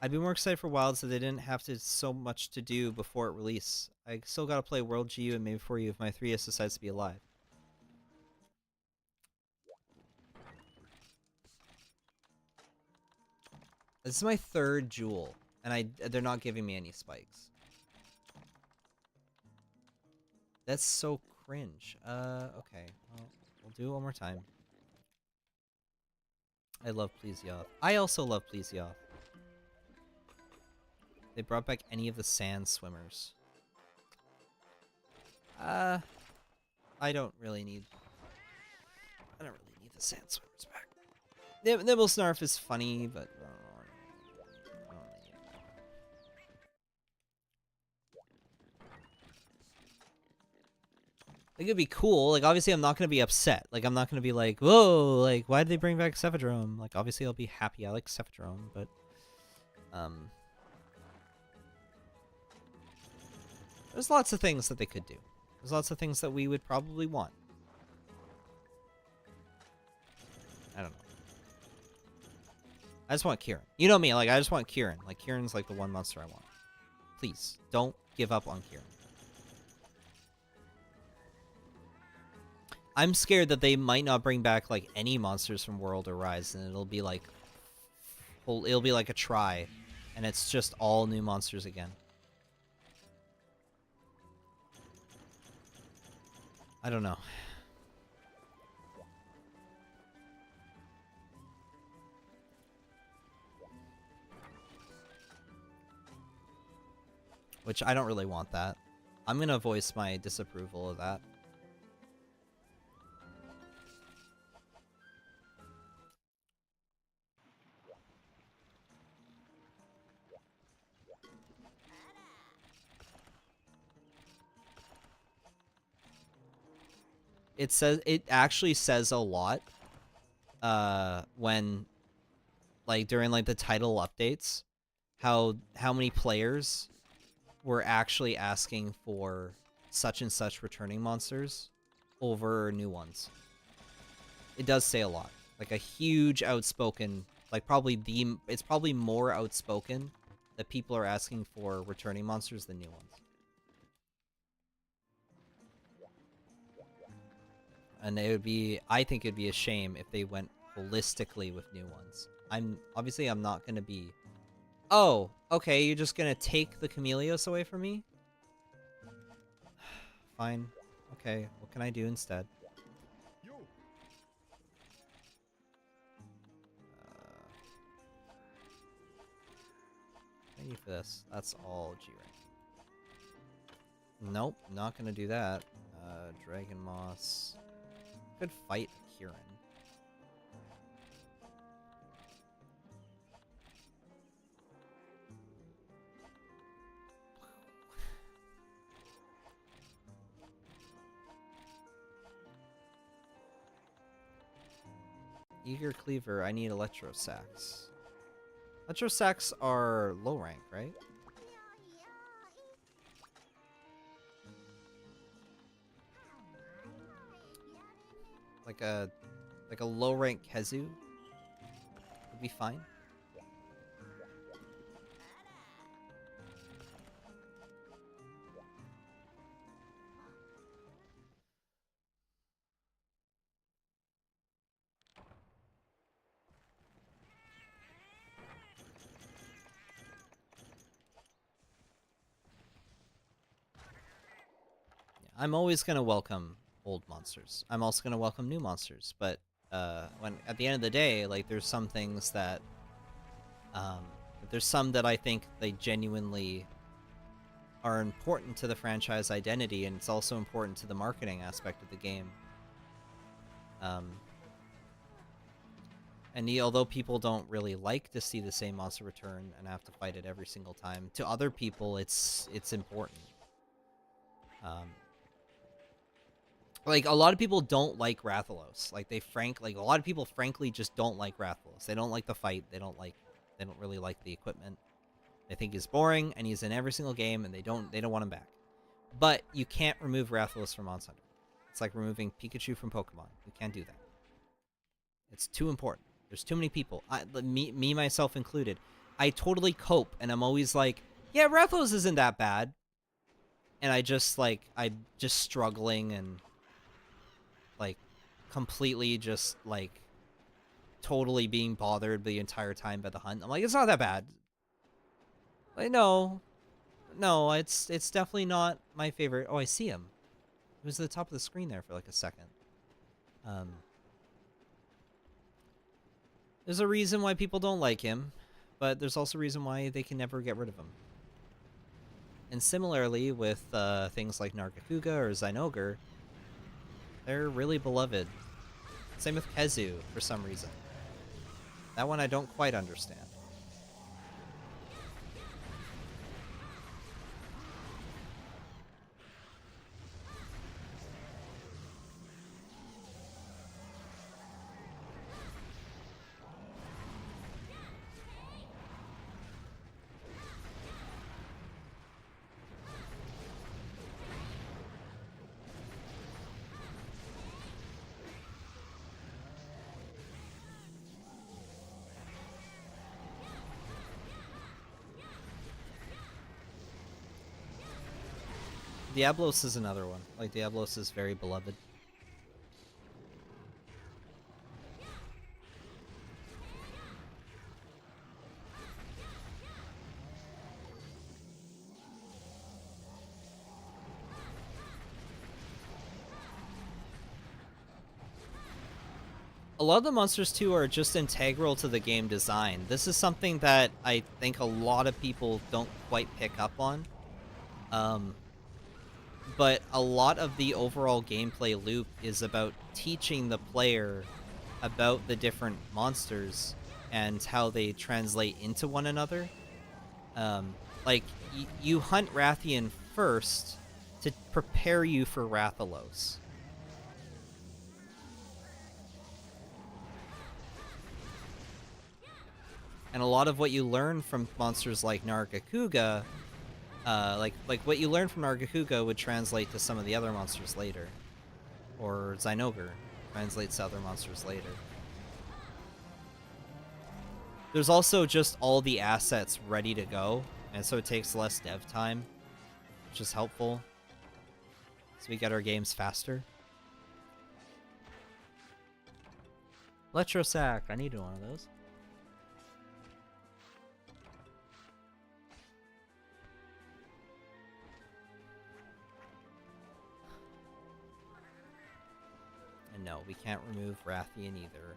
I'd be more excited for Wilds if they didn't have so much to do before it release. I still gotta play World GU and maybe before you if my 3DS decides to be alive. This is my third Jewel, and they're not giving me any spikes. That's so cringe. Okay. Well, we'll do it one more time. I love Please Yoth. I also love Please Yoth. They brought back any of the sand swimmers. I don't really need the sand swimmers back. Nibble Snarf is funny, but I don't know. Like, it'd be cool. Like, obviously, I'm not gonna be upset. Like, I'm not gonna be like, whoa, like, why did they bring back Cephadrome? Like, obviously, I'll be happy. I like Cephadrome, but there's lots of things that they could do. There's lots of things that we would probably want. I don't know. I just want Kieran. You know me, like, I just want Kieran. Like, Kieran's, like, the one monster I want. Please, don't give up on Kieran. I'm scared that they might not bring back, like, any monsters from World or Rise, and it'll be, like, a try, and it's just all new monsters again. I don't know. Which I don't really want that. I'm gonna voice my disapproval of that. It actually says a lot when, like, during, like, the title updates, how many players were actually asking for such and such returning monsters over new ones. It does say a lot. Like, a huge outspoken, like, it's probably more outspoken that people are asking for returning monsters than new ones. And I think it'd be a shame if they went holistically with new ones. Obviously I'm not gonna be, oh, okay, you're just gonna take the Chameleos away from me? Fine. Okay, what can I do instead? Thank you for this. That's all G rank. Nope, not gonna do that. Dragon Moss. Could fight Kieran. Eager Cleaver, I need Electro Sacks. Electro Sacks are low rank, right? Like a low rank Kezu would be fine. I'm always going to welcome old monsters. I'm also going to welcome new monsters, but when at the end of the day, like, there's some things that there's some that I think they genuinely are important to the franchise identity, and it's also important to the marketing aspect of the game. And although people don't really like to see the same monster return and have to fight it every single time, to other people it's important. Like, a lot of people don't like Rathalos. Like, a lot of people frankly just don't like Rathalos. They don't like the fight. They don't really like the equipment. They think he's boring, and he's in every single game, and they don't want him back. But you can't remove Rathalos from Monster Hunter. It's like removing Pikachu from Pokemon. You can't do that. It's too important. There's too many people. Me myself included. I totally cope, and I'm always like, yeah, Rathalos isn't that bad. And I'm just struggling and, like, completely just, like, totally being bothered the entire time by the hunt. I'm like, it's not that bad. Like, no, it's definitely not my favorite. Oh, I see him. He was at the top of the screen there for like a second. There's a reason why people don't like him, but there's also a reason why they can never get rid of him. And similarly with things like Nargacuga or Zynogar, they're really beloved. Same with Kezu, for some reason. That one I don't quite understand. Diablos is another one. Like, Diablos is very beloved. A lot of the monsters, too, are just integral to the game design. This is something that I think a lot of people don't quite pick up on. But a lot of the overall gameplay loop is about teaching the player about the different monsters and how they translate into one another. Like, you hunt Rathian first to prepare you for Rathalos. And a lot of what you learn from monsters like Nargacuga, like what you learn from Nargacuga would translate to some of the other monsters later. Or Zynogar translates to other monsters later. There's also just all the assets ready to go, and so it takes less dev time, which is helpful. So we get our games faster. Electrosac, I needed one of those. And no, we can't remove Rathian either.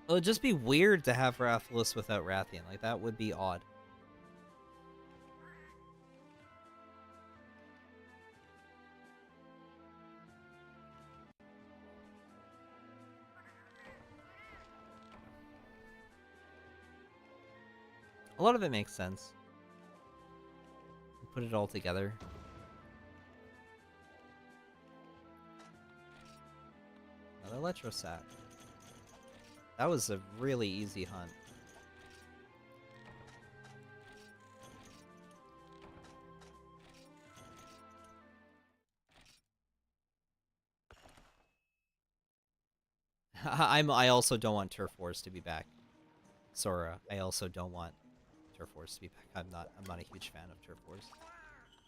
It would just be weird to have Rathalos without Rathian. Like, that would be odd. A lot of it makes sense. Put it all together. Another Electrosac. That was a really easy hunt. I also don't want Turf Wars to be back. Sora, I also don't want Turf Wars to be back. I'm not a huge fan of Turf Wars.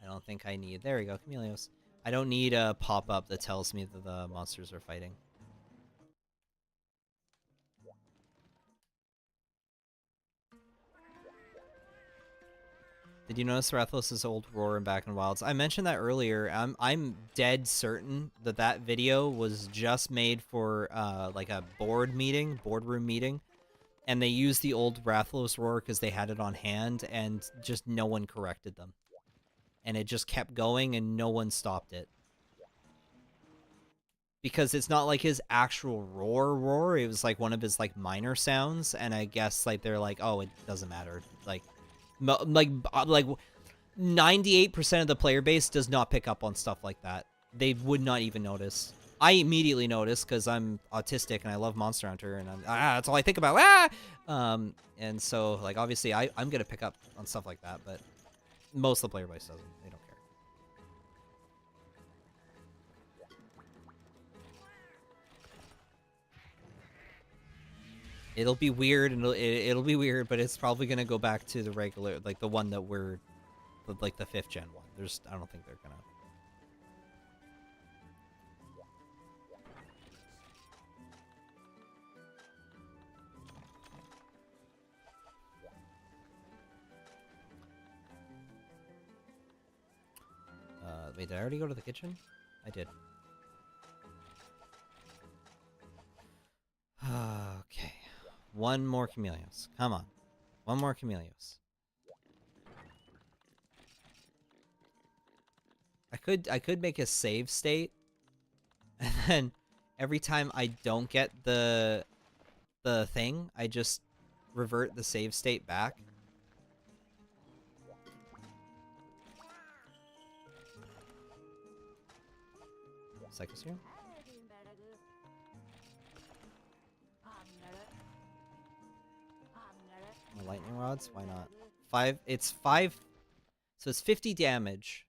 I don't think I need... There we go, Chameleos. I don't need a pop-up that tells me that the monsters are fighting. Did you notice Rathalos' old roar in Back in Wilds? I mentioned that earlier. I'm dead certain that that video was just made for like a boardroom meeting, and they used the old Rathalos roar because they had it on hand, and just no one corrected them, and it just kept going, and no one stopped it. Because it's not like his actual roar. It was like one of his like minor sounds, and I guess like they're like, oh, it doesn't matter. Like 98% of the player base does not pick up on stuff like that. They would not even notice. I immediately noticed because I'm autistic and I love Monster Hunter, and that's all I think about. And so like obviously I'm gonna pick up on stuff like that, but most of the player base doesn't. They don't care. It'll be weird, and it'll be weird, but it's probably gonna go back to the regular, like the one that we're, like the 5th gen one. I don't think they're gonna. Wait, did I already go to the kitchen? I did. Okay. One more Chameleos. Come on. One more Chameleos. I could make a save state, and then every time I don't get the thing, I just revert the save state back. Psychosphere? Lightning rods? Why not? 5. It's 5. So it's 50 damage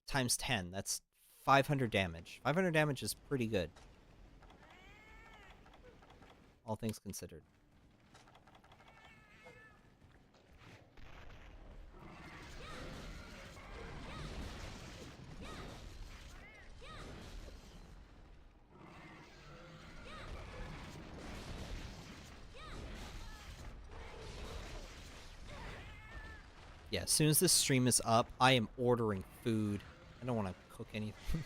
times 10. That's 500 damage. 500 damage is pretty good. All things considered. Yeah, as soon as this stream is up, I am ordering food. I don't want to cook anything.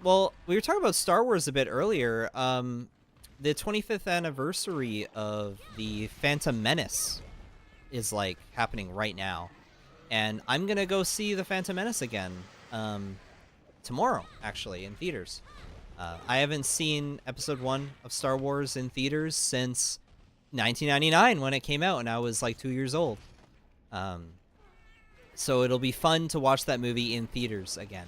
Well, we were talking about Star Wars a bit earlier. The 25th anniversary of the Phantom Menace is, like, happening right now. And I'm gonna go see the Phantom Menace again, tomorrow, actually, in theaters. I haven't seen episode 1 of Star Wars in theaters since 1999 when it came out, and I was like 2 years old. So it'll be fun to watch that movie in theaters again.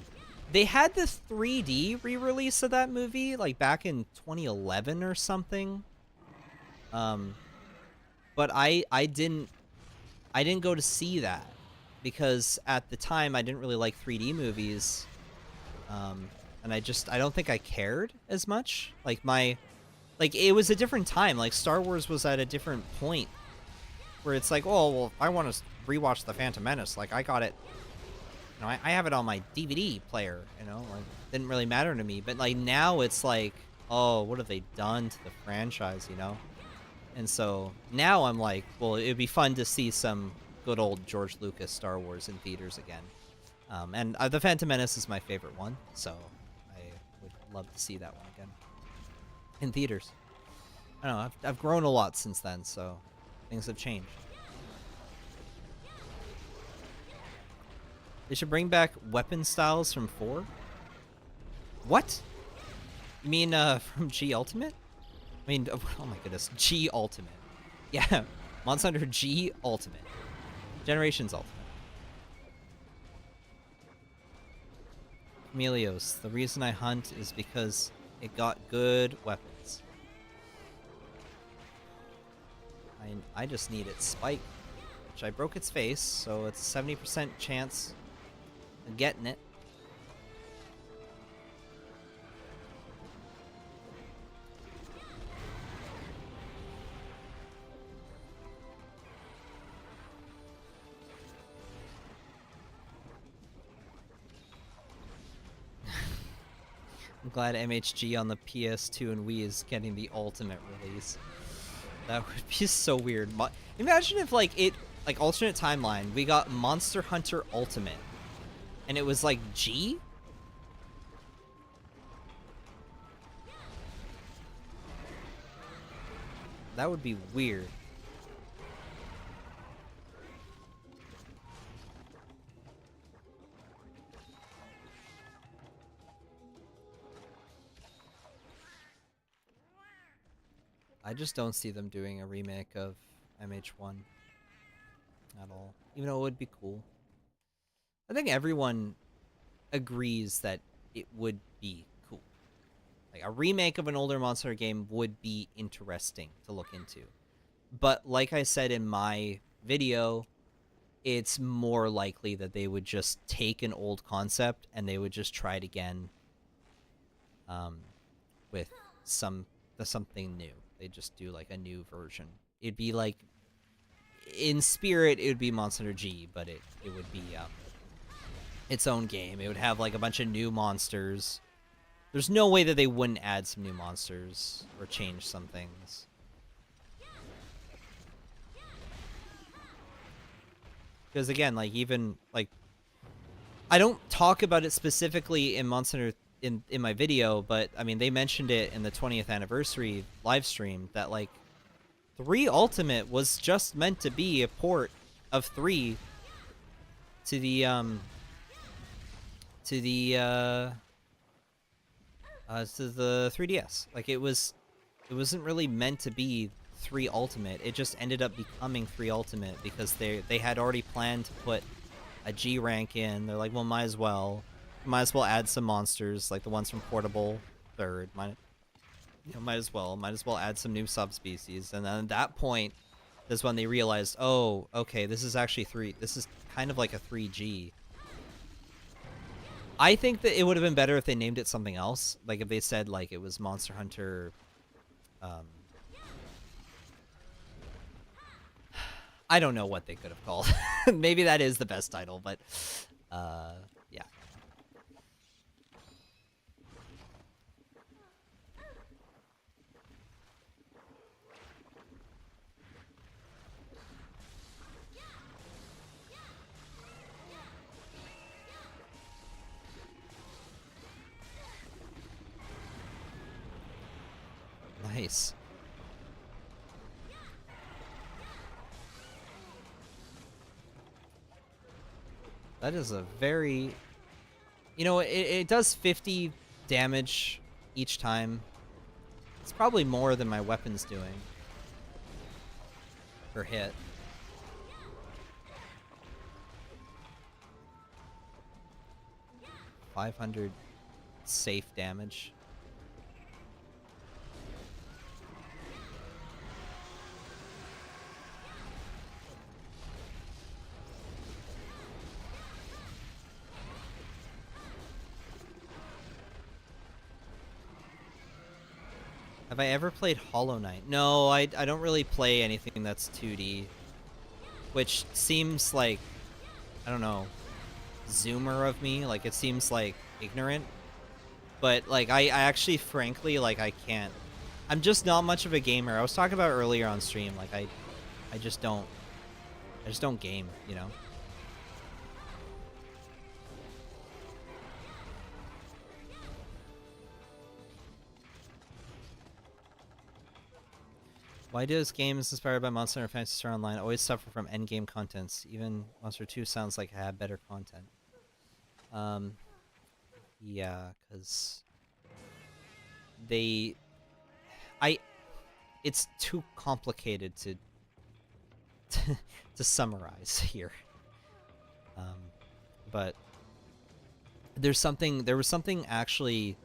They had the 3D re-release of that movie like back in 2011 or something. But I didn't go to see that because at the time I didn't really like 3D movies. And I don't think I cared as much. Like it was a different time. Like Star Wars was at a different point where it's like, oh, well, if I want to rewatch The Phantom Menace, like I got it, you know, I have it on my DVD player, you know, like it didn't really matter to me. But like now it's like, oh, what have they done to the franchise, you know? And so now I'm like, well, it'd be fun to see some good old George Lucas Star Wars in theaters again. And The Phantom Menace is my favorite one, so love to see that one again in theaters. I don't know, I've grown a lot since then, so things have changed. They should bring back weapon styles from 4. What? You mean from G Ultimate? I mean, oh my goodness, G Ultimate. Yeah, Monster Hunter G Ultimate. Generations Ultimate. Chameleos. The reason I hunt is because it got good weapons. I just need its spike, which I broke its face, so it's a 70% chance of getting it. I'm glad MHG on the PS2 and Wii is getting the ultimate release. That would be so weird. Imagine if, like, alternate timeline, we got Monster Hunter Ultimate, and it was, like, G? That would be weird. I just don't see them doing a remake of MH1 at all, even though it would be cool. I think everyone agrees that it would be cool. Like, a remake of an older Monster Hunter game would be interesting to look into. But like I said in my video, it's more likely that they would just take an old concept and they would just try it again with something new. They just do like a new version. It'd be like, in spirit, it would be Monster Hunter G, but it would be its own game. It would have like a bunch of new monsters. There's no way that they wouldn't add some new monsters or change some things. Because again, like even like I don't talk about it specifically in Monster Hunter in my video, but I mean they mentioned it in the 20th anniversary live stream that like 3 Ultimate was just meant to be a port of 3 to the 3DS. Like it wasn't really meant to be 3 Ultimate. It just ended up becoming 3 Ultimate because they had already planned to put a G rank in. They're like, well, might as well add some monsters like the ones from Portable Third. Might as well add some new subspecies. And then at that point is when they realized, oh, okay, this is actually 3. This is kind of like a 3G. I think that it would have been better if they named it something else. Like if they said like it was Monster Hunter. I don't know what they could have called. Maybe that is the best title, but yeah. Nice. That is a very... You know, it does 50 damage each time. It's probably more than my weapon's doing per hit. $500 safe damage. Have I ever played Hollow Knight? No, I don't really play anything that's 2D. Which seems like, I don't know, zoomer of me. Like, it seems like ignorant. But, like, I actually, frankly, like, I can't. I'm just not much of a gamer. I was talking about earlier on stream. Like, I just don't game, you know? Why does games inspired by Monster Hunter Fantasy Star Online always suffer from endgame contents? Even Monster 2 sounds like it had better content. Yeah, because it's too complicated to to summarize here. But there was something actually.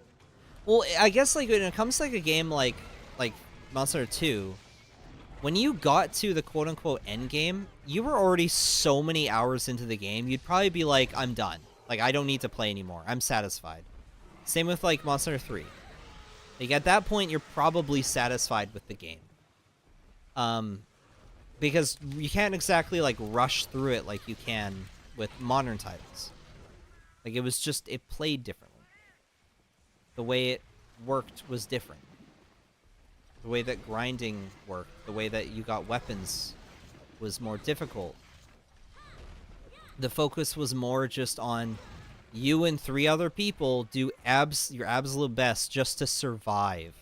Well, I guess like when it comes to like a game like Monster Hunter 2. When you got to the quote-unquote end game, you were already so many hours into the game, you'd probably be like, I'm done. Like, I don't need to play anymore. I'm satisfied. Same with, like, Monster Hunter 3. Like, at that point, you're probably satisfied with the game. Because you can't exactly, like, rush through it like you can with modern titles. Like, it was just, it played differently. The way it worked was different. The way that grinding worked, the way that you got weapons was more difficult. The focus was more just on you and 3 other people do your absolute best just to survive.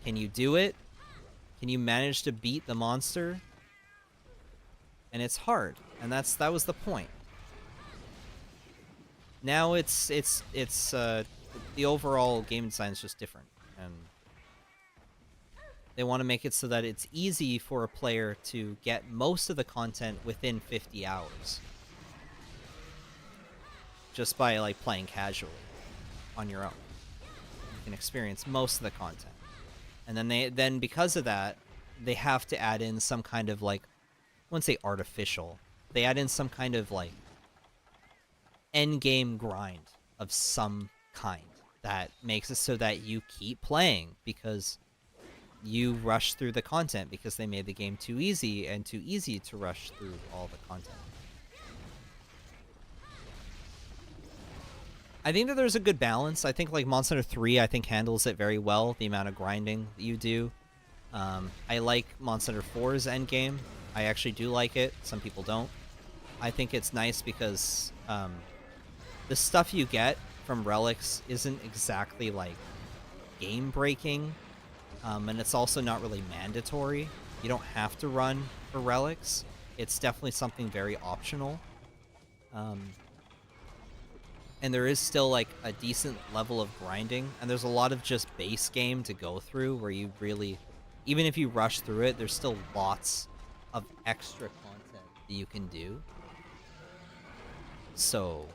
Can you do it? Can you manage to beat the monster? And it's hard, and that was the point. Now it's the overall game design is just different, and they want to make it so that it's easy for a player to get most of the content within 50 hours. Just by, like, playing casually on your own. You can experience most of the content. And then because of that, they have to add in some kind of, like, I wouldn't say artificial. They add in some kind of, like, endgame grind of some kind that makes it so that you keep playing because you rush through the content because they made the game too easy and too easy to rush through all the content. I think that there's a good balance. I think like Monster Hunter 3 I think handles it very well, the amount of grinding that you do. I like Monster Hunter 4's endgame. I actually do like it. Some people don't. I think it's nice because the stuff you get from relics isn't exactly like game breaking, and it's also not really mandatory. You don't have to run for relics. It's definitely something very optional. And there is still like a decent level of grinding, and there's a lot of just base game to go through where you really, even if you rush through it, there's still lots of extra content that you can do. So,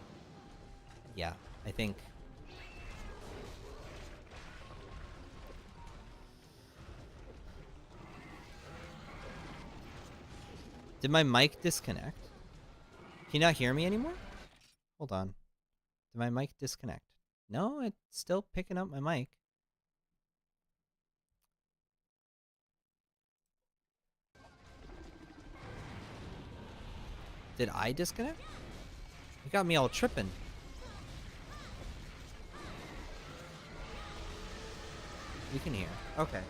yeah, I think did my mic disconnect? Can you not hear me anymore? Hold on. Did my mic disconnect? No, it's still picking up my mic. Did I disconnect? You got me all tripping. You can hear. Okay.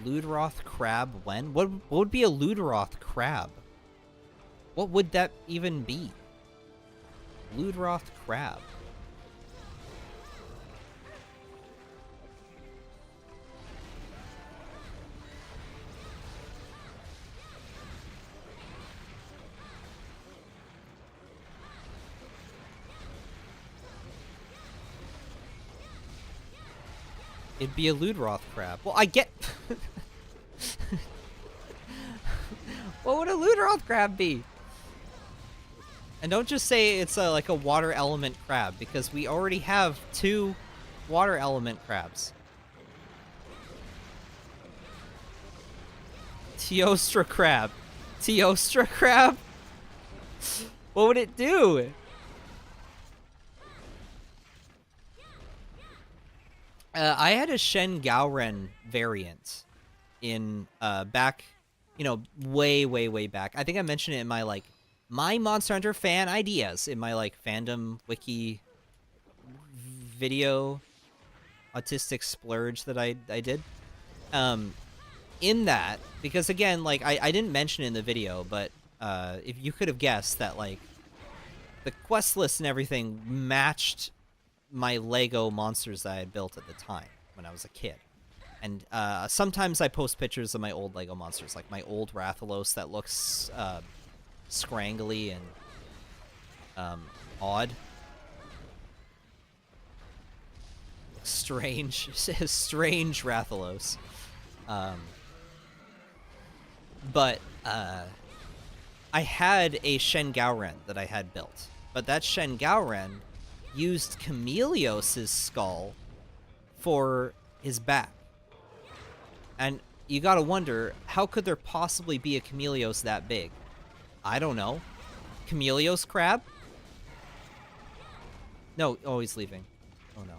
Ludroth crab when? What would be a Ludroth crab? What would that even be? Ludroth crab. It'd be a Ludroth crab. Well, I get... What would a Ludroth crab be? And don't just say it's like a water element crab, because we already have 2 water element crabs. Teostra crab. Teostra crab? What would it do? I had a Shen Gaoren variant in back, you know, way back. I think I mentioned it in my like my Monster Hunter fan ideas in my like fandom wiki video autistic splurge that I did. In that, because again, like I didn't mention it in the video, but if you could have guessed that like the quest list and everything matched my Lego monsters that I had built at the time when I was a kid. And sometimes I post pictures of my old Lego monsters, like my old Rathalos that looks scrangly and odd. Strange. Strange Rathalos. But I had a Shen Gaoren that I had built. But that Shen Gaoren used Chameleos' skull for his back. And you gotta wonder, how could there possibly be a Chameleos that big? I don't know. Chameleos crab? No, oh, he's leaving. Oh no.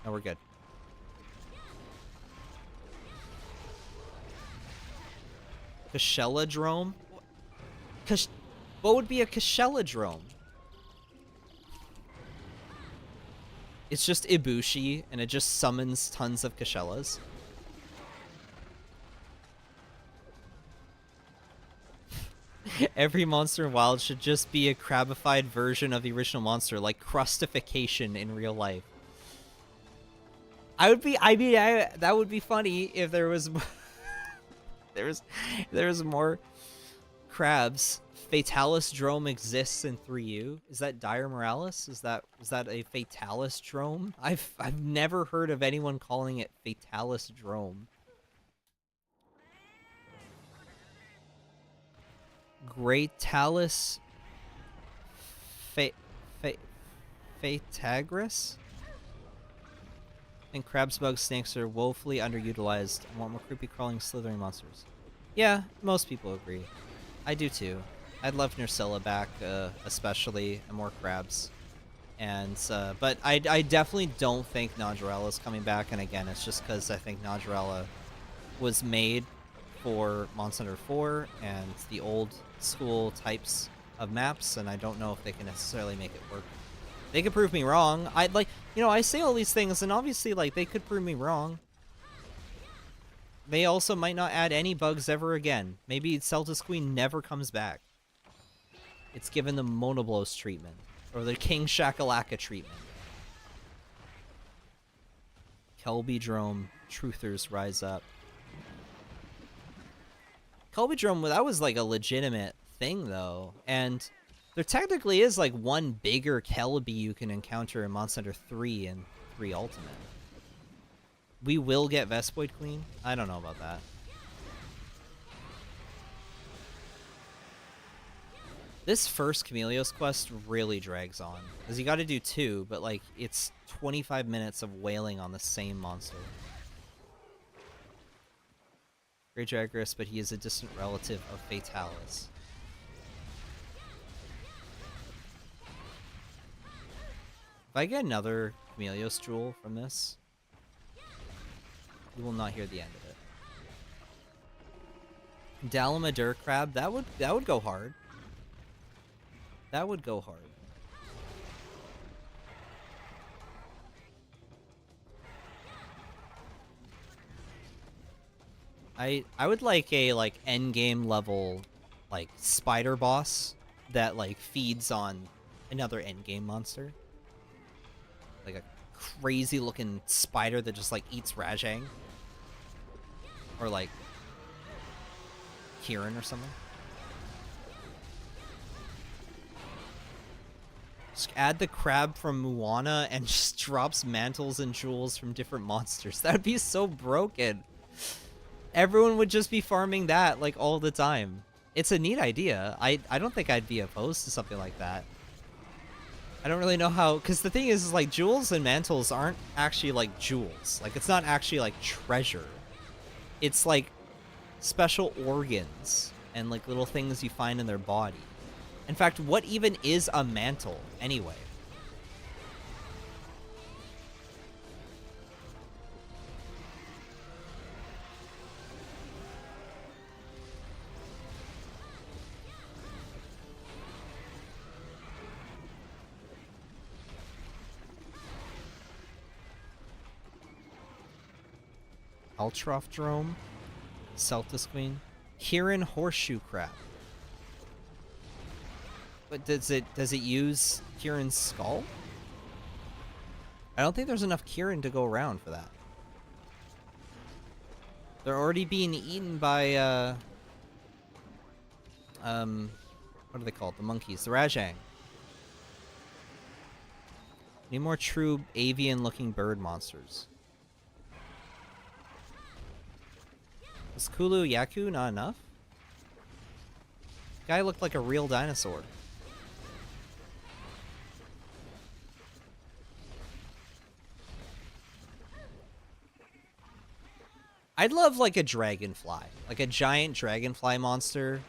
No, we're good. Kasheladrome? What would be a Kasheladrome? It's just Ibushi, and it just summons tons of Kashelas. Every monster in Wild should just be a crabified version of the original monster, like crustification in real life. That would be funny if there was... there was more crabs. Fatalis Drome exists in 3U. Is that Dire Morales? Is that a Fatalis Drome? I've never heard of anyone calling it Fatalis Drome. Greatalis Fatagris? And crabs, bugs, snakes are woefully underutilized. I want more creepy, crawling, slithering monsters. Yeah, most people agree. I do too. I'd love Nursilla back, especially, and more crabs. And but I definitely don't think Nodrella is coming back. And again, it's just because I think Nodrella was made for Monster Hunter 4 and the old school types of maps, and I don't know if they can necessarily make it work They could prove me wrong. I'd like, you know, I say all these things, and obviously, like, they could prove me wrong. They also might not add any bugs ever again. Maybe Celtis Queen never comes back. It's given the Monoblos treatment. Or the King Shakalaka treatment. Kelbydrome, truthers rise up. Kelbydrome, that was like a legitimate thing, though. And there technically is like one bigger Kelby you can encounter in Monster Hunter 3 and 3 Ultimate. We will get Vespoid Queen? I don't know about that. This first Chameleos quest really drags on. Because you gotta do 2, but like, it's 25 minutes of wailing on the same monster. Great Dragris, but he is a distant relative of Fatalis. If I get another Chameleos jewel from this, you will not hear the end of it. Dalamadur Crab, that would go hard. That would go hard. I would like a end game level like spider boss that like feeds on another end game monster. Like a crazy looking spider that just like eats Rajang. Or like Kieran or something. Just add the crab from Moana and just drops mantles and jewels from different monsters. That would be so broken. Everyone would just be farming that like all the time. It's a neat idea. I don't think I'd be opposed to something like that. I don't really know how, because the thing is like jewels and mantles aren't actually like jewels. Like it's not actually like treasure. It's like special organs and like little things you find in their body. In fact, what even is a mantle anyway? Altrof Drome, Celtis Queen, Kieran Horseshoe Crab. But does it use Kieran's skull? I don't think there's enough Kieran to go around for that. They're already being eaten by what are they called? The monkeys, the Rajang. Need more true avian-looking bird monsters. Was Kulu Yaku not enough? Guy looked like a real dinosaur. I'd love like a dragonfly, like a giant dragonfly monster.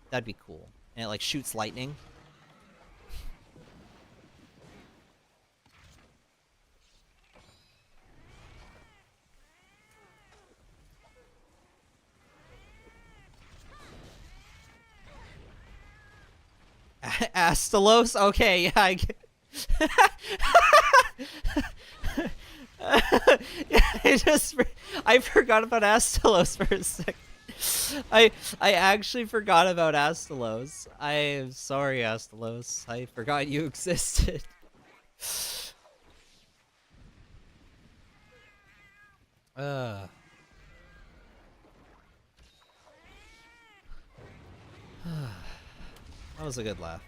That'd be cool. And it like shoots lightning. Astalos? Okay, yeah, I get... yeah, I forgot about Astalos for a second. I actually forgot about Astalos. I am sorry, Astalos. I forgot you existed. That was a good laugh.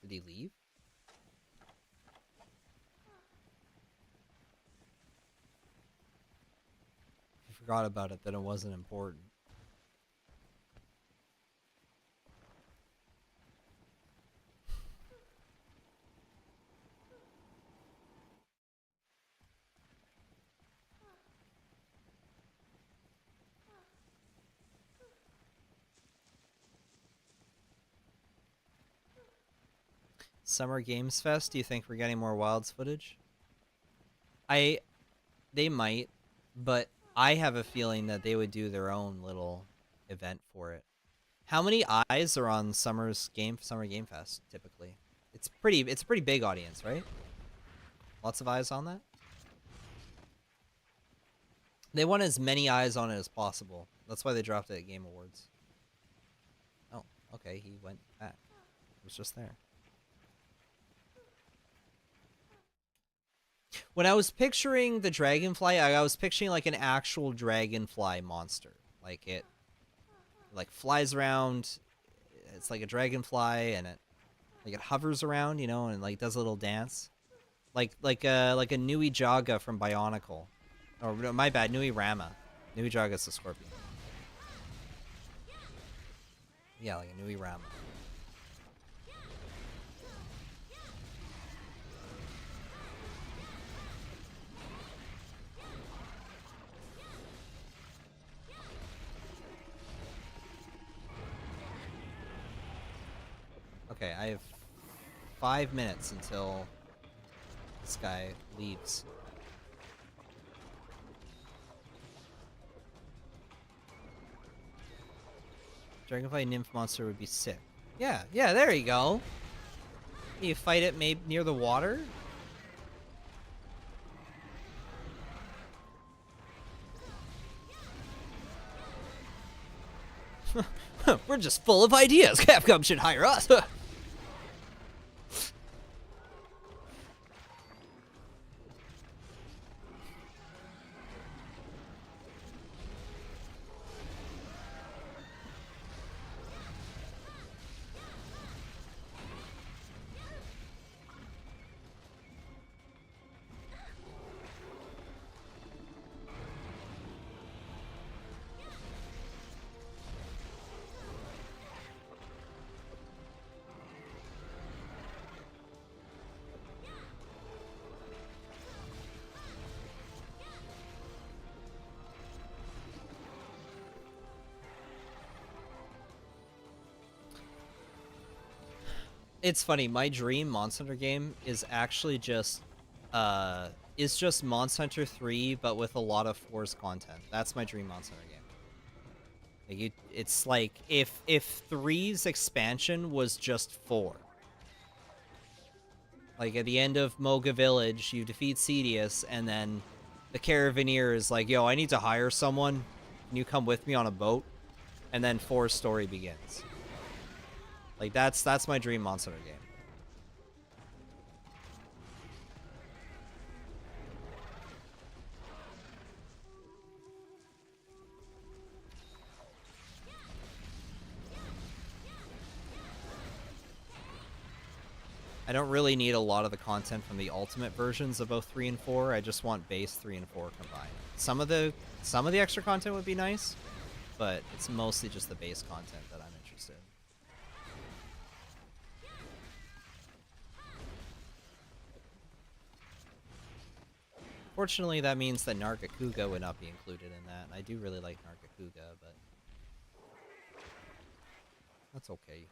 Did he leave? If you forgot about it, then it wasn't important. Summer Games Fest, do you think we're getting more Wilds footage? They might. But I have a feeling that they would do their own little event for it. How many eyes are on Summer Game Fest typically? It's a pretty big audience, right? Lots of eyes on that. They want as many eyes on it as possible. That's why they dropped it at Game Awards. Oh, okay, he went back. It was just there. When I was picturing the dragonfly, I was picturing like an actual dragonfly monster. Like it like flies around. It's like a dragonfly, and it hovers around, you know, and like does a little dance. Like a Nui Jaga from Bionicle. Oh, no, my bad, Nui Rama. Nui Jaga's the scorpion. Yeah, like a Nui Rama. Okay, I have 5 minutes until this guy leaves. Dragonfly Nymph monster would be sick. Yeah, there you go. You fight it maybe near the water? We're just full of ideas. Capcom should hire us. It's funny, my dream Monster Hunter game is actually just Monster Hunter 3 but with a lot of Force content. That's my dream Monster Hunter game. Like it's like if 3's expansion was just 4. Like at the end of Moga Village, you defeat Cedius, and then the Caravaneer is like, yo, I need to hire someone. Can you come with me on a boat? And then 4's story begins. Like that's my dream Monster Hunter game. I don't really need a lot of the content from the ultimate versions of both 3 and 4. I just want base 3 and 4 combined. Some of the extra content would be nice, but it's mostly just the base content that I'm interested in. Fortunately, that means that Nargacuga would not be included in that. I do really like Nargacuga, but that's okay.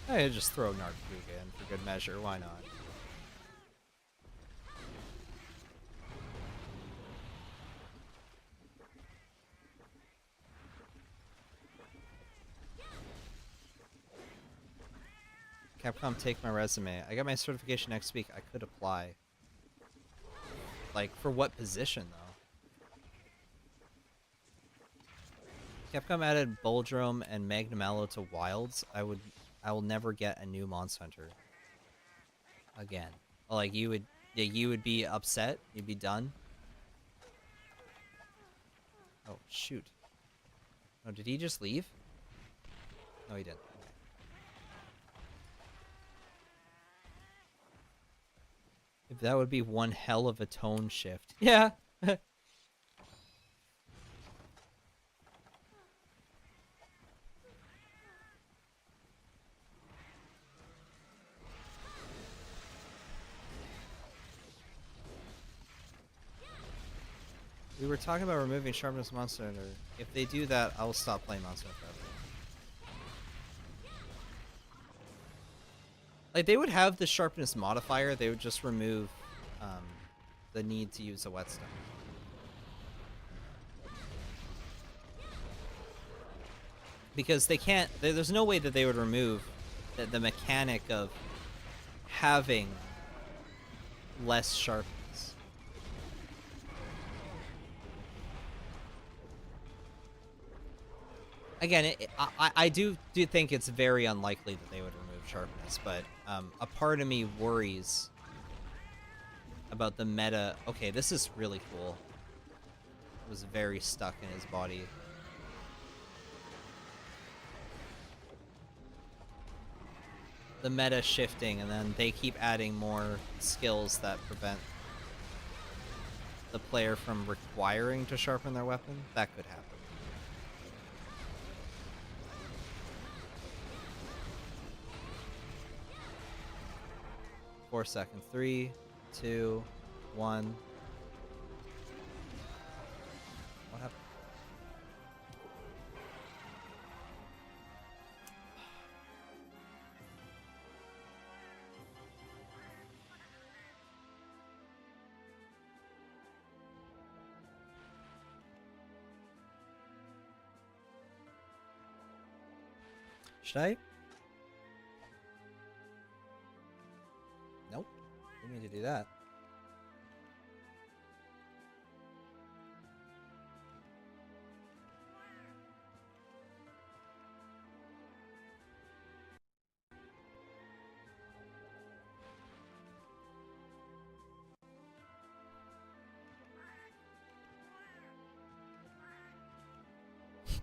I just throw Nargacuga in for good measure. Why not? Capcom, take my resume. I got my certification next week. I could apply. Like, for what position, though? Capcom added Boldrome and Magnamallow to Wilds. I will never get a new Monster Hunter again. Like, you would be upset. You'd be done. Oh, shoot. Oh, did he just leave? No, he didn't. That would be one hell of a tone shift. Yeah. We were talking about removing Sharpness Monster Hunter. If they do that, I will stop playing Monster Hunter forever. Like, they would have the sharpness modifier, they would just remove the need to use a whetstone. Because they can't, there's no way that they would remove the mechanic of having less sharpness. Again, I do think it's very unlikely that they would remove sharpness, but a part of me worries about the meta. Okay, this is really cool. It was very stuck in his body. The meta shifting, and then they keep adding more skills that prevent the player from requiring to sharpen their weapon. That could happen. Four seconds. 3, 2, 1. What happened? Should I? Nope. We need to do that.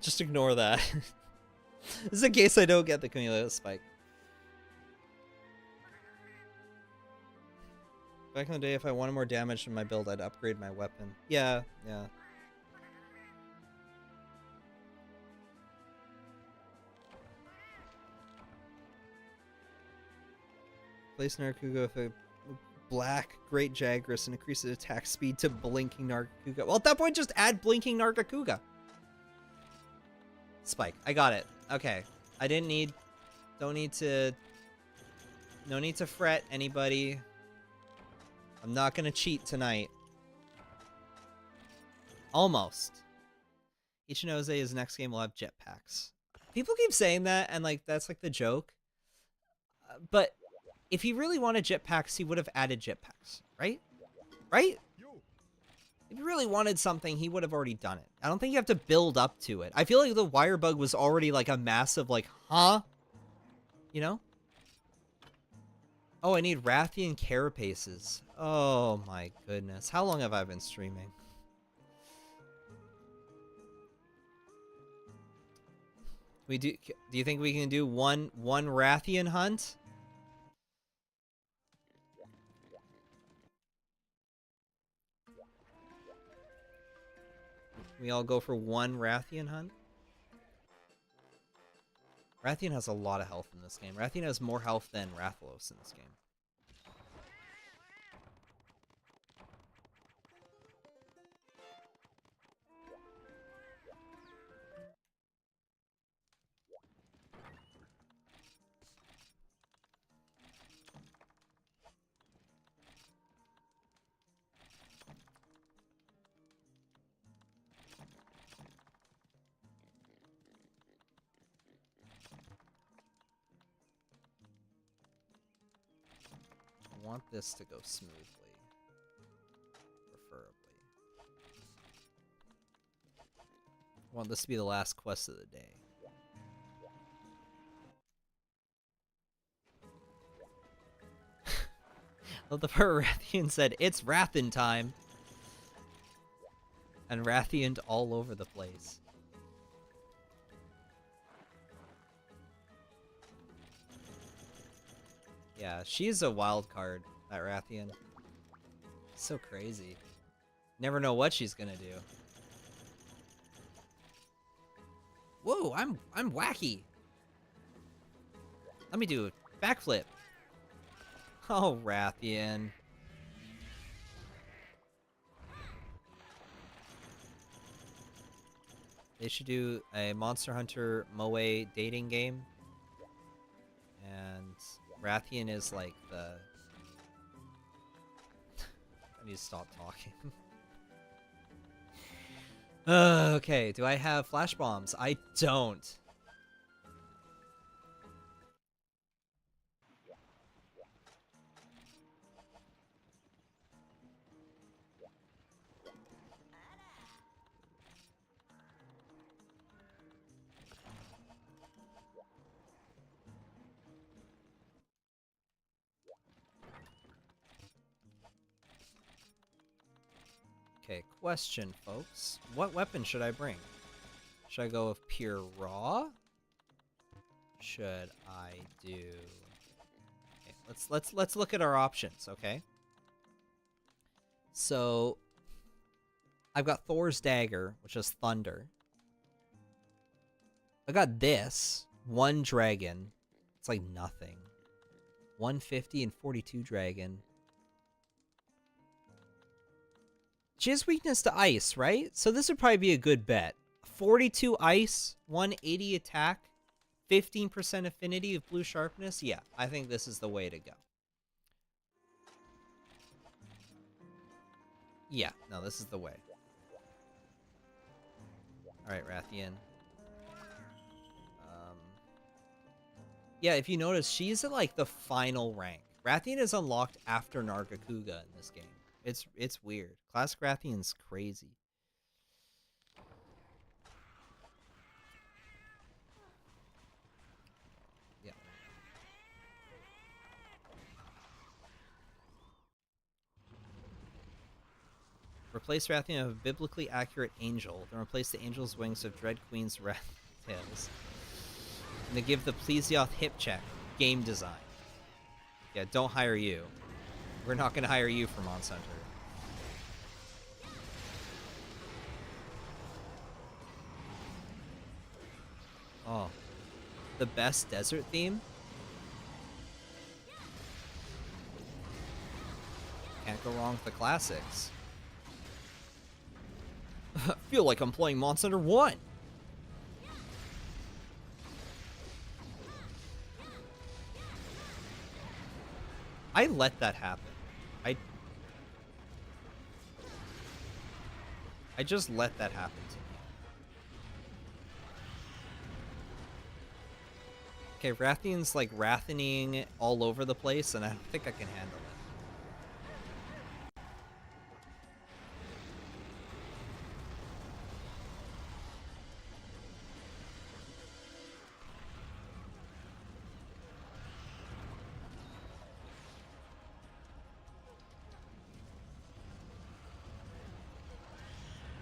Just ignore that. This is in case I don't get the Chameleos spike. Back in the day, if I wanted more damage in my build, I'd upgrade my weapon. Yeah, yeah. Place Narkuga with a black Great Jagras and increases attack speed to blinking Narkuga. Well, at that point, just add blinking Narkuga. Spike. I got it. Okay. I didn't need... Don't need to... No need to fret, anybody. I'm not gonna cheat tonight. Almost. Ichinose, next game will have jetpacks. People keep saying that, and like that's like the joke. But if he really wanted jetpacks, he would have added jetpacks, right? Right? If he really wanted something, he would have already done it. I don't think you have to build up to it. I feel like the wire bug was already like a massive like, huh? You know? Oh, I need Rathian carapaces. Oh my goodness. How long have I been streaming? Do you think we can do one Rathian hunt? We all go for one Rathian hunt? Rathian has a lot of health in this game. Rathian has more health than Rathalos in this game. I want this to go smoothly. Preferably. I want this to be the last quest of the day. Well, the part where Rathian said, "It's Rathin time." And Rathianed all over the place. Yeah, she's a wild card, that Rathian. So crazy. Never know what she's gonna do. Whoa, I'm wacky. Let me do a backflip. Oh, Rathian. They should do a Monster Hunter Moe dating game. And Rathian is like the... I need to stop talking. Okay, do I have flash bombs? I don't. Okay, question, folks. What weapon should I bring? Should I go with pure raw? Should I do... Okay, let's look at our options, okay? So I've got Thor's dagger, which is thunder. I got this, 1 dragon. It's like nothing. 150 and 42 dragon. She has weakness to ice, right? So this would probably be a good bet. 42 ice, 180 attack, 15% affinity of blue sharpness. Yeah, I think this is the way to go. Yeah, no, this is the way. Alright, Rathian. Yeah, if you notice, she's at like the final rank. Rathian is unlocked after Nargacuga in this game. It's weird. Classic Rathian's crazy. Yeah. Replace Rathian with a biblically accurate angel, then replace the angel's wings with Dread Queen's wrath tails. And to give the Plesioth hip check. Game design. Yeah, don't hire you. We're not going to hire you for Monster Hunter. Oh. The best desert theme? Can't go wrong with the classics. I feel like I'm playing Monster Hunter 1. I let that happen. I just let that happen to me. Okay, Rathian's like Rathaning all over the place, and I don't think I can handle it.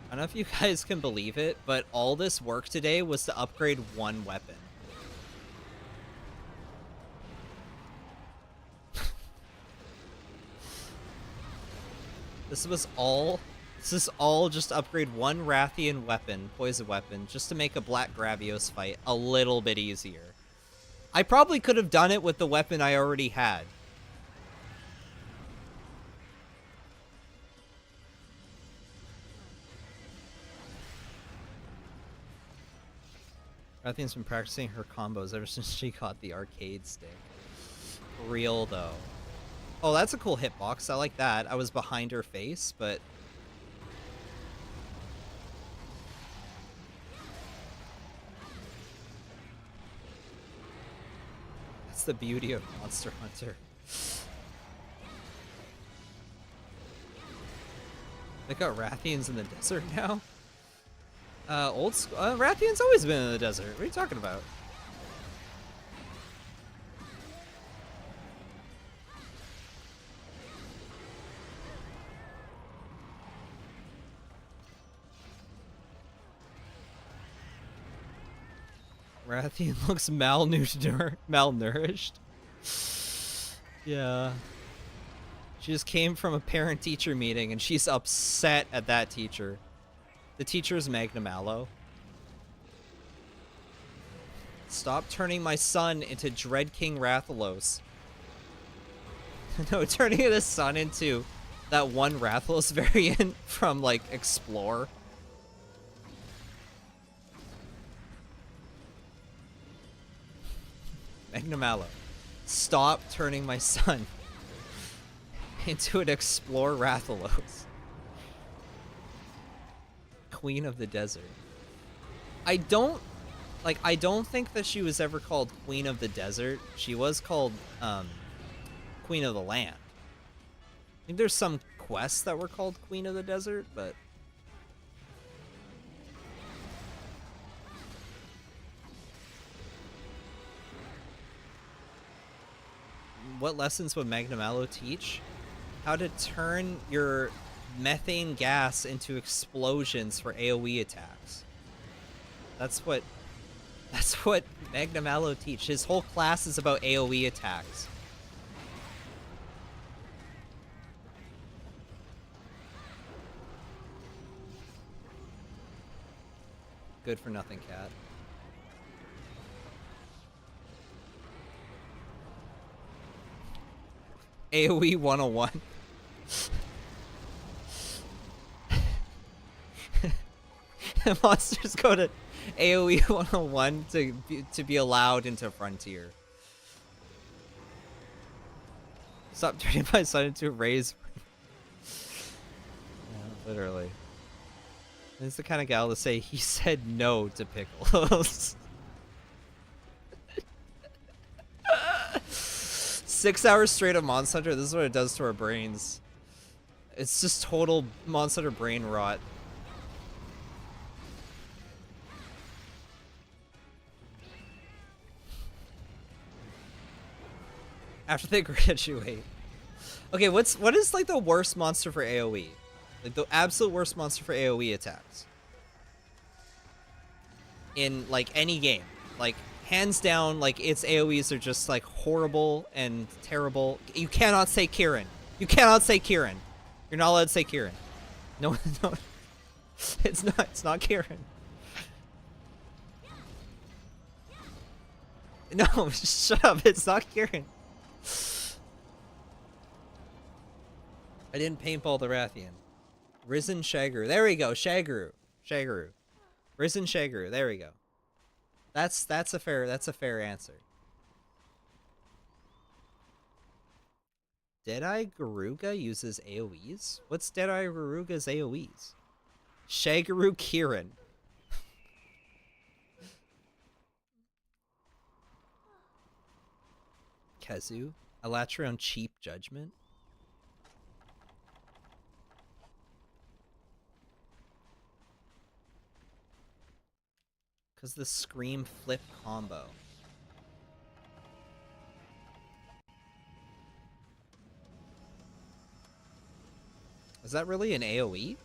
I don't know if you guys can believe it, but all this work today was to upgrade 1 weapon. This is all just upgrade 1 Rathian weapon, poison weapon, just to make a Black Gravios fight a little bit easier. I probably could have done it with the weapon I already had. Rathian's been practicing her combos ever since she got the arcade stick. Real, though. Oh, that's a cool hitbox. I like that. I was behind her face, but... That's the beauty of Monster Hunter. They got Rathians in the desert now? Old school. Rathian's always been in the desert. What are you talking about? Rathian looks malnourished. Yeah. She just came from a parent-teacher meeting, and she's upset at that teacher. The teacher's Magnum Aloe. Stop turning my son into Dread King Rathalos. No, turning the son into that one Rathalos variant from, like, Explore. Magnum Aloe. Stop turning my son into an Explore Rathalos. Queen of the Desert. I don't think that she was ever called Queen of the Desert. She was called Queen of the Land. I think there's some quests that were called Queen of the Desert, but what lessons would Magnum teach? How to turn your methane gas into explosions for AoE attacks. That's what Magnum teach. His whole class is about AoE attacks. Good for nothing, cat. AoE 101. Monsters go to AoE 101 to be allowed into Frontier. Stop turning my son into a raise. Yeah, literally. This is the kind of gal to say he said no to pickles. 6 hours straight of Monster Hunter, this is what it does to our brains. It's just total Monster Hunter brain rot. After they graduate. Okay, what is like the worst monster for AoE? Like the absolute worst monster for AoE attacks. In like any game. Like hands down, like its AoEs are just like horrible and terrible. You cannot say Kieran. You cannot say Kieran. You're not allowed to say Kieran. No, no. It's not Kieran. No, shut up. It's not Kieran. I didn't paintball the Rathian. Risen Shagru. There we go. Shagru. Risen Shagru. There we go. That's a fair answer. Deadeye Garuga uses AoEs? What's Deadeye Garuga's AoEs? Shagru Kieran. Kazu. Elatrion Cheap Judgment. Because the Scream Flip combo. Is that really an AoE?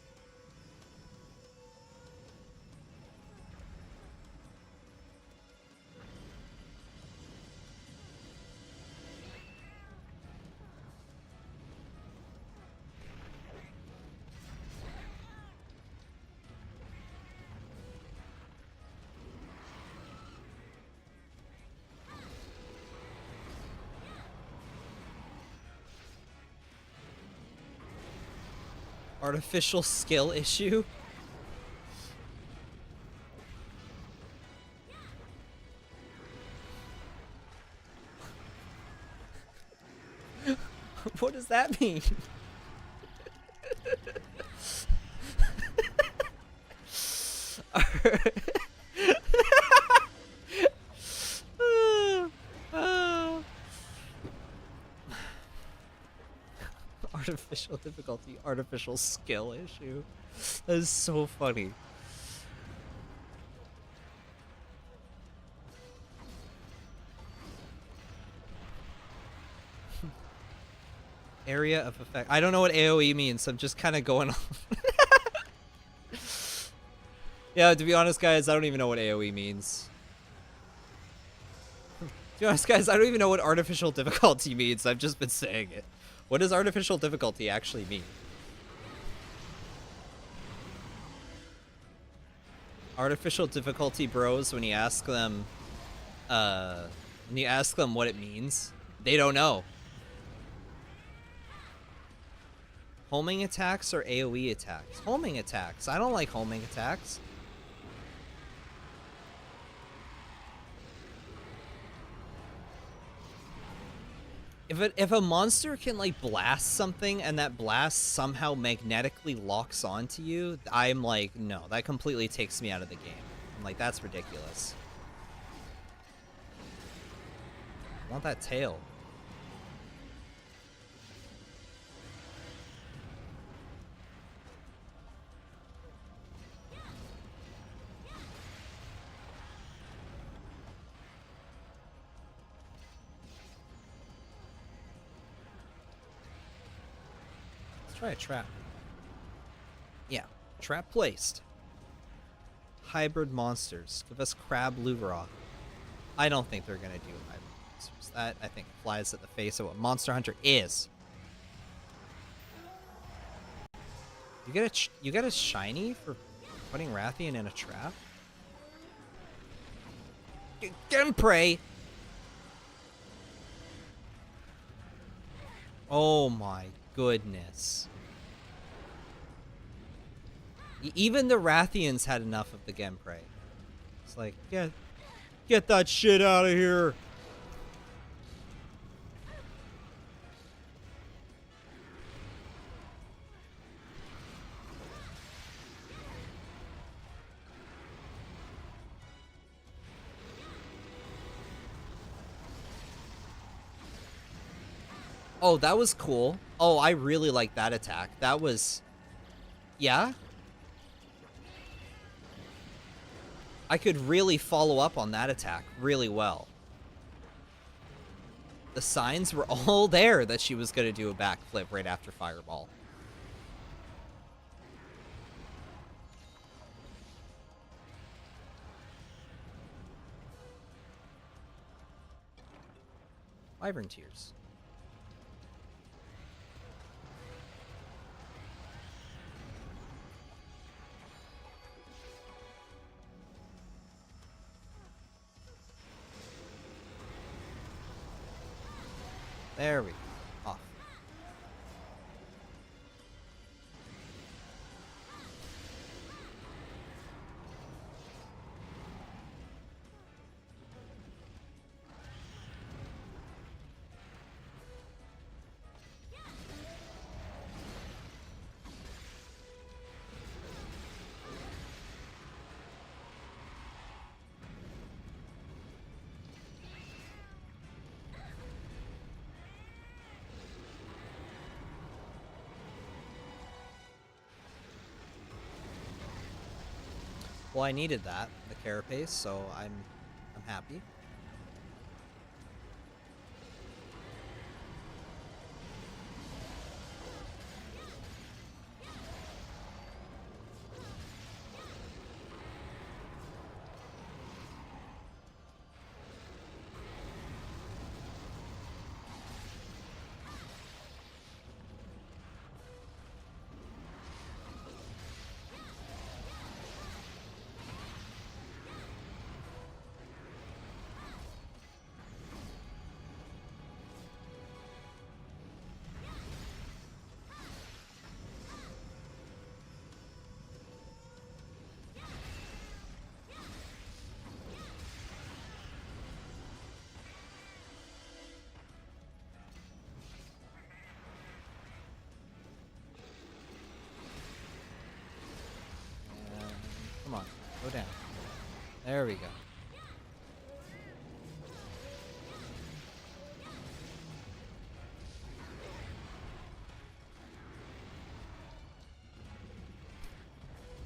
Artificial skill issue? What does that mean? Artificial difficulty, artificial skill issue. That is so funny. Area of effect. I don't know what AoE means, so I'm just kind of going on. Yeah, to be honest, guys, I don't even know what AoE means. To be honest, guys, I don't even know what artificial difficulty means. I've just been saying it. What does artificial difficulty actually mean? Artificial difficulty bros, when you ask them what it means, they don't know. Homing attacks or AoE attacks? Homing attacks. I don't like homing attacks. If a monster can like blast something and that blast somehow magnetically locks onto you, I'm like, no, that completely takes me out of the game. I'm like, that's ridiculous. I want that tail. Let's try a trap. Yeah, trap placed. Hybrid monsters. Give us Crab Luvera. I don't think they're gonna do hybrid monsters. That, I think, flies at the face of what Monster Hunter is. You get a shiny for putting Rathian in a trap? Get him, prey! Oh my goodness. Even the Rathians had enough of the Genprey. It's like, get that shit out of here. Oh, that was cool. Oh, I really like that attack. That was... Yeah? I could really follow up on that attack really well. The signs were all there that she was going to do a backflip right after Fireball. Wyvern Tears. There we go. Off. Well, I needed that, the carapace, so I'm happy. Come on, go down. There we go.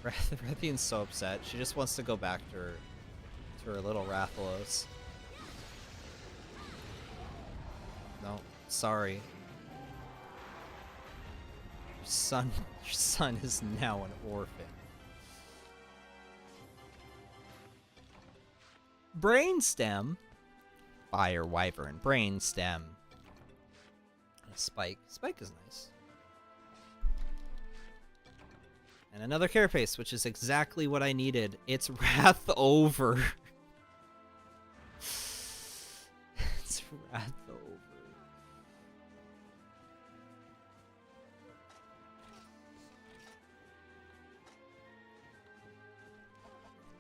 Rathian's so upset. She just wants to go back to her little Rathalos. No, sorry. Your son is now an orphan. Brainstem. Fire Wyvern. Brainstem. Spike. Spike is nice. And another carapace, which is exactly what I needed. It's Wrath over. It's Wrath over.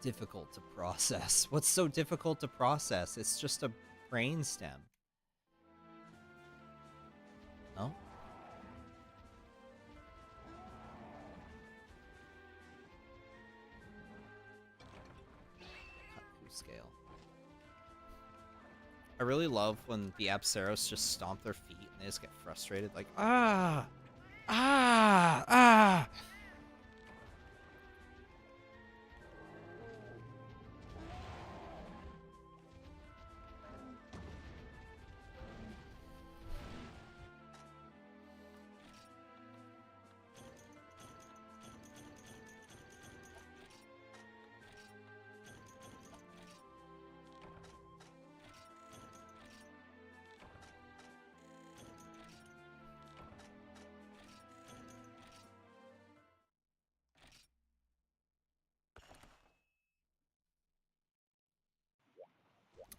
Difficult to process. What's so difficult to process? It's just a brainstem. Oh. Scale. I really love when the Apsaros just stomp their feet and they just get frustrated, like, ah! Ah! Ah!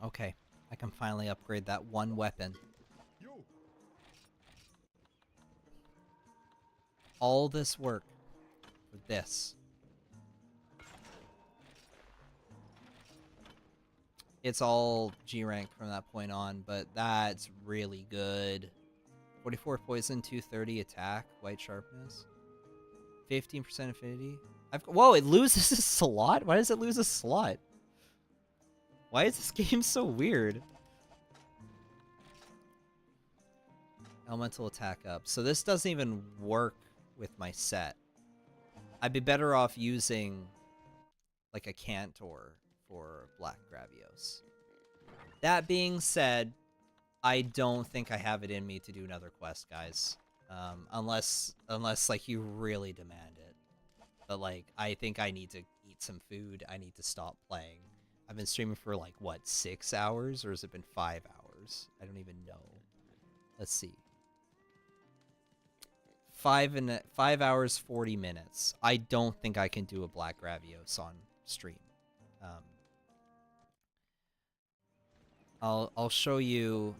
Okay, I can finally upgrade that one weapon. All this work for this. It's all G rank from that point on, but that's really good. 44 poison, 230 attack, white sharpness, 15% affinity. Whoa, it loses a slot? Why does it lose a slot? Why is this game so weird? Elemental attack up. So this doesn't even work with my set. I'd be better off using like a Cantor for Black Gravios. That being said, I don't think I have it in me to do another quest, guys. Unless like you really demand it. But like, I think I need to eat some food. I need to stop playing. I've been streaming for like, what, 6 hours? Or has it been 5 hours? I don't even know. Let's see. 5 hours, 40 minutes. I don't think I can do a Black Gravios on stream. I'll show you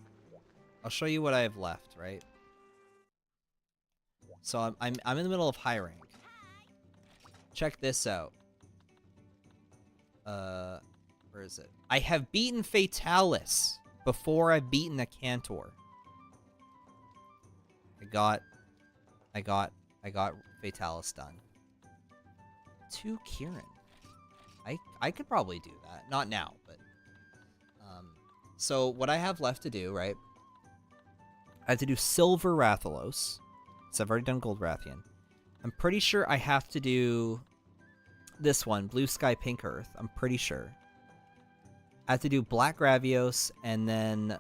what I have left, right? So I'm in the middle of high rank. Check this out. Where is it? I have beaten Fatalis before I've beaten a Cantor. I got Fatalis done. 2 Kieran. I could probably do that. Not now, but so what I have left to do, right? I have to do Silver Rathalos. So I've already done Gold Rathian. I'm pretty sure I have to do this one, Blue Sky Pink Earth. I'm pretty sure. I have to do Black Gravios and then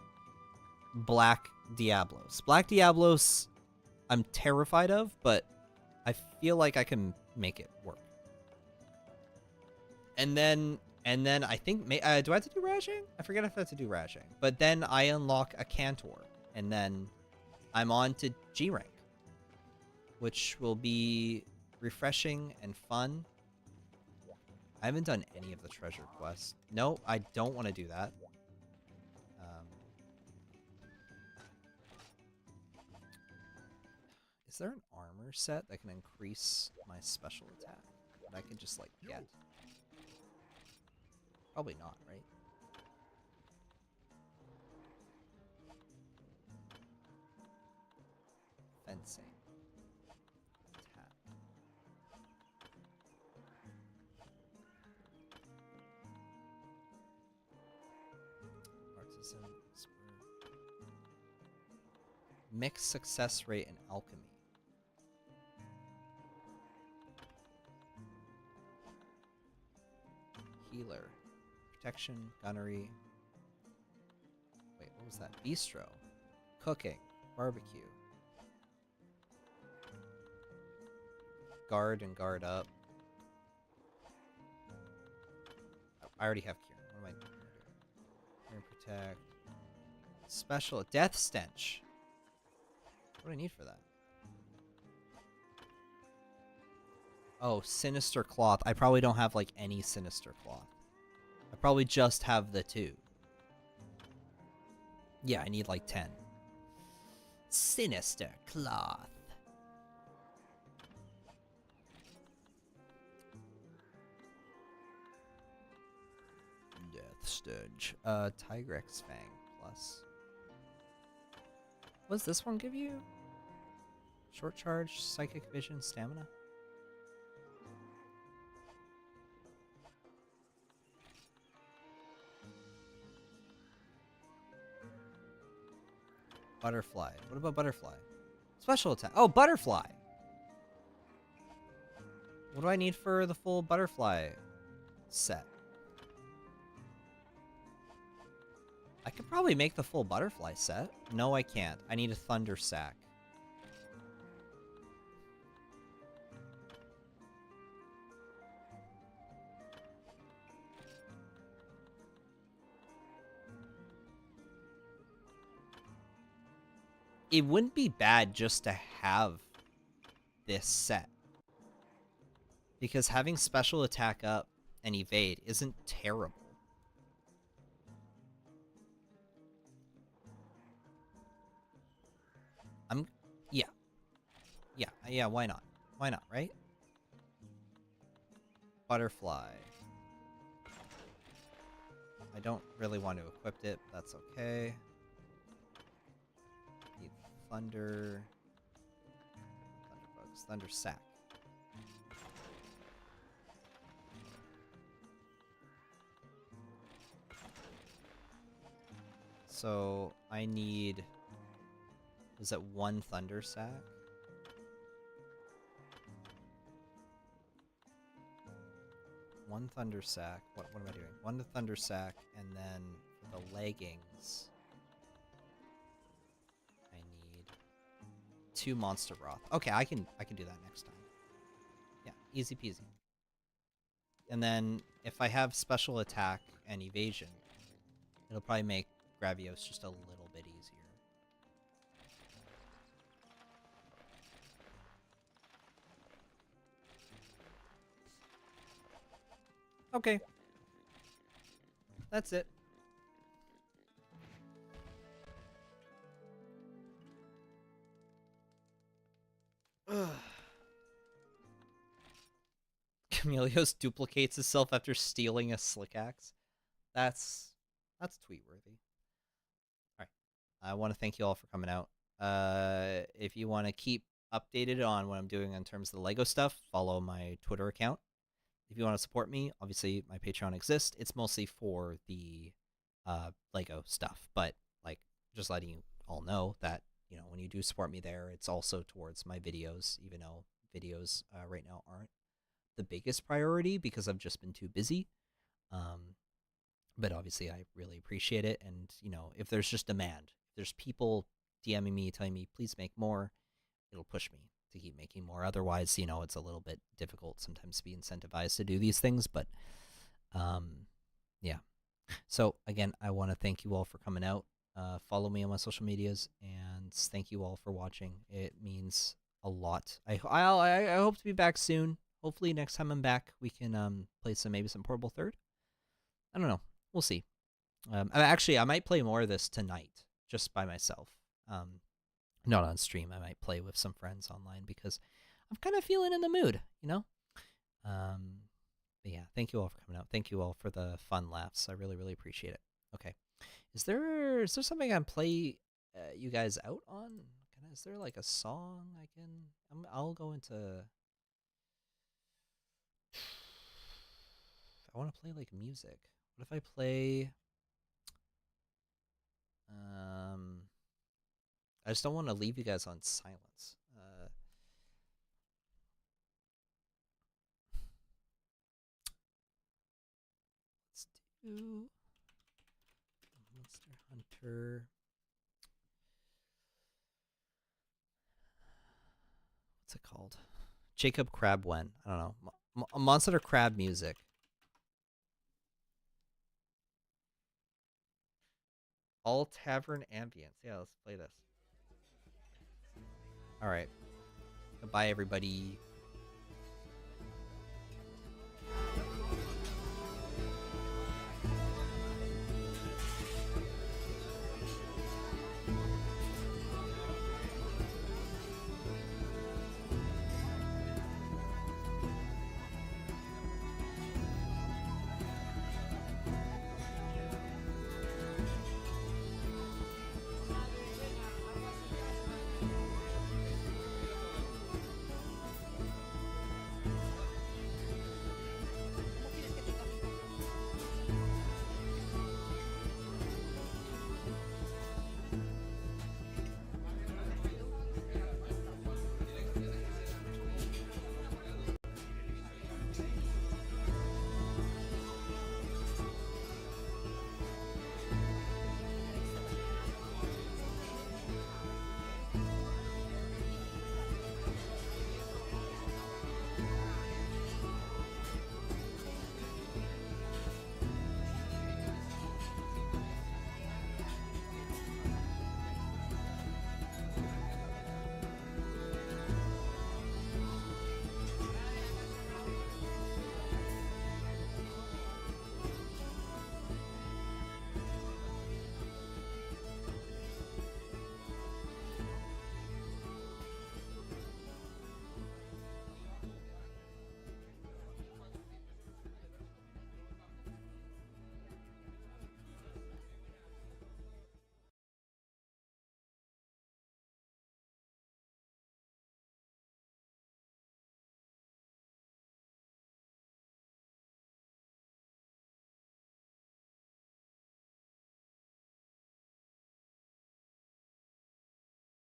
Black Diablos. Black Diablos I'm terrified of, but I feel like I can make it work. And then I think do I have to do Rajang? I forget if I have to do Rajang. But then I unlock a Cantor, and then I'm on to G rank, which will be refreshing and fun. I haven't done any of the treasure quests. No, I don't want to do that. Is there an armor set that can increase my special attack that I can just, like, get? Probably not, right? Fencing. Attack. Artisan. Mixed success rate in alchemy. Healer. Protection, gunnery. Wait, what was that? Bistro. Cooking. Barbecue. Guard and guard up. I already have Kieran. What am I doing? Kieran protect. Special. Death stench. What do I need for that? Oh, sinister cloth. I probably don't have, like, any sinister cloth. I probably just have the 2. Yeah, I need, like, 10. Sinister cloth. Death stench. Tigrex Fang plus. What does this one give you? Short charge, psychic vision, stamina. Butterfly. What about butterfly? Special attack. Oh, butterfly. What do I need for the full butterfly set? I could probably make the full butterfly set. No, I can't. I need a thunder sack. It wouldn't be bad just to have this set. Because having special attack up and evade isn't terrible. Yeah, why not? Why not, right? Butterfly. I don't really want to equip it, but that's okay. Need thunder. Thunderbugs. Thunder sack. So I need... Is it one thunder sack? One thunder sack. What am I doing? One thunder sack, and then for the leggings, I need 2 monster broth. Okay, I can do that next time. Yeah, easy peasy. And then if I have special attack and evasion, it'll probably make gravios just a little bit easier. Okay. That's it. Ugh. Chameleos duplicates himself after stealing a slick axe. That's tweet worthy. Alright. I want to thank you all for coming out. If you want to keep updated on what I'm doing in terms of the Lego stuff, follow my Twitter account. If you want to support me, obviously my Patreon exists. It's mostly for the Lego stuff, but like just letting you all know that, you know, when you do support me there, it's also towards my videos, even though videos right now aren't the biggest priority because I've just been too busy. But obviously I really appreciate it. And, you know, if there's just demand, if there's people DMing me, telling me, please make more, it'll push me to keep making more. Otherwise, you know, it's a little bit difficult sometimes to be incentivized to do these things. But yeah. So again, I want to thank you all for coming out. Follow me on my social medias, and thank you all for watching. It means a lot. I hope to be back soon. Hopefully next time I'm back, we can play maybe some Portable Third. I don't know. We'll see. I might play more of this tonight, just by myself. Not on stream. I might play with some friends online because I'm kind of feeling in the mood, you know? But yeah, thank you all for coming out. Thank you all for the fun laughs. I really, really appreciate it. Okay. Is there something I can play you guys out on? Is there like a song I can... I'll go into... I want to play like music. What if I play... I just don't want to leave you guys on silence. Let's do Monster Hunter. What's it called? Jacob Crabwen. I don't know. Monster Crab music. All tavern ambience. Yeah, let's play this. All right. Goodbye, everybody.